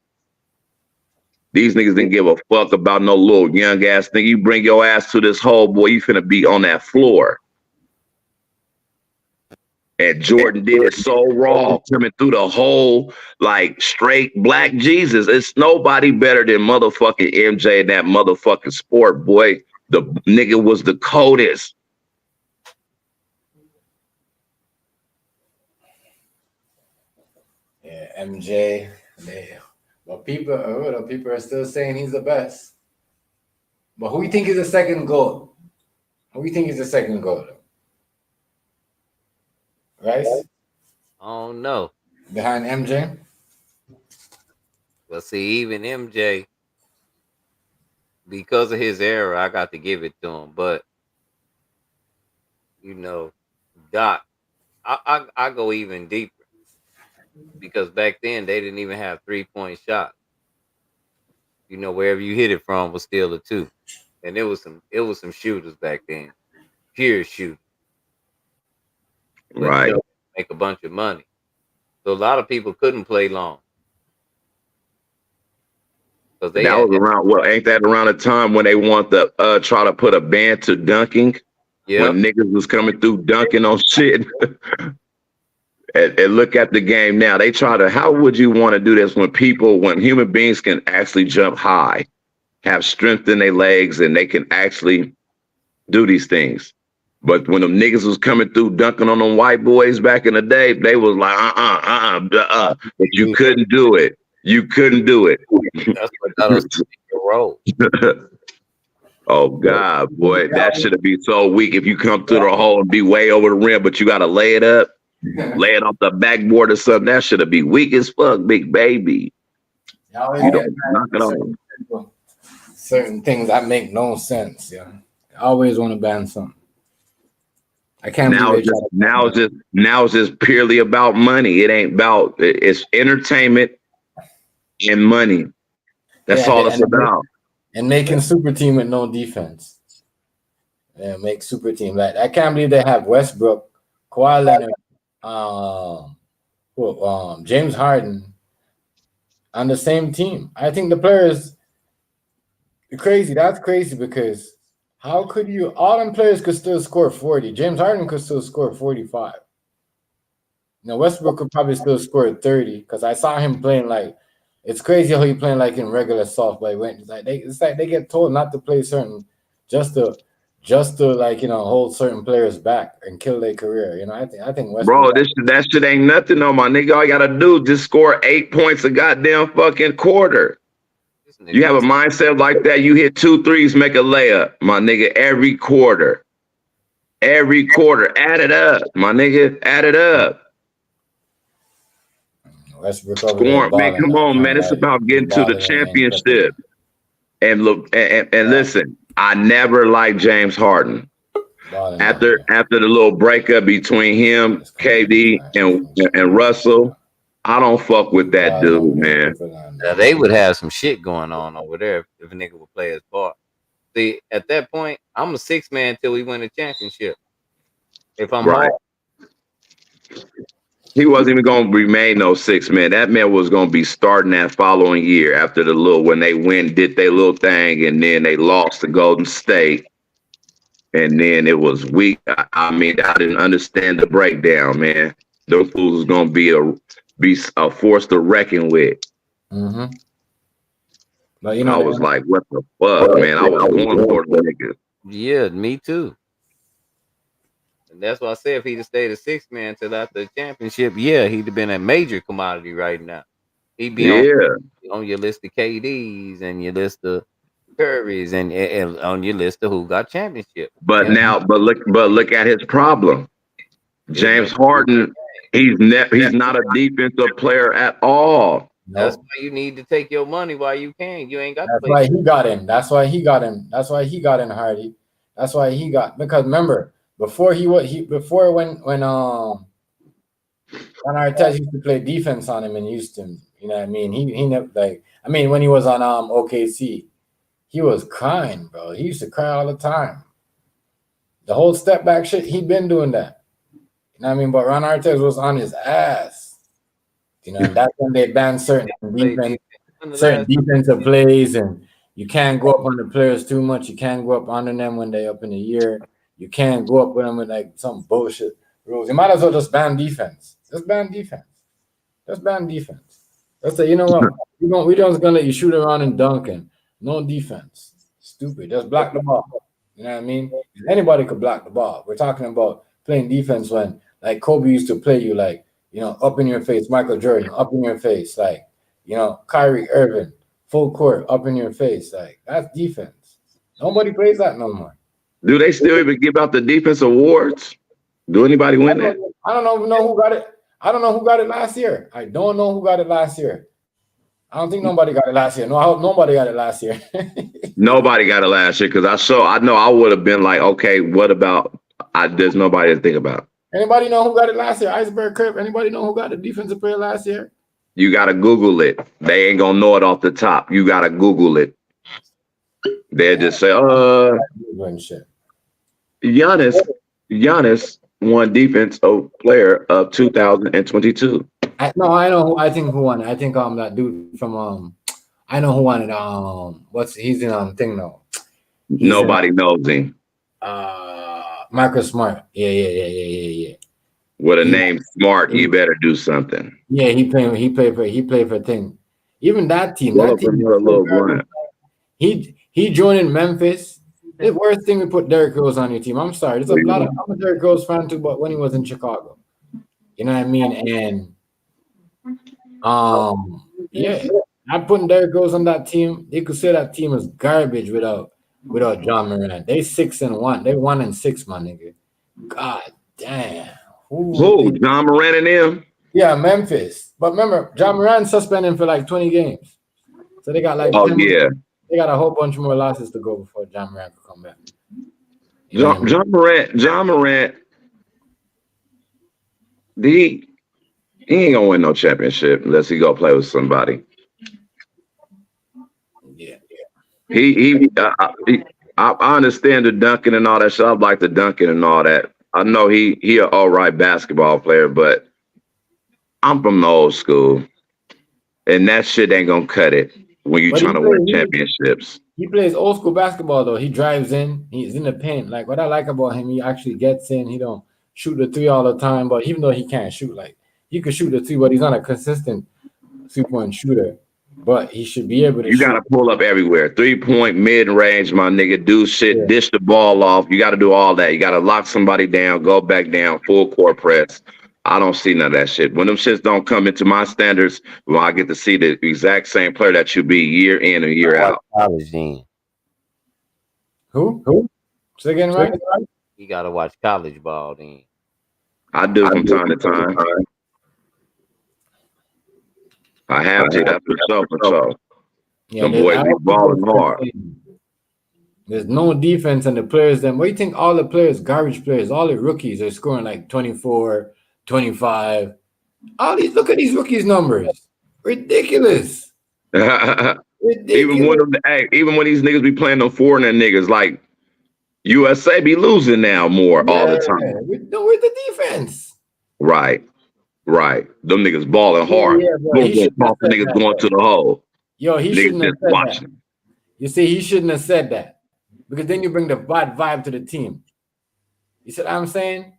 [SPEAKER 11] These niggas didn't give a fuck about no little young ass thing. You bring your ass to this hole, boy, you finna be on that floor. And Jordan did it so raw, coming through the hole like straight black Jesus. It's nobody better than motherfucking MJ in that motherfucking sport, boy. The nigga was the coldest.
[SPEAKER 2] Yeah, MJ. But people are still saying he's the best. But who do you think is the second GOAT? Who do you think is the second GOAT? Right?
[SPEAKER 10] I don't know.
[SPEAKER 2] Behind MJ?
[SPEAKER 10] Well, see, even MJ, because of his era, I got to give it to him. But, Doc, I go even deeper. Because back then, they didn't even have 3-point shots. Wherever you hit it from was still a 2. And it was some shooters back then. Pure shooters.
[SPEAKER 11] Right.
[SPEAKER 10] Make a bunch of money. So a lot of people couldn't play long.
[SPEAKER 11] That was around, ain't that around the time when they want to try to put a ban to dunking?
[SPEAKER 10] Yeah.
[SPEAKER 11] When niggas was coming through dunking on shit. and look at the game now. They try to, how would you want to do this when human beings can actually jump high, have strength in their legs, and they can actually do these things? But when them niggas was coming through dunking on them white boys back in the day, they was like, but you couldn't do it. You couldn't do it.
[SPEAKER 10] That's what got us to roll.
[SPEAKER 11] Oh God, boy, that should be so weak if you come through the hole and be way over the rim, but you gotta lay it up, lay it off the backboard or something. That should be weak as fuck, big baby. You don't knock it off.
[SPEAKER 2] Certain things that make no sense. Yeah, I always want to ban something. I can't
[SPEAKER 11] now it's just purely about money. It ain't about it's entertainment and money. That's all it's about.
[SPEAKER 2] And making super team with no defense. Yeah, make super team. Like I can't believe they have Westbrook, Kawhi Leonard, James Harden on the same team. I think the players crazy. That's crazy because how could you? All them players could still score 40. James Harden could still score 45. Now Westbrook could probably still score 30 because I saw him playing like it's crazy how he playing like in regular softball. It's like they get told not to play certain just to like hold certain players back and kill their career. I think Westbrook.
[SPEAKER 11] Bro, that shit ain't nothing on my nigga. All you gotta do just score 8 points a goddamn fucking quarter. You have a mindset like that, you hit 2 threes, make a layup, my nigga, every quarter. Every quarter. Add it up, my nigga. Add it up. Scoring, man, come on, man. It's about getting to the championship. And look, and listen, I never liked James Harden. After the little breakup between him, KD, and Russell, I don't fuck with that dude, man.
[SPEAKER 10] Now, they would have some shit going on over there if a nigga would play his part. See, at that point, I'm a 6-man till we win a championship. If I'm right.
[SPEAKER 11] He wasn't even going to remain no 6-man. That man was going to be starting that following year after when they did their little thing, and then they lost to Golden State. And then it was weak. I mean, I didn't understand the breakdown, man. Those fools was going to be a force to reckon with.
[SPEAKER 2] Mm-hmm.
[SPEAKER 11] But I was like, what the fuck, man? I was going for the niggas.
[SPEAKER 10] Yeah, me too. And that's why I said if he'd have stayed a 6-man till after the championship, yeah, he'd have been a major commodity right now. He'd be on your list of KDs and your list of Currys and on your list of who got championship.
[SPEAKER 11] But look at his problem. James Harden, he's not a defensive player at all.
[SPEAKER 10] That's why you need to take your money while you can. You ain't got
[SPEAKER 2] to play. That's why he got in. That's why he got in, Hardy. That's why he got, because remember, before when Arteta used to play defense on him in Houston, you know what I mean? He never when he was on OKC, he was crying, bro. He used to cry all the time. The whole step back shit, he'd been doing that. You know what I mean? But Ron Artest was on his ass. That's when they banned certain defensive plays, and you can't go up on the players too much. You can't go up under them when they up in the year. You can't go up with them with like some bullshit rules. You might as well just ban defense. Just ban defense. Just ban defense. Let's say, you know what? We don't gonna let you shoot around and dunk and no defense. Stupid. Just block the ball. You know what I mean? Anybody could block the ball. We're talking about playing defense when like Kobe used to play you like, up in your face, Michael Jordan, up in your face, like, Kyrie Irving, full court, up in your face. Like, that's defense. Nobody plays that no more.
[SPEAKER 11] Do they still even give out the defense awards? Do anybody win that?
[SPEAKER 2] I don't know who got it. I don't know who got it last year. I don't know who got it last year. I don't think nobody got it last year. No, I hope nobody got it last year.
[SPEAKER 11] Nobody got it last year because I know I would have been like, okay, what about? There's nobody to think about.
[SPEAKER 2] Anybody know who got it last year? Iceberg Crip. Anybody know who got the defensive player last year?
[SPEAKER 11] You gotta Google it. They ain't gonna know it off the top. You gotta Google it. They'll just say, Giannis won defensive player of 2022.
[SPEAKER 2] I know who. I think who won it. I think that dude from I know who won it. He's in thing now.
[SPEAKER 11] Nobody knows him.
[SPEAKER 2] Marcus Smart. Yeah.
[SPEAKER 11] With a name Smart, you better do something.
[SPEAKER 2] Yeah, he played for thing. Even that team. He joined in Memphis. The worst thing to put Derrick Rose on your team. I'm sorry. There's a lot of I'm a Derrick Rose fan too, but when he was in Chicago. You know what I mean? And I'm putting Derrick Rose on that team. You could say that team is garbage without John Morant. They 6-1. They 1-6, my nigga. God damn.
[SPEAKER 11] Who? John Morant and them?
[SPEAKER 2] Yeah, Memphis. But remember, John Morant suspended for like 20 games. So they got like they got a whole bunch more losses to go before John Morant can come back.
[SPEAKER 11] John Morant, he ain't gonna win no championship unless he go play with somebody.
[SPEAKER 2] Yeah.
[SPEAKER 11] I understand the dunking and all that shit. I like the dunking and all that. I know he an all right basketball player, but I'm from the old school, and that shit ain't gonna cut it when you trying to win championships.
[SPEAKER 2] He plays old school basketball though. He drives in. He's in the paint. Like what I like about him, he actually gets in. He don't shoot the three all the time. But even though he can't shoot, like he could shoot the three, but he's not a consistent 3-point shooter. But he should be able to.
[SPEAKER 11] You gotta pull up everywhere. 3-point, mid range, my nigga. Do shit. Dish the ball off. You gotta do all that. You gotta lock somebody down. Go back down. Full court press. I don't see none of that shit. When them shits don't come into my standards, well, I get to see the exact same player that you be year in and year out.
[SPEAKER 10] College then.
[SPEAKER 2] Who? Say again, right?
[SPEAKER 10] You gotta watch college ball then.
[SPEAKER 11] I do from time to time. I have to. That's for sure. Them boys be balling hard.
[SPEAKER 2] There's no defense, and the players. Then what do you think? All the players, garbage players, all the rookies are scoring like 24, 25. All these. Look at these rookies' numbers. Ridiculous.
[SPEAKER 11] Ridiculous. Even when these niggas be playing them foreigner niggas, like USA be losing now more all the time.
[SPEAKER 2] With the defense.
[SPEAKER 11] Right. Them niggas balling hard. Niggas going to the hole.
[SPEAKER 2] Yo, he shouldn't have said that. You see, he shouldn't have said that. Because then you bring the bad vibe to the team. You see what I'm saying?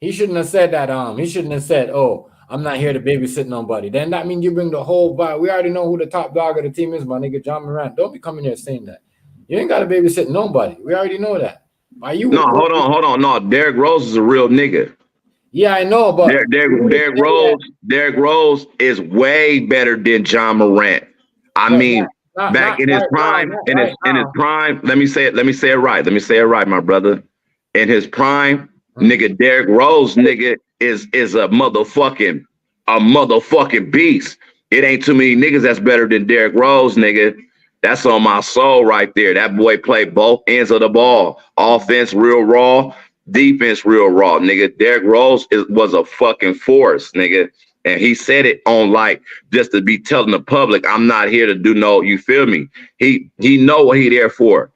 [SPEAKER 2] He shouldn't have said that. He shouldn't have said, "Oh, I'm not here to babysit nobody." Then that means you bring the whole vibe. We already know who the top dog of the team is, my nigga, John Morant. Don't be coming here saying that. You ain't got to babysit nobody. We already know that.
[SPEAKER 11] Hold on. No, Derrick Rose is a real nigga.
[SPEAKER 2] Yeah, I know, but
[SPEAKER 11] Derrick Rose is way better than John Morant. I mean, back in his prime, in his prime. Let me say it right, my brother. In his prime, nigga, Derrick Rose, nigga, is a motherfucking beast. It ain't too many niggas that's better than Derrick Rose, nigga. That's on my soul right there. That boy played both ends of the ball. Offense real raw. Defense real raw, nigga. Derrick Rose was a fucking force, nigga. And he said it on like just to be telling the public, I'm not here to do no, you feel me? He know what he there for.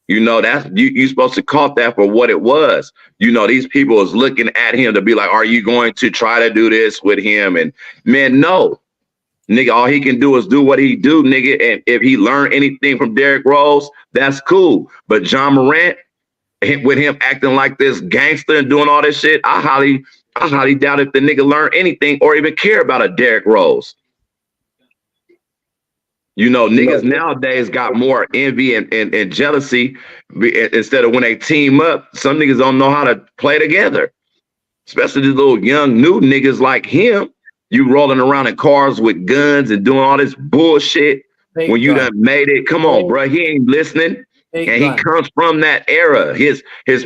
[SPEAKER 11] You know, that's you supposed to caught that for what it was. You know, these people was looking at him to be like, are you going to try to do this with him? And man, no. Nigga, all he can do is do what he do, nigga. And if he learned anything from Derrick Rose, that's cool. But John Morant, with him acting like this gangster and doing all this shit, I highly doubt if the nigga learned anything or even care about a Derrick Rose. You know, niggas nowadays got more envy and jealousy instead of when they team up. Some niggas don't know how to play together, especially these little young new niggas like him. You rolling around in cars with guns and doing all this bullshit when you done made it. Come on, bro. He ain't listening. And he comes from that era. His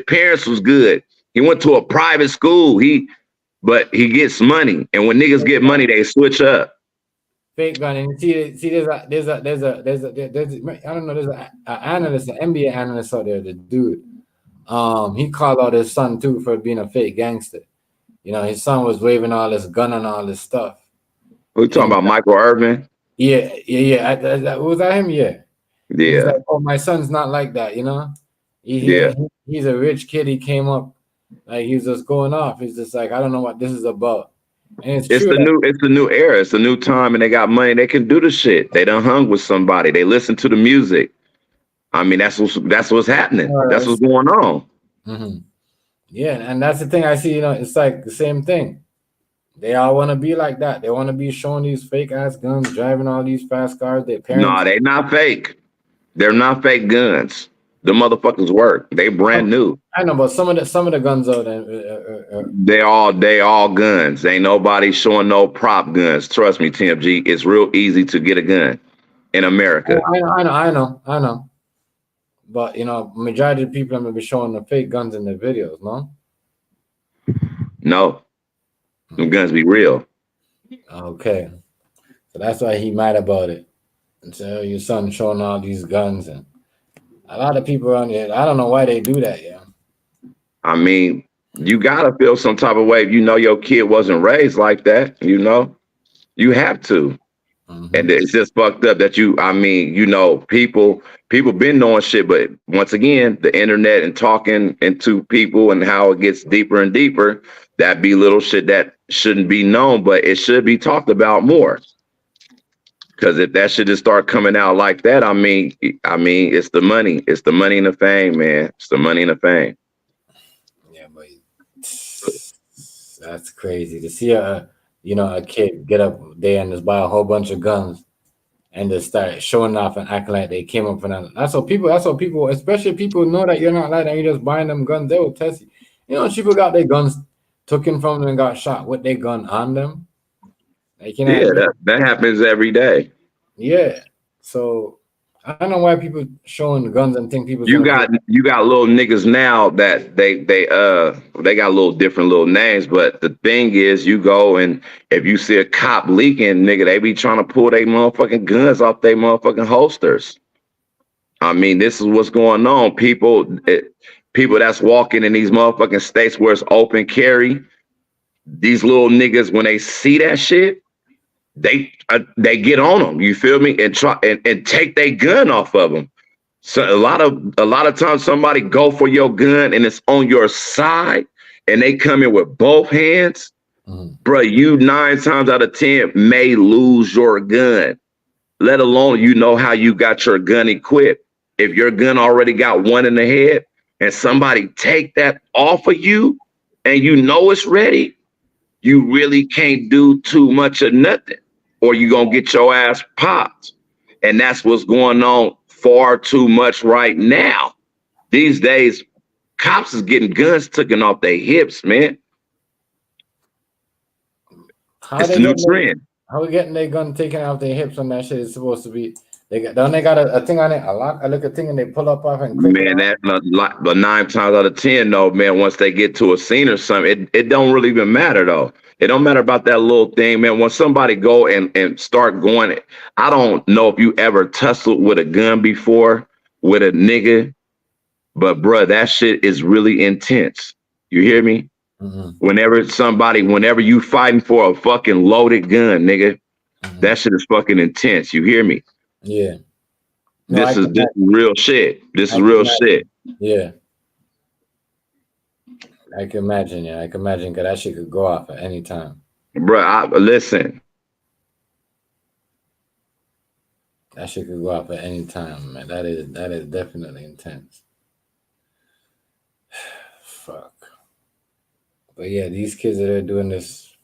[SPEAKER 11] parents was good. He went to a private school. But he gets money, and when niggas get money, they switch up.
[SPEAKER 2] Fake gun, and see, there's a I don't know, there's an analyst, an NBA analyst out there, the dude. He called out his son too for being a fake gangster. You know, his son was waving all this gun and all this stuff.
[SPEAKER 11] We talking about Michael Irvin?
[SPEAKER 2] Yeah. Was that him? Yeah.
[SPEAKER 11] Yeah.
[SPEAKER 2] Like, oh, my son's not like that, you know. He's a rich kid. He came up like he was just going off. He's just like, I don't know what this is about. And it's the
[SPEAKER 11] new era. It's a new time, and they got money. They can do the shit. They done hung with somebody. They listen to the music. I mean, that's what's happening. That's what's going on.
[SPEAKER 2] Mm-hmm. Yeah, and that's the thing I see. You know, it's like the same thing. They all want to be like that. They want to be showing these fake ass guns, driving all these fast cars. Their parents.
[SPEAKER 11] No, they not fake. They're not fake guns. The motherfuckers work. They brand new.
[SPEAKER 2] I know, but some of the guns out
[SPEAKER 11] they all guns. Ain't nobody showing no prop guns. Trust me, TMG. It's real easy to get a gun in America.
[SPEAKER 2] I know. But you know, majority of the people are gonna be showing the fake guns in their videos, no?
[SPEAKER 11] No. Them guns be real.
[SPEAKER 2] Okay. So that's why he mad about it. So your son showing all these guns, and a lot of people around here, I don't know why they do that, yeah.
[SPEAKER 11] I mean, you gotta feel some type of way if you know your kid wasn't raised like that, you know? You have to.
[SPEAKER 2] Mm-hmm.
[SPEAKER 11] And it's just fucked up that I mean, you know, people been knowing shit, but once again, the internet and talking into people and how it gets deeper and deeper, that be little shit that shouldn't be known, but it should be talked about more. Because if that shit just start coming out like that, I mean, it's the money. It's the money and the fame, man. It's the money and the fame.
[SPEAKER 2] Yeah, but that's crazy to see a kid get up there and just buy a whole bunch of guns and just start showing off and acting like they came up from that. That's what people, especially people know that you're not like that. You're just buying them guns. They will test you. You know, people got their guns taken from them and got shot with their gun on them. Like, you know,
[SPEAKER 11] Yeah, that happens every day.
[SPEAKER 2] Yeah. So I don't know why people showing guns and think people.
[SPEAKER 11] You got little niggas now that they got little different little names, but the thing is, you go and if you see a cop leaking, nigga, they be trying to pull their motherfucking guns off their motherfucking holsters. I mean, this is what's going on. People that's walking in these motherfucking states where it's open carry, these little niggas, when they see that shit, they get on them. You feel me? And try and take their gun off of them. So a lot of times somebody go for your gun and it's on your side and they come in with both hands, bro. You 9 times out of 10 may lose your gun, let alone you know how you got your gun equipped. If your gun already got one in the head and somebody take that off of you and you know it's ready, you really can't do too much of nothing or you gonna get your ass popped. And that's what's going on far too much right now. These days, cops is getting guns taken off their hips, man. It's the new trend.
[SPEAKER 2] How we getting their gun taken off their hips when that shit is supposed to be? They got a thing on it, I look a thing and they pull up off and click.
[SPEAKER 11] Man, that's but 9 times out of 10, though, man, once they get to a scene or something, it don't really even matter, though. It don't matter about that little thing, man. When somebody go and start going, I don't know if you ever tussled with a gun before with a nigga, but bruh, that shit is really intense. You hear me?
[SPEAKER 2] Mm-hmm.
[SPEAKER 11] Whenever you fighting for a fucking loaded gun, nigga, that shit is fucking intense. You hear me?
[SPEAKER 2] Yeah.
[SPEAKER 11] No, this is real shit. This is real shit.
[SPEAKER 2] Yeah. I can imagine, yeah. I can imagine because that shit could go off at any time.
[SPEAKER 11] Bruh, listen.
[SPEAKER 2] That shit could go off at any time, man. That is definitely intense. Fuck. But yeah, these kids that are doing this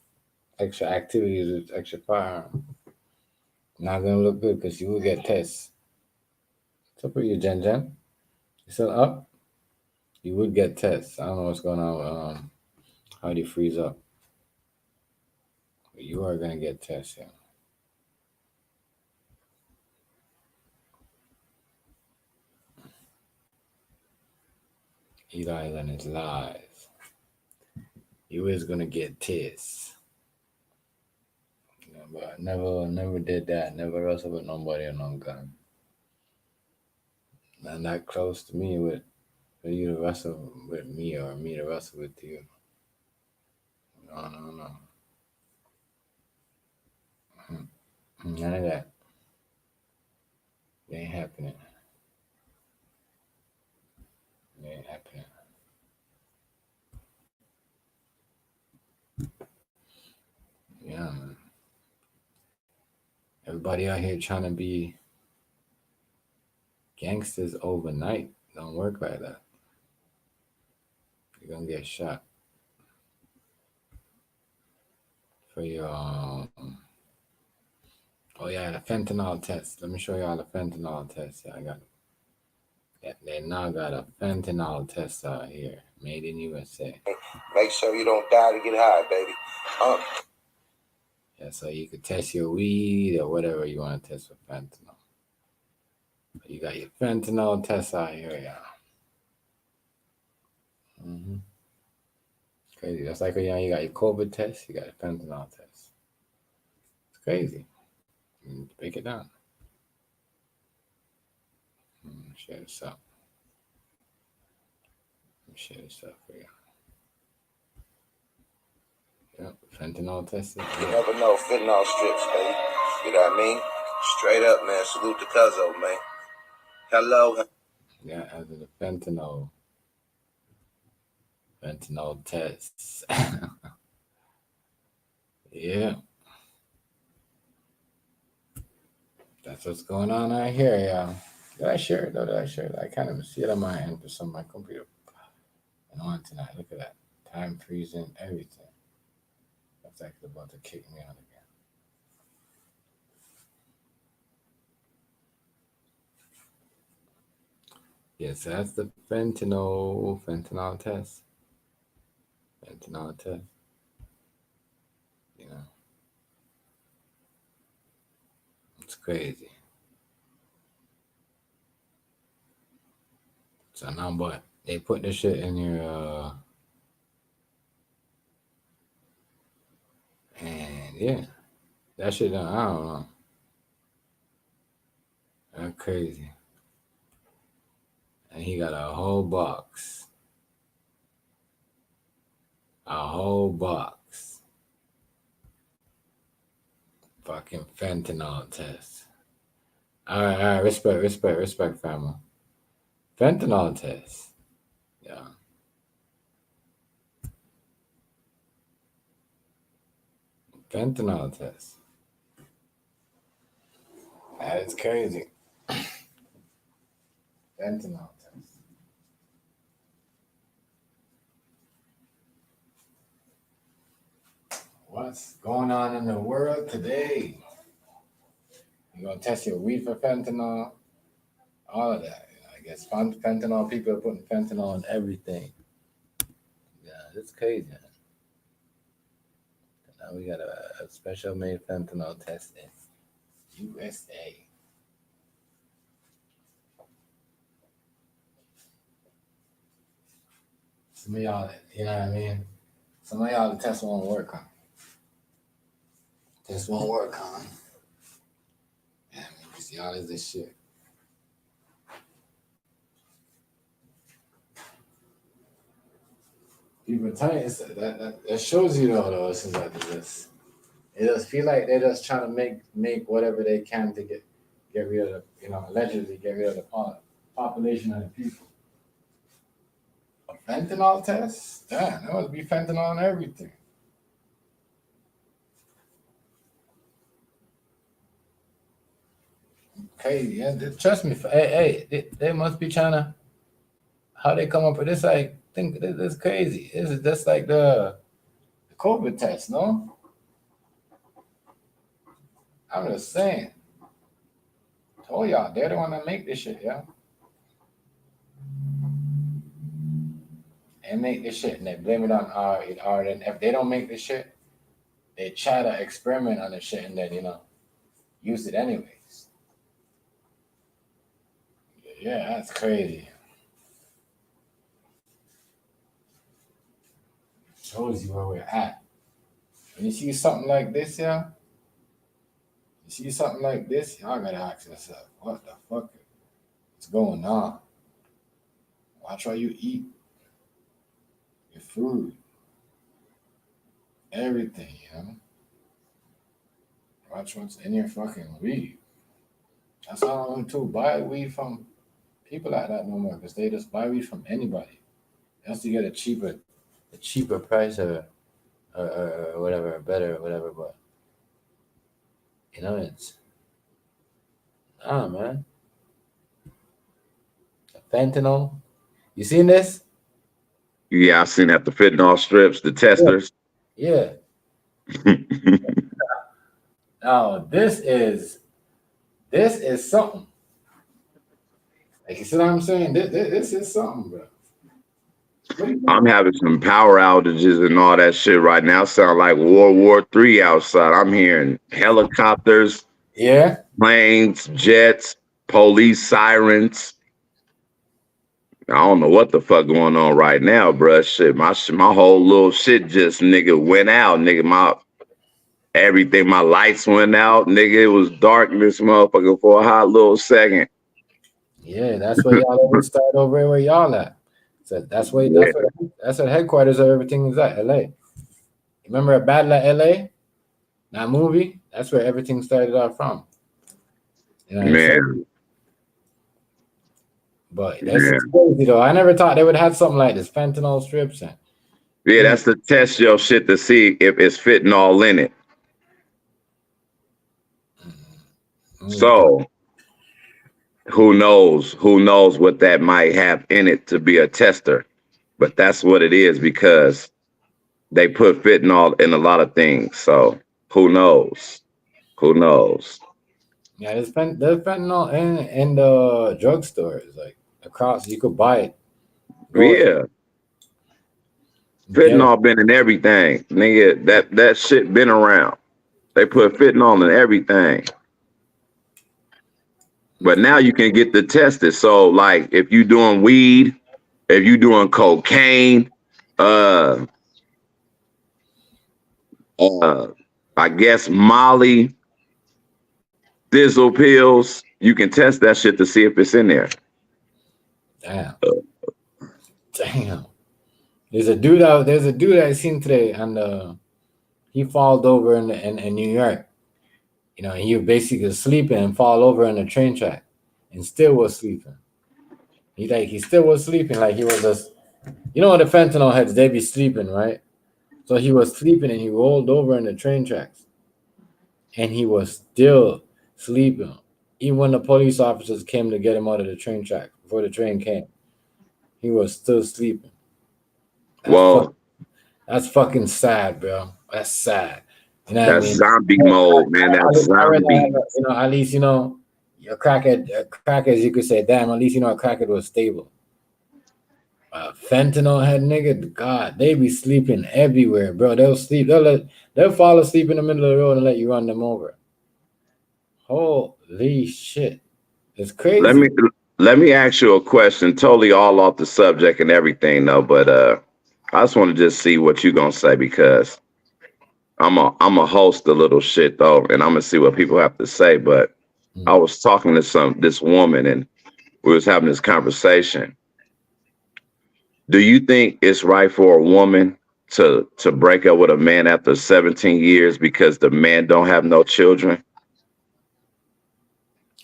[SPEAKER 2] extra activities with extra firearm, not gonna look good because you will get tests. What's up with you, Jen? You still up? You would get tests. I don't know what's going on with how do you freeze up. But you are gonna get tests, yeah. Eli and his lies. You is gonna get tests. Yeah, but I never did that. Never wrestled with nobody on no gun. Not that close to me with for you to wrestle with me or me to wrestle with you. No. None of that. It ain't happening. It ain't happening. Yeah, man. Everybody out here trying to be gangsters overnight. Don't work like that. You're gonna get shot for your oh yeah, the fentanyl test. Let me show y'all the fentanyl test. Yeah, I got it. Yeah, they now got a fentanyl test out here, made in USA.
[SPEAKER 12] Make sure you don't die to get high, baby.
[SPEAKER 2] Yeah, so you could test your weed or whatever you want to test for fentanyl. You got your fentanyl test out here, yeah. Mm-hmm. Crazy. That's like, you know, you got your COVID test, you got a fentanyl test. It's crazy. Break it down. Share this up. Share this up for you. Yep, fentanyl tested.
[SPEAKER 12] You never know, fentanyl strips, baby. You know what I mean? Straight up, man. Salute to Cuzzo, man. Hello.
[SPEAKER 2] Yeah, as of the fentanyl tests. Yeah. That's what's going on out here, y'all. Did I share it though? Did I share it? I can't even see it on my end for some of my computer. And on tonight, look at that. Time freezing, everything. That's actually about to kick me out again. Yes, that's the fentanyl test. Fentanyl test. You know. It's crazy. So now, but they put this shit in your, and yeah, that shit, I don't know. That's crazy. And he got a whole box. Fucking fentanyl test. All right, respect, family. Fentanyl test. Yeah. Fentanyl test. That is crazy. Fentanyl test. What's going on in the world today? You're going to test your weed for fentanyl? All of that. I guess fentanyl, people are putting fentanyl in everything. Yeah, it's crazy. Now we got a special made fentanyl test in USA. Some of y'all, you know what I mean? Some of y'all, the test won't work on. This won't work on. Yeah, because y'all is this shit. People tell you that shows you though, it's like this. It does feel like they're just trying to make whatever they can to get rid of, allegedly get rid of the population of the people. A fentanyl test? Damn, there must be fentanyl in everything. Okay, yeah, trust me. Hey, they must be trying to. How they come up with this? I think this is crazy. This is just like the COVID test, no? I'm just saying. Told y'all, they're the one that make this shit, yeah. They make this shit and they blame it on R. And if they don't make this shit, they try to experiment on the shit and then use it anyways. Yeah, that's crazy. Shows you where we're at. When you see something like this, yeah. You see something like this, y'all gotta ask yourself, what the fuck is going on? Watch how you eat. Your food. Everything, Watch what's in your fucking weed. That's how I'm too. Buy weed from people like that no more, because they just buy weed from anybody. Just to get a cheaper price or whatever, better or whatever, but it's man. Fentanyl. You seen this?
[SPEAKER 11] Yeah, I seen that, the fentanyl strips, the testers.
[SPEAKER 2] Yeah. Now this is something. Like, you see what I'm saying? This is something, bro.
[SPEAKER 11] I'm having some power outages and all that shit right now. Sound like World War III outside. I'm hearing helicopters, planes, jets, police sirens. I don't know what the fuck going on right now, bruh. Shit, my whole little shit just went out, my lights went out, It was dark in this motherfucker for a hot little second.
[SPEAKER 2] Yeah, that's where y'all always start over where y'all at. So that's where that's what headquarters of everything is at, LA. Remember a Battle at LA? That movie? That's where everything started off from. You know what I'm saying? But that's crazy though. I never thought they would have something like this, fentanyl strips and
[SPEAKER 11] that's to test your shit to see if it's fentanyl in it. So who knows what that might have in it to be a tester. But that's what it is because they put fentanyl in a lot of things. So who knows?
[SPEAKER 2] Yeah, there's fentanyl in the drugstores, like across. You could buy it.
[SPEAKER 11] Yeah. Fentanyl been in everything. Nigga, that shit been around. They put fentanyl in everything. But now you can get the tested. So like if you doing weed, if you doing cocaine, I guess Molly, Thizzle pills, you can test that shit to see if it's in there.
[SPEAKER 2] Damn. There's a dude I seen today, and he falled over in New York. You know, he was basically sleeping and fall over in the train track, and still was sleeping. He still was sleeping, like he was just, you know, the fentanyl heads, they be sleeping, right? So he was sleeping and he rolled over in the train tracks, and he was still sleeping, even when the police officers came to get him out of the train track before the train came. He was still sleeping. That's fucking sad, bro. That's sad. You know what I mean?
[SPEAKER 11] Zombie mode, man. That's zombie.
[SPEAKER 2] You know, at least, you know, a crackhead, you could say, damn, at least, you know, a crackhead was stable. Fentanyl head nigga, God, they be sleeping everywhere, bro. They'll sleep. They'll fall asleep in the middle of the road and let you run them over. Holy shit. It's crazy.
[SPEAKER 11] Let me ask you a question, totally all off the subject and everything though, but I just want to just see what you're gonna say because I'm a host a little shit though, and I'm gonna see what people have to say. But I was talking to this woman and we was having this conversation. Do you think it's right for a woman to break up with a man after 17 years because the man don't have no children?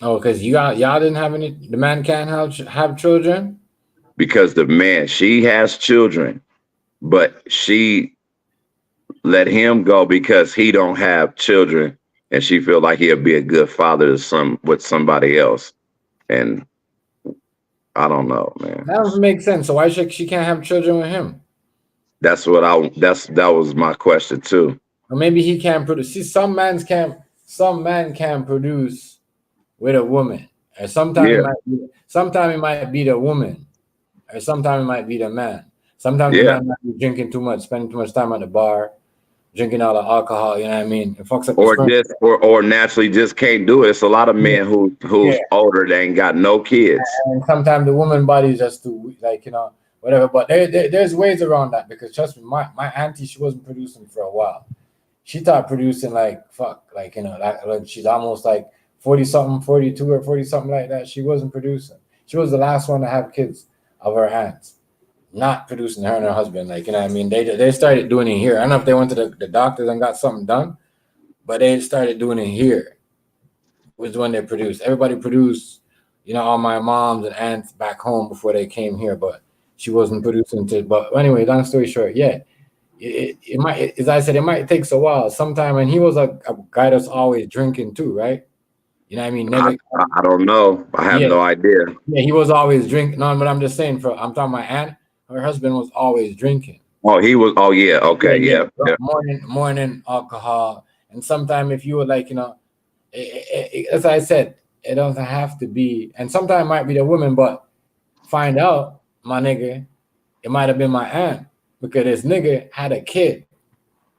[SPEAKER 2] Oh, because y'all didn't have any. The man can't have children.
[SPEAKER 11] Because she has children, but she let him go because he don't have children, and she feel like he'll be a good father to with somebody else. And I don't know, man.
[SPEAKER 2] That doesn't make sense. So why she can't have children with him?
[SPEAKER 11] That was my question too.
[SPEAKER 2] Or maybe he can't produce. See, some men can produce with a woman, or sometimes it might be the woman, or sometimes it might be the man. Sometimes the man might be drinking too much, spending too much time at the bar, drinking all the alcohol. You know what I mean? It fucks up.
[SPEAKER 11] Or naturally just can't do it. It's a lot of men who's older, they ain't got no kids.
[SPEAKER 2] And sometimes the woman body is just too, like, you know, whatever. But there's ways around that, because trust me, my auntie, she wasn't producing for a while. She started producing like you know, like she's almost like 40-something, 42 or 40-something like that. She wasn't producing. She was the last one to have kids of her aunts. Not producing, her and her husband. Like, you know what I mean? They started doing it here. I don't know if they went to the doctors and got something done, but they started doing it here. Was when they produced. Everybody produced, you know, all my moms and aunts back home before they came here, but she wasn't producing but anyway, long story short, yeah. It might, as I said, it might take a while. Sometime, and he was a guy that's always drinking too, right? You know what I mean?
[SPEAKER 11] I don't know. I have no idea.
[SPEAKER 2] Yeah, he was always drinking. No, but I'm just saying, I'm talking my aunt, her husband was always drinking.
[SPEAKER 11] Oh, he was. Oh, yeah. Okay. Yeah.
[SPEAKER 2] Morning alcohol. And sometimes if you were like, you know, as I said, it doesn't have to be. And sometimes it might be the woman, but find out, my nigga, it might have been my aunt, because this nigga had a kid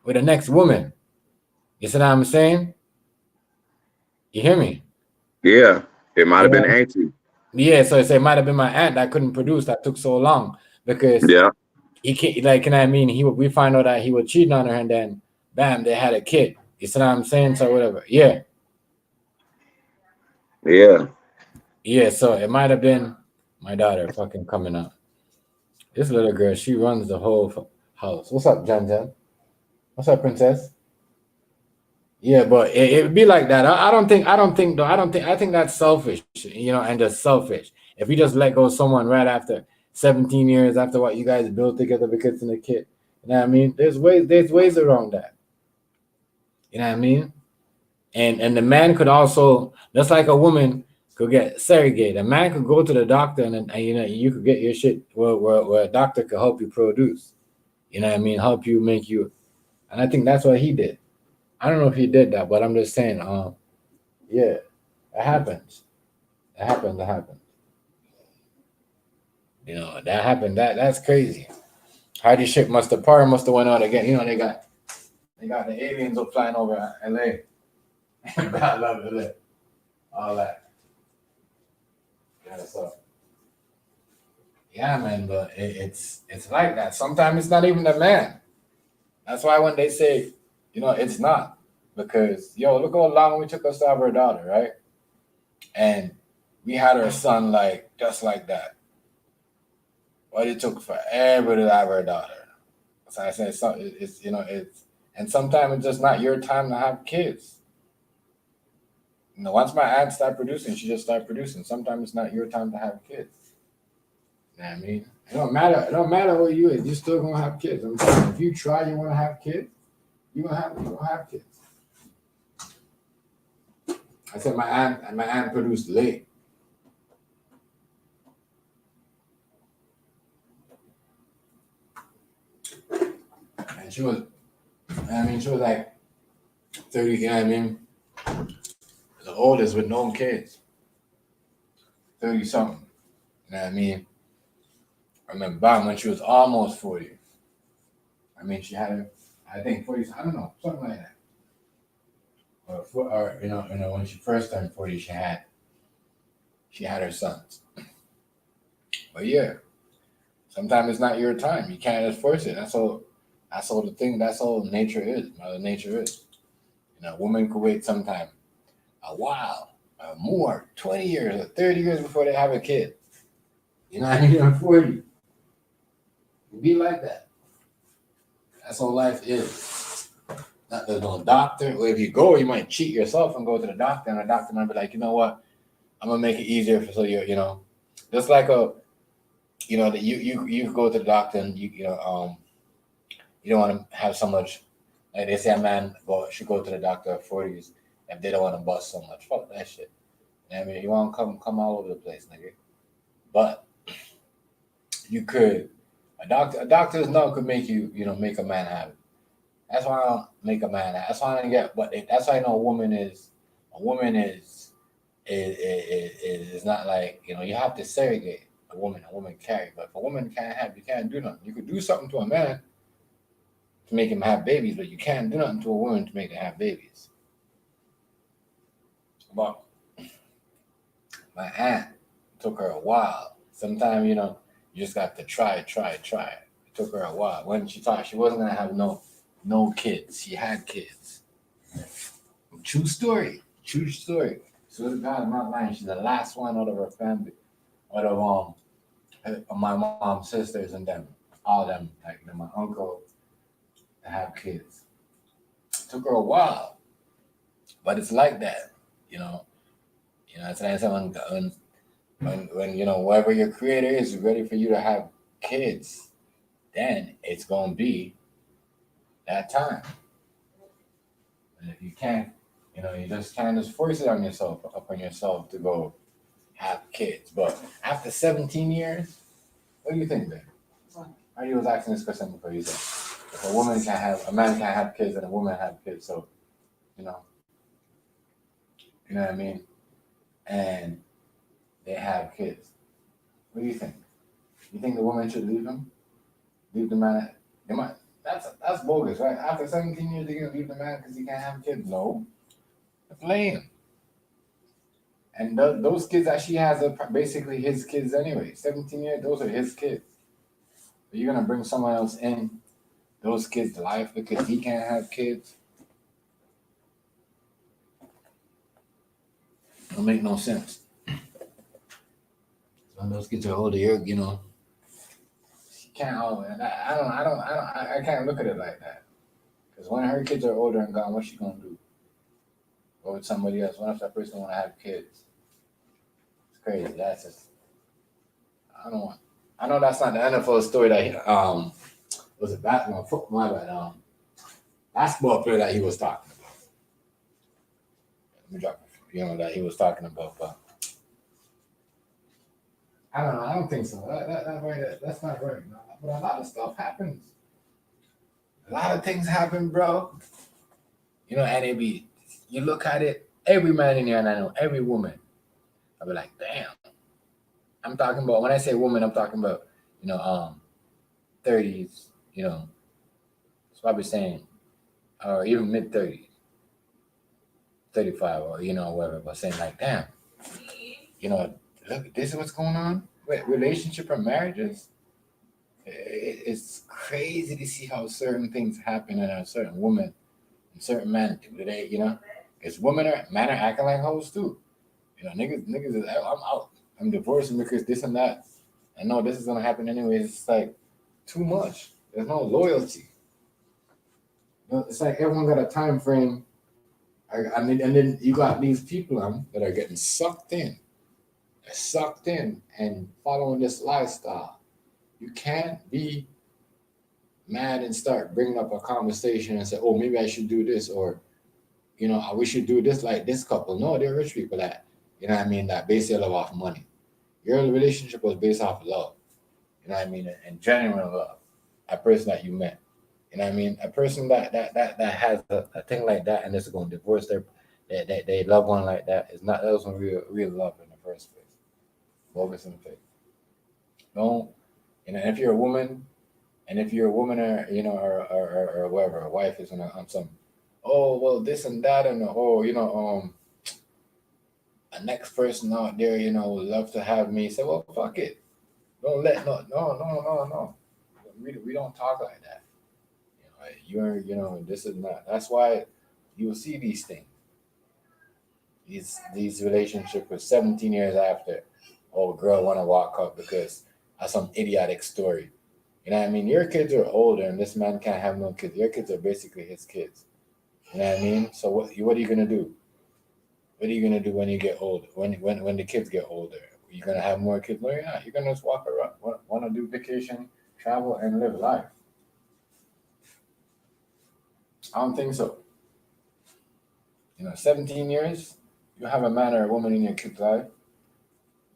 [SPEAKER 2] with the next woman. You see what I'm saying? You hear me?
[SPEAKER 11] Yeah. It might have been auntie.
[SPEAKER 2] Yeah, so it might have been my aunt that couldn't produce, that took so long, because he can't, like, you know what I mean? We find out that he was cheating on her, and then bam, they had a kid. You see what I'm saying? So whatever. Yeah.
[SPEAKER 11] Yeah.
[SPEAKER 2] Yeah, so it might have been my daughter fucking coming up. This little girl, she runs the whole house. What's up, Jan Jan? What's up, princess? Yeah, but it'd be like that. I don't think though. I think that's selfish, and just selfish. If you just let go of someone right after 17 years after what you guys built together because in a kid, you know what I mean? There's ways around that. You know what I mean? And the man could also, just like a woman could get surrogated. A man could go to the doctor and you could get your shit where a doctor could help you produce. You know what I mean? Help you make you. And I think that's what he did. I don't know if he did that, but I'm just saying, yeah, it happens. It happens. That happened. That's crazy. Hardy ship must have went out again. They got the aliens flying over LA. I love LA. All that. Yeah, so yeah, man, but it's like that. Sometimes it's not even the man. That's why when they say, it's not. Because, look how long it took us to have our daughter, right? And we had our son just like that. But it took forever to have our daughter. So I said, and sometimes it's just not your time to have kids. Once my aunt started producing, she just started producing. Sometimes it's not your time to have kids. You know what I mean? It don't matter what you is, you're still gonna have kids. I'm saying, if you try, you want to have kids, you're gonna have kids. I said my aunt produced late. And she was like 30, you know what I mean? The oldest with no kids. 30 something. You know what I mean? I remember back when she was almost 40. I mean, she had, I think 40, I don't know, something like that. Or when she first turned 40, she had her sons. But yeah, sometimes it's not your time. You can't just force it. That's all the thing. That's all nature is. Mother Nature is. A woman could wait sometime a while, more, 20 years or 30 years before they have a kid. You know what I mean? Or 40. It'd be like that. That's all life is. There's no doctor. Or if you go, you might cheat yourself and go to the doctor, and the doctor might be like, you know what? I'm gonna make it easier for just like that you go to the doctor and you don't want to have so much. Like they say, a man should go to the doctor at 40s if they don't want to bust so much. Fuck that shit. I mean, you want to come all over the place, nigga. But you could. A doctor's note could make you, make a man have it. That's why I don't make a man have it. That's why I don't get. But that's why I know a woman is not like, you have to segregate a woman carry. But if a woman can't have, you can't do nothing. You could do something to a man to make him have babies, but you can't do nothing to a woman to make her have babies. But my aunt, took her a while. Sometimes, you just got to try. It took her a while. When she thought she wasn't gonna have no kids, she had kids. True story. So God, I'm not lying. She's the last one out of her family, out of my mom's sisters and them, all them, like my uncle, to have kids. It took her a while, but it's like that, That's what I said when whoever your creator is ready for you to have kids, then it's gonna be that time. And if you can't, you just can't just force it on yourself to go have kids. But after 17 years, what do you think, babe? I was asking this question before you said, if a man can't have kids and a woman have kids, so you know what I mean? And they have kids. What do you think? You think the woman should leave him? Leave the man? That's bogus, right? After 17 years, they're gonna leave the man because he can't have kids? No, that's lame. And those kids that she has are basically his kids anyway. 17 years, those are his kids. But you're gonna bring someone else in those kids' life because he can't have kids? Don't make no sense. when those kids are older, you know, she can't always. I can't look at it like that. Because when her kids are older and gone, what's she gonna do? Or with somebody else? What if that person want to have kids? It's crazy. That's just. I don't want. I know that's not the NFL story that was it basketball football, but basketball player that he was talking about. Let me drop. You know that he was talking about, but I don't know. I don't think so. That's not right. No. But a lot of stuff happens. A lot of things happen, bro. You know, and you look at it, every man in here, and I know every woman. I'll be like, damn. I'm talking about, when I say woman, I'm talking about, 30s, it's probably saying, or even mid 30s, 35, or, whatever, but saying like, damn, look, this is what's going on with relationship or marriages. It's crazy to see how certain things happen in a certain woman and certain men do today, because men are acting like hoes too. Niggas is, I'm out. I'm divorcing because this and that. I know this is gonna happen anyways. It's like too much. There's no loyalty. It's like everyone got a time frame. I mean, and then you got these people that are getting sucked in and following this lifestyle. You can't be mad and start bringing up a conversation and say, "Oh, maybe I should do this," or we should do this like this couple. No, they're rich people that that base their love off money. Your relationship was based off of love. And genuine love. A person that you met. A person that has a thing like that and is going to divorce they love one like that is not, that wasn't real love in the first place. Bogus in the face. Don't, if you're a woman, or whatever, a wife is on some, oh well, this and that, and a next person out there, would love to have me. Say, well, fuck it. Don't let no. We don't talk like that. This is not. That's why you will see these things. These relationships with 17 years after, oh, girl want to walk up because of some idiotic story. Your kids are older and this man can't have no kids. Your kids are basically his kids. So what are you gonna do? What are you gonna do when you get older? When the kids get older? You're gonna have more kids? No, you're not. You're gonna just walk around, want to do vacation, travel, and live life. I don't think so. 17 years, you have a man or a woman in your kid's life.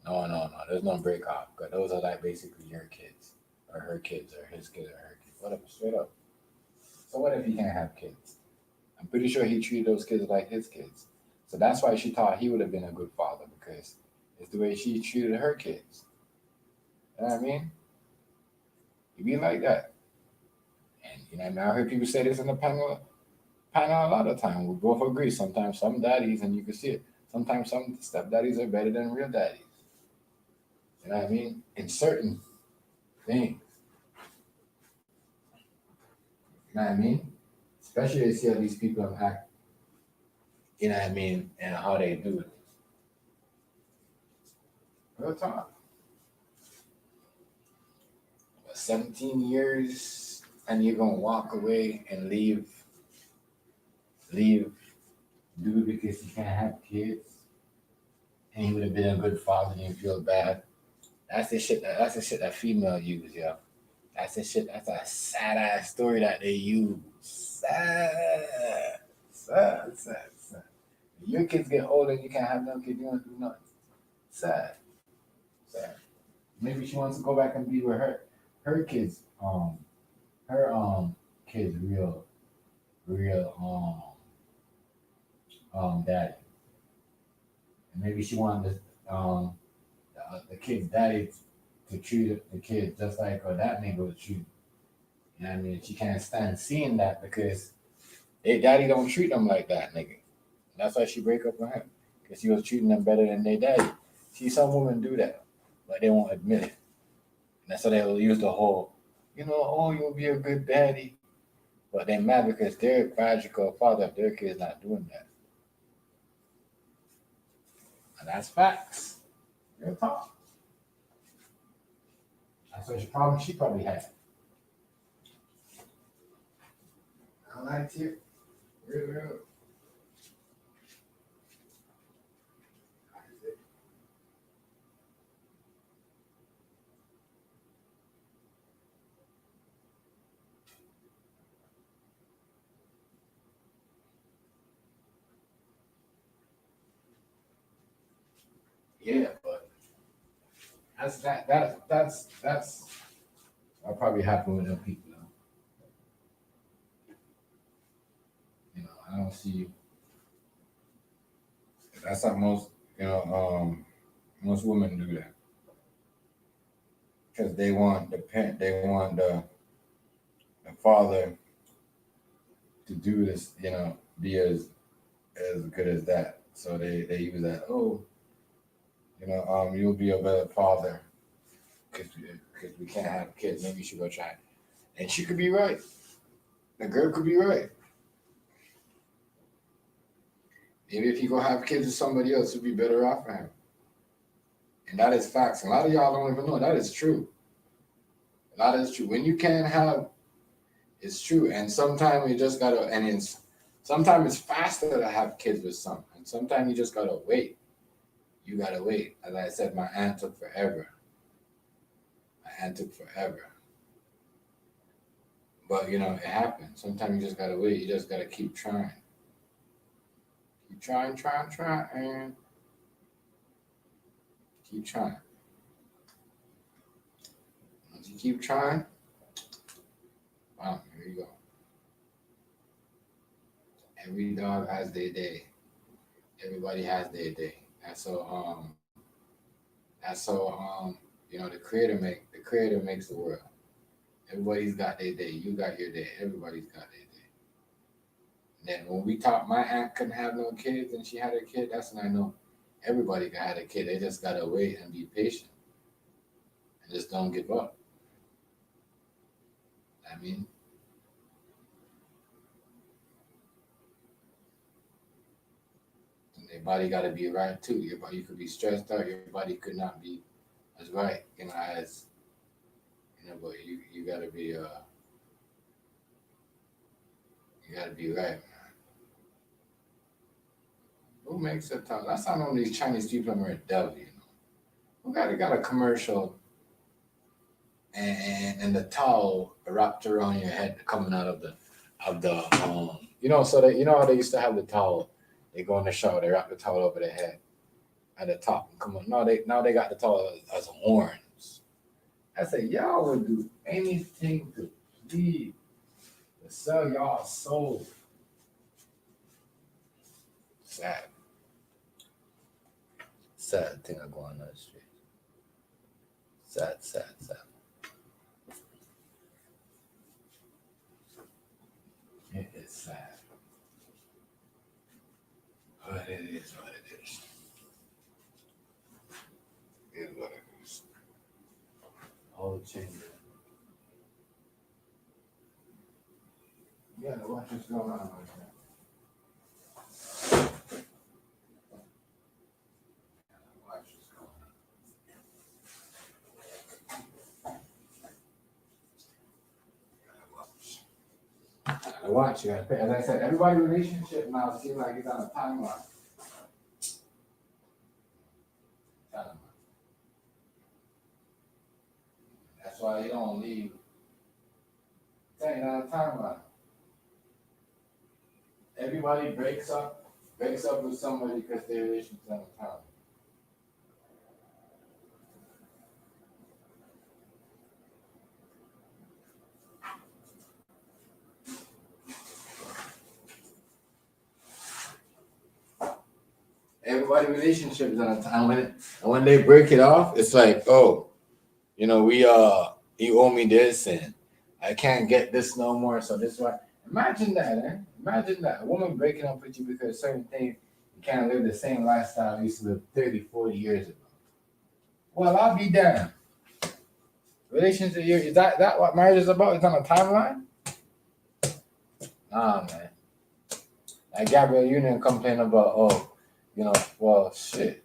[SPEAKER 2] No. There's no break off because those are like basically your kids, or her kids, or his kids, or her kids. Whatever, straight up. So what if he can't have kids? I'm pretty sure he treated those kids like his kids. So that's why she thought he would have been a good father, because it's the way she treated her kids. You know what I mean? You be like that. And I heard people say this in the panel a lot of time. We both agree. Sometimes some daddies, and you can see it, sometimes some stepdaddies are better than real daddies. You know what I mean? In certain things. You know what I mean? Especially to see how these people act. You know what I mean? And how they do it. Real talk. 17 years and you're gonna walk away and leave dude because he can't have kids and he would have been a good father and you feel bad. That's the shit that female use, yo. That's the shit. That's a sad ass story that they use. Sad. Your kids get older and you can't have no kids, you don't do nothing. Sad. Maybe she wants to go back and be with her kids. Kids real daddy. And maybe she wanted the kid's daddy to treat the kid just like her that nigga would treat. You know what I mean? She can't stand seeing that because their daddy don't treat them like that, nigga. That's why she break up with him, because he was treating them better than their daddy. See, some women do that, but they won't admit it. And that's why they'll use the whole, you'll be a good daddy. But they're mad because their biological father of their kid's not doing that. And that's facts. Real talk. That's what she probably had. I liked it. Real. Yeah, but that's what probably happen with them people. You know, I don't see. That's how most most women do that because they want the father to do this, be as good as that. So they use that. Oh, you'll be a better father because we can't have kids. Maybe you should go try it. And she could be right. The girl could be right. Maybe if he go have kids with somebody else, it'd be better off for him. And that is facts. A lot of y'all don't even know that is true. A lot is true. When you can't have, it's true. And sometimes you just gotta, sometimes it's faster to have kids with some. And sometimes you just gotta wait. You gotta wait. As I said, my aunt took forever. But it happens. Sometimes you just gotta wait. You just gotta keep trying. Keep trying, and keep trying. Once you keep trying, wow, here you go. Every dog has their day. Everybody has their day. That's so the creator makes the world. Everybody's got their day. You got your day. Everybody's got their day. And then when we talk, my aunt couldn't have no kids and she had a kid, that's when I know everybody can have a kid. They just gotta wait and be patient. And just don't give up. I mean, your body gotta be right too. Your body, you could be stressed out, your body could not be as right, but you gotta be right, man. Who makes a towel? That's not only these Chinese people are a devil, Who got a commercial and the towel wrapped around your head coming out of the so that how they used to have the towel. They go in the shower, they wrap the towel over their head at the top. Come on, now they got the towel as horns. I say y'all would do anything to please to sell y'all soul. Sad thing I go on the street. Sad. It is sad. But it is what it is. It is what it is. All changes. Yeah, watch what's going on right now. Watch, you gotta pay. As I said, everybody's relationship now seems like it's on a timeline. That's why you don't leave. It's on a timeline. Everybody breaks up with somebody because their relationship's on a timeline. Everybody's relationship is on a time limit, and when they break it off, it's like, oh, you owe me this, and I can't get this no more. So this one, imagine that, Imagine that a woman breaking up with you because certain things you can't live the same lifestyle you used to live 30, 40 years ago. Well, I'll be damned. Relationship, is that what marriage is about? It's on a timeline? Nah, man. Like Gabrielle Union complain about, well, shit.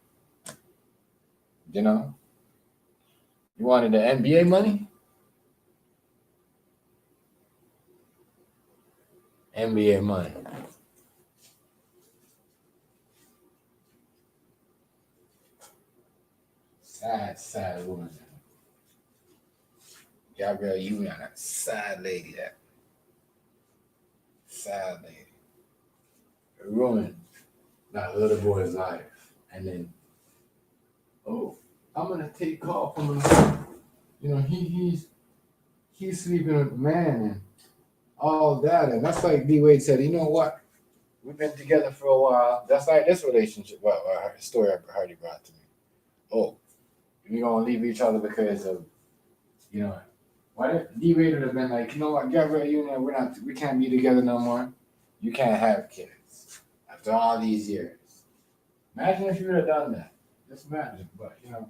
[SPEAKER 2] You wanted the NBA money? NBA money. Sad woman. Gabrielle Union, that sad lady, that sad lady. It ruined that little boy's life. And then, I'm gonna take call from him. You know, he's sleeping with a man and all that. And that's like D Wade said, you know what? We've been together for a while. That's like this relationship. Well, the story Hardy brought to me. We're gonna leave each other because of, you know, why did D Wade would have been like, you know what, Gabrielle Union, we can't be together no more. You can't have kids after all these years. Imagine if you would have done that. Just imagine. But you know,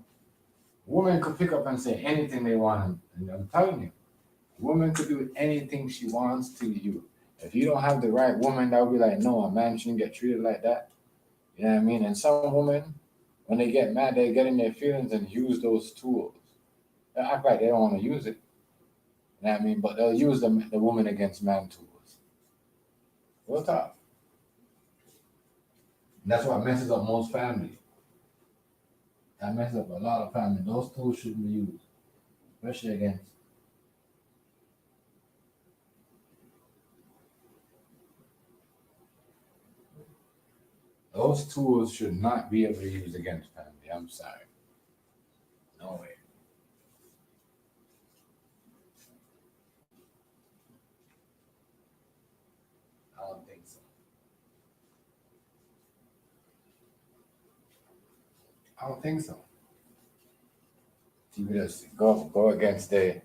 [SPEAKER 2] a woman could pick up and say anything they want, and I'm telling you, a woman could do anything she wants to you. If you don't have the right woman, that would be like, no, a man shouldn't get treated like that. You know what I mean? And some women, when they get mad, they get in their feelings and use those tools. They act like they don't want to use it. You know what I mean? But they'll use the woman against man tools. Real tough. And that's what messes up most families. That messes up a lot of families. Those tools shouldn't be used, especially against. Those tools should not be able to use against family. I'm sorry. No way. I don't think so. I don't think so. You just go against the,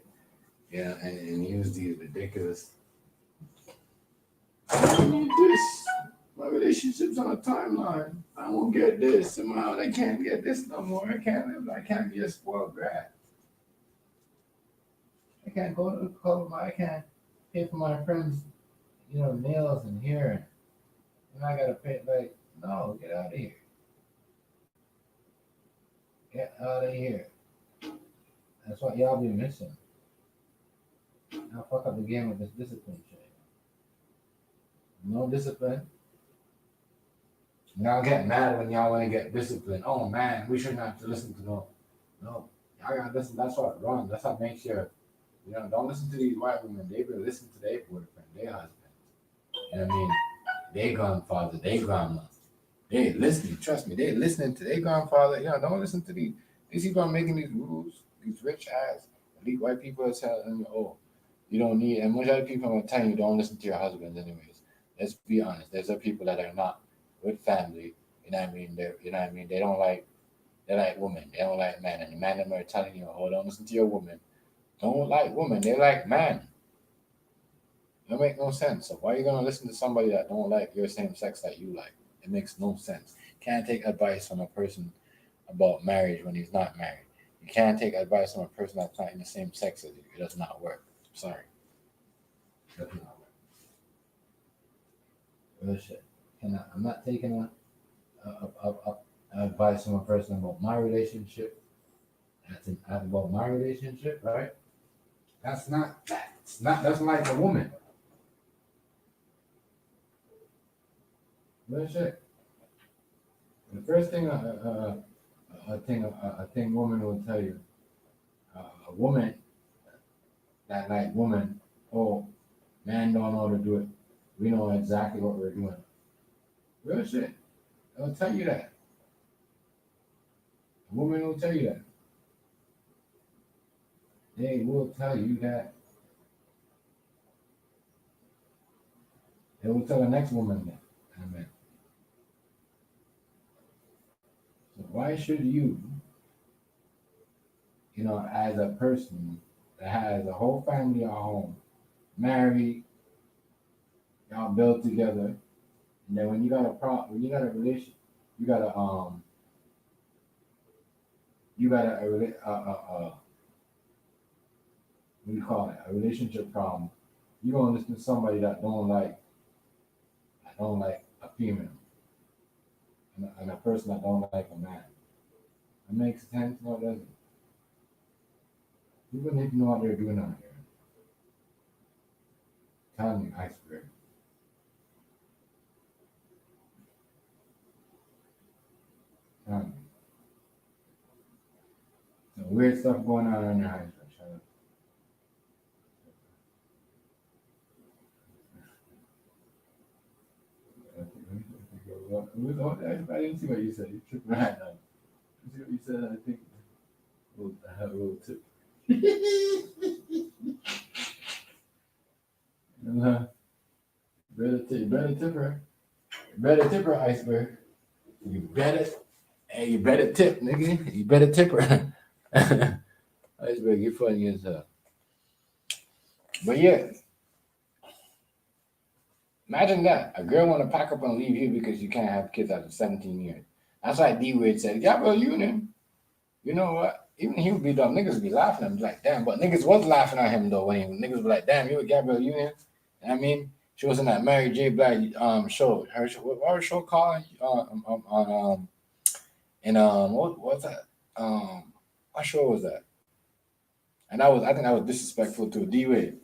[SPEAKER 2] and use these ridiculous. I need this. My relationship's on a timeline. I won't get this. Somehow I can't get this no more. I can't be a spoiled brat. I can't go to the club. I can't pay for my friends, nails and hair. And I gotta pay, no, get out of here. Get out of here. That's what y'all be missing. Y'all fuck up the game with this discipline shit. No discipline. Y'all get mad when y'all want to get disciplined. Oh man, we shouldn't have to listen to no. Y'all gotta listen. That's what runs. That's what makes you, don't listen to these white women. They will listen to their boyfriend, their husband. You know what I mean? Their grandfather, their grandma. They listening. Trust me, they listening to their grandfather. Don't listen to these people are making these rules. These rich ass elite white people are telling you, you don't need. And majority of people are telling you don't listen to your husband anyways. Let's be honest. There's some people that are not with family. You know what I mean? They don't like. They like women. They don't like men. And the man them are telling you, don't listen to your woman. Don't like women. They like man. It don't make no sense. So why are you gonna listen to somebody that don't like your same sex that you like? It makes no sense. Can't take advice from a person about marriage when he's not married. You can't take advice from a person that's not in the same sex as you. It does not work. Sorry. It does not work. Real shit. I'm not taking advice from a person about my relationship. That's about my relationship, right? That's like a woman. Real shit. The first thing I think woman will tell you, a woman that like woman, man don't know how to do it. We know exactly what we're doing. Real shit. They'll tell you that. A woman will tell you that. They will tell you that. They will tell the next woman that. Amen. So why should you, as a person that has a whole family at home, married, y'all built together, and then when you got a relation, you got a what do you call it? A relationship problem. You're gonna listen to somebody that don't like a female, and a person that don't like a man. It makes sense, no, it doesn't. People need to know what they're doing out here. Tell me, iceberg. Tell me. Some weird stuff going on in your iceberg. Shut up. I didn't see what you said. You tripped right now. You see what you said? I think. I have a little tip. Better tip her, iceberg. You better, hey, you better tip, nigga. You better tip her. Iceberg, you're funny as hell. But yeah, imagine that. A girl want to pack up and leave you because you can't have kids after 17 years. That's why D-Wade said, Gabrielle Union. You know what? Even he would be dumb. Niggas would be laughing at him like, damn. But niggas was laughing at him though when niggas were like, damn, you with Gabrielle Union? You know what I mean? She was in that Mary J. Blige show. Her show, what was her show called? What's that? What show was that? And I think that was disrespectful to D-Wade.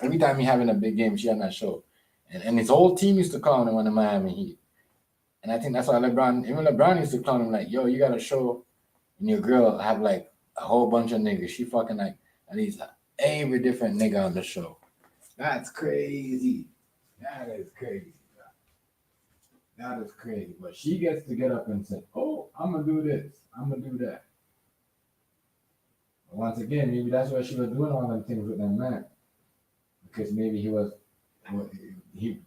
[SPEAKER 2] Every time he having a big game, she on that show. And his whole team used to call him on the Miami Heat. And I think that's why LeBron used to call him like, yo, you got to show and your girl have like a whole bunch of niggas. She fucking like at least every different nigga on the show. That's crazy. That is crazy. That is crazy. But she gets to get up and say, oh, I'm going to do this. I'm going to do that. But once again, maybe that's why she was doing all them things with that man. Because maybe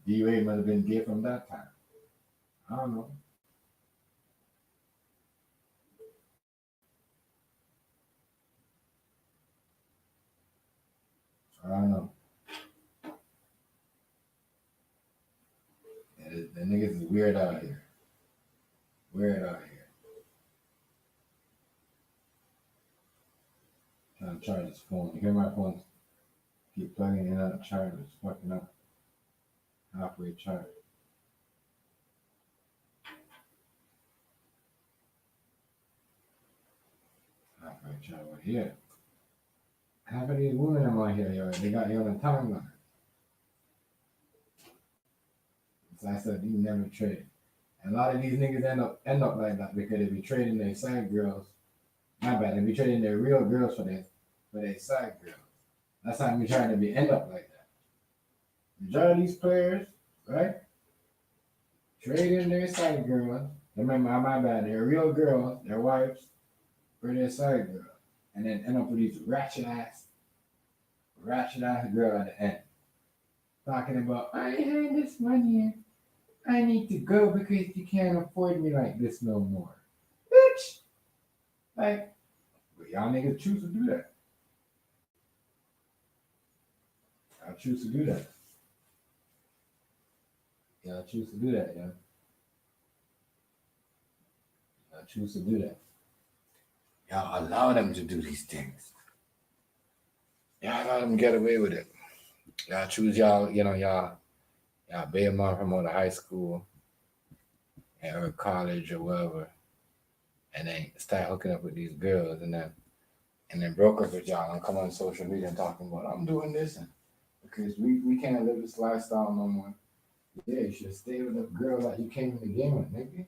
[SPEAKER 2] D-Wade might have been gay from that time. I don't know. I don't know. The niggas is weird out here. Weird out here. Trying to charge this phone. You hear my phone? Keep plugging in and out of charge. It's fucking up. Halfway charge. Halfway charge. We're here. Half of these women on here, yo, they got you on the timeline. So I said, you never trade. And a lot of these niggas end up like that because they be trading their side girls. My bad, they be trading their real girls for their side girls. That's how we trying to end up like that. Majority of these players, right? Trading their side girls. Remember, my bad, their real girls, their wives, for their side girl. And then end up with these ratchet ass girl at the end. Talking about, I ain't had this money. I need to go because you can't afford me like this no more. Bitch! Like, but y'all niggas choose to do that. Y'all choose to do that. Y'all choose to do that, yeah. Y'all choose to do that. Y'all allow them to do these things. Y'all let them get away with it. Y'all choose y'all bail them out from out of high school or college or whatever, and then start hooking up with these girls, and then broke up with y'all and come on social media and talking about I'm doing this and because we can't live this lifestyle no more. Yeah, you should stay with the girl that you came in the game with, nigga. You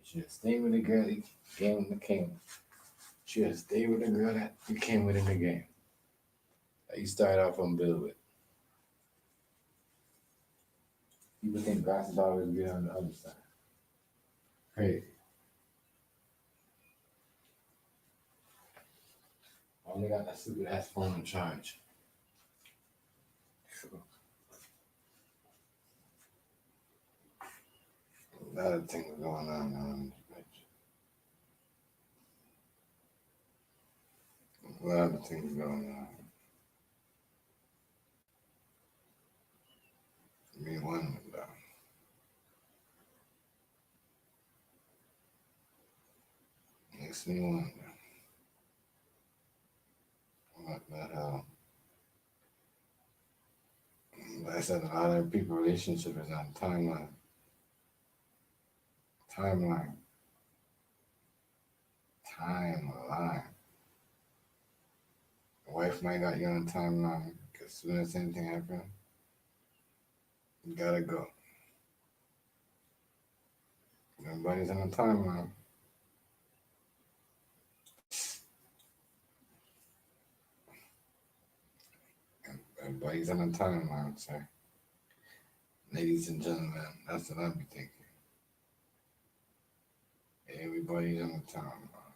[SPEAKER 2] should stay with the girl that you came in the game with. You should stay with the girl that you came with in the game. That you started off on bill with. People think grass is always good on the other side. Crazy. Only got that stupid ass phone on charge. A lot of things going on this bitch. A lot of things going on. Me one though. Makes me wonder. What the hell? Like I said, a lot of people relationship is on timeline. Timeline. wife might got you on timeline because as soon as anything happens, you gotta go. Everybody's on the timeline. Everybody's on the timeline, sir. Ladies and gentlemen, that's what I be thinking. Everybody's on the timeline.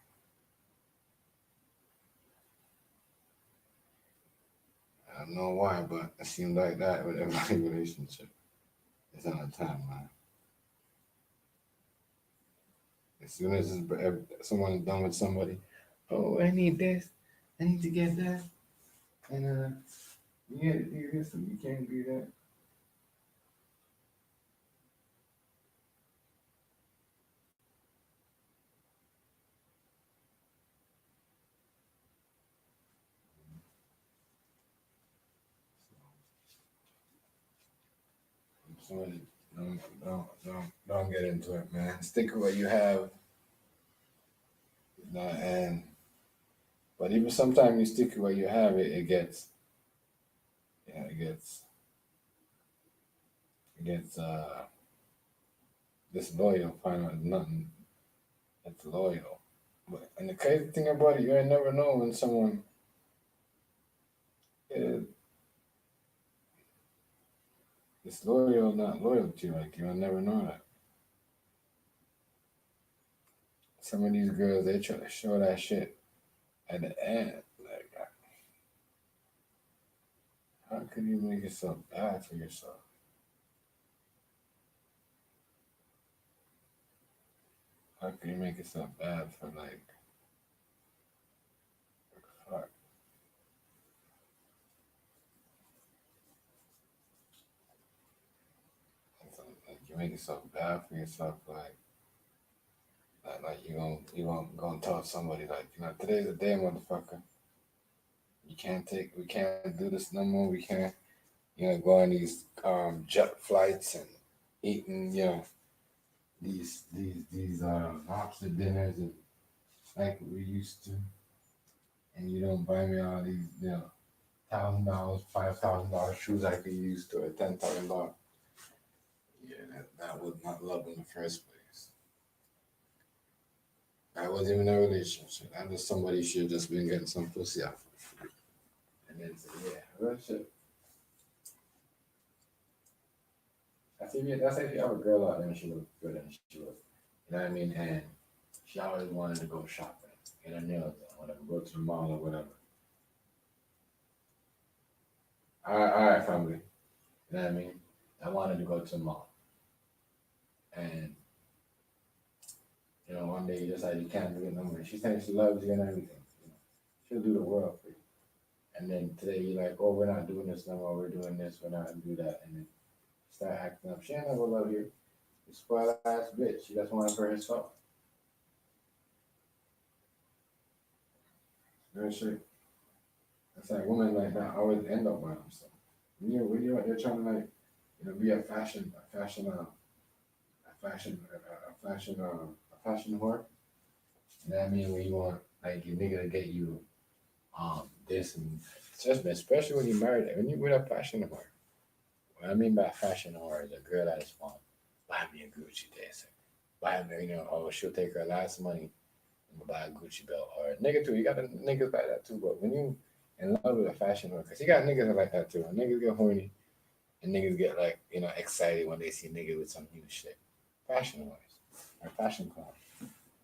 [SPEAKER 2] I don't know why, but it seems like that with every relationship. It's on the timeline. As soon as someone's done with somebody, oh, I need this, I need to get that, and you had to do this, and you can't do that. So don't get into it, man. Stick with what you have. But even sometimes you stick with what you have, it gets disloyal. Find out nothing that's loyal. And the crazy thing about it, you never know when someone is loyal or not loyal to you. Like, you'll never know that. Some of these girls, they try to show that shit at the end. Like, how could you make it so bad for yourself? How could you make it so bad for, like, fuck? Like, you make it so bad for yourself, like you gonna tell somebody, like, today's the day, motherfucker. We can't do this no more. We can't, go on these jet flights and eating, these lobster dinners and like we used to. And you don't buy me all these, $1,000, $5,000 shoes like we used to, or $10,000. Yeah, that was not love in the first place. That wasn't even a relationship. That was somebody should have just been getting some pussy off of. And then say, yeah, real shit. That's if you have a girl out there and she looks good and she was, you know what I mean? And she always wanted to go shopping, get her nails done, whatever, go to the mall or whatever. All right, family. You know what I mean? I wanted to go to the mall. And, one day you decide you can't do it no more. She says she loves you and everything. She'll do the world for you. And then today you're like, oh, we're not doing this no more. We're doing this. We're not going to do that. And then start acting up. She ain't never love you. You spoiled ass bitch. She just wanted for herself. Very shit. It's like women like that always end up by themselves. When you're trying to, like, be a fashion whore. You know what I mean? When you want, like, your nigga to get you this, and especially when you're married, when you're with a fashion whore. What I mean by fashion whore is a girl that is fun. Buy me a Gucci this. Buy me, she'll take her last money and buy a Gucci belt. Or nigga too, you got niggas like that too. But when you in love with a fashion whore, because you got niggas like that too. Niggas get horny and niggas get, like, excited when they see niggas with some new shit. Fashion whores or fashion clowns.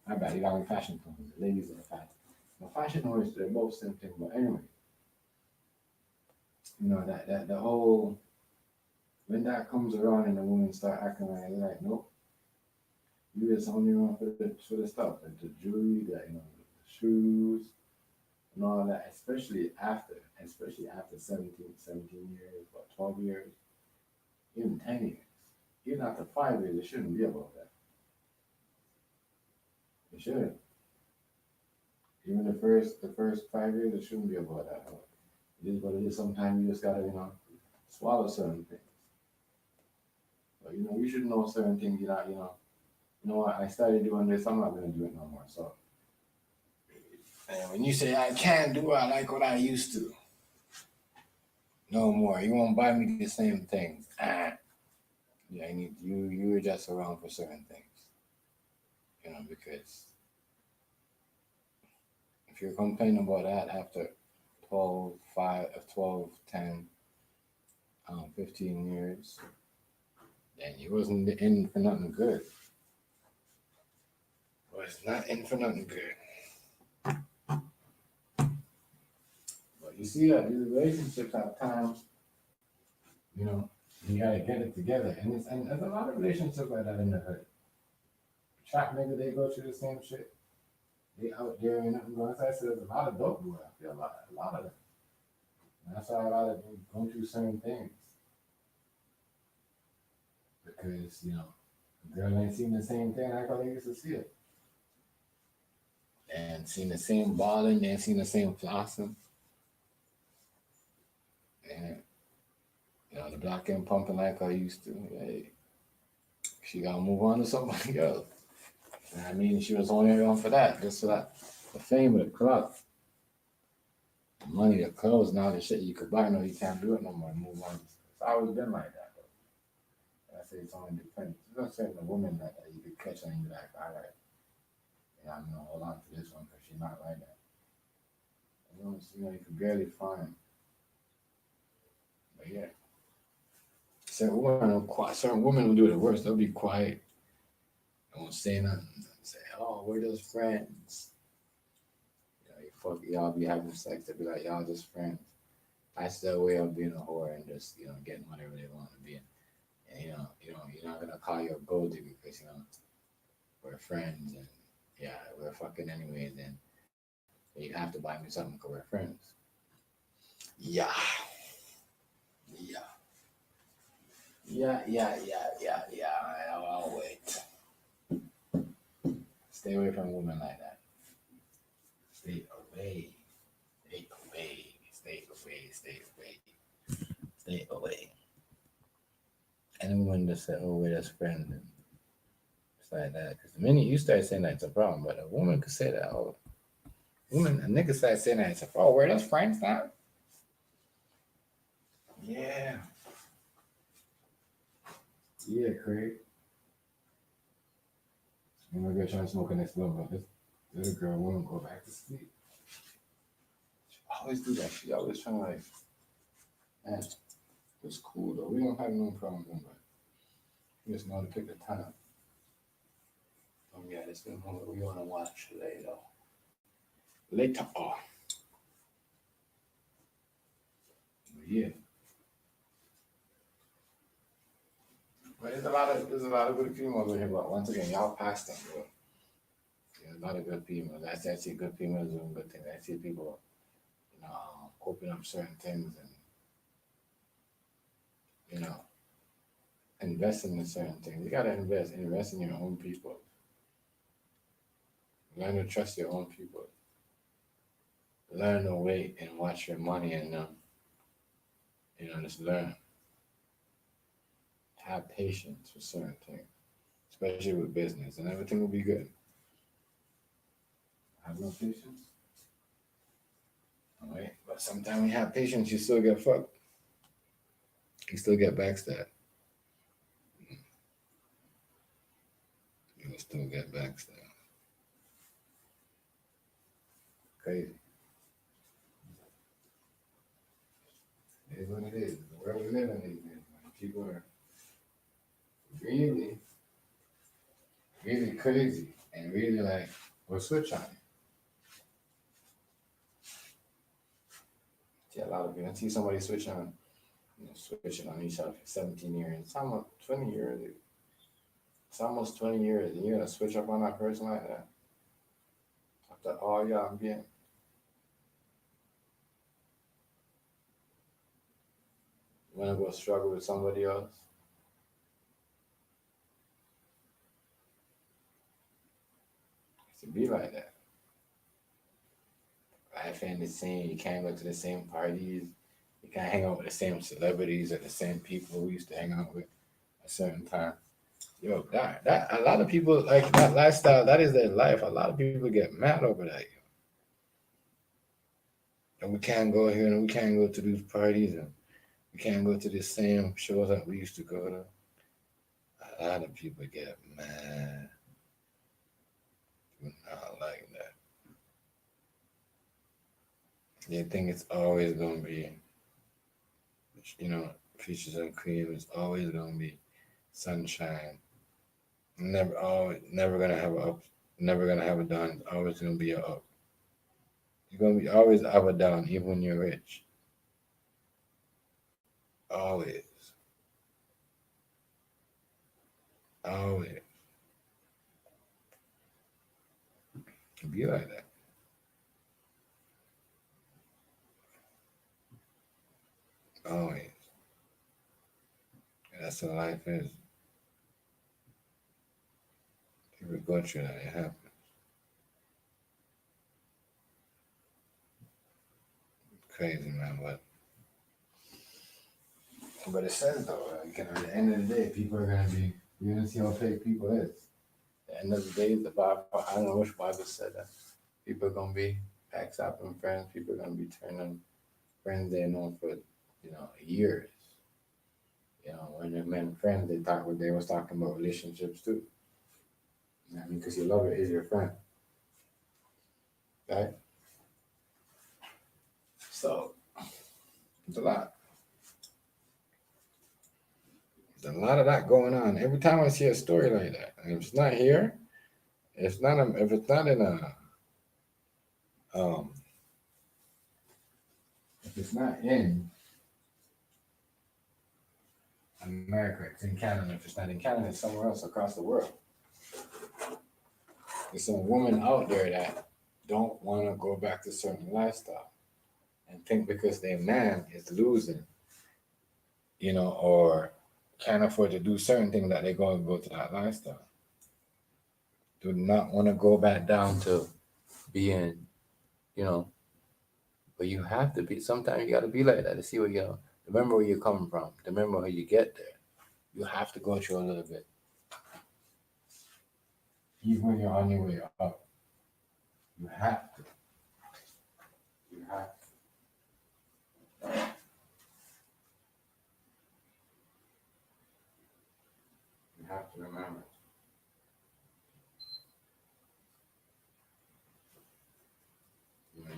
[SPEAKER 2] My bad, you got me fashion clowns. The ladies are fashion. The fashion whores, they're both same thing. But anyway, that the whole, when that comes around and the women start acting like, they're like, nope, you just only want for the stuff, like the jewelry, the shoes, and all that, especially after 17 years, or 12 years, even 10 years. Even after 5 years, it shouldn't be about that. It shouldn't. Even the first 5 years, it shouldn't be about that. It is what it is. Sometimes you just gotta, swallow certain things. But you should know certain things. You know what? I started doing this. I'm not gonna do it no more. So And when you say I can't do it, I like what I used to. No more. You won't buy me the same things. Yeah, I need you adjust around for certain things. You know, because if you're complaining about that after 12, 10, 15 years, then you wasn't in for nothing good. Was not in for nothing good. But you see that these relationships have times, you know, you gotta get it together. And there's a lot of relationships like that in the hood. Cheftmgz, they go through the same shit. They out there and nothing going. As I said, there's a lot of dope boys. I feel a lot of them. And that's why a lot of them go through certain things. Because, you know, the girl ain't seen the same thing like how they used to see it. And seen the same balling, they ain't seen the same flossing. And, you know, the block ain't pumping like I used to. Hey, she gotta move on to somebody else. And I mean, she was only on for that, just for that. The fame of the club. The money, the clothes, now the shit you could buy, no, you can't do it no more. Move on. It's always been like that, though. I say it's only dependent. It's not saying the woman that you could catch and you're like, all right, yeah, I'm gonna hold on to this one because she's not like that. You know, you could barely find. But yeah. Certain women will do the worst. They'll be quiet. They won't say nothing. Say, oh, we're just friends. Y'all be having sex, they'll be like, y'all just friends. That's their way of being a whore and just, you know, getting whatever they want to be. And you know, you're not gonna call you a gold digger because, you know, we're friends and yeah, we're fucking anyways, and you have to buy me something because we're friends. Yeah. I'll wait. Stay away from women like that. Stay away. And women just say, oh, we're just friends. And it's like that. Because the minute you start saying that, it's a problem. But a woman could say that. Oh, a nigga start saying that, it's like, oh, we're just friends now? Yeah. Yeah, Craig. I'm gonna go try to smoke next level. This girl won't go back to sleep. She always do that. She always trying to like, man, it's cool though. We don't have no problem, but we just know to pick the time. Oh yeah, this is what we want to watch later. Later on. Yeah. But there's a lot of good females in here, but once again, y'all passed them, bro. There's a lot of good females. I see good females doing good things. I see people, you know, open up certain things and, you know, investing in certain things. You gotta invest in your own people. Learn to trust your own people. Learn to wait and watch your money and you know, just learn. Have patience with certain things, especially with business, and everything will be good. Have no patience. All right, but sometimes when you have patience, you still get fucked. You still get backstabbed. You will still get backstabbed. Crazy. It is what it is. The world we live in these days, man. People are really, really crazy and really like, we'll switch on you. See a lot of people. I see somebody switch on, you know, switching on each other for 17 years. It's almost 20 years. It's almost 20 years, and you're gonna switch up on that person like that. After all y'all being. You wanna go struggle with somebody else? To be like that. Life ain't the same. You can't go to the same parties. You can't hang out with the same celebrities or the same people we used to hang out with at a certain time. Yo, that a lot of people like that lifestyle. That is their life. A lot of people get mad over that. And we can't go here and we can't go to these parties and we can't go to the same shows that we used to go to. A lot of people get mad. Do not like that. They think it's always gonna be, peaches and cream. It's always gonna be sunshine. Never gonna have a up. Never gonna have a down. It's always gonna be a up. You're gonna be always up or down, even when you're rich. Always. Always. It be like that. Always. That's what life is. People go through that. It happens. Crazy, man. But it says, though, like, at the end of the day, people are going to be, you're going to see how fake people is. At the end of the day, the Bible, I don't know which Bible said that. People are going to be backstabbing friends. People are going to be turning friends they know for, years. When they met friends, they was talking about relationships too. You know what I mean? Because your lover is your friend. Right? So, it's a lot. There's a lot of that going on. Every time I see a story like that, and if it's not here, if it's not in America, it's in Canada. If it's not in Canada, it's somewhere else across the world. There's some women out there that don't want to go back to certain lifestyle and think because their man is losing, or can't afford to do certain things that they're going to go to that lifestyle. Do not want to go back down to being, but you have to be. Sometimes you got to be like that to see where remember where you're coming from. Remember how you get there. You have to go through a little bit. Even when you're on your way up, you have to. You have to. You have to remember.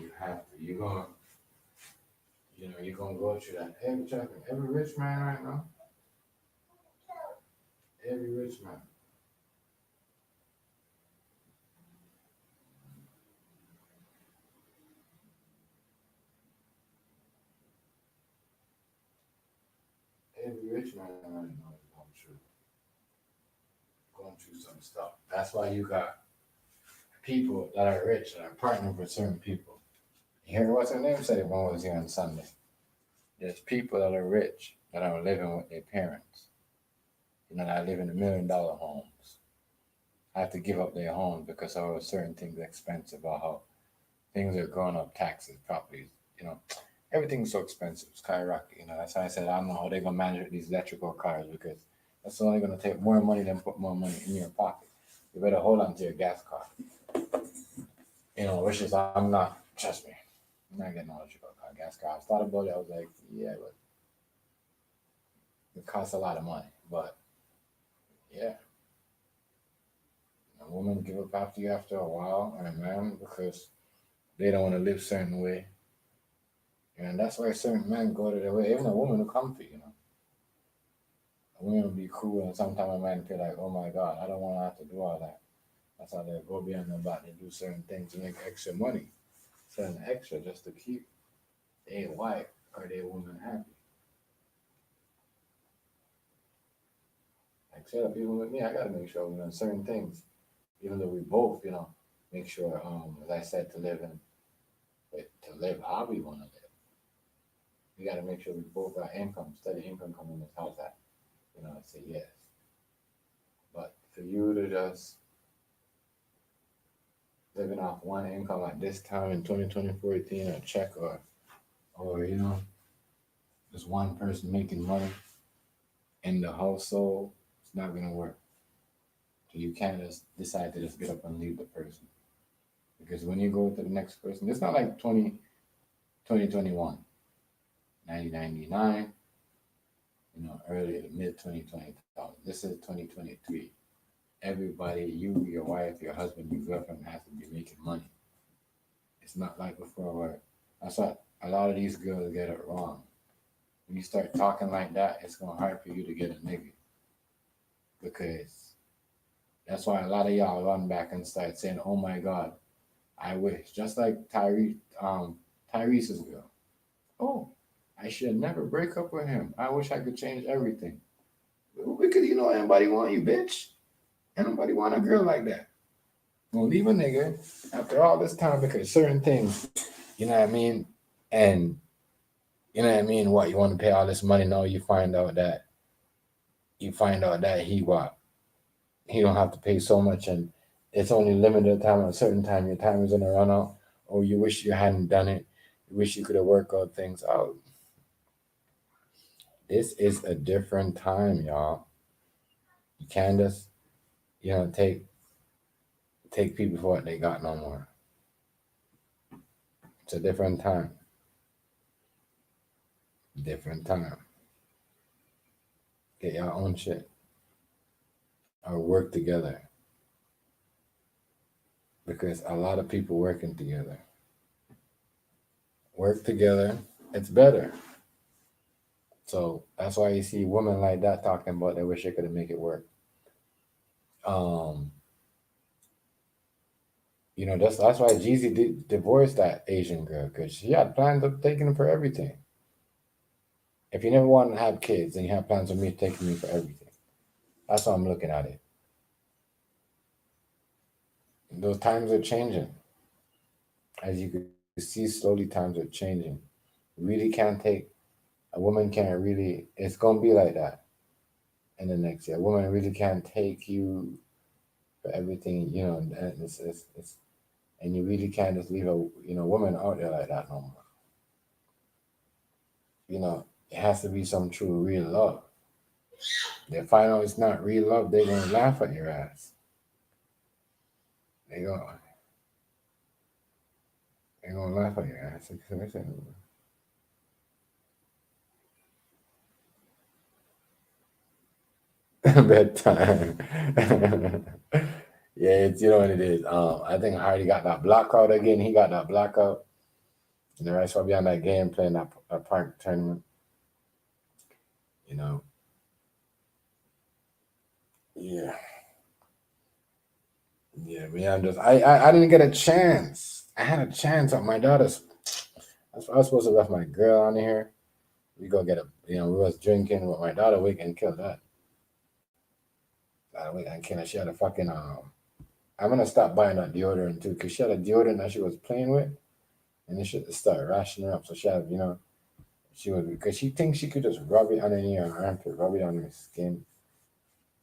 [SPEAKER 2] You have to. You're gonna go through that. Every rich man right now. Every rich man. Every rich man right now is going through some stuff. That's why you got people that are rich that are partnering with certain people. You hear what's her name said it when I was here on Sunday. There's people that are rich that are living with their parents. That live in $1 million homes. Have to give up their homes because of certain things are expensive, or how things are going up, taxes, properties, everything's so expensive, skyrocket. That's why I said I don't know how they're gonna manage these electrical cars, because that's only gonna take more money than put more money in your pocket. You better hold on to your gas car. Which is I'm not. Trust me, I'm not getting an electrical car, gas car. I thought about it. I was like, yeah, but it costs a lot of money. But yeah, a woman give up after you after a while, and a man because they don't want to live a certain way. And that's why certain men go to their way. Even a woman will come for you, A woman will be cool, and sometimes a man feel like, oh my God, I don't want to have to do all that. That's how they go beyond their back. They do certain things to make extra money. Certain extra just to keep their wife or their woman happy. Like, shut up, even with me, I got to make sure, certain things, even though we both, make sure, as I said, to live how we want to live. We got to make sure we both got income, steady income coming in this house. That, say yes. But for you to just living off one income at this time in 2014, a check or just one person making money in the household, it's not gonna work. So you can't just decide to just get up and leave the person. Because when you go to the next person, it's not like 20 2021, 1999, early to mid 2020. This is 2023. Everybody, you, your wife, your husband, your girlfriend has to be making money. It's not like before where that's what a lot of these girls get it wrong. When you start talking like that, it's gonna hard for you to get a nigga. Because that's why a lot of y'all run back and start saying, "Oh my God, I wish." Just like Tyrese's girl. Oh, I should never break up with him. I wish I could change everything. Because anybody want you, bitch. Anybody want a girl like that. Well, leave a nigga after all this time because certain things, you know what I mean? And you know what I mean? What, you want to pay all this money? No, you find out that he don't have to pay so much and it's only limited time at a certain time. Your time is gonna run out, or you wish you hadn't done it. You wish you could have worked out things out. This is a different time, y'all. You can't just, take people for what they got no more. It's a different time. Different time. Get your own shit. Or work together. Because a lot of people working together. Work together, it's better. So that's why you see women like that talking about they wish they could make it work. That's why Jeezy divorced that Asian girl, because she had plans of taking him for everything. If you never want to have kids, then you have plans of me taking me for everything. That's how I'm looking at it. Those times are changing. As you can see, slowly times are changing. You really can't take, a woman can't really, it's going to be like that in the next year. A woman really can't take you for everything, and and you really can't just leave a woman out there like that no more. It has to be some true real love. They find out it's not real love, they're gonna laugh at your ass. They're gonna laugh at your ass. Bedtime. Yeah, it's what it is. I think Hardy got that blackout again. He got that blackout. And the rest will be on that game playing that park tournament. Yeah. Yeah, but I didn't get a chance. I had a chance on my daughter's. I was supposed to left my girl on here. We go get we was drinking with my daughter. We can kill that. We can kill her. She had a fucking I'm gonna stop buying that deodorant too, because she had a deodorant that she was playing with, and it should start rashing her up. So she had, she was, because she thinks she could just rub it underneath her armpit, rub it on her skin.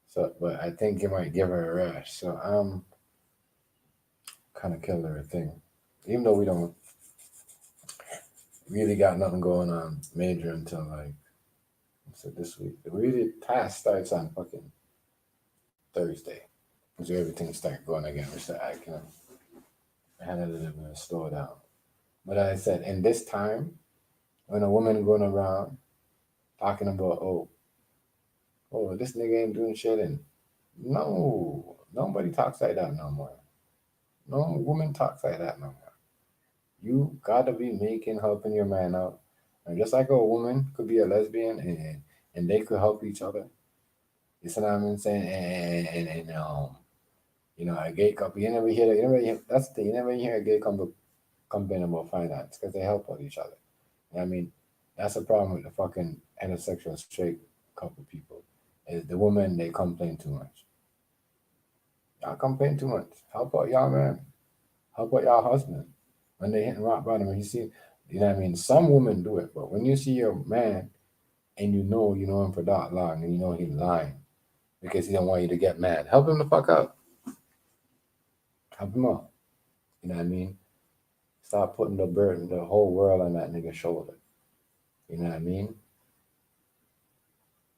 [SPEAKER 2] So, but I think it might give her a rash. So kind of killed her thing, even though we don't really got nothing going on major until this week. The really task starts on fucking Thursday. So everything start going again. We start acting up. I had a little bit of slow down. But as I said, in this time, when a woman going around talking about, oh, this nigga ain't doing shit, and no, nobody talks like that no more. No woman talks like that no more. You gotta be helping your man out. And just like a woman could be a lesbian and they could help each other. You see what I'm saying? And a gay couple, you never hear that's the thing, you never hear a gay couple complain about finance because they help out each other. I mean, that's the problem with the fucking heterosexual straight couple people. Is the women, they complain too much. Y'all complain too much. Help out y'all man. Help out y'all husband. When they hit rock bottom and you see, some women do it, but when you see your man and you know him for that long and you know he's lying because he don't want you to get mad, help him the fuck out. Help him out. You know what I mean? Stop putting the burden, the whole world on that nigga's shoulder. You know what I mean?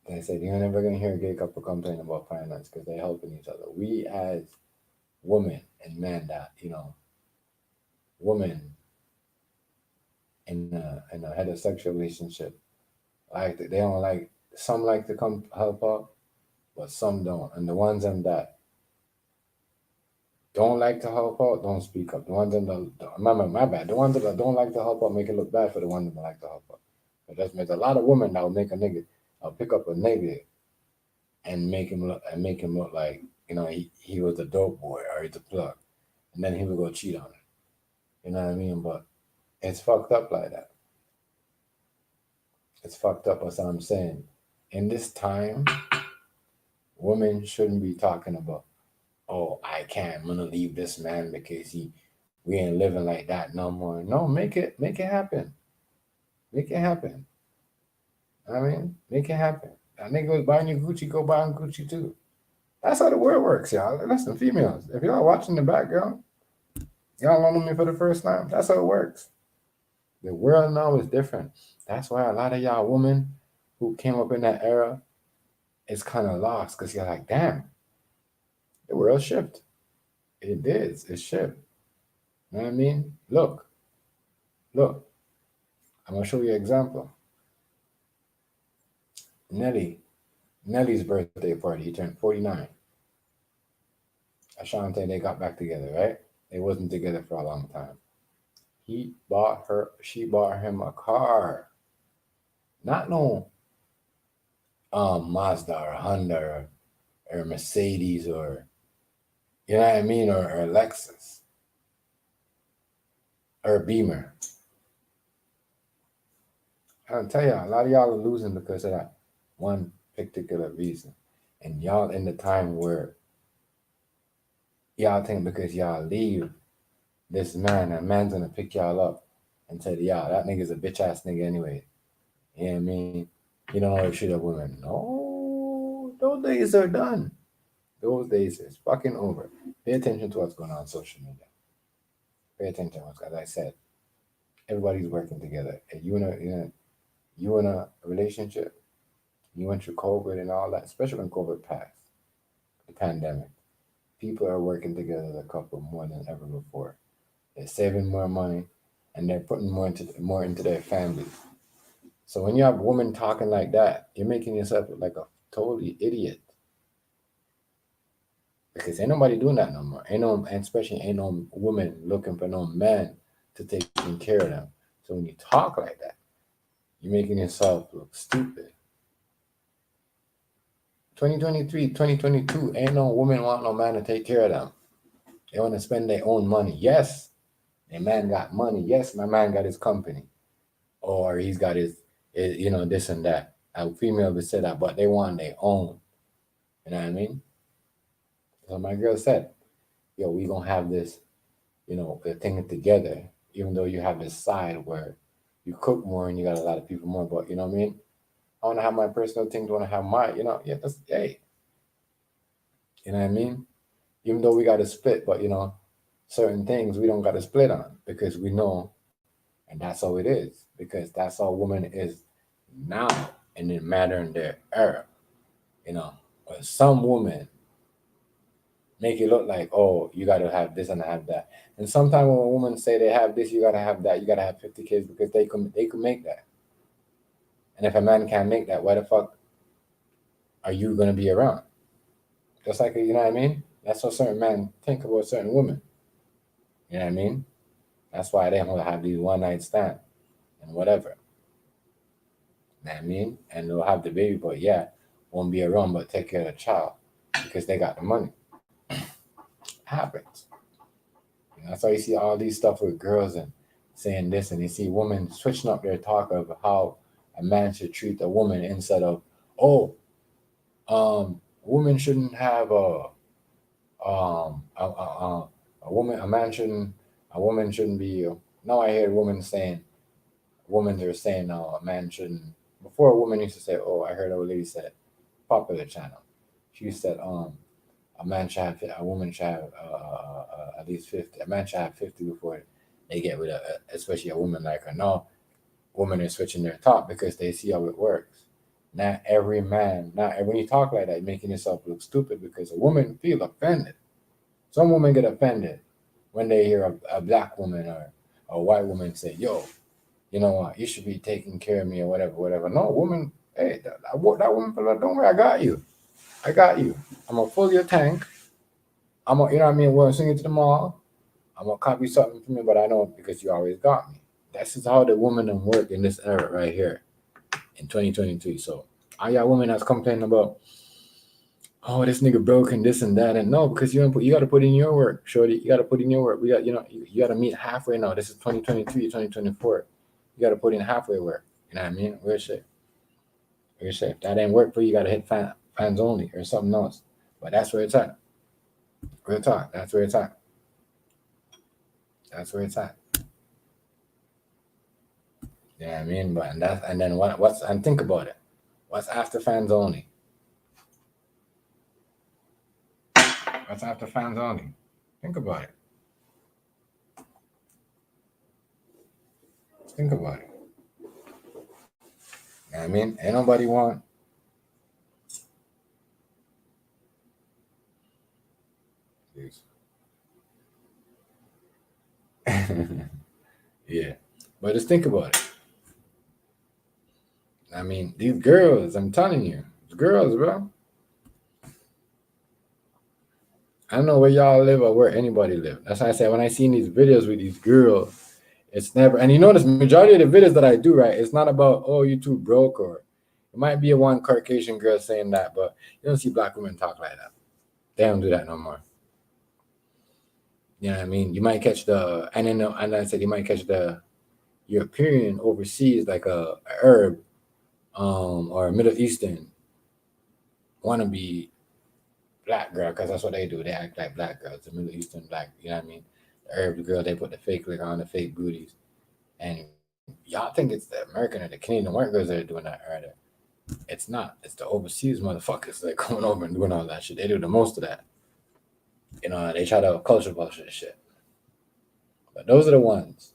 [SPEAKER 2] Like I said, you're never gonna hear a gay couple complain about finance because they're helping each other. We as women and men that, women in a heterosexual relationship, like they don't like, some like to come help out, but some don't. And the ones them that don't like to help out don't speak up. The ones them that, remember, my bad. The ones that don't like to help out make it look bad for the ones that like to help out. But there's a lot of women that will make a nigga, pick up a nigga and make him look like, you know, he was a dope boy or he's a plug, and then he would go cheat on her. You know what I mean? But it's fucked up like that. It's fucked up. That's what I'm saying. In this time, women shouldn't be talking about, oh, I'm gonna leave this man because we ain't living like that no more. No, make it happen. Make it happen. I mean, make it happen. That nigga was buying you Gucci, go buy him Gucci too. That's how the world works, y'all. Listen, females, if y'all watching the background, y'all don't know me for the first time. That's how it works. The world now is different. That's why a lot of y'all women who came up in that era is kind of lost, because you're like, damn, the world shift. It is. It shift. You know what I mean? Look. I'm gonna show you an example. Nelly's birthday party. He turned 49. Ashanti, they got back together, right? They wasn't together for a long time. She bought him a car. Not no Mazda or Honda or Mercedes, or, you know what I mean, or Lexus or Beamer. I'll tell y'all, a lot of y'all are losing because of that one particular reason. And y'all in the time where y'all think because y'all leave this man, a man's gonna pick y'all up and tell y'all that nigga's a bitch ass nigga anyway. You know what I mean? You don't know the shit of women. No, those days are done. Those days is fucking over. Pay attention to what's going on social media. Pay attention to what's, as I said, everybody's working together. And you in a relationship, you went through COVID and all that, especially when COVID passed, the pandemic. People are working together as a couple more than ever before. They're saving more money and they're putting more into their families. So when you have a woman talking like that, you're making yourself look like a totally idiot. Because ain't nobody doing that no more. Ain't no woman looking for no man to take care of them. So when you talk like that, you're making yourself look stupid. 2023, 2022, ain't no woman want no man to take care of them. They want to spend their own money. Yes, their man got money. Yes, my man got his company. Or he's got his this and that. A female would say that, but they want their own. You know what I mean? So my girl said, yo, we gonna have this, the thing together, even though you have this side where you cook more and you got a lot of people more, but you know what I mean? I want to have my personal things, I want to have my, that's, hey. You know what I mean? Even though we got to split, but certain things we don't got to split on, because we know, and that's how it is, because that's how woman is now in the modern day era. But some women make it look like, oh, you got to have this and have that. And sometimes when a woman say they have this, you got to have that, you got to have 50 kids, because they can make that. And if a man can't make that, why the fuck are you going to be around? Just like, you know what I mean? That's what certain men think about certain women. You know what I mean? That's why they don't have these one night stand and whatever. You know what I mean? And they'll have the baby, but won't be around, but take care of the child because they got the money. Happens. That's why you see all these stuff with girls and saying this, and you see women switching up their talk of how a man should treat a woman instead of, a woman shouldn't have a woman shouldn't be. Now I hear women are saying a man shouldn't. Before, a woman used to say, I heard a lady said, popular channel. She said, a woman should have at least 50. A man should have 50 before they get with especially a woman like her. No, women are switching their talk because they see how it works. Not every man, when you talk like that, you're making yourself look stupid, because a woman feel offended. Some women get offended when they hear a black woman or a white woman say, yo, you know what, you should be taking care of me or whatever. No, woman, hey, that woman, don't worry, I got you. I'm gonna fill your tank. I'm gonna, you know what I mean? We'll sing it to the mall. I'm gonna copy something from you, but I know because you always got me. This is how the women work in this era right here in 2023. So all y'all women that's complaining about, oh, this nigga broke and this and that, and no, because you got to put in your work, shorty. You got to put in your work. We got, you got to meet halfway now. This is 2023, 2024. You got to put in halfway work. You know what I mean? We're safe. If that ain't work for you, you got to hit fans only or something else. But that's where it's at. Real talk. That's where it's at. You know what I mean? But and then what's and think about it. What's after fans only? What's after fans only? Think about it. Think about it. You know what I mean? Ain't nobody want. Yeah. But just think about it. I mean, these girls, I'm telling you, girls, bro. I don't know where y'all live or where anybody live. That's why I say when I see these videos with these girls, it's never. And you notice majority of the videos that I do, right? It's not about, oh, you too broke, or it might be a one Caucasian girl saying that, but you don't see black women talk like that. They don't do that no more. You know what I mean? You might catch and I said you might catch the European overseas, like a Arab, or Middle Eastern wannabe black girl, because that's what they do. They act like black girls, the Middle Eastern black, you know what I mean? The Arab girl, they put the fake liquor on, the fake booties. And y'all think it's the American or the Canadian white girls that are doing that, right? It's not. It's the overseas motherfuckers that coming over and doing all that shit. They do the most of that. You know, they try to culture bullshit shit. But those are the ones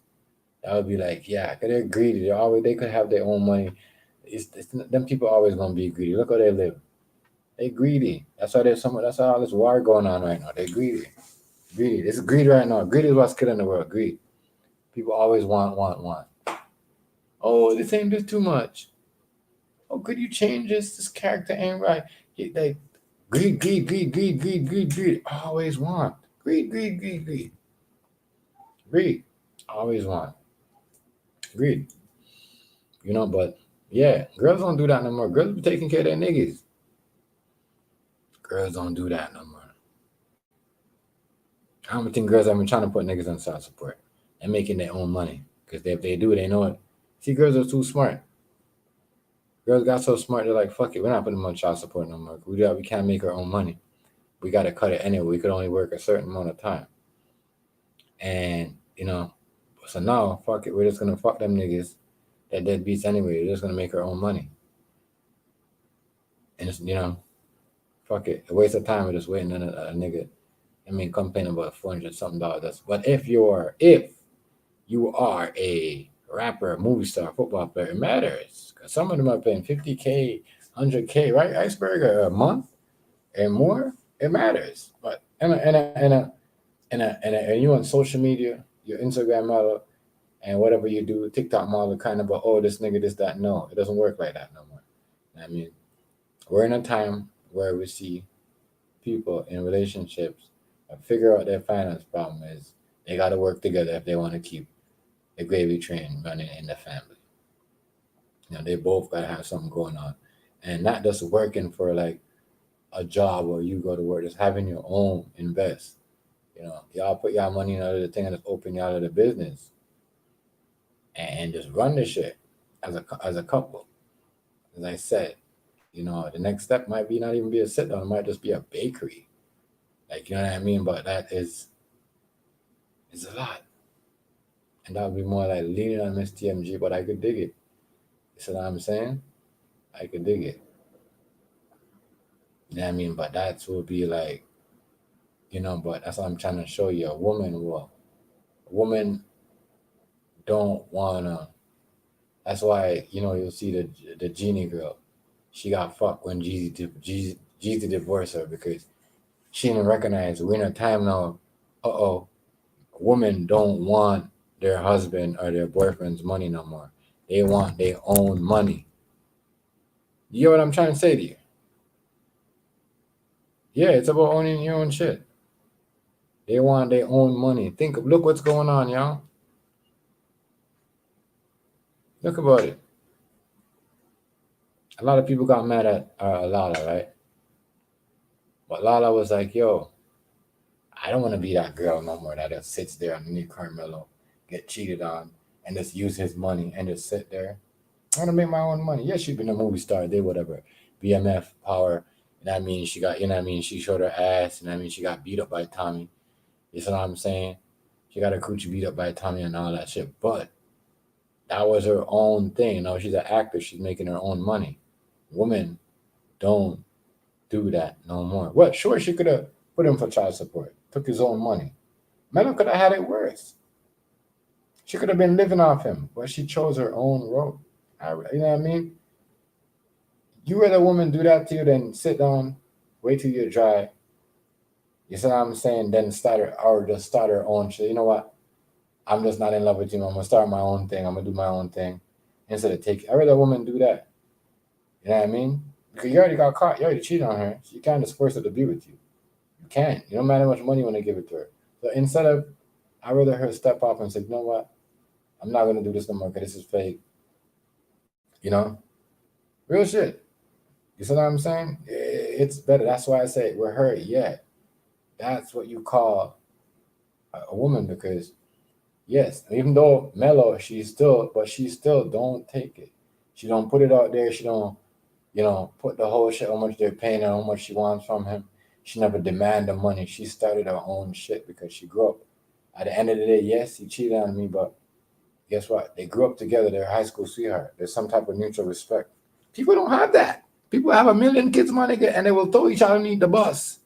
[SPEAKER 2] that would be like, yeah, because they're greedy. They could have their own money. Them people are always gonna be greedy. Look how they live. They greedy. That's why that's why all this war going on right now. They're greedy. It's greed right now. Greed is what's killing the world. Greed. People always want. Oh, this too much. Oh, could you change this? This character ain't right. They greed. Always want. Greed. Always want. Greed. You know, but yeah, girls don't do that no more. Girls be taking care of their niggas. Girls don't do that no more. I don't think girls have been trying to put niggas on child support and making their own money. Because if they do, they know it. See, girls are too smart. Girls got so smart, they're like, fuck it, we're not putting them on child support no more. We can't make our own money. We got to cut it anyway. We could only work a certain amount of time. And, you know, so now, fuck it, we're just going to fuck them niggas that deadbeats anyway. We're just going to make our own money. And, it's, you know, fuck it. A waste of time. We're just waiting on a nigga. I mean, complain about $400-something. But if you are a rapper, movie star, football player, it matters. Because some of them are paying $50K, $100K, right? Iceberg a month and more. It matters. But and you on social media, your Instagram model, and whatever you do, TikTok model, kind of about, oh, this nigga, this, that. No, it doesn't work like that no more. I mean, we're in a time where we see people in relationships figure out their finance problem is they got to work together if they want to keep the gravy train running in the family. You know, they both got to have something going on, and not just working for like a job where you go to work. Just having your own invest. You know, y'all put y'all money in other thing and just open y'all other business, and just run the shit as a couple. As I said, you know, the next step might be not even be a sit down. It might just be a bakery. Like, you know what I mean? But that is a lot. And that would be more like leaning on Miss TMG, but I could dig it. You see what I'm saying? I could dig it. You know what I mean? But that will be like, you know, but that's what I'm trying to show you. A woman don't wanna. That's why, you know, you'll see the Genie girl. She got fucked when Jeezy divorced her because she didn't recognize we're in a time now. Women don't want their husband or their boyfriend's money no more. They want their own money. You get what I'm trying to say to you? Yeah, it's about owning your own shit. They want their own money. Look what's going on, y'all. Look about it. A lot of people got mad at Lala, right? But Lala was like, yo, I don't want to be that girl no more that just sits there underneath Carmelo, get cheated on, and just use his money and just sit there. I want to make my own money. Yeah, she's been a movie star, did whatever. BMF, power. You know what I mean? She got, you know what I mean? She showed her ass. You know what I mean? She got beat up by Tommy. You know what I'm saying? She got her coochie beat up by Tommy and all that shit. But that was her own thing. You know, she's an actor. She's making her own money. Women don't do that no more. What? Sure, she could have put him for child support. Took his own money. Melo could have had it worse. She could have been living off him. But she chose her own road. You know what I mean? You rather a woman do that to you than sit down, wait till you're dry. You see what I'm saying? Then start her own shit. You know what? I'm just not in love with you. I'm gonna start my own thing. I'm gonna do my own thing. Instead of I rather a woman do that. You know what I mean? Because you already got caught. You already cheated on her. So you can't just force her to be with you. You can't. You don't matter how much money you want to give it to her. So instead of, I'd rather her step up and say, you know what? I'm not gonna do this no more because this is fake. You know? Real shit. You see what I'm saying? It's better. That's why I say we're hurt. Yeah. That's what you call a woman because, yes, even though Melo, she still don't take it. She don't put it out there. She don't, put the whole shit, how much they're paying and how much she wants from him. She never demand the money. She started her own shit because she grew up. At the end of the day, yes, he cheated on me, but guess what? They grew up together. They're high school sweetheart. There's some type of mutual respect. People don't have that. People have 1 million kids money and they will throw each other underneath the bus.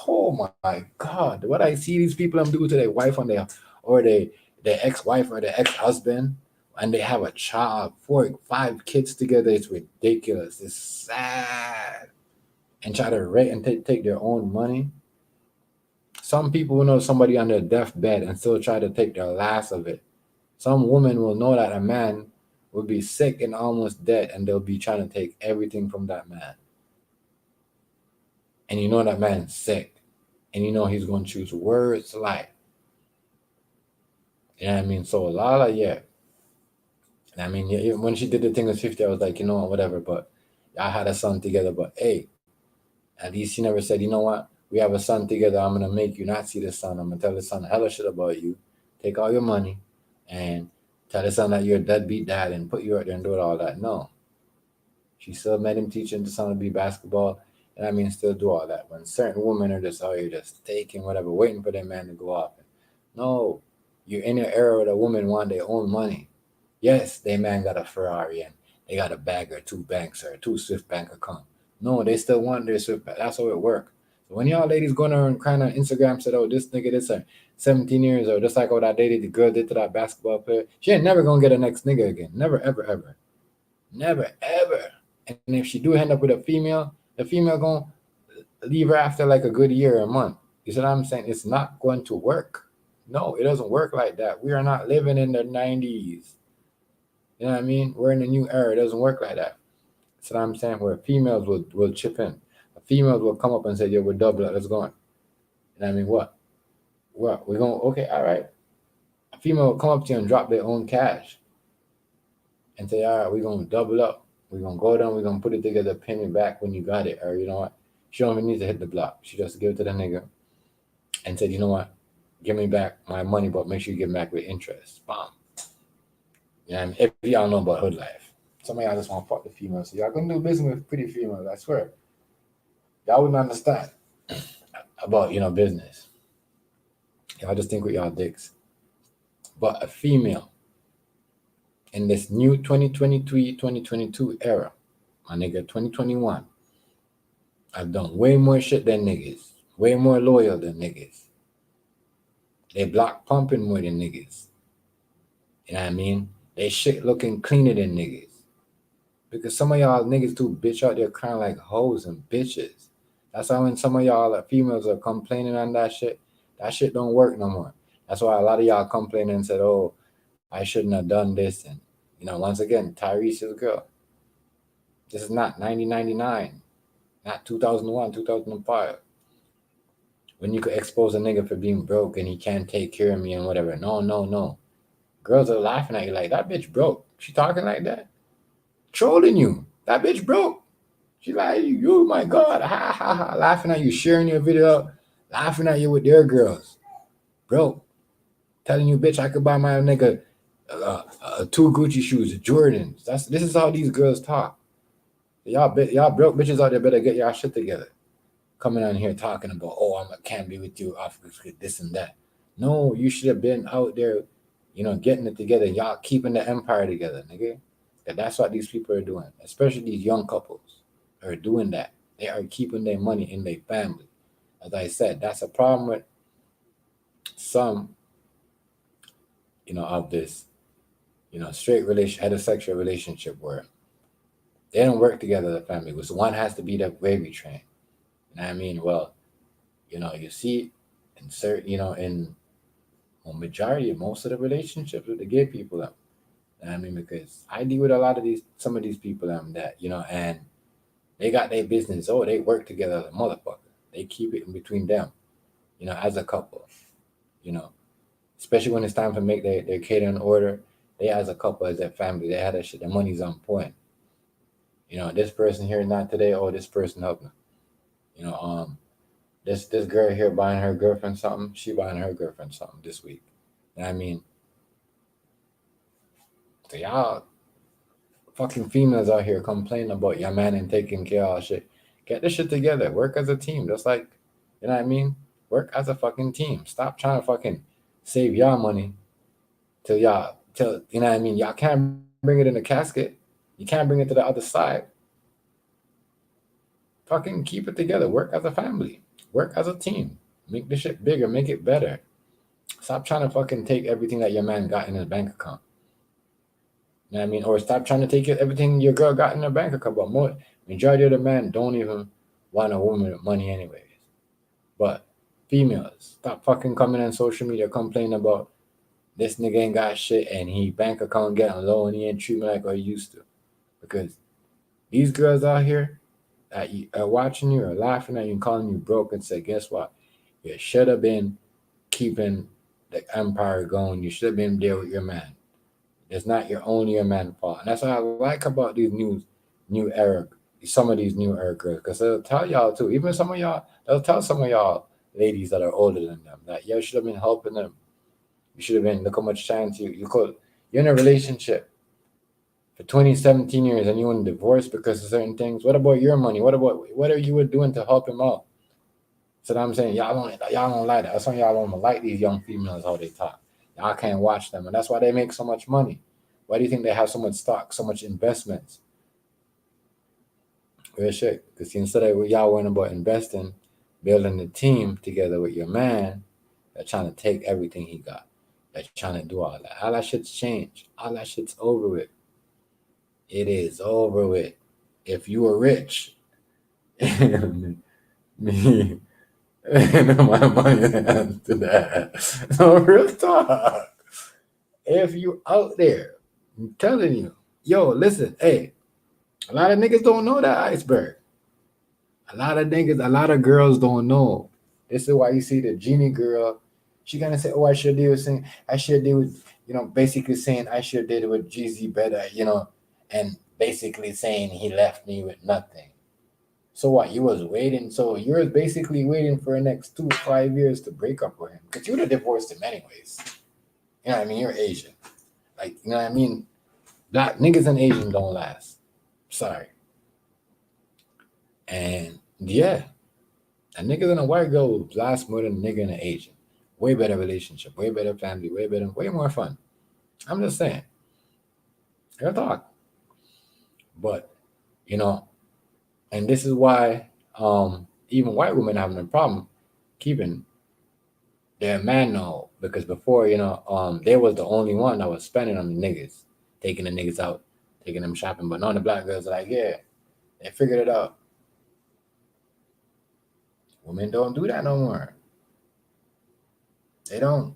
[SPEAKER 2] Oh my God. What I see these people do to their wife or their ex-wife or their ex-husband, and they have a child, 4, 5 kids together, it's ridiculous. It's sad. And try to rate and take their own money. Some people will know somebody on their deathbed and still try to take their last of it. Some women will know that a man will be sick and almost dead, and they'll be trying to take everything from that man. And you know that man's sick, and you know he's going to choose words like, you know what I mean? So Lala, yeah. And I mean, even when she did the thing with 50, I was like, you know what, whatever, but I had a son together, but hey, at least she never said, you know what, we have a son together, I'm going to make you not see the son, I'm going to tell the son hella shit about you, take all your money, and tell the son that you're a deadbeat dad and put you out there and do all that. No. She still made him teaching the son to be basketball, and I mean, still do all that. When certain women are just out here just taking whatever, waiting for their man to go off. No, you're in an era where the women want their own money. Yes, their man got a Ferrari and they got a bag or 2 banks or 2 Swift bank account. No, they still want their Swift bank. That's how it works. So when y'all ladies going around crying on Instagram said, oh, this nigga, this 17 years, or just like what that lady, the girl did to that basketball player, she ain't never gonna get a next nigga again. Never, ever, ever. Never, ever. And if she do end up with a female, the female gonna leave her after like a good year or a month. You see what I'm saying? It's not going to work. No, it doesn't work like that. We are not living in the 90s. You know what I mean? We're in a new era. It doesn't work like that. That's what I'm saying. Where females will chip in. Females will come up and say, yo, we're double it. Let's go on. You know what I mean? What? We're going, okay, all right. A female will come up to you and drop their own cash and say, all right, we're going to double up. We're going to go down. We're going to put it together, pay me back when you got it. Or you know what? She don't even need to hit the block. She just give it to the nigga and said, you know what? Give me back my money, but make sure you give me back with interest. Bam. You know what I mean? If y'all know about hood life. Some of y'all just want to fuck the females. So y'all going to do business with pretty females, I swear. Y'all wouldn't understand about, business. Y'all just think with y'all dicks. But a female in this new 2023, 2022 era, my nigga, 2021, I've done way more shit than niggas. Way more loyal than niggas. They block pumping more than niggas. You know what I mean? They shit looking cleaner than niggas. Because some of y'all niggas too bitch out there crying like hoes and bitches. That's why when some of y'all females are complaining on that shit don't work no more. That's why a lot of y'all complain and said, "Oh, I shouldn't have done this." And once again, Tyrese's girl. This is not 1999, not 2001, 2005. When you could expose a nigga for being broke and he can't take care of me and whatever. No. Girls are laughing at you like, that bitch broke. She talking like that? Trolling you. That bitch broke. She like, you, my God. Ha, ha, ha. Laughing at you, sharing your video, laughing at you with their girls. Broke. Telling you, bitch, I could buy my nigga 2 Gucci shoes, Jordans. This is how these girls talk. Y'all broke bitches out there better get y'all shit together. Coming on here talking about, oh, I can't be with you off this and that. No, you should have been out there, getting it together. Y'all keeping the empire together, nigga. That's what these people are doing, especially these young couples are doing that. They are keeping their money in their family. As I said, that's a problem with some, of this, straight heterosexual relationship where they don't work together as a family. So one has to be the gravy train. You know what I mean? Well, you see in certain, in a majority of most of the relationships with the gay people, you know what I mean? Because I deal with some of these people that, and they got their business. Oh, they work together as a motherfucker. They keep it in between them, as a couple, especially when it's time to make their catering order. They as a couple, as a family, they had that shit. Their money's on point. This person here not today. Oh, this person helping. This girl here buying her girlfriend something. She buying her girlfriend something this week. You know what I mean? So y'all fucking females out here complaining about your man and taking care of all shit. Get this shit together. Work as a team. Just like, you know what I mean? Work as a fucking team. Stop trying to fucking save y'all money till you know what I mean? Y'all can't bring it in a casket. You can't bring it to the other side. Fucking keep it together. Work as a family. Work as a team. Make this shit bigger. Make it better. Stop trying to fucking take everything that your man got in his bank account. You know what I mean? Or stop trying to take everything your girl got in her bank account. But majority of the men don't even want a woman with money anyways. But females, stop fucking coming on social media complaining about this nigga ain't got shit and he bank account getting low and he ain't treat me like I used to. Because these girls out here that are watching you or laughing at you and calling you broke and say, guess what? You should have been keeping the empire going. You should have been there with your man. It's not only your man's fault. And that's what I like about these new era, some of these new era girls, because they'll tell y'all too, even some of y'all, they'll tell some of y'all ladies that are older than them that you should have been helping them. You should have been, look how much chance you're in a relationship for 17 years and you want to divorce because of certain things. What about your money? What are you doing to help him out? So I'm saying y'all don't like that. That's why y'all don't like these young females how they talk. Y'all can't watch them, and that's why they make so much money. Why do you think they have so much stock, so much investments? Real shit. Because instead of y'all worrying about investing, building a team together with your man, they're trying to take everything he got. They're trying to do all that. All that shit's changed. All that shit's over with. It is over with. If you were rich, me, my money to that. So real talk. If you out there, I'm telling you, yo, listen, hey, a lot of niggas don't know that iceberg. A lot of girls don't know. This is why you see the genie girl. She gonna say, "Oh, I should deal with, basically saying I should did it with GZ better, and basically saying he left me with nothing." So what? You was waiting. So you're basically waiting for the next 2 to 5 years to break up with him because you would have divorced him anyways. You know what I mean? You're Asian, like you know what I mean. Black niggas and Asians don't last. Sorry. And yeah, a nigga and a white girl will last more than a nigga and an Asian. Way better relationship, way better family, way more fun. I'm just saying. Real talk. But, and this is why even white women having a problem keeping their man now. Because before, they was the only one that was spending on the niggas, taking the niggas out, taking them shopping. But now the black girls are like, yeah, they figured it out. Women don't do that no more. They don't.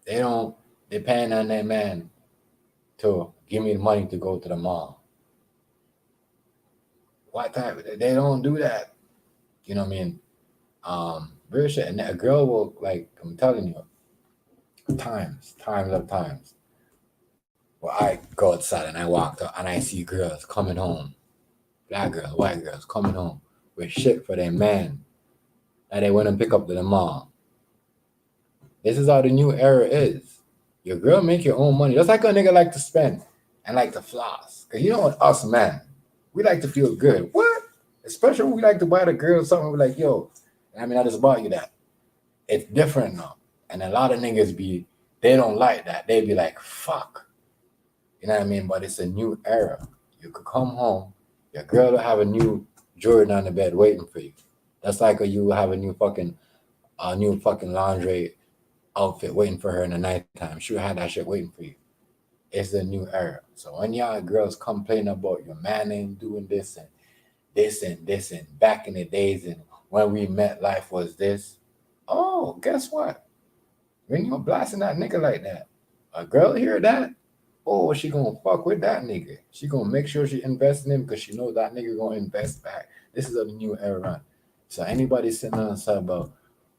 [SPEAKER 2] They don't depend on their man to give me the money to go to the mall. What type? They don't do that. You know what I mean? Real shit. And a girl will, like, I'm telling you, times of times. Well, I go outside and I walk up and I see girls coming home, black girls, white girls coming home with shit for their man that they went and pick up to the mall. This is how the new era is. Your girl make your own money. That's like a nigga like to spend and like to floss. Cause you know what, us man, we like to feel good. What? Especially when we like to buy the girl something. We're like, yo, I mean, I just bought you that. It's different now. And a lot of niggas they don't like that. They be like, fuck. You know what I mean? But it's a new era. You could come home, your girl will have a new Jordan on the bed waiting for you. That's like you have a new fucking lingerie outfit waiting for her in the nighttime. She'll have that shit waiting for you. It's a new era. So when y'all girls complain about your man ain't doing this and this and this and back in the days and when we met, life was this. Oh, guess what? When you're blasting that nigga like that, a girl hear that, oh, she gonna fuck with that nigga. She gonna make sure she invests in him because she knows that nigga gonna invest back. This is a new era. So anybody sitting on the side about,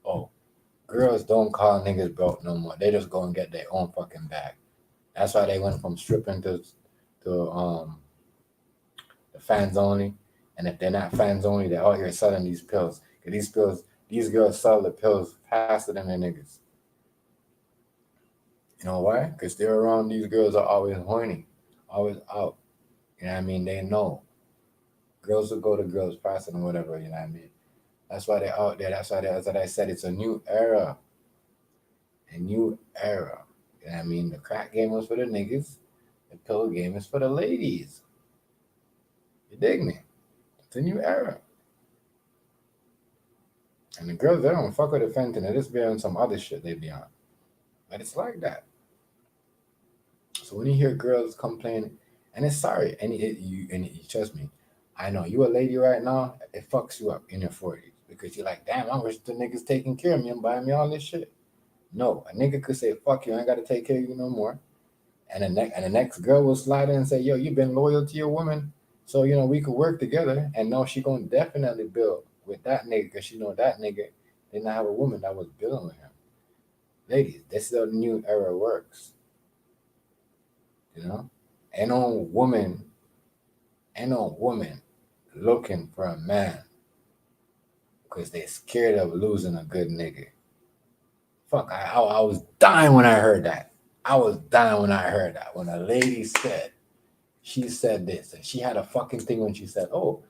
[SPEAKER 2] oh, girls don't call niggas broke no more. They just go and get their own fucking bag. That's why they went from stripping to the fans only. And if they're not fans only, they're out here selling these pills. Because these girls sell the pills faster than the niggas. You know why? Because they're around these girls are always horny, always out. You know what I mean? They know. Girls will go to girls faster than whatever, you know what I mean? That's why they're out there. That's why as I said, it's a new era. A new era. You know what I mean? The crack game was for the niggas. The pill game is for the ladies. You dig me? It's a new era. And the girls, they don't fuck with the fentanyl. They just be on some other shit they be on. But it's like that. So when you hear girls complain, and it's sorry, and you trust me, I know you a lady right now, it fucks you up in your 40s because you're like, damn, I wish the niggas taking care of me and buying me all this shit. No, a nigga could say, fuck you, I ain't got to take care of you no more. And the next girl will slide in and say, yo, you been loyal to your woman, so, you know, we could work together. And no, she going to definitely build with that nigga because she know that nigga did not have a woman that was building with him. Ladies, this is how the new era works. You know? Ain't no woman looking for a man because they scared of losing a good nigga. Fuck, I was dying when I heard that. When a lady said, she said this, and she had a fucking thing when she said, oh,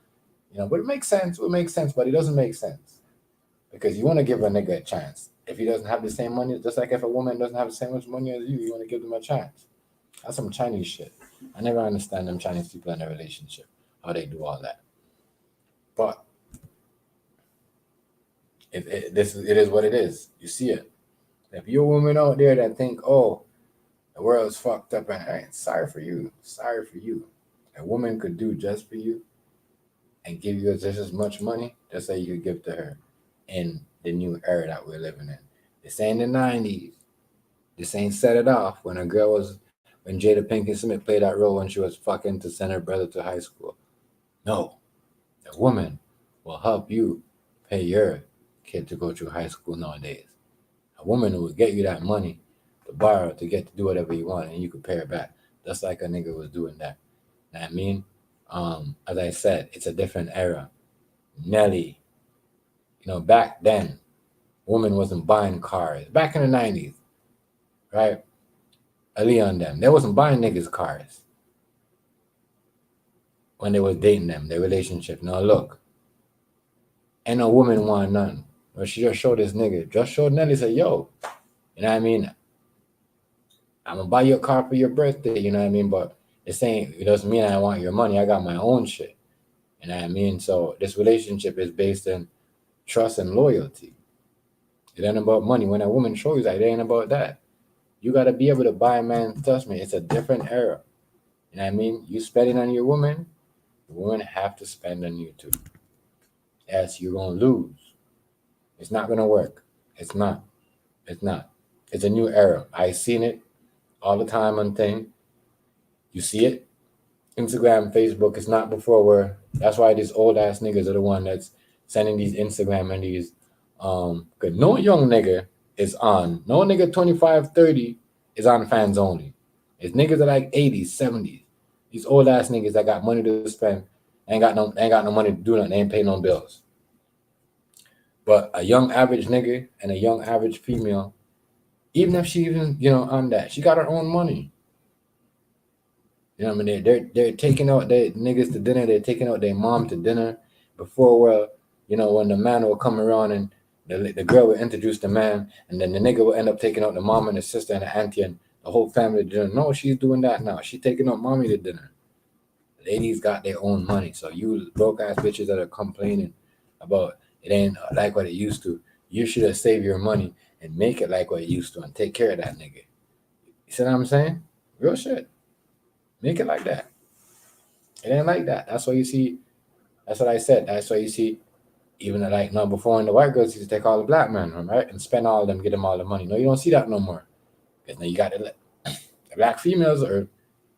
[SPEAKER 2] you know, but it makes sense, but it doesn't make sense. Because you want to give a nigga a chance. If he doesn't have the same money, just like if a woman doesn't have the same much money as you want to give them a chance. That's some Chinese shit. I never understand them Chinese people in a relationship, how they do all that. But it is what it is. You see it. If you're a woman out there that think, oh, the world's fucked up, and hey, sorry for you. A woman could do just for you and give you just as much money, just like you could give to her in the new era that we're living in. This ain't the 90s. This ain't set it off when Jada Pinkett Smith played that role when she was fucking to send her brother to high school. No, a woman will help you pay your kid to go through high school nowadays. A woman who will get you that money to borrow to get to do whatever you want and you can pay her back. Just like a nigga was doing that. You know what I mean? As I said, it's a different era. Nelly, you know, back then, women wasn't buying cars. Back in the 90s, right? Ali on them. They wasn't buying niggas cars when they was dating them, their relationship. Now look, ain't no woman want none. But she just showed this nigga, just showed Nelly, say, yo, you know what I mean? I'm gonna buy you a car for your birthday, you know what I mean? But it doesn't mean I want your money. I got my own shit. You know what I mean? So this relationship is based on trust and loyalty. It ain't about money. When a woman shows you that, it ain't about that. You got to be able to buy a man. Trust me, it's a different era. You know what I mean? You spending on your woman, the woman have to spend on you too. Yes, you're going to lose. It's not going to work. It's not. It's a new era. I seen it all the time on thing. You see it. Instagram, Facebook. It's not before where. That's why these old ass niggas are the one that's sending these Instagram and these. Cause no young nigga is on. No nigga 25, 30 is on fans only. It's niggas that like 80s, 70s. These old ass niggas that got money to spend ain't got no money to do nothing. They ain't pay no bills. But a young average nigga and a young average female, even if she on that, she got her own money. You know what I mean? They're taking out their niggas to dinner. They're taking out their mom to dinner before when the man will come around and the girl will introduce the man, and then the nigga will end up taking out the mom and the sister and the auntie and the whole family to dinner. No, she's doing that now. She's taking out mommy to dinner. Ladies got their own money. So you broke ass bitches that are complaining about it ain't like what it used to. You should have saved your money and make it like what it used to and take care of that nigga. You see what I'm saying? Real shit. Make it like that. It ain't like that. That's why you see. That's what I said. That's why you see. Even like before, when the white girls used to take all the black men, right, and spend all of them, get them all the money. No, you don't see that no more. Because now you got the black females are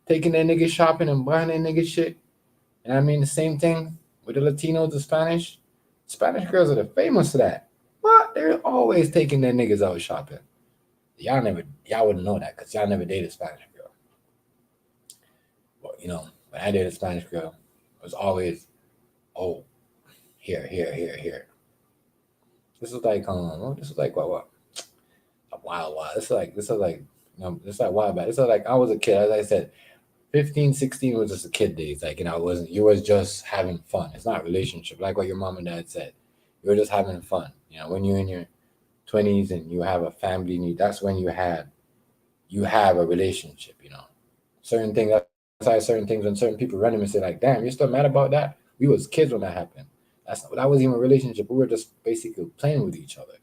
[SPEAKER 2] taking their niggas shopping and buying their niggas shit. And I mean the same thing with the Latinos, the Spanish. Spanish girls are the famous for that. But they're always taking their niggas out shopping. Y'all wouldn't know that because y'all never dated a Spanish girl. Well, when I dated a Spanish girl, it was always, oh, here. This is like what? A while. This is like a while back. This is like I was a kid. As I said, 15, 16 was just a kid days. Like, you was just having fun. It's not a relationship. Like what your mom and dad said. You were just having fun. When you're in your 20s and you have a family, that's when you have a relationship, Certain things, that's why certain things when certain people run them and say like, damn, you're still mad about that? We was kids when that happened. That wasn't even a relationship. We were just basically playing with each other.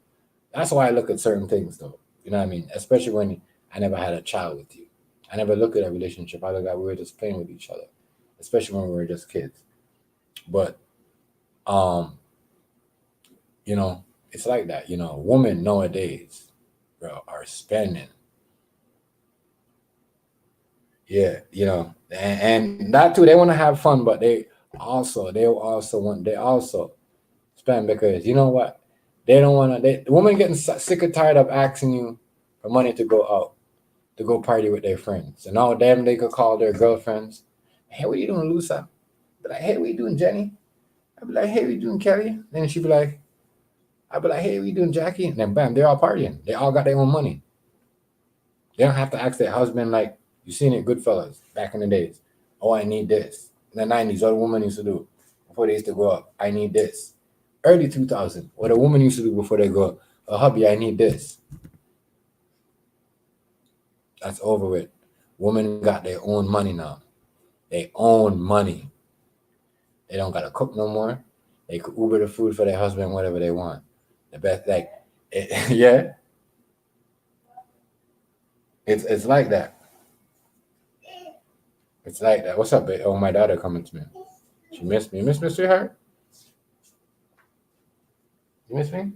[SPEAKER 2] That's why I look at certain things though. You know what I mean? Especially when I never had a child with you. I never looked at a relationship. I looked at we were just playing with each other. Especially when we were just kids. But it's like that. Women nowadays, bro, are spending. Yeah, and that too, they want to have fun, but they also spend because you know what? They don't want to. The woman getting sick or tired of asking you for money to go out, to go party with their friends, and all them they could call their girlfriends. Hey, what you doing, Lusa? Be like, hey, what you doing, Jenny? I'd be like, hey, what you doing, Kelly? Then she'd be like, I'd be like, hey, what you doing, Jackie? And then bam, they're all partying. They all got their own money. They don't have to ask their husband like. You seen it, Goodfellas, back in the days. Oh, I need this. In the 90s, what a woman used to do before they used to go up. I need this. Early 2000, what a woman used to do before they go up. Oh, hubby, I need this. That's over with. Women got their own money now. They own money. They don't got to cook no more. They could Uber the food for their husband, whatever they want. The best, yeah. It's like that. It's like that. What's up, babe? Oh, my daughter coming to me. She missed me. You miss me, sweetheart? You miss me?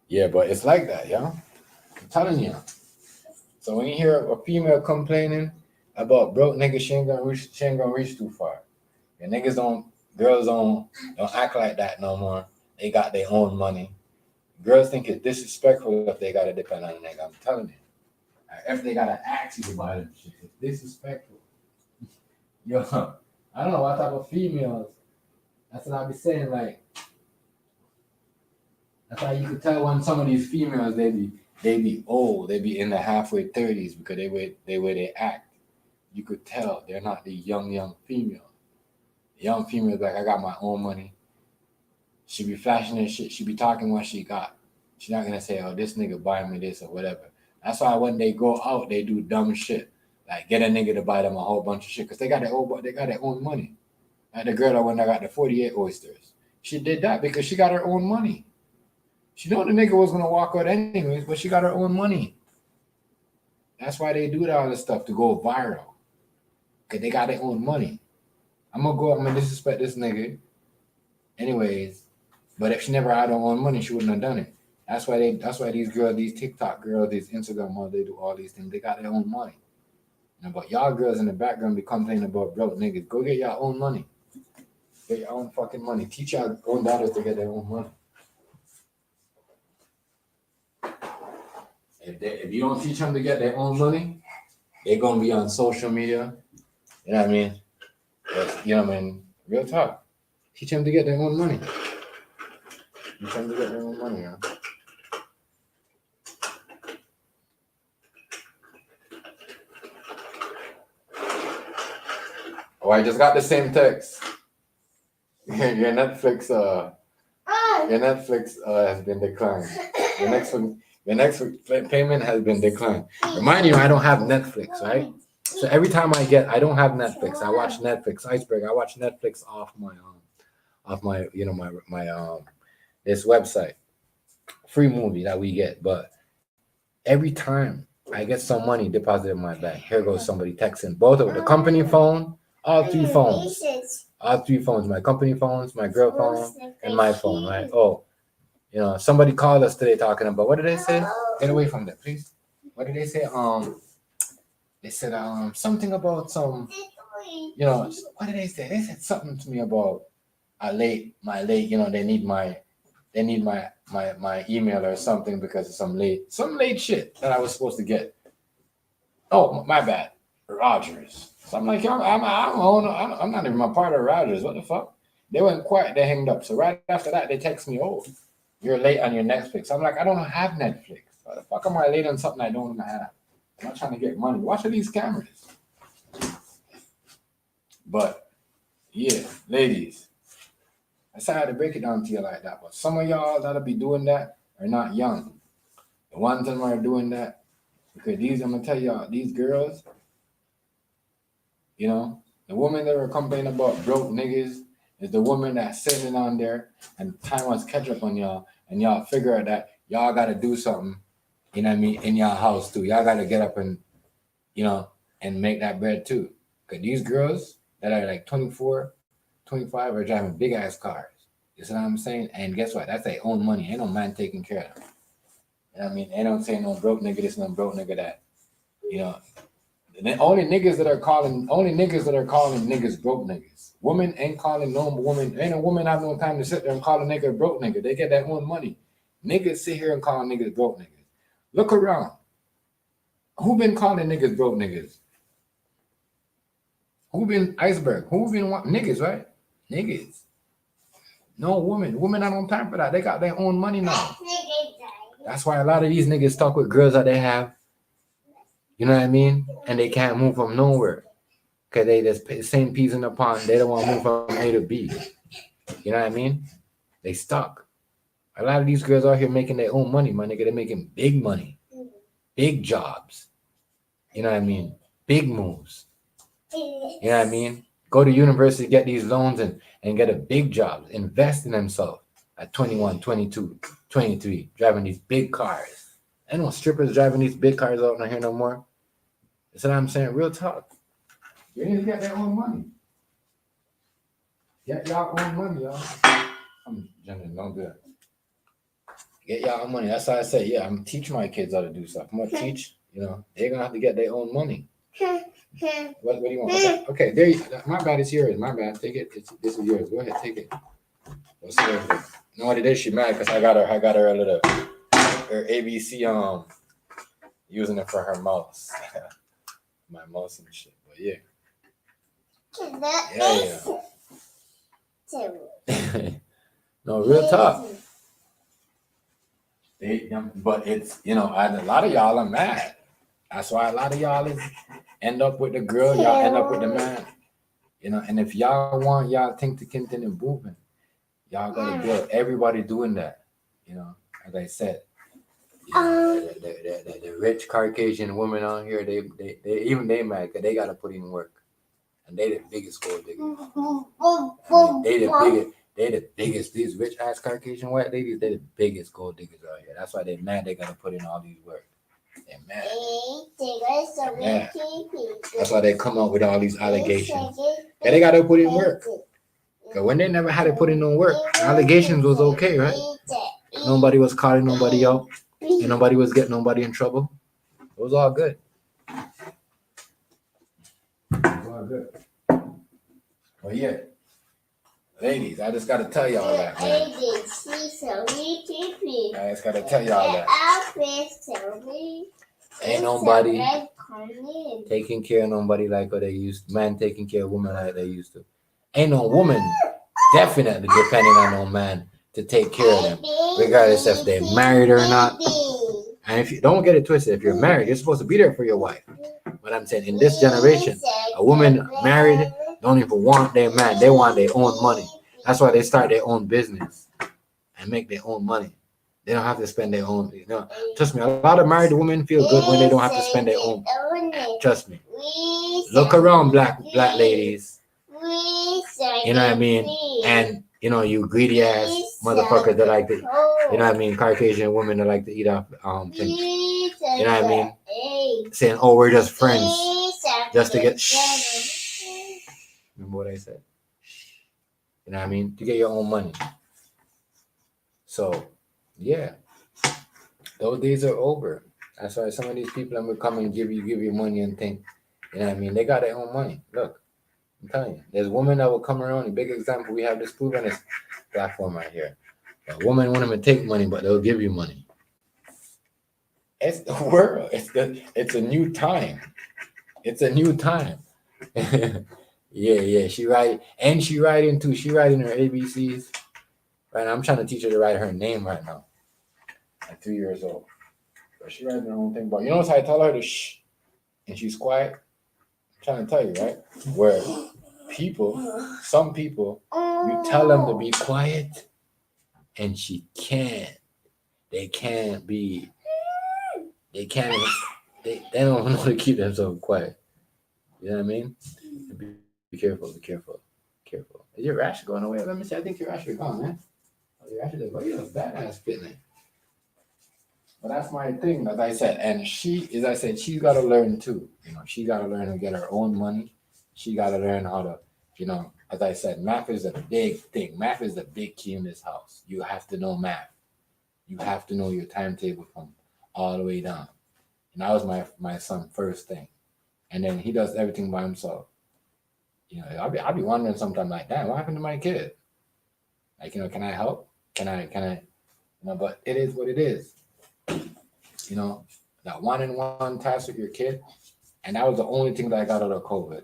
[SPEAKER 2] Yeah, but it's like that, yo. I'm telling you. So when you hear a female complaining about broke niggas, she ain't gonna reach too far. And girls don't act like that no more. They got their own money. Girls think it's disrespectful if they gotta depend on a nigga. I'm telling you. If they gotta ask you to buy them shit, it's disrespectful. Yo, I don't know what type of females. That's what I be saying. Like, that's how you could tell when some of these females they be old. They be in the halfway 30s because the way they act. You could tell they're not the young female. The young female like, I got my own money. She be flashing her shit. She be talking what she got. She's not gonna say, oh, this nigga buy me this or whatever. That's why when they go out, they do dumb shit. Like get a nigga to buy them a whole bunch of shit because they got their own money. Like the girl that went, I got the 48 oysters. She did that because she got her own money. She know the nigga was gonna walk out anyways, but she got her own money. That's why they do all this stuff to go viral. Cause they got their own money. I'm gonna disrespect this nigga anyways. But if she never had her own money, she wouldn't have done it. That's why these girls, these TikTok girls, these Instagram models, they do all these things. They got their own money. But y'all girls in the background be complaining about broke niggas. Go get your own money. Get your own fucking money. Teach your own daughters to get their own money. If you don't teach them to get their own money, they're gonna be on social media. You know what I mean? You know what I mean? Real talk. Teach them to get their own money. Teach them to get their own money, man. Oh, I just got the same text. Your Netflix has been declined. Your next payment has been declined. Remind you, I don't have Netflix, right? So every time I don't have Netflix. I watch Netflix, Iceberg. I watch Netflix off my this website, free movie that we get. But every time I get some money deposited in my bank, here goes somebody texting both of the company phone, all three phones, my company phones, my girl phone, and my phone, right? Oh, you know, somebody called us today talking about, what did they say? Get away from that, please. What did they say? They said something about some, you know, what did they say? They said something to me about my late, you know, they need my email or something because of some late shit that I was supposed to get. Oh, my bad. Rogers. So I'm like, I'm not even a part of Rogers. What the fuck? They went quiet. They hanged up. So right after that, they text me, oh, you're late on your Netflix. I'm like, I don't have Netflix. Why the fuck am I late on something I don't even have? I'm not trying to get money. Watch these cameras. But yeah, ladies, I said I had to break it down to you like that. But some of y'all that'll be doing that are not young. The ones that are doing that, because I'm gonna tell y'all, these girls, you know, the woman that are complaining about broke niggas is the woman that's sitting on there and time wants to catch up on y'all, and y'all figure out that y'all gotta do something, you know what I mean, in y'all house too. Y'all gotta get up and, you know, and make that bread too. Because these girls that are like 24, 25 are driving big ass cars. You see what I'm saying? And guess what? That's their own money. Ain't no man taking care of them. You know what I mean? They don't say no broke nigga this, no broke nigga that. You know, the only niggas that are calling niggas broke niggas. Women ain't calling no woman. Ain't a woman have no time to sit there and call a nigga a broke nigga. They get their own money. Niggas sit here and call niggas broke niggas. Look around. Who been calling niggas broke niggas? Who been Iceberg? Who been niggas, right? Niggas. No women. Women not on time for that. They got their own money now. That's why a lot of these niggas stuck with girls that they have. You know what I mean? And they can't move from nowhere. Because they just the same peas in the pond. They don't want to move from A to B. You know what I mean? They stuck. A lot of these girls out here making their own money, my nigga. They're making big money. Big jobs. You know what I mean? Big moves. You know what I mean? Go to university, get these loans and get a big job. Invest in themselves at 21, 22, 23, driving these big cars. I know strippers driving these big cars out here no more. That's what I'm saying. Real talk. You need to get their own money. Get y'all own money, y'all. I'm jumping, don't do that. Get y'all own money. That's why I say, yeah, I'm gonna teach my kids how to do stuff. I'm gonna teach, you know, they're gonna have to get their own money. What do you want? Okay, there you my bad, it's yours. My bad. Take it. This is yours. Go ahead, take it. What's the no, what it is, she mad because I got her a little her ABC using it for her mouse. My mouse and shit. But yeah. Yeah. No, real talk. But it's, you know, a lot of y'all are mad. That's why a lot of y'all end up with the girl, y'all end up with the man. You know, and if y'all want y'all think to continue moving, y'all gotta build everybody doing that. You know, as I said, you know, the rich Caucasian women on here, they mad because they gotta put in work. And they the biggest gold diggers. I mean, they the biggest, these rich ass Caucasian white ladies, they the biggest gold diggers out here. That's why they mad they gotta put in all these work. They're mad. They're mad. That's why they come up with all these allegations. And they gotta put in work. Because when they never had to put in no work, allegations was okay, right? Nobody was calling nobody out. And nobody was getting nobody in trouble. It was all good. It was all good. Well, yeah. Ladies, I just gotta tell y'all that, man. I just gotta tell y'all that. Ain't nobody taking care of nobody like what they used to. Man taking care of women like they used to. Ain't no woman definitely depending on no man to take care of them, regardless if they're married or not. And if you don't get it twisted, if you're married, you're supposed to be there for your wife. But I'm saying in this generation, a woman married don't even want their man. They want their own money. That's why they start their own business and make their own money. They don't have to spend their own. You know, trust me, a lot of married women feel good when they don't have to spend their own. Trust me. Look around, black ladies. You know what I mean? And you know, you greedy ass motherfuckers that like to, you know what I mean, Caucasian women that like to eat off things. You know what I mean? Saying, oh, we're just friends. Just to get remember what I said? You know what I mean? To get your own money. So yeah. Those days are over. That's why some of these people that will come and give you money and think, you know what I mean? They got their own money. Look, I'm telling you, there's women that will come around. A big example, we have this proof on this platform right here. A woman won't even take money, but they'll give you money. It's the world. It's a new time. It's a new time. yeah. She writing too. She writing her ABCs. Right now, I'm trying to teach her to write her name right now. At 3 years old. But she writing her own thing. But you notice how I tell her to shh, and she's quiet? I'm trying to tell you, right? Where some people, you tell them to be quiet, and she can't. They don't know how to keep themselves quiet. You know what I mean? Be careful. Is your rash going away? Let me see. I think your rash is gone, man. Your rash is like, oh, you're a badass fitness. But that's my thing, as I said. And she's got to learn too. You know, she got to learn to get her own money. She got to learn how to, you know, as I said, math is a big thing. Math is the big key in this house. You have to know math. You have to know your timetable from all the way down. And that was my son's first thing. And then he does everything by himself. You know, I'll be wondering sometimes, like, damn, what happened to my kid? Like, you know, can I help? Can I, you know, but it is what it is. You know, that one-on-one task with your kid. And that was the only thing that I got out of COVID,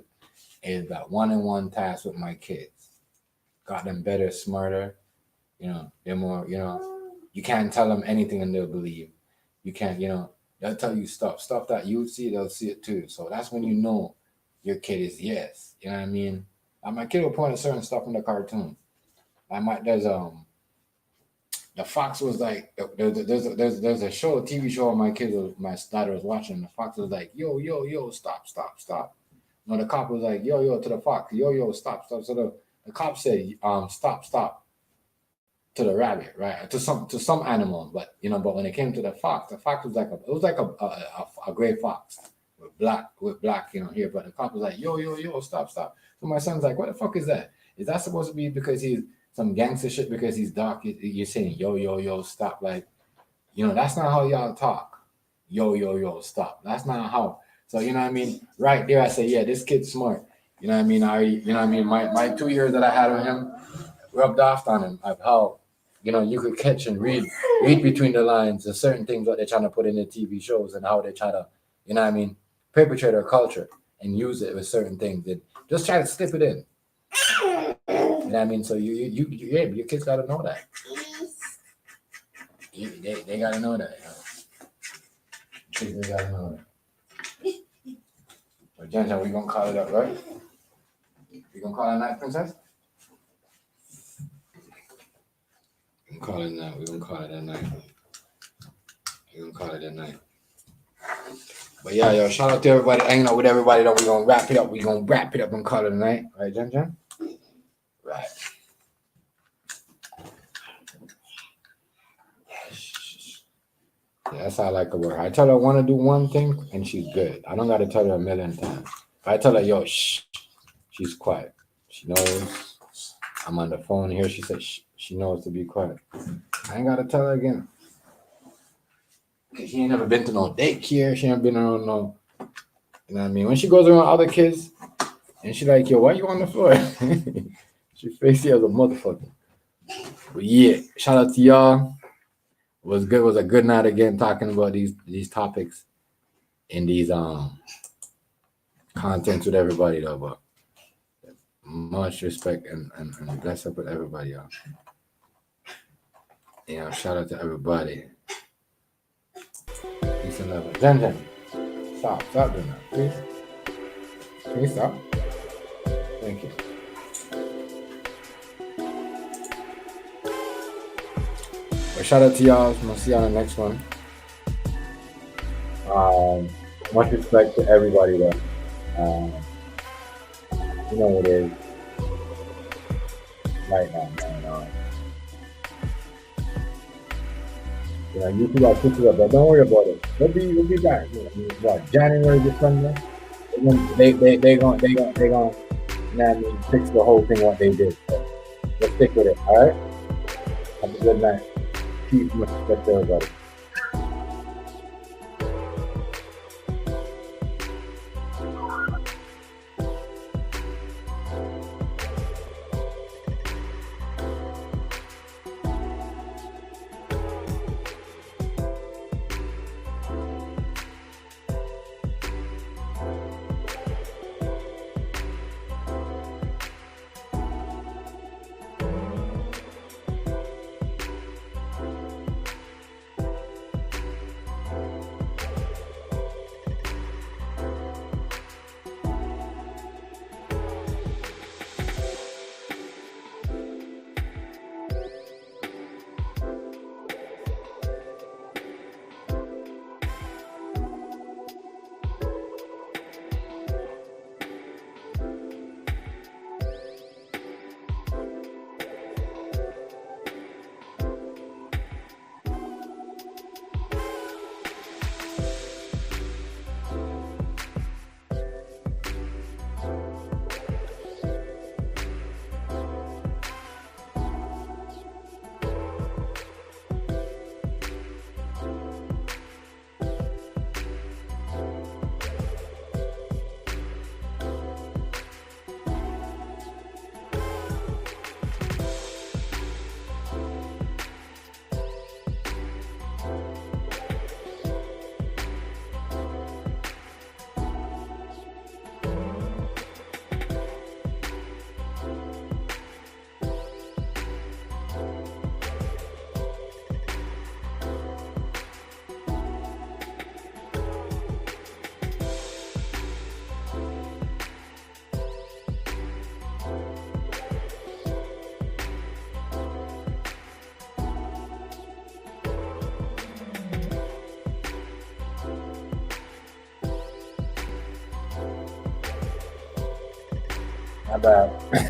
[SPEAKER 2] is that one-on-one task with my kids. Got them better, smarter. You know, they're more, you know, you can't tell them anything and they'll believe. You can't, you know, they'll tell you stuff that you see, they'll see it too. So that's when you know your kid is yes. You know what I mean? Like my kid will point at certain stuff in the cartoon. There's the fox was like, there's a show, a TV show my daughter was watching. The fox was like, yo, stop. You know, the cop was like, yo, to the fox, yo, stop. So the cop said, stop to the rabbit, right? To some animal, but you know, but when it came to the fox was like a gray fox with black, you know, here. But the cop was like, yo, stop. So my son's like, what the fuck is that? Is that supposed to be because he's some gangster shit because he's dark? You're saying yo, stop. Like, you know, that's not how y'all talk. Yo, stop. That's not how. So you know what I mean? Right there, I say, yeah, this kid's smart. You know what I mean? You know what I mean? My 2 years that I had with him rubbed off on him of how, you know, you could catch and read between the lines of certain things that they're trying to put in the TV shows and how they try to, you know what I mean, perpetrate their culture and use it with certain things and just try to slip it in. You know what I mean? So your kids got to know that. They got to know that. You know? They got to know that. So, Jen, we going to call it up, right? We going to call it a night, princess? We're going to call it that night. But yeah, yo, shout out to everybody. Hanging out with everybody. We're going to wrap it up. We're going to wrap it up and call it a night. Right, Jen? Right. Yeah, that's how I like her work. I tell her I want to do one thing, and she's good. I don't got to tell her a million times. If I tell her, yo, shh, she's quiet. She knows I'm on the phone here. She said she knows to be quiet. I ain't gotta tell her again. Cause she ain't never been to no daycare. She ain't been around no. You know what I mean? When she goes around other kids, and she like, yo, why you on the floor? She facey as a motherfucker. But yeah, shout out to y'all. It was good. It was a good night again talking about these topics and these contents with everybody though. But much respect and bless up with everybody, y'all. Yeah, shout out to everybody. Peace and love. Jen, stop doing that, please. Can you stop? Thank you. Well, shout out to y'all. We'll see y'all on the next one. Much respect to everybody though. You know what it is right now, man. You know, you two got put it up, but don't worry about it. We'll be back. You know, what, January, December? They gonna you know what I mean, fix the whole thing what they did. So let's stick with it, all right? Have a good night. Peace, much respect to everybody.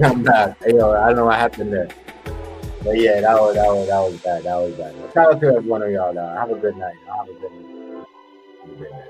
[SPEAKER 2] I'm back. Hey, yo, I don't know what happened there. But yeah, that was bad. That was bad. Shout out to every one of y'all. Have a good night. Have a good night.